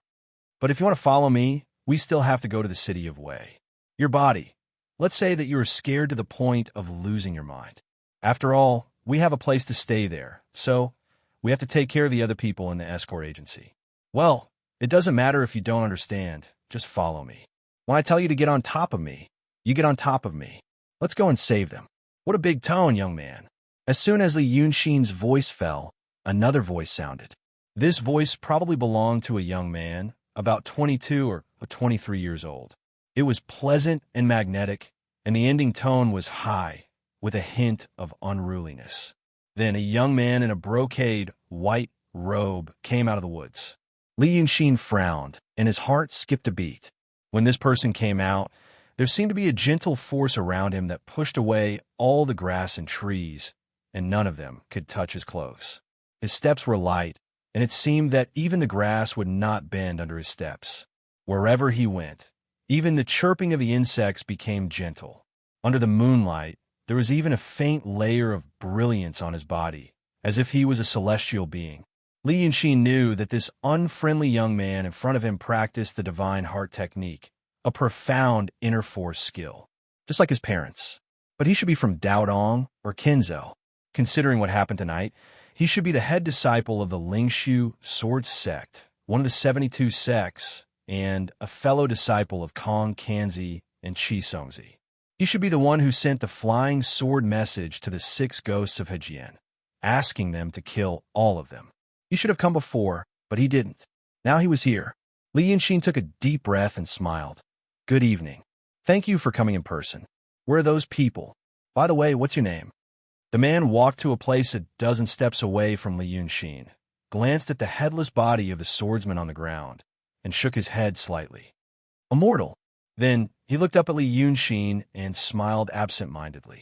A: But if you want to follow me, we still have to go to the city of Wei. Your body. Let's say that you are scared to the point of losing your mind. After all, we have a place to stay there, so we have to take care of the other people in the escort agency. Well, it doesn't matter if you don't understand, just follow me. When I tell you to get on top of me, you get on top of me. Let's go and save them. What a big tone, young man. As soon as Li Yunxin's voice fell, another voice sounded. This voice probably belonged to a young man, about 22 or 23 years old. It was pleasant and magnetic, and the ending tone was high, with a hint of unruliness. Then a young man in a brocade white robe came out of the woods. Li Yunxin frowned, and his heart skipped a beat. When this person came out, there seemed to be a gentle force around him that pushed away all the grass and trees, and none of them could touch his clothes. His steps were light, and it seemed that even the grass would not bend under his steps. Wherever he went, even the chirping of the insects became gentle. Under the moonlight, there was even a faint layer of brilliance on his body, as if he was a celestial being. Li Yunxin knew that this unfriendly young man in front of him practiced the divine heart technique, a profound inner force skill, just like his parents. But he should be from Daodong or Kinzhou. Considering what happened tonight, he should be the head disciple of the Lingshu sword sect, one of the 72 sects, and a fellow disciple of Kong Kanzi and Qi Songzi. He should be the one who sent the flying sword message to the 6 ghosts of Hejian, asking them to kill all of them. He should have come before, but he didn't. Now he was here. Li Yunxin took a deep breath and smiled. Good evening. Thank you for coming in person. Where are those people? By the way, what's your name? The man walked to a place a dozen steps away from Li Yunxin, glanced at the headless body of the swordsman on the ground, and shook his head slightly. A mortal. Then he looked up at Li Yunxin and smiled absent-mindedly.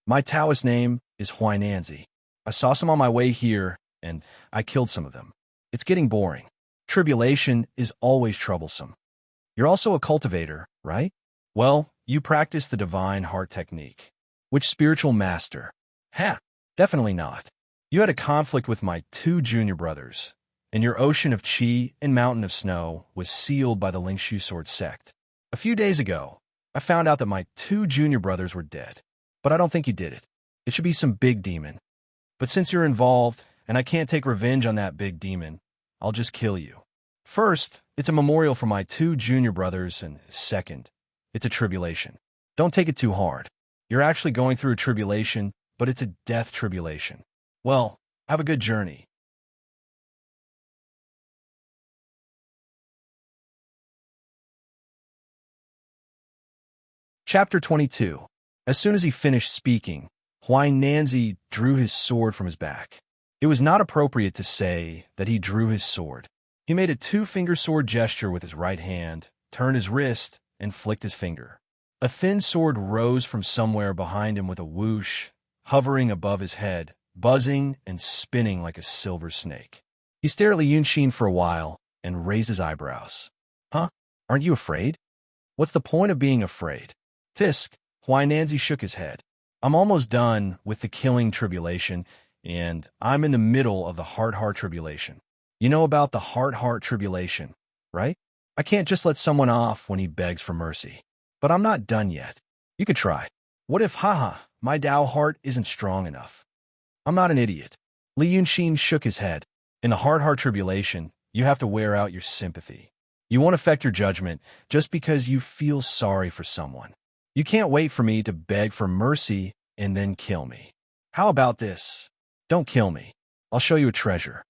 A: My Taoist name is Huainanzi. I saw some on my way here, and I killed some of them. It's getting boring. Tribulation is always troublesome. You're also a cultivator, right? Well, you practice the divine heart technique. Which spiritual master? Ha! Definitely not. You had a conflict with my 2 junior brothers, and your ocean of qi and mountain of snow was sealed by the Lingshu sword sect. A few days ago, I found out that my 2 junior brothers were dead, but I don't think you did it. It should be some big demon. But since you're involved, and I can't take revenge on that big demon, I'll just kill you. First, it's a memorial for my 2 junior brothers, and second, it's a tribulation. Don't take it too hard. You're actually going through a tribulation, but it's a death tribulation. Well, have a good journey. Chapter 22. As soon as he finished speaking, Huainanzi drew his sword from his back. It was not appropriate to say that he drew his sword. He made a 2-finger sword gesture with his right hand, turned his wrist, and flicked his finger. A thin sword rose from somewhere behind him with a whoosh, hovering above his head, buzzing and spinning like a silver snake. He stared at Li Yunxin for a while and raised his eyebrows. Huh? Aren't you afraid? What's the point of being afraid? Tisk, Huainanzi shook his head. I'm almost done with the killing tribulation, and I'm in the middle of the heart tribulation. You know about the heart tribulation, right? I can't just let someone off when he begs for mercy. But I'm not done yet. You could try. What if, my Tao heart isn't strong enough? I'm not an idiot. Li Yunxin shook his head. In the heart tribulation, you have to wear out your sympathy. You won't affect your judgment just because you feel sorry for someone. You can't wait for me to beg for mercy and then kill me. How about this? Don't kill me. I'll show you a treasure.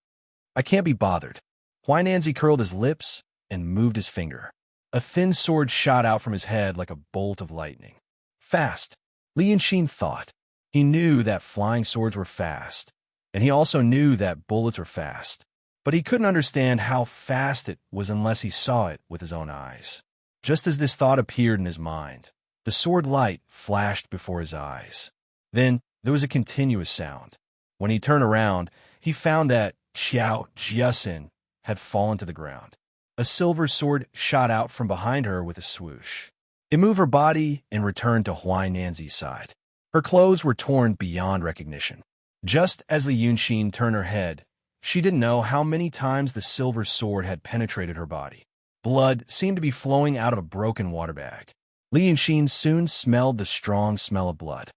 A: I can't be bothered. Huainanzi curled his lips and moved his finger. A thin sword shot out from his head like a bolt of lightning. Fast, Li Yunxin thought. He knew that flying swords were fast, and he also knew that bullets were fast. But he couldn't understand how fast it was unless he saw it with his own eyes. Just as this thought appeared in his mind, the sword light flashed before his eyes. Then there was a continuous sound. When he turned around, he found that Xiao Jiasin had fallen to the ground. A silver sword shot out from behind her with a swoosh. It moved her body and returned to Huainanzi's side. Her clothes were torn beyond recognition. Just as Li Yunxin turned her head, she didn't know how many times the silver sword had penetrated her body. Blood seemed to be flowing out of a broken water bag. Li Yunxin soon smelled the strong smell of blood.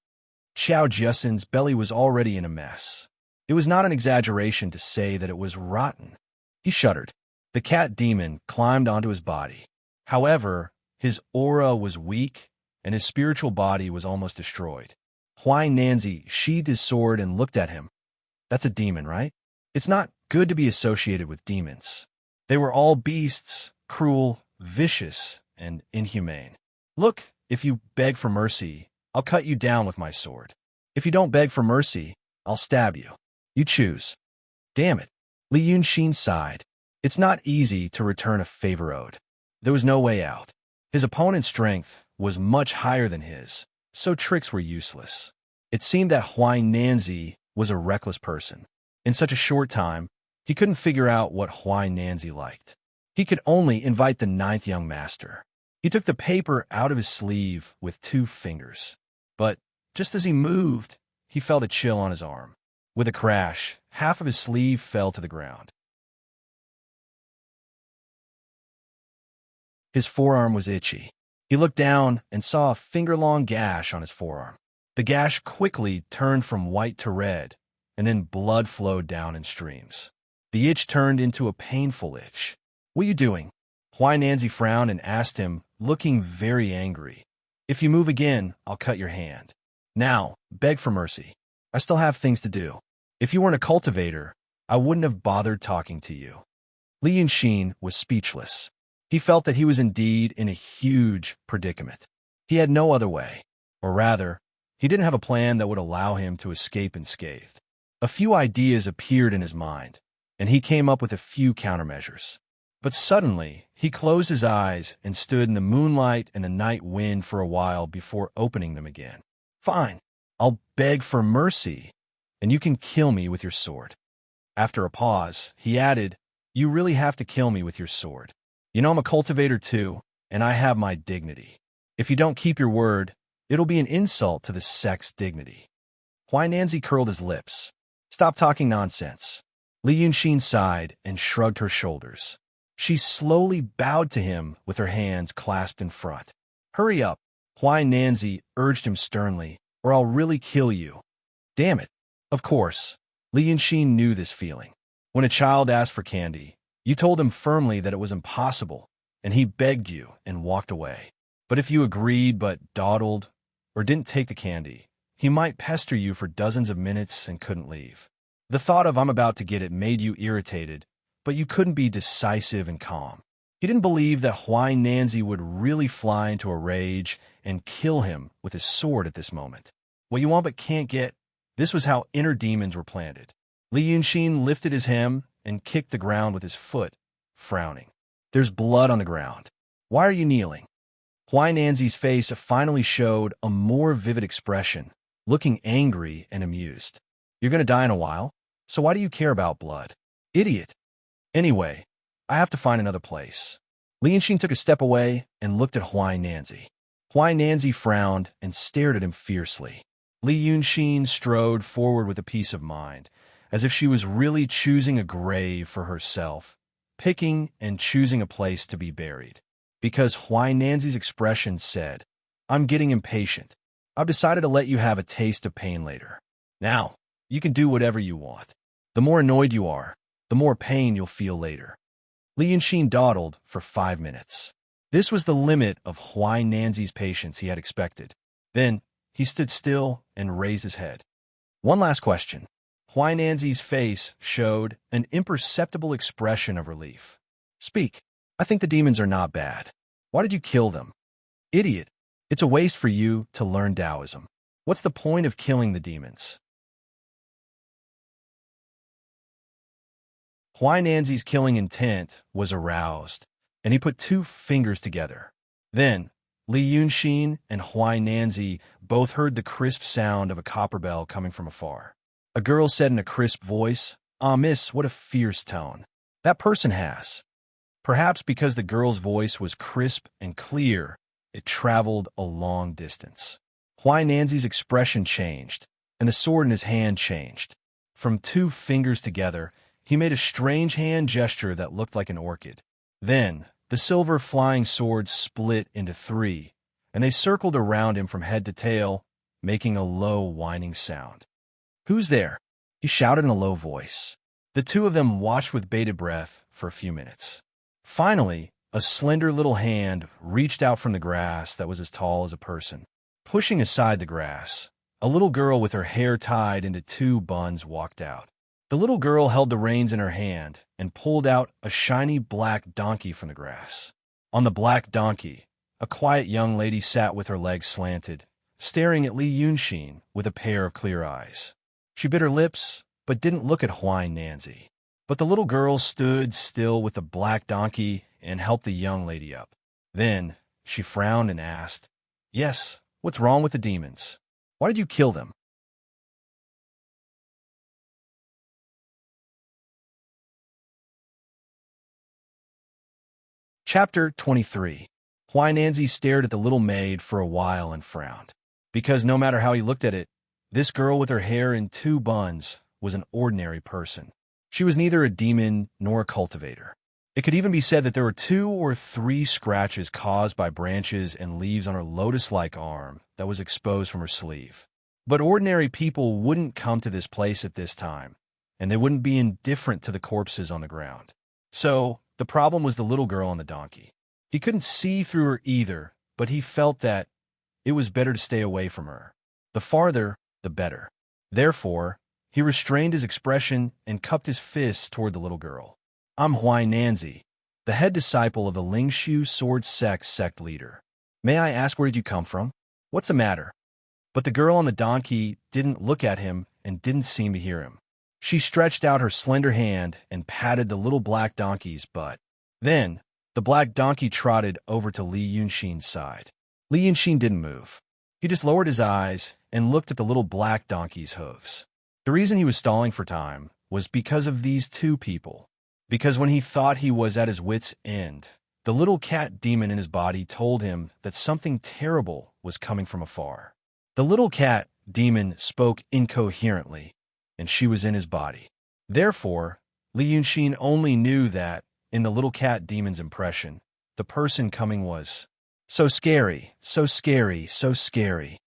A: Xiao Jiasin's belly was already in a mess. It was not an exaggeration to say that it was rotten. He shuddered. The cat demon climbed onto his body. However, his aura was weak, and his spiritual body was almost destroyed. Huainanzi sheathed his sword and looked at him. That's a demon, right? It's not good to be associated with demons. They were all beasts, cruel, vicious, and inhumane. Look, if you beg for mercy, I'll cut you down with my sword. If you don't beg for mercy, I'll stab you. You choose. Damn it. Li Yunxin sighed. It's not easy to return a favor owed. There was no way out. His opponent's strength was much higher than his, so tricks were useless. It seemed that Huainanzi was a reckless person. In such a short time, he couldn't figure out what Huainanzi liked. He could only invite the 9th young master. He took the paper out of his sleeve with 2 fingers. But just as he moved, he felt a chill on his arm. With a crash, half of his sleeve fell to the ground. His forearm was itchy. He looked down and saw a finger-long gash on his forearm. The gash quickly turned from white to red, and then blood flowed down in streams. The itch turned into a painful itch. What are you doing? Huainanzi frowned and asked him, looking very angry. If you move again, I'll cut your hand. Now, beg for mercy. I still have things to do. If you weren't a cultivator, I wouldn't have bothered talking to you. Li Yunxin was speechless. He felt that he was indeed in a huge predicament. He had no other way. Or rather, he didn't have a plan that would allow him to escape unscathed. A few ideas appeared in his mind, and he came up with a few countermeasures. But suddenly, he closed his eyes and stood in the moonlight and the night wind for a while before opening them again. Fine, I'll beg for mercy, and you can kill me with your sword. After a pause, he added, you really have to kill me with your sword. You know I'm a cultivator too, and I have my dignity. If you don't keep your word, it'll be an insult to the sex dignity. Huai Nanzi curled his lips. Stop talking nonsense. Li Yunxin sighed and shrugged her shoulders. She slowly bowed to him with her hands clasped in front. Hurry up, Huai Nanzi urged him sternly, or I'll really kill you. Damn it. Of course, Li Yunxin knew this feeling. When a child asked for candy, you told him firmly that it was impossible, and he begged you and walked away. But if you agreed but dawdled or didn't take the candy, he might pester you for dozens of minutes and couldn't leave. The thought of I'm about to get it made you irritated, but you couldn't be decisive and calm. He didn't believe that Huai Nanzi would really fly into a rage and kill him with his sword at this moment. What you want but can't get, this was how inner demons were planted. Li Yunxin lifted his hem and kicked the ground with his foot, frowning. There's blood on the ground. Why are you kneeling? Huai Nanzi's face finally showed a more vivid expression, looking angry and amused. You're going to die in a while, so why do you care about blood? Idiot. Anyway, I have to find another place. Li Yunxin took a step away and looked at Huai Nanzi. Huai Nanzi frowned and stared at him fiercely. Li Yunxin strode forward with a peace of mind, as if she was really choosing a grave for herself, picking and choosing a place to be buried. Because Huai Nanzi's expression said, I'm getting impatient. I've decided to let you have a taste of pain later. Now, you can do whatever you want. The more annoyed you are, the more pain you'll feel later. Li Yunxin dawdled for 5 minutes. This was the limit of Huai Nanzi's patience he had expected. Then, he stood still and raised his head. One last question. Huai Nanzi's face showed an imperceptible expression of relief. Speak. I think the demons are not bad. Why did you kill them? Idiot. It's a waste for you to learn Taoism. What's the point of killing the demons? Huai Nanzi's killing intent was aroused, and he put 2 fingers together. Then, Li Yunxin and Huai Nanzi both heard the crisp sound of a copper bell coming from afar. A girl said in a crisp voice, Ah, miss, what a fierce tone. That person has. Perhaps because the girl's voice was crisp and clear, it traveled a long distance. Huai Nanzi's expression changed, and the sword in his hand changed. From 2 fingers together, he made a strange hand gesture that looked like an orchid. Then, the silver flying sword split into 3, and they circled around him from head to tail, making a low whining sound. Who's there? He shouted in a low voice. The 2 of them watched with bated breath for a few minutes. Finally, a slender little hand reached out from the grass that was as tall as a person. Pushing aside the grass, a little girl with her hair tied into 2 buns walked out. The little girl held the reins in her hand and pulled out a shiny black donkey from the grass. On the black donkey, a quiet young lady sat with her legs slanted, staring at Li Yunxin with a pair of clear eyes. She bit her lips, but didn't look at Huai Nanzi. But the little girl stood still with the black donkey and helped the young lady up. Then she frowned and asked, Yes, what's wrong with the demons? Why did you kill them? Chapter 23. Huai Nanzi stared at the little maid for a while and frowned. Because no matter how he looked at it, this girl with her hair in 2 buns was an ordinary person. She was neither a demon nor a cultivator. It could even be said that there were 2 or 3 scratches caused by branches and leaves on her lotus-like arm that was exposed from her sleeve. But ordinary people wouldn't come to this place at this time, and they wouldn't be indifferent to the corpses on the ground. So, the problem was the little girl on the donkey. He couldn't see through her either, but he felt that it was better to stay away from her. The farther, the better. Therefore, he restrained his expression and cupped his fists toward the little girl. I'm Huai Nanzi, the head disciple of the Lingshu sword sect leader. May I ask where did you come from? What's the matter? But the girl on the donkey didn't look at him and didn't seem to hear him. She stretched out her slender hand and patted the little black donkey's butt. Then, the black donkey trotted over to Li Yunxin's side. Li Yunxin didn't move. He just lowered his eyes and looked at the little black donkey's hooves. The reason he was stalling for time was because of these two people. Because when he thought he was at his wit's end, the little cat demon in his body told him that something terrible was coming from afar. The little cat demon spoke incoherently, and she was in his body. Therefore, Li Yunxin only knew that, in the little cat demon's impression, the person coming was so scary, so scary, so scary.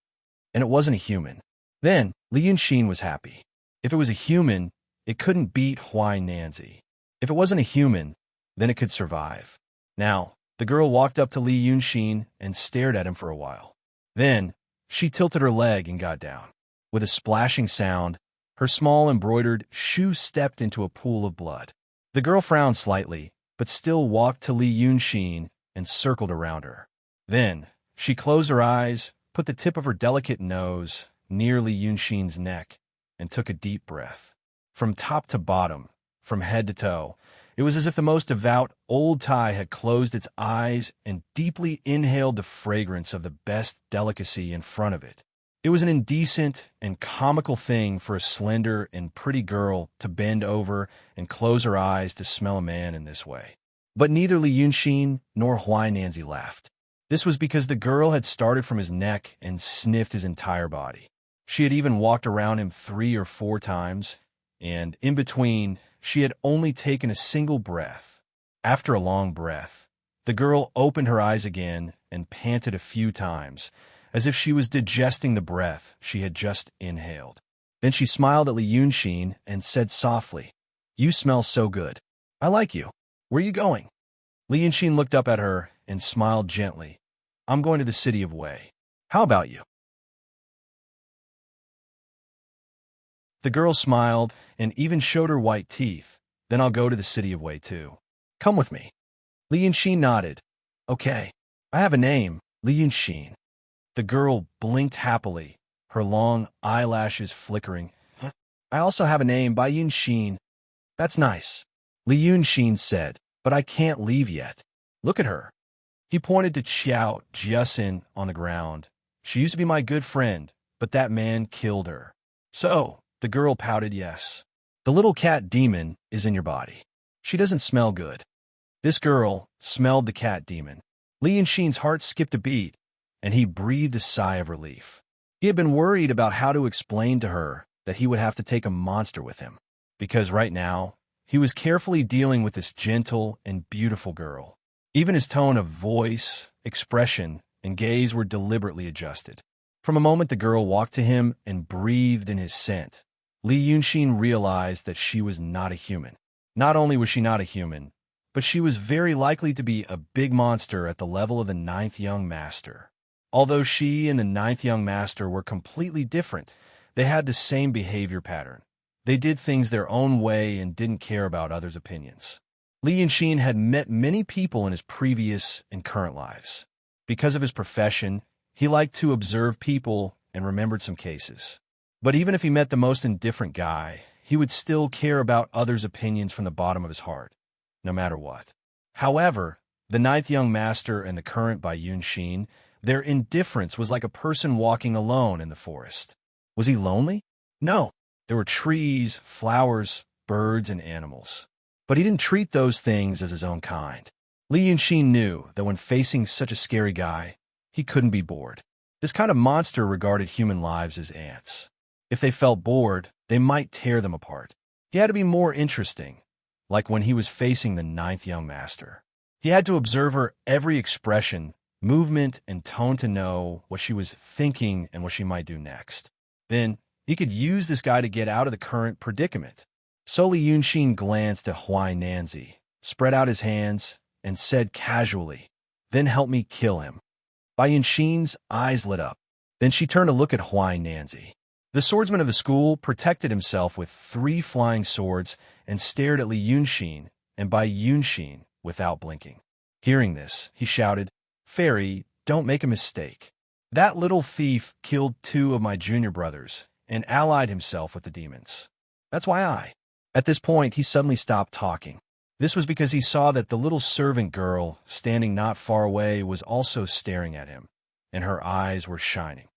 A: And it wasn't a human. Then, Li Yunxin was happy. If it was a human, it couldn't beat Huai Nanzi. If it wasn't a human, then it could survive. Now, the girl walked up to Li Yunxin and stared at him for a while. Then, she tilted her leg and got down. With a splashing sound, her small embroidered shoe stepped into a pool of blood. The girl frowned slightly, but still walked to Li Yunxin and circled around her. Then, she closed her eyes, put the tip of her delicate nose near Li Yunxin's neck, and took a deep breath. From top to bottom, from head to toe, it was as if the most devout old Thai had closed its eyes and deeply inhaled the fragrance of the best delicacy in front of it. It was an indecent and comical thing for a slender and pretty girl to bend over and close her eyes to smell a man in this way. But neither Li Yunxin nor Huai Nanzi laughed. This was because the girl had started from his neck and sniffed his entire body. She had even walked around him 3 or 4 times, and in between, she had only taken a single breath. After a long breath, the girl opened her eyes again and panted a few times, as if she was digesting the breath she had just inhaled. Then she smiled at Li Yunxin and said softly, "You smell so good. I like you. Where are you going?" Li Yunxin looked up at her and smiled gently. "I'm going to the city of Wei. How about you?" The girl smiled and even showed her white teeth. "Then I'll go to the city of Wei too. Come with me." Li Yunxin nodded. "Okay. I have a name, Li Yunxin." The girl blinked happily, her long eyelashes flickering. "I also have a name by Yunxin." "That's nice," Li Yunxin said, "but I can't leave yet. Look at her." He pointed to Qiao Jiasin on the ground. "She used to be my good friend, but that man killed her." "So," the girl pouted, "yes. The little cat demon is in your body. She doesn't smell good." This girl smelled the cat demon. Li Yunxin's heart skipped a beat, and he breathed a sigh of relief. He had been worried about how to explain to her that he would have to take a monster with him, because right now, he was carefully dealing with this gentle and beautiful girl. Even his tone of voice, expression, and gaze were deliberately adjusted. From a moment the girl walked to him and breathed in his scent, Li Yunxin realized that she was not a human. Not only was she not a human, but she was very likely to be a big monster at the level of the 9th young master. Although she and the 9th young master were completely different, they had the same behavior pattern. They did things their own way and didn't care about others' opinions. Li Yunxin had met many people in his previous and current lives. Because of his profession, he liked to observe people and remembered some cases. But even if he met the most indifferent guy, he would still care about others' opinions from the bottom of his heart, no matter what. However, the 9th young master and the current by Yunxin, their indifference was like a person walking alone in the forest. Was he lonely? No. There were trees, flowers, birds, and animals. But he didn't treat those things as his own kind. Li Yunxin knew that when facing such a scary guy, he couldn't be bored. This kind of monster regarded human lives as ants. If they felt bored, they might tear them apart. He had to be more interesting, like when he was facing the 9th young master. He had to observe her every expression, movement, and tone to know what she was thinking and what she might do next. Then, he could use this guy to get out of the current predicament. So Li Yunxin glanced at Huai Nanzi, spread out his hands, and said casually, "Then help me kill him." Bai Yunxin's eyes lit up. Then she turned to look at Huai Nanzi. The swordsman of the school protected himself with 3 flying swords and stared at Li Yunxin and Bai Yunxin without blinking. Hearing this, he shouted, "Fairy, don't make a mistake. That little thief killed 2 of my junior brothers and allied himself with the demons. That's why I. At this point, he suddenly stopped talking. This was because he saw that the little servant girl, standing not far away, was also staring at him, and her eyes were shining.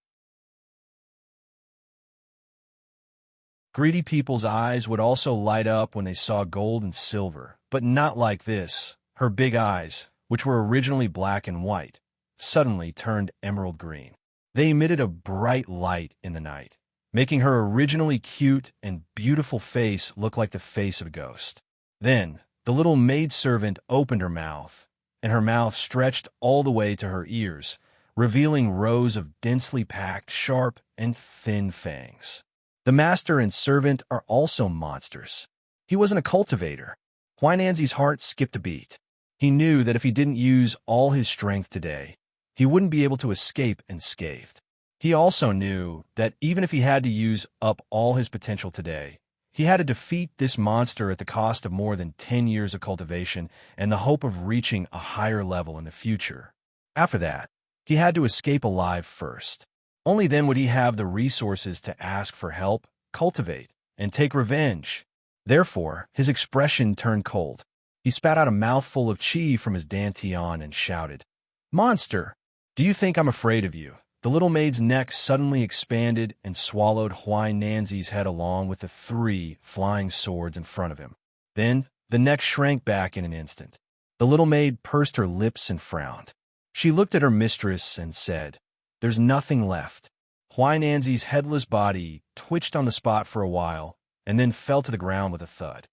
A: Greedy people's eyes would also light up when they saw gold and silver, but not like this. Her big eyes, which were originally black and white, suddenly turned emerald green. They emitted a bright light in the night, making her originally cute and beautiful face look like the face of a ghost. Then, the little maidservant opened her mouth, and her mouth stretched all the way to her ears, revealing rows of densely packed, sharp, and thin fangs. The master and servant are also monsters. He wasn't a cultivator. Huainanzi's heart skipped a beat. He knew that if he didn't use all his strength today, he wouldn't be able to escape unscathed. He also knew that even if he had to use up all his potential today, he had to defeat this monster at the cost of more than 10 years of cultivation and the hope of reaching a higher level in the future. After that, he had to escape alive first. Only then would he have the resources to ask for help, cultivate, and take revenge. Therefore, his expression turned cold. He spat out a mouthful of chi from his dantian and shouted, "Monster! Do you think I'm afraid of you?" The little maid's neck suddenly expanded and swallowed Huainanzi's head along with the 3 flying swords in front of him. Then, the neck shrank back in an instant. The little maid pursed her lips and frowned. She looked at her mistress and said, "There's nothing left." Huainanzi's headless body twitched on the spot for a while and then fell to the ground with a thud.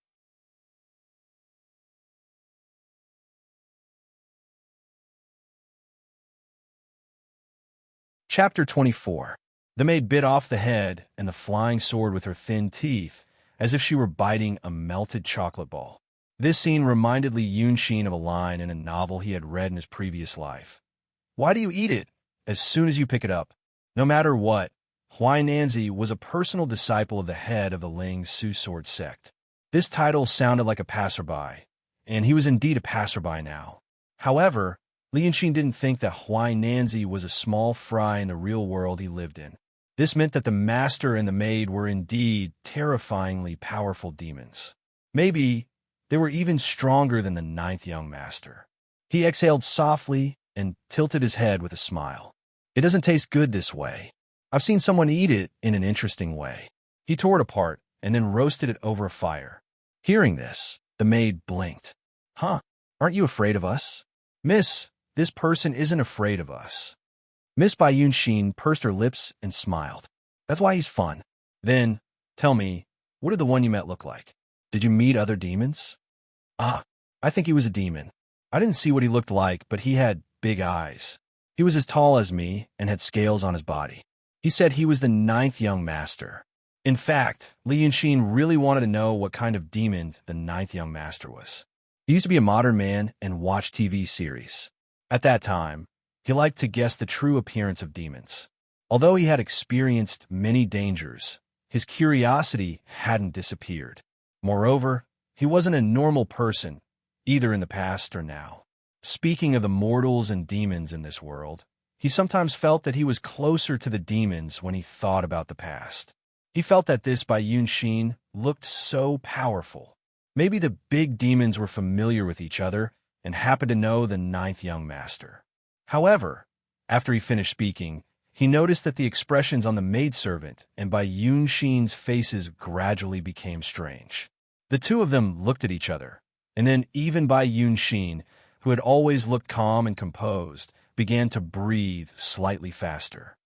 A: Chapter 24. The maid bit off the head and the flying sword with her thin teeth, as if she were biting a melted chocolate ball. This scene reminded Li Yunxin of a line in a novel he had read in his previous life. "Why do you eat it as soon as you pick it up?" No matter what, Huainanzi was a personal disciple of the head of the Ling Su sword sect. This title sounded like a passerby, and he was indeed a passerby now. However, Li Yunxin didn't think that Huainanzi was a small fry in the real world he lived in. This meant that the master and the maid were indeed terrifyingly powerful demons. Maybe they were even stronger than the 9th young master. He exhaled softly and tilted his head with a smile. "It doesn't taste good this way. I've seen someone eat it in an interesting way." He tore it apart and then roasted it over a fire. Hearing this, the maid blinked. "Huh, aren't you afraid of us?" "Miss, this person isn't afraid of us." Miss Bai Yunxin pursed her lips and smiled. "That's why he's fun." "Then, tell me, what did the one you met look like? Did you meet other demons?" "Ah, I think he was a demon. I didn't see what he looked like, but he had big eyes. He was as tall as me and had scales on his body. He said he was the 9th young master." In fact, Li Yunxin really wanted to know what kind of demon the 9th young master was. He used to be a modern man and watch TV series. At that time, he liked to guess the true appearance of demons. Although he had experienced many dangers, his curiosity hadn't disappeared. Moreover, he wasn't a normal person, either in the past or now. Speaking of the mortals and demons in this world, he sometimes felt that he was closer to the demons when he thought about the past. He felt that this Bai Yunxin looked so powerful. Maybe the big demons were familiar with each other and happened to know the 9th young master. However, after he finished speaking, he noticed that the expressions on the maidservant and Bai Yunxin's faces gradually became strange. The two of them looked at each other, and then even Bai Yunxin, who had always looked calm and composed, began to breathe slightly faster.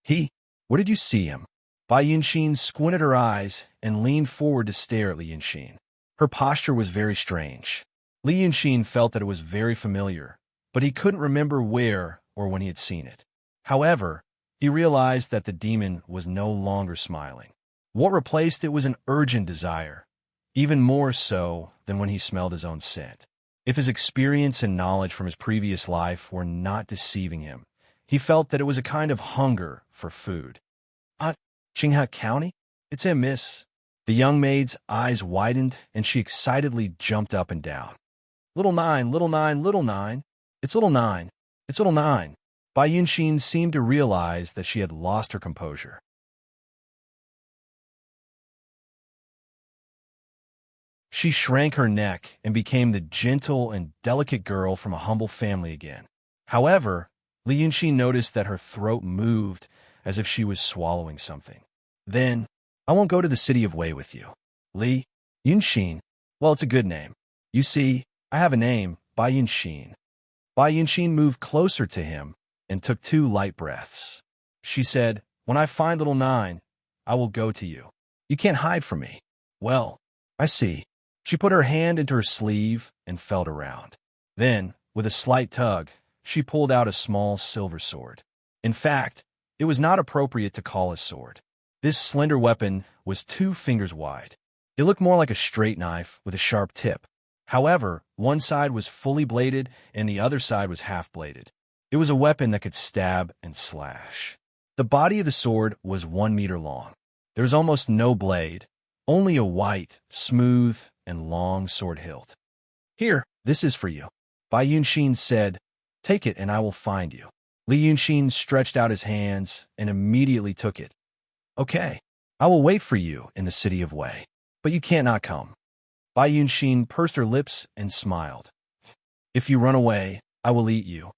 A: Where did you see him?" Bai Yunxin squinted her eyes and leaned forward to stare at Li Yunxin. Her posture was very strange. Li Yunxin felt that it was very familiar, but he couldn't remember where or when he had seen it. However, he realized that the demon was no longer smiling. What replaced it was an urgent desire, even more so than when he smelled his own scent. If his experience and knowledge from his previous life were not deceiving him, he felt that it was a kind of hunger for food. Qinghe County? It's him, miss." The young maid's eyes widened, and she excitedly jumped up and down. "Little 9, little 9, little 9. It's little 9. It's little 9. Bai Yunxin seemed to realize that she had lost her composure. She shrank her neck and became the gentle and delicate girl from a humble family again. However, Li Yunxin noticed that her throat moved as if she was swallowing something. Then, I won't go to the city of Wei with you. Li Yunxin. Well, it's a good name. You see, I have a name, Bai Yunxin. Bai Yunxin moved closer to him and took 2 light breaths. She said, when I find little Nine, I will go to you. You can't hide from me. Well, I see. She put her hand into her sleeve and felt around. Then, with a slight tug, she pulled out a small silver sword. In fact, it was not appropriate to call a sword. This slender weapon was 2 fingers wide. It looked more like a straight knife with a sharp tip. However, one side was fully bladed and the other side was half-bladed. It was a weapon that could stab and slash. The body of the sword was 1 meter long. There was almost no blade, only a white, smooth, and long sword hilt. Here, this is for you. Bai Yunxin said, take it and I will find you. Li Yunxin stretched out his hands and immediately took it. Okay, I will wait for you in the city of Wei, but you can't not come. Bai Yunxin pursed her lips and smiled. If you run away, I will eat you.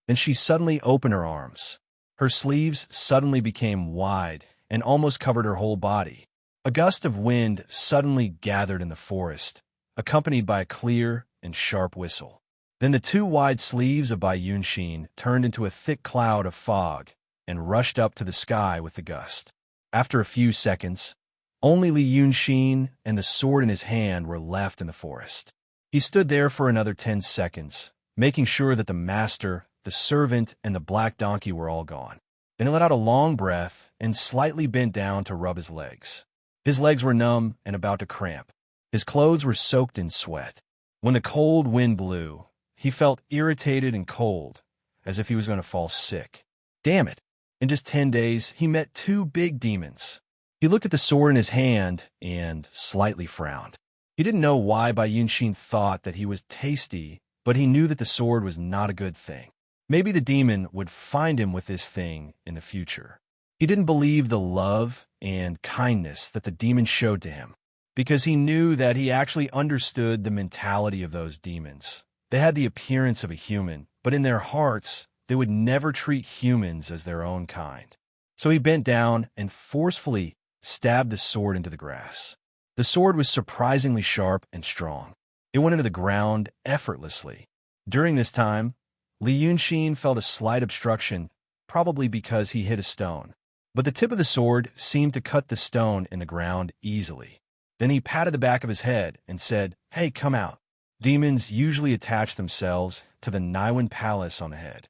A: Then she suddenly opened her arms. Her sleeves suddenly became wide and almost covered her whole body. A gust of wind suddenly gathered in the forest, accompanied by a clear and sharp whistle. Then the 2 wide sleeves of Bai Yunxin turned into a thick cloud of fog and rushed up to the sky with the gust. After a few seconds, only Li Yunxin and the sword in his hand were left in the forest. He stood there for another 10 seconds, making sure that the master, the servant, and the black donkey were all gone. Then he let out a long breath and slightly bent down to rub his legs. His legs were numb and about to cramp. His clothes were soaked in sweat. When the cold wind blew, he felt irritated and cold, as if he was going to fall sick. Damn it! In just 10 days, he met 2 big demons. He looked at the sword in his hand and slightly frowned. He didn't know why Bai Yunxin thought that he was tasty, but he knew that the sword was not a good thing. Maybe the demon would find him with this thing in the future. He didn't believe the love and kindness that the demon showed to him, because he knew that he actually understood the mentality of those demons. They had the appearance of a human, but in their hearts, they would never treat humans as their own kind. So he bent down and forcefully stabbed the sword into the grass. The sword was surprisingly sharp and strong. It went into the ground effortlessly. During this time, Li Yunxin felt a slight obstruction, probably because he hit a stone. But the tip of the sword seemed to cut the stone in the ground easily. Then he patted the back of his head and said, "Hey, come out." Demons usually attach themselves to the Naiwan palace on the head.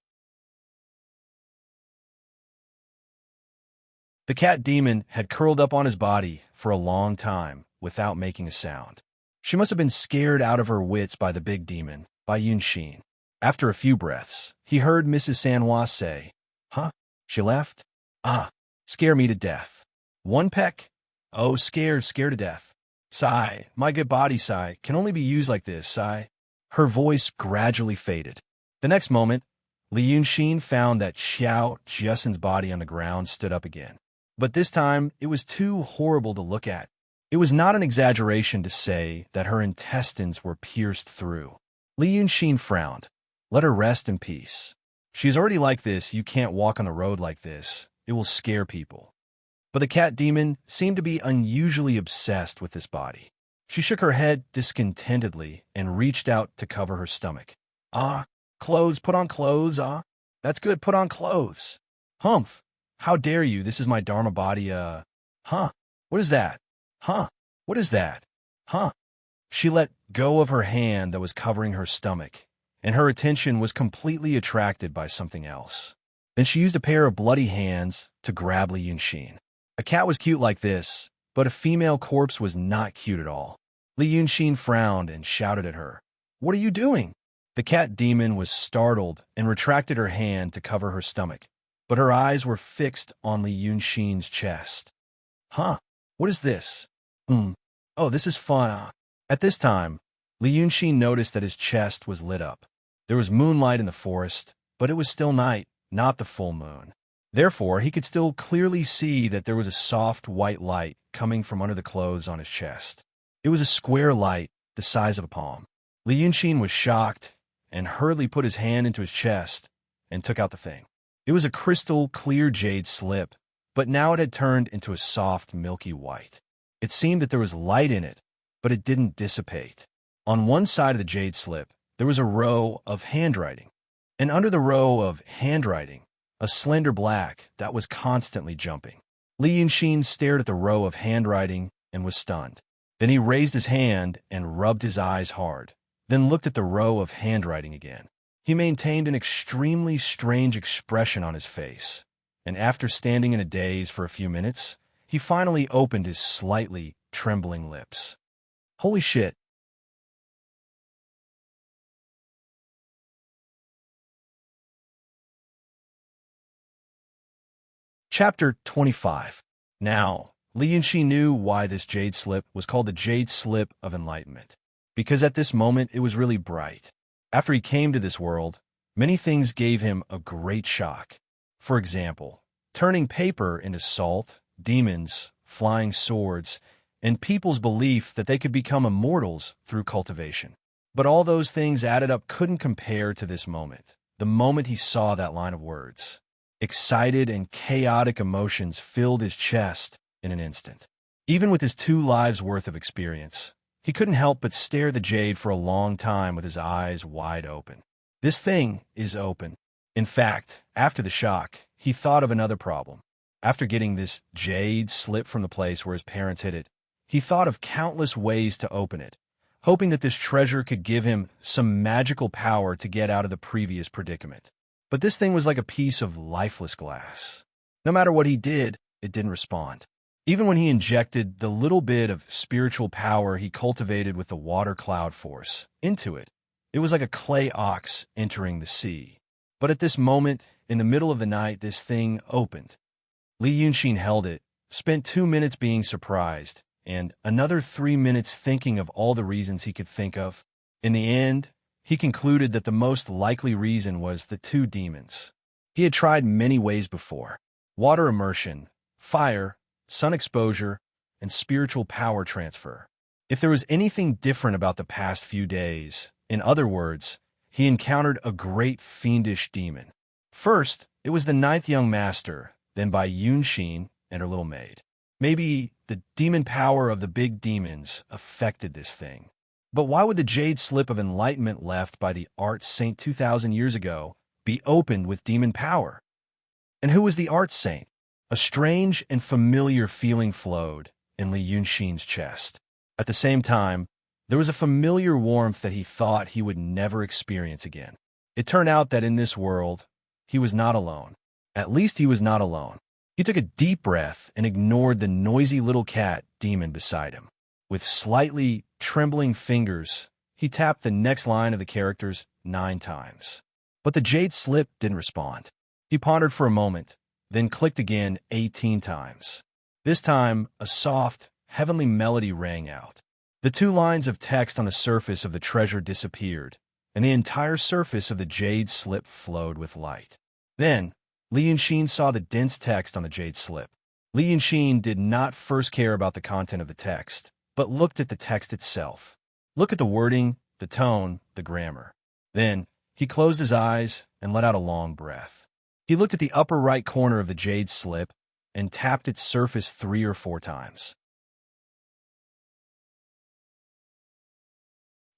A: The cat demon had curled up on his body for a long time without making a sound. She must have been scared out of her wits by the big demon, Bai Yunxin. After a few breaths, he heard Mrs. Sanhua say, "Huh? She left? Ah, scare me to death. One peck? Oh, scared to death. Sigh, my good body, sigh, can only be used like this, sigh." Her voice gradually faded. The next moment, Li Yunxin found that Xiao Jiasen's body on the ground stood up again. But this time, it was too horrible to look at. It was not an exaggeration to say that her intestines were pierced through. Li Yunxin frowned. Let her rest in peace. She's already like this. You can't walk on the road like this. It will scare people. But the cat demon seemed to be unusually obsessed with this body. She shook her head discontentedly and reached out to cover her stomach. "Ah, clothes, put on clothes, ah. That's good, put on clothes. Humph, how dare you, this is my Dharma body, huh, what is that? Huh, what is that? Huh." She let go of her hand that was covering her stomach, and her attention was completely attracted by something else. Then she used a pair of bloody hands to grab Li Yunxin. A cat was cute like this, but a female corpse was not cute at all. Li Yunxin frowned and shouted at her. "What are you doing?" The cat demon was startled and retracted her hand to cover her stomach, but her eyes were fixed on Li Yunxin's chest. "Huh? What is this? Oh, this is fun." At this time, Li Yunxin noticed that his chest was lit up. There was moonlight in the forest, but it was still night, not the full moon. Therefore, he could still clearly see that there was a soft white light coming from under the clothes on his chest. It was a square light the size of a palm. Li Yunxin was shocked and hurriedly put his hand into his chest and took out the thing. It was a crystal clear jade slip, but now it had turned into a soft, milky white. It seemed that there was light in it, but it didn't dissipate. On one side of the jade slip, there was a row of handwriting, and under the row of handwriting, a slender black that was constantly jumping. Li Yunxin stared at the row of handwriting and was stunned. Then he raised his hand and rubbed his eyes hard, then looked at the row of handwriting again. He maintained an extremely strange expression on his face, and after standing in a daze for a few minutes, he finally opened his slightly trembling lips. Holy shit! Chapter 25. Now, Li Yunxi knew why this jade slip was called the Jade Slip of Enlightenment, because at this moment it was really bright. After he came to this world, many things gave him a great shock. For example, turning paper into salt, demons, flying swords, and people's belief that they could become immortals through cultivation. But all those things added up couldn't compare to this moment, the moment he saw that line of words. Excited and chaotic emotions filled his chest in an instant. Even with his 2 lives' worth of experience, he couldn't help but stare at the jade for a long time with his eyes wide open. This thing is open. In fact, after the shock, he thought of another problem. After getting this jade slip from the place where his parents hid it, he thought of countless ways to open it, hoping that this treasure could give him some magical power to get out of the previous predicament. But this thing was like a piece of lifeless glass. No matter what he did, it didn't respond. Even when he injected the little bit of spiritual power he cultivated with the water cloud force into it, it was like a clay ox entering the sea. But at this moment, in the middle of the night, this thing opened. Li Yunxin held it, spent 2 minutes being surprised, and another 3 minutes thinking of all the reasons he could think of. In the end, he concluded that the most likely reason was the 2 demons. He had tried many ways before: water immersion, fire, sun exposure, and spiritual power transfer. If there was anything different about the past few days, in other words, he encountered a great fiendish demon. First, it was the 9th young master, then by Yunxin and her little maid. Maybe the demon power of the big demons affected this thing. But why would the jade slip of enlightenment left by the art saint 2,000 years ago be opened with demon power? And who was the art saint? A strange and familiar feeling flowed in Li Yunxin's chest. At the same time, there was a familiar warmth that he thought he would never experience again. It turned out that in this world, he was not alone. At least he was not alone. He took a deep breath and ignored the noisy little cat demon beside him. With slightly trembling fingers, he tapped the next line of the characters 9 times. But the jade slip didn't respond. He pondered for a moment, then clicked again 18 times. This time, a soft, heavenly melody rang out. The 2 lines of text on the surface of the treasure disappeared, and the entire surface of the jade slip flowed with light. Then, Li Yunxin saw the dense text on the jade slip. Li Yunxin did not first care about the content of the text, but looked at the text itself. Look at the wording, the tone, the grammar. Then, he closed his eyes and let out a long breath. He looked at the upper right corner of the jade slip and tapped its surface 3 or 4 times.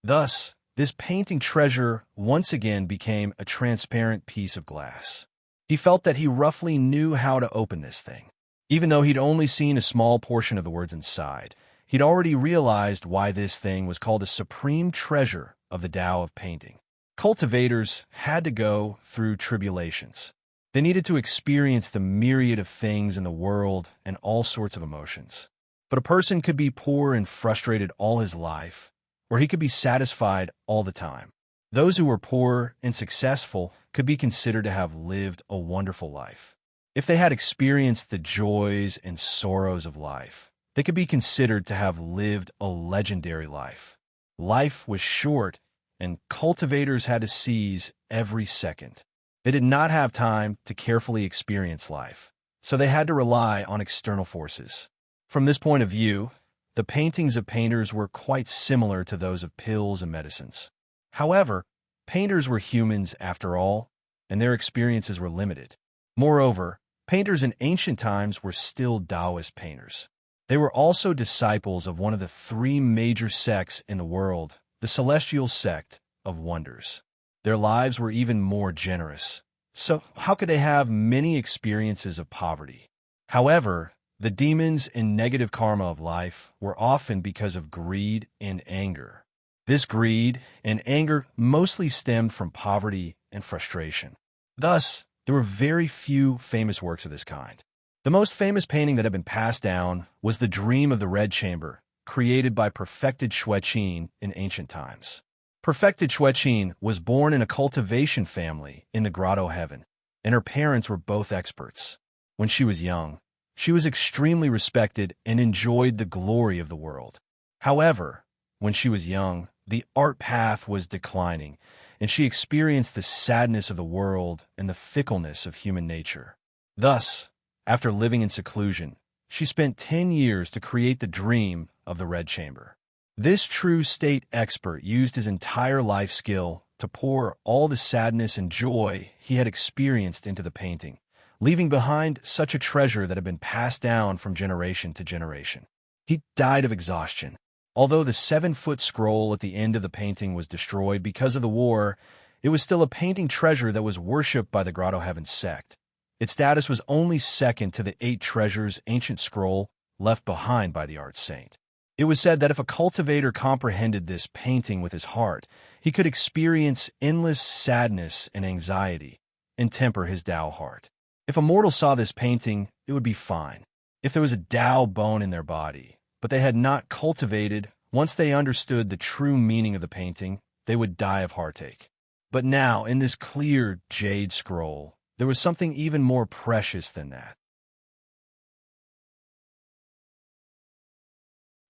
A: Thus, this painting treasure once again became a transparent piece of glass. He felt that he roughly knew how to open this thing. Even though he'd only seen a small portion of the words inside, he'd already realized why this thing was called a supreme treasure of the Tao of painting. Cultivators had to go through tribulations. They needed to experience the myriad of things in the world and all sorts of emotions. But a person could be poor and frustrated all his life, or he could be satisfied all the time. Those who were poor and successful could be considered to have lived a wonderful life. If they had experienced the joys and sorrows of life, they could be considered to have lived a legendary life. Life was short, and cultivators had to seize every second. They did not have time to carefully experience life, so they had to rely on external forces. From this point of view, the paintings of painters were quite similar to those of pills and medicines. However, painters were humans after all, and their experiences were limited. Moreover, painters in ancient times were still Taoist painters. They were also disciples of one of the three major sects in the world, the celestial sect of wonders. Their lives were even more generous. So how could they have many experiences of poverty? However, the demons and negative karma of life were often because of greed and anger. This greed and anger mostly stemmed from poverty and frustration. Thus, there were very few famous works of this kind. The most famous painting that had been passed down was The Dream of the Red Chamber, created by Perfected Xueqin in ancient times. Perfected Xueqin was born in a cultivation family in the Grotto Heaven, and her parents were both experts. When she was young, she was extremely respected and enjoyed the glory of the world. However, when she was young, the art path was declining, and she experienced the sadness of the world and the fickleness of human nature. Thus, after living in seclusion, she spent 10 years to create the dream of the Red Chamber. This true state expert used his entire life skill to pour all the sadness and joy he had experienced into the painting, leaving behind such a treasure that had been passed down from generation to generation. He died of exhaustion. Although the 7-foot scroll at the end of the painting was destroyed because of the war, it was still a painting treasure that was worshipped by the Grotto Heaven sect. Its status was only second to the 8 treasures ancient scroll left behind by the art saint. It was said that if a cultivator comprehended this painting with his heart, he could experience endless sadness and anxiety and temper his Tao heart. If a mortal saw this painting, it would be fine. If there was a Tao bone in their body, but they had not cultivated, once they understood the true meaning of the painting, they would die of heartache. But now, in this clear jade scroll, there was something even more precious than that.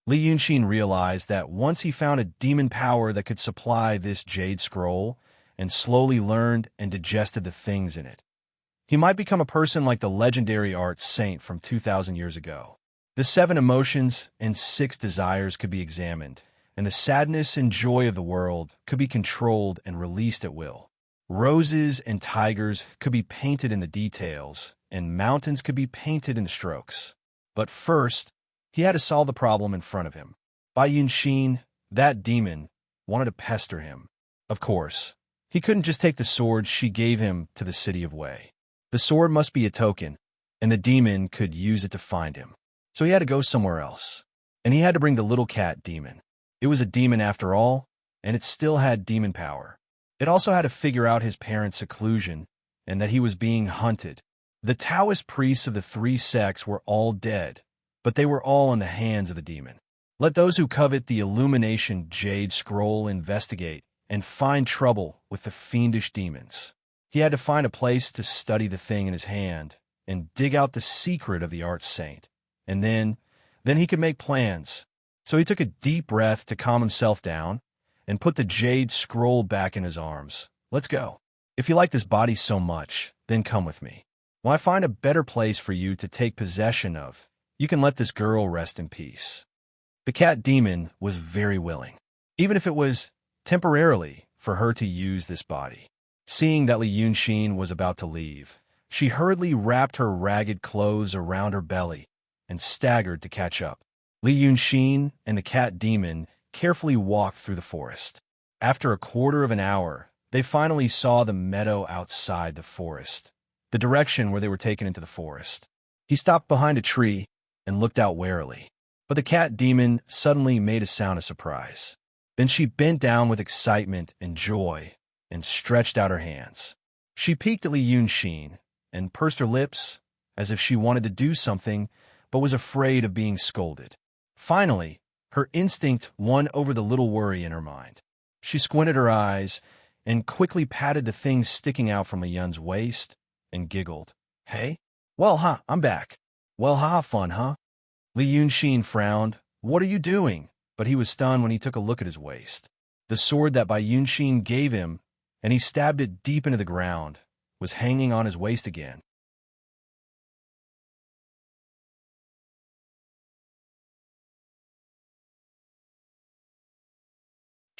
A: Li Yunxin realized that once he found a demon power that could supply this jade scroll, and slowly learned and digested the things in it, he might become a person like the legendary art saint from 2,000 years ago. The 7 emotions and 6 desires could be examined, and the sadness and joy of the world could be controlled and released at will. Roses and tigers could be painted in the details, and mountains could be painted in the strokes. But first, he had to solve the problem in front of him. Bai Yunxin, that demon, wanted to pester him. Of course, he couldn't just take the sword she gave him to the city of Wei. The sword must be a token, and the demon could use it to find him. So he had to go somewhere else. And he had to bring the little cat demon. It was a demon after all, and it still had demon power. It also had to figure out his parents' seclusion, and that he was being hunted. The Taoist priests of the 3 sects were all dead, but they were all in the hands of the demon. Let those who covet the Illumination Jade Scroll investigate and find trouble with the fiendish demons. He had to find a place to study the thing in his hand and dig out the secret of the art saint. And then he could make plans. So he took a deep breath to calm himself down and put the jade scroll back in his arms. Let's go. If you like this body so much, then come with me. When I find a better place for you to take possession of, you can let this girl rest in peace. The cat demon was very willing, even if it was temporarily, for her to use this body. Seeing that Li Yunxin was about to leave, she hurriedly wrapped her ragged clothes around her belly and staggered to catch up. Li Yunxin and the cat demon carefully walked through the forest. After a quarter of an hour, they finally saw the meadow outside the forest, the direction where they were taken into the forest. He stopped behind a tree and looked out warily. But the cat demon suddenly made a sound of surprise. Then she bent down with excitement and joy and stretched out her hands. She peeked at Li Yunxin and pursed her lips as if she wanted to do something but was afraid of being scolded. Finally, her instinct won over the little worry in her mind. She squinted her eyes and quickly patted the thing sticking out from Li Yun's waist and giggled. Hey? Well, I'm back. Well, fun, huh? Li Yunxin frowned. What are you doing? But he was stunned when he took a look at his waist. The sword that Bai Yunxin gave him, and he stabbed it deep into the ground, was hanging on his waist again.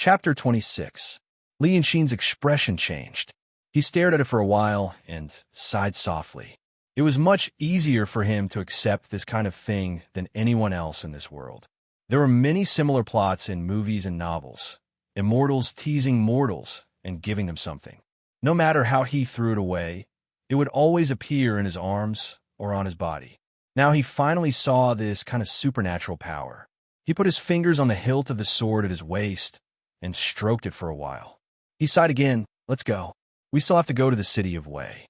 A: Chapter 26. Li Yunshin's expression changed. He stared at it for a while and sighed softly. It was much easier for him to accept this kind of thing than anyone else in this world. There were many similar plots in movies and novels. Immortals teasing mortals and giving them something. No matter how he threw it away, it would always appear in his arms or on his body. Now he finally saw this kind of supernatural power. He put his fingers on the hilt of the sword at his waist and stroked it for a while. He sighed again. Let's go. We still have to go to the city of Wei.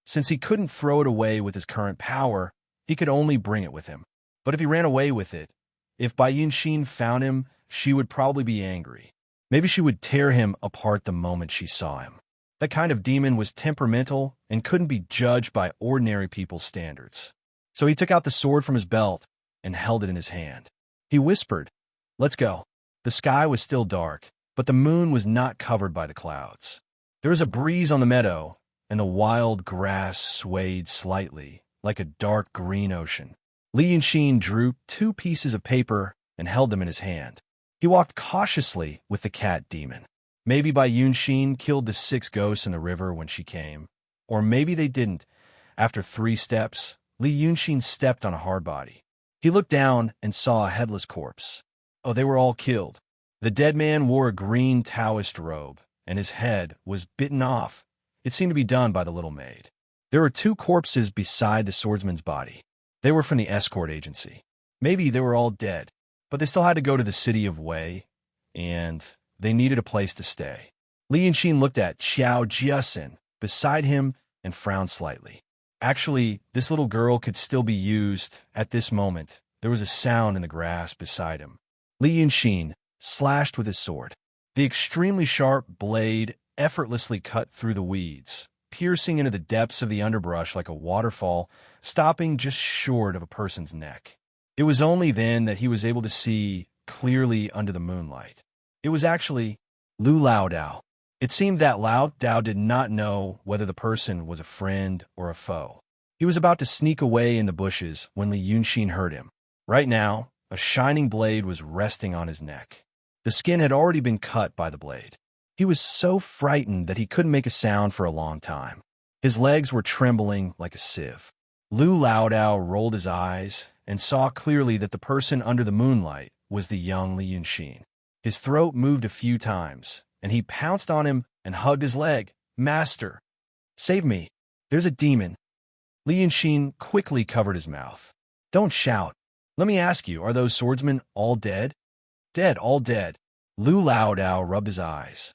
A: Since he couldn't throw it away with his current power, he could only bring it with him. But if he ran away with it, if Bai Yunshin found him, she would probably be angry. Maybe she would tear him apart the moment she saw him. That kind of demon was temperamental and couldn't be judged by ordinary people's standards. So he took out the sword from his belt and held it in his hand. He whispered, "Let's go." The sky was still dark, but the moon was not covered by the clouds. There was a breeze on the meadow, and the wild grass swayed slightly, like a dark green ocean. Li Yunshin drew 2 pieces of paper and held them in his hand. He walked cautiously with the cat demon. Maybe Bai Yunshin killed the 6 ghosts in the river when she came, or maybe they didn't. After 3 steps, Li Yunshin stepped on a hard body. He looked down and saw a headless corpse. Oh, they were all killed. The dead man wore a green Taoist robe, and his head was bitten off. It seemed to be done by the little maid. There were 2 corpses beside the swordsman's body. They were from the escort agency. Maybe they were all dead, but they still had to go to the city of Wei, and they needed a place to stay. Li Yunshin looked at Xiao Jiasen beside him and frowned slightly. Actually, this little girl could still be used at this moment. There was a sound in the grass beside him. Li Yunshin slashed with his sword. The extremely sharp blade effortlessly cut through the weeds, piercing into the depths of the underbrush like a waterfall, stopping just short of a person's neck. It was only then that he was able to see clearly under the moonlight. It was actually Lu Lao Dao. It seemed that Lao Dao did not know whether the person was a friend or a foe. He was about to sneak away in the bushes when Li Yunshin heard him. Right now, a shining blade was resting on his neck. The skin had already been cut by the blade. He was so frightened that he couldn't make a sound for a long time. His legs were trembling like a sieve. Lu Lao Dao rolled his eyes and saw clearly that the person under the moonlight was the young Li Yunshin. His throat moved a few times, and he pounced on him and hugged his leg. "Master, save me. There's a demon." Li Yunshin quickly covered his mouth. "Don't shout. Let me ask you, are those swordsmen all dead?" "Dead, all dead." Lu Lao Dao rubbed his eyes.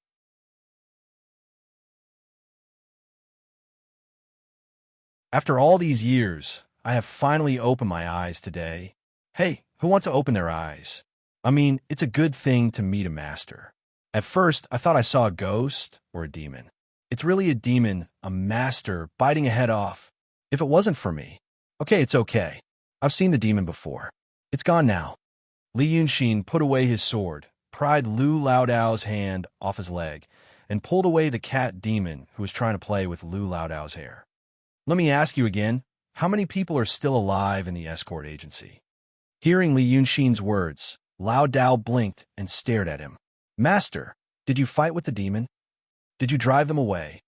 A: "After all these years, I have finally opened my eyes today. Hey, who wants to open their eyes? I mean, it's a good thing to meet a master. At first, I thought I saw a ghost or a demon. It's really a demon, a master, biting a head off. If it wasn't for me. Okay, it's okay. I've seen the demon before. It's gone now." Li Yunshin put away his sword, pried Lu Lao Dao's hand off his leg, and pulled away the cat demon who was trying to play with Lu Lao Dao's hair. "Let me ask you again, how many people are still alive in the escort agency?" Hearing Li Yunshin's words, Lao Dao blinked and stared at him. "Master, did you fight with the demon? Did you drive them away?"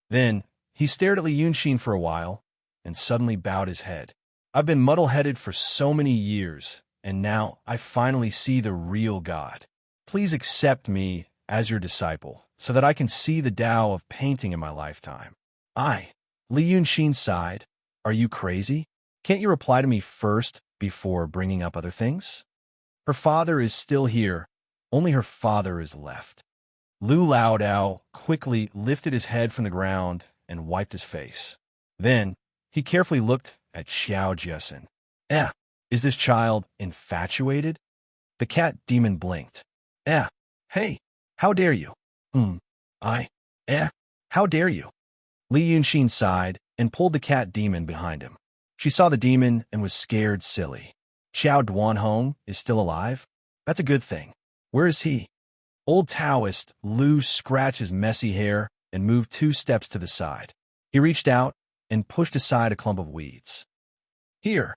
A: Then he stared at Li Yunshin for a while and suddenly bowed his head. "I've been muddle-headed for so many years, and now I finally see the real God. Please accept me as your disciple so that I can see the Tao of painting in my lifetime." Li Yunshin sighed. "Are you crazy? Can't you reply to me first before bringing up other things? Her father is still here. Only her father is left." Lu Lao Dao quickly lifted his head from the ground and wiped his face. Then he carefully looked at Xiao Jiasen. Is this child infatuated?" The cat demon blinked. Hey, how dare you?" How dare you?" Li Yunshin sighed and pulled the cat demon behind him. She saw the demon and was scared silly. Xiao Duanhong is still alive? That's a good thing. Where is he? Old Taoist Lu scratched his messy hair and moved 2 steps to the side. He reached out and pushed aside a clump of weeds. "Here."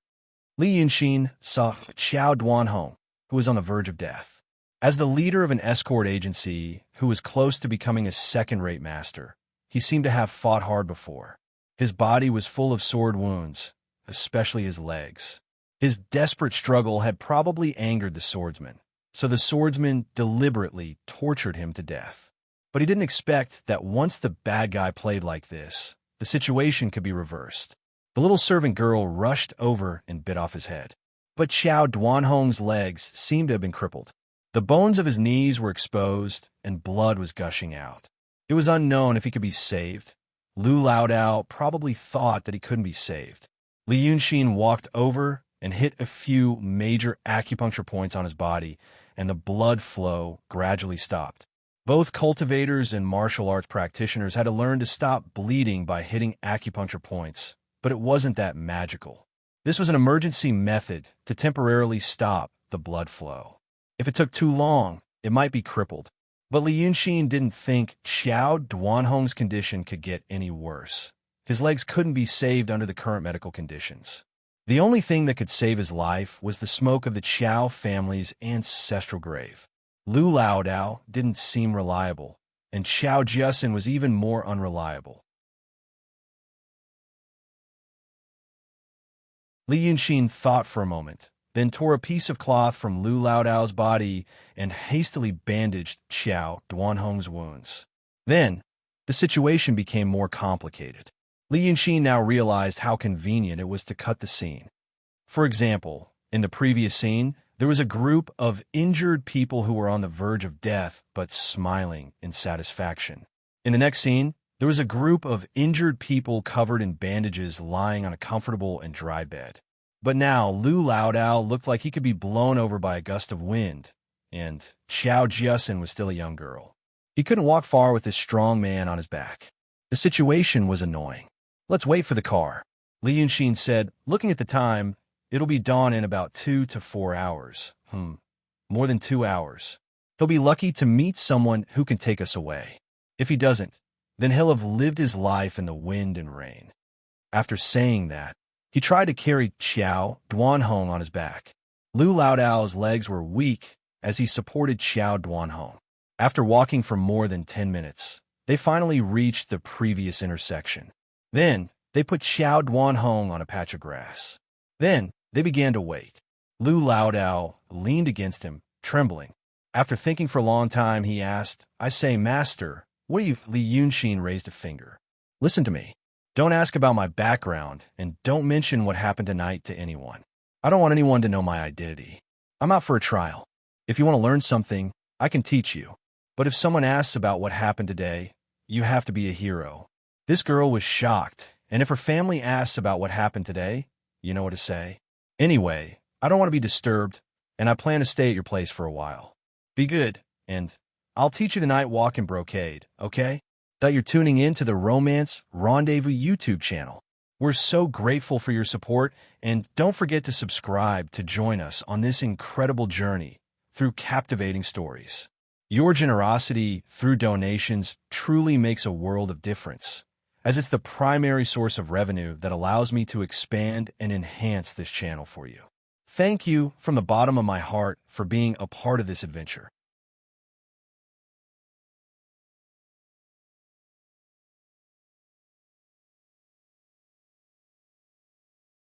A: Li Yunshin saw Xiao Duanhong, who was on the verge of death. As the leader of an escort agency who was close to becoming a second-rate master, he seemed to have fought hard before. His body was full of sword wounds, especially his legs. His desperate struggle had probably angered the swordsman, so the swordsman deliberately tortured him to death. But he didn't expect that once the bad guy played like this, the situation could be reversed. The little servant girl rushed over and bit off his head. But Xiao Duanhong's legs seemed to have been crippled. The bones of his knees were exposed, and blood was gushing out. It was unknown if he could be saved. Lu Laodao probably thought that he couldn't be saved. Li Yunxin walked over and hit a few major acupuncture points on his body, and the blood flow gradually stopped. Both cultivators and martial arts practitioners had to learn to stop bleeding by hitting acupuncture points, but it wasn't that magical. This was an emergency method to temporarily stop the blood flow. If it took too long, it might be crippled. But Li Yunxin didn't think Xiao Duanhong's condition could get any worse. His legs couldn't be saved under the current medical conditions. The only thing that could save his life was the smoke of the Qiao family's ancestral grave. Lu Laodao didn't seem reliable, and Xiao Jiasin was even more unreliable. Li Yunxin thought for a moment, then tore a piece of cloth from Lu Laodao's body and hastily bandaged Xiao Duanhong's wounds. Then, the situation became more complicated. Li Yunxin now realized how convenient it was to cut the scene. For example, in the previous scene, there was a group of injured people who were on the verge of death but smiling in satisfaction. In the next scene, there was a group of injured people covered in bandages lying on a comfortable and dry bed. But now Lu Laodao looked like he could be blown over by a gust of wind, and Xiao Jiasin was still a young girl. He couldn't walk far with this strong man on his back. The situation was annoying. "Let's wait for the car," Li Yunxin said, looking at the time. "It'll be dawn in about 2 to 4 hours. More than 2 hours. He'll be lucky to meet someone who can take us away. If he doesn't, then he'll have lived his life in the wind and rain." After saying that, he tried to carry Xiao Duanhong on his back. Lu Laodao's legs were weak as he supported Xiao Duanhong. After walking for more than 10 minutes, they finally reached the previous intersection. Then, they put Xiao Duanhong on a patch of grass. Then, they began to wait. Lu Laodao leaned against him, trembling. After thinking for a long time, he asked, "I say, master, what are you?" Li Yunxin raised a finger. "Listen to me. Don't ask about my background, and don't mention what happened tonight to anyone. I don't want anyone to know my identity. I'm out for a trial. If you want to learn something, I can teach you. But if someone asks about what happened today, you have to be a hero." This girl was shocked, and if her family asks about what happened today, you know what to say. "Anyway, I don't want to be disturbed, and I plan to stay at your place for a while. Be good, and I'll teach you the night walk in brocade, okay?" That you're tuning in to the Romance Rendezvous YouTube channel. We're so grateful for your support, and don't forget to subscribe to join us on this incredible journey through captivating stories. Your generosity through donations truly makes a world of difference, as it's the primary source of revenue that allows me to expand and enhance this channel for you. Thank you from the bottom of my heart for being a part of this adventure.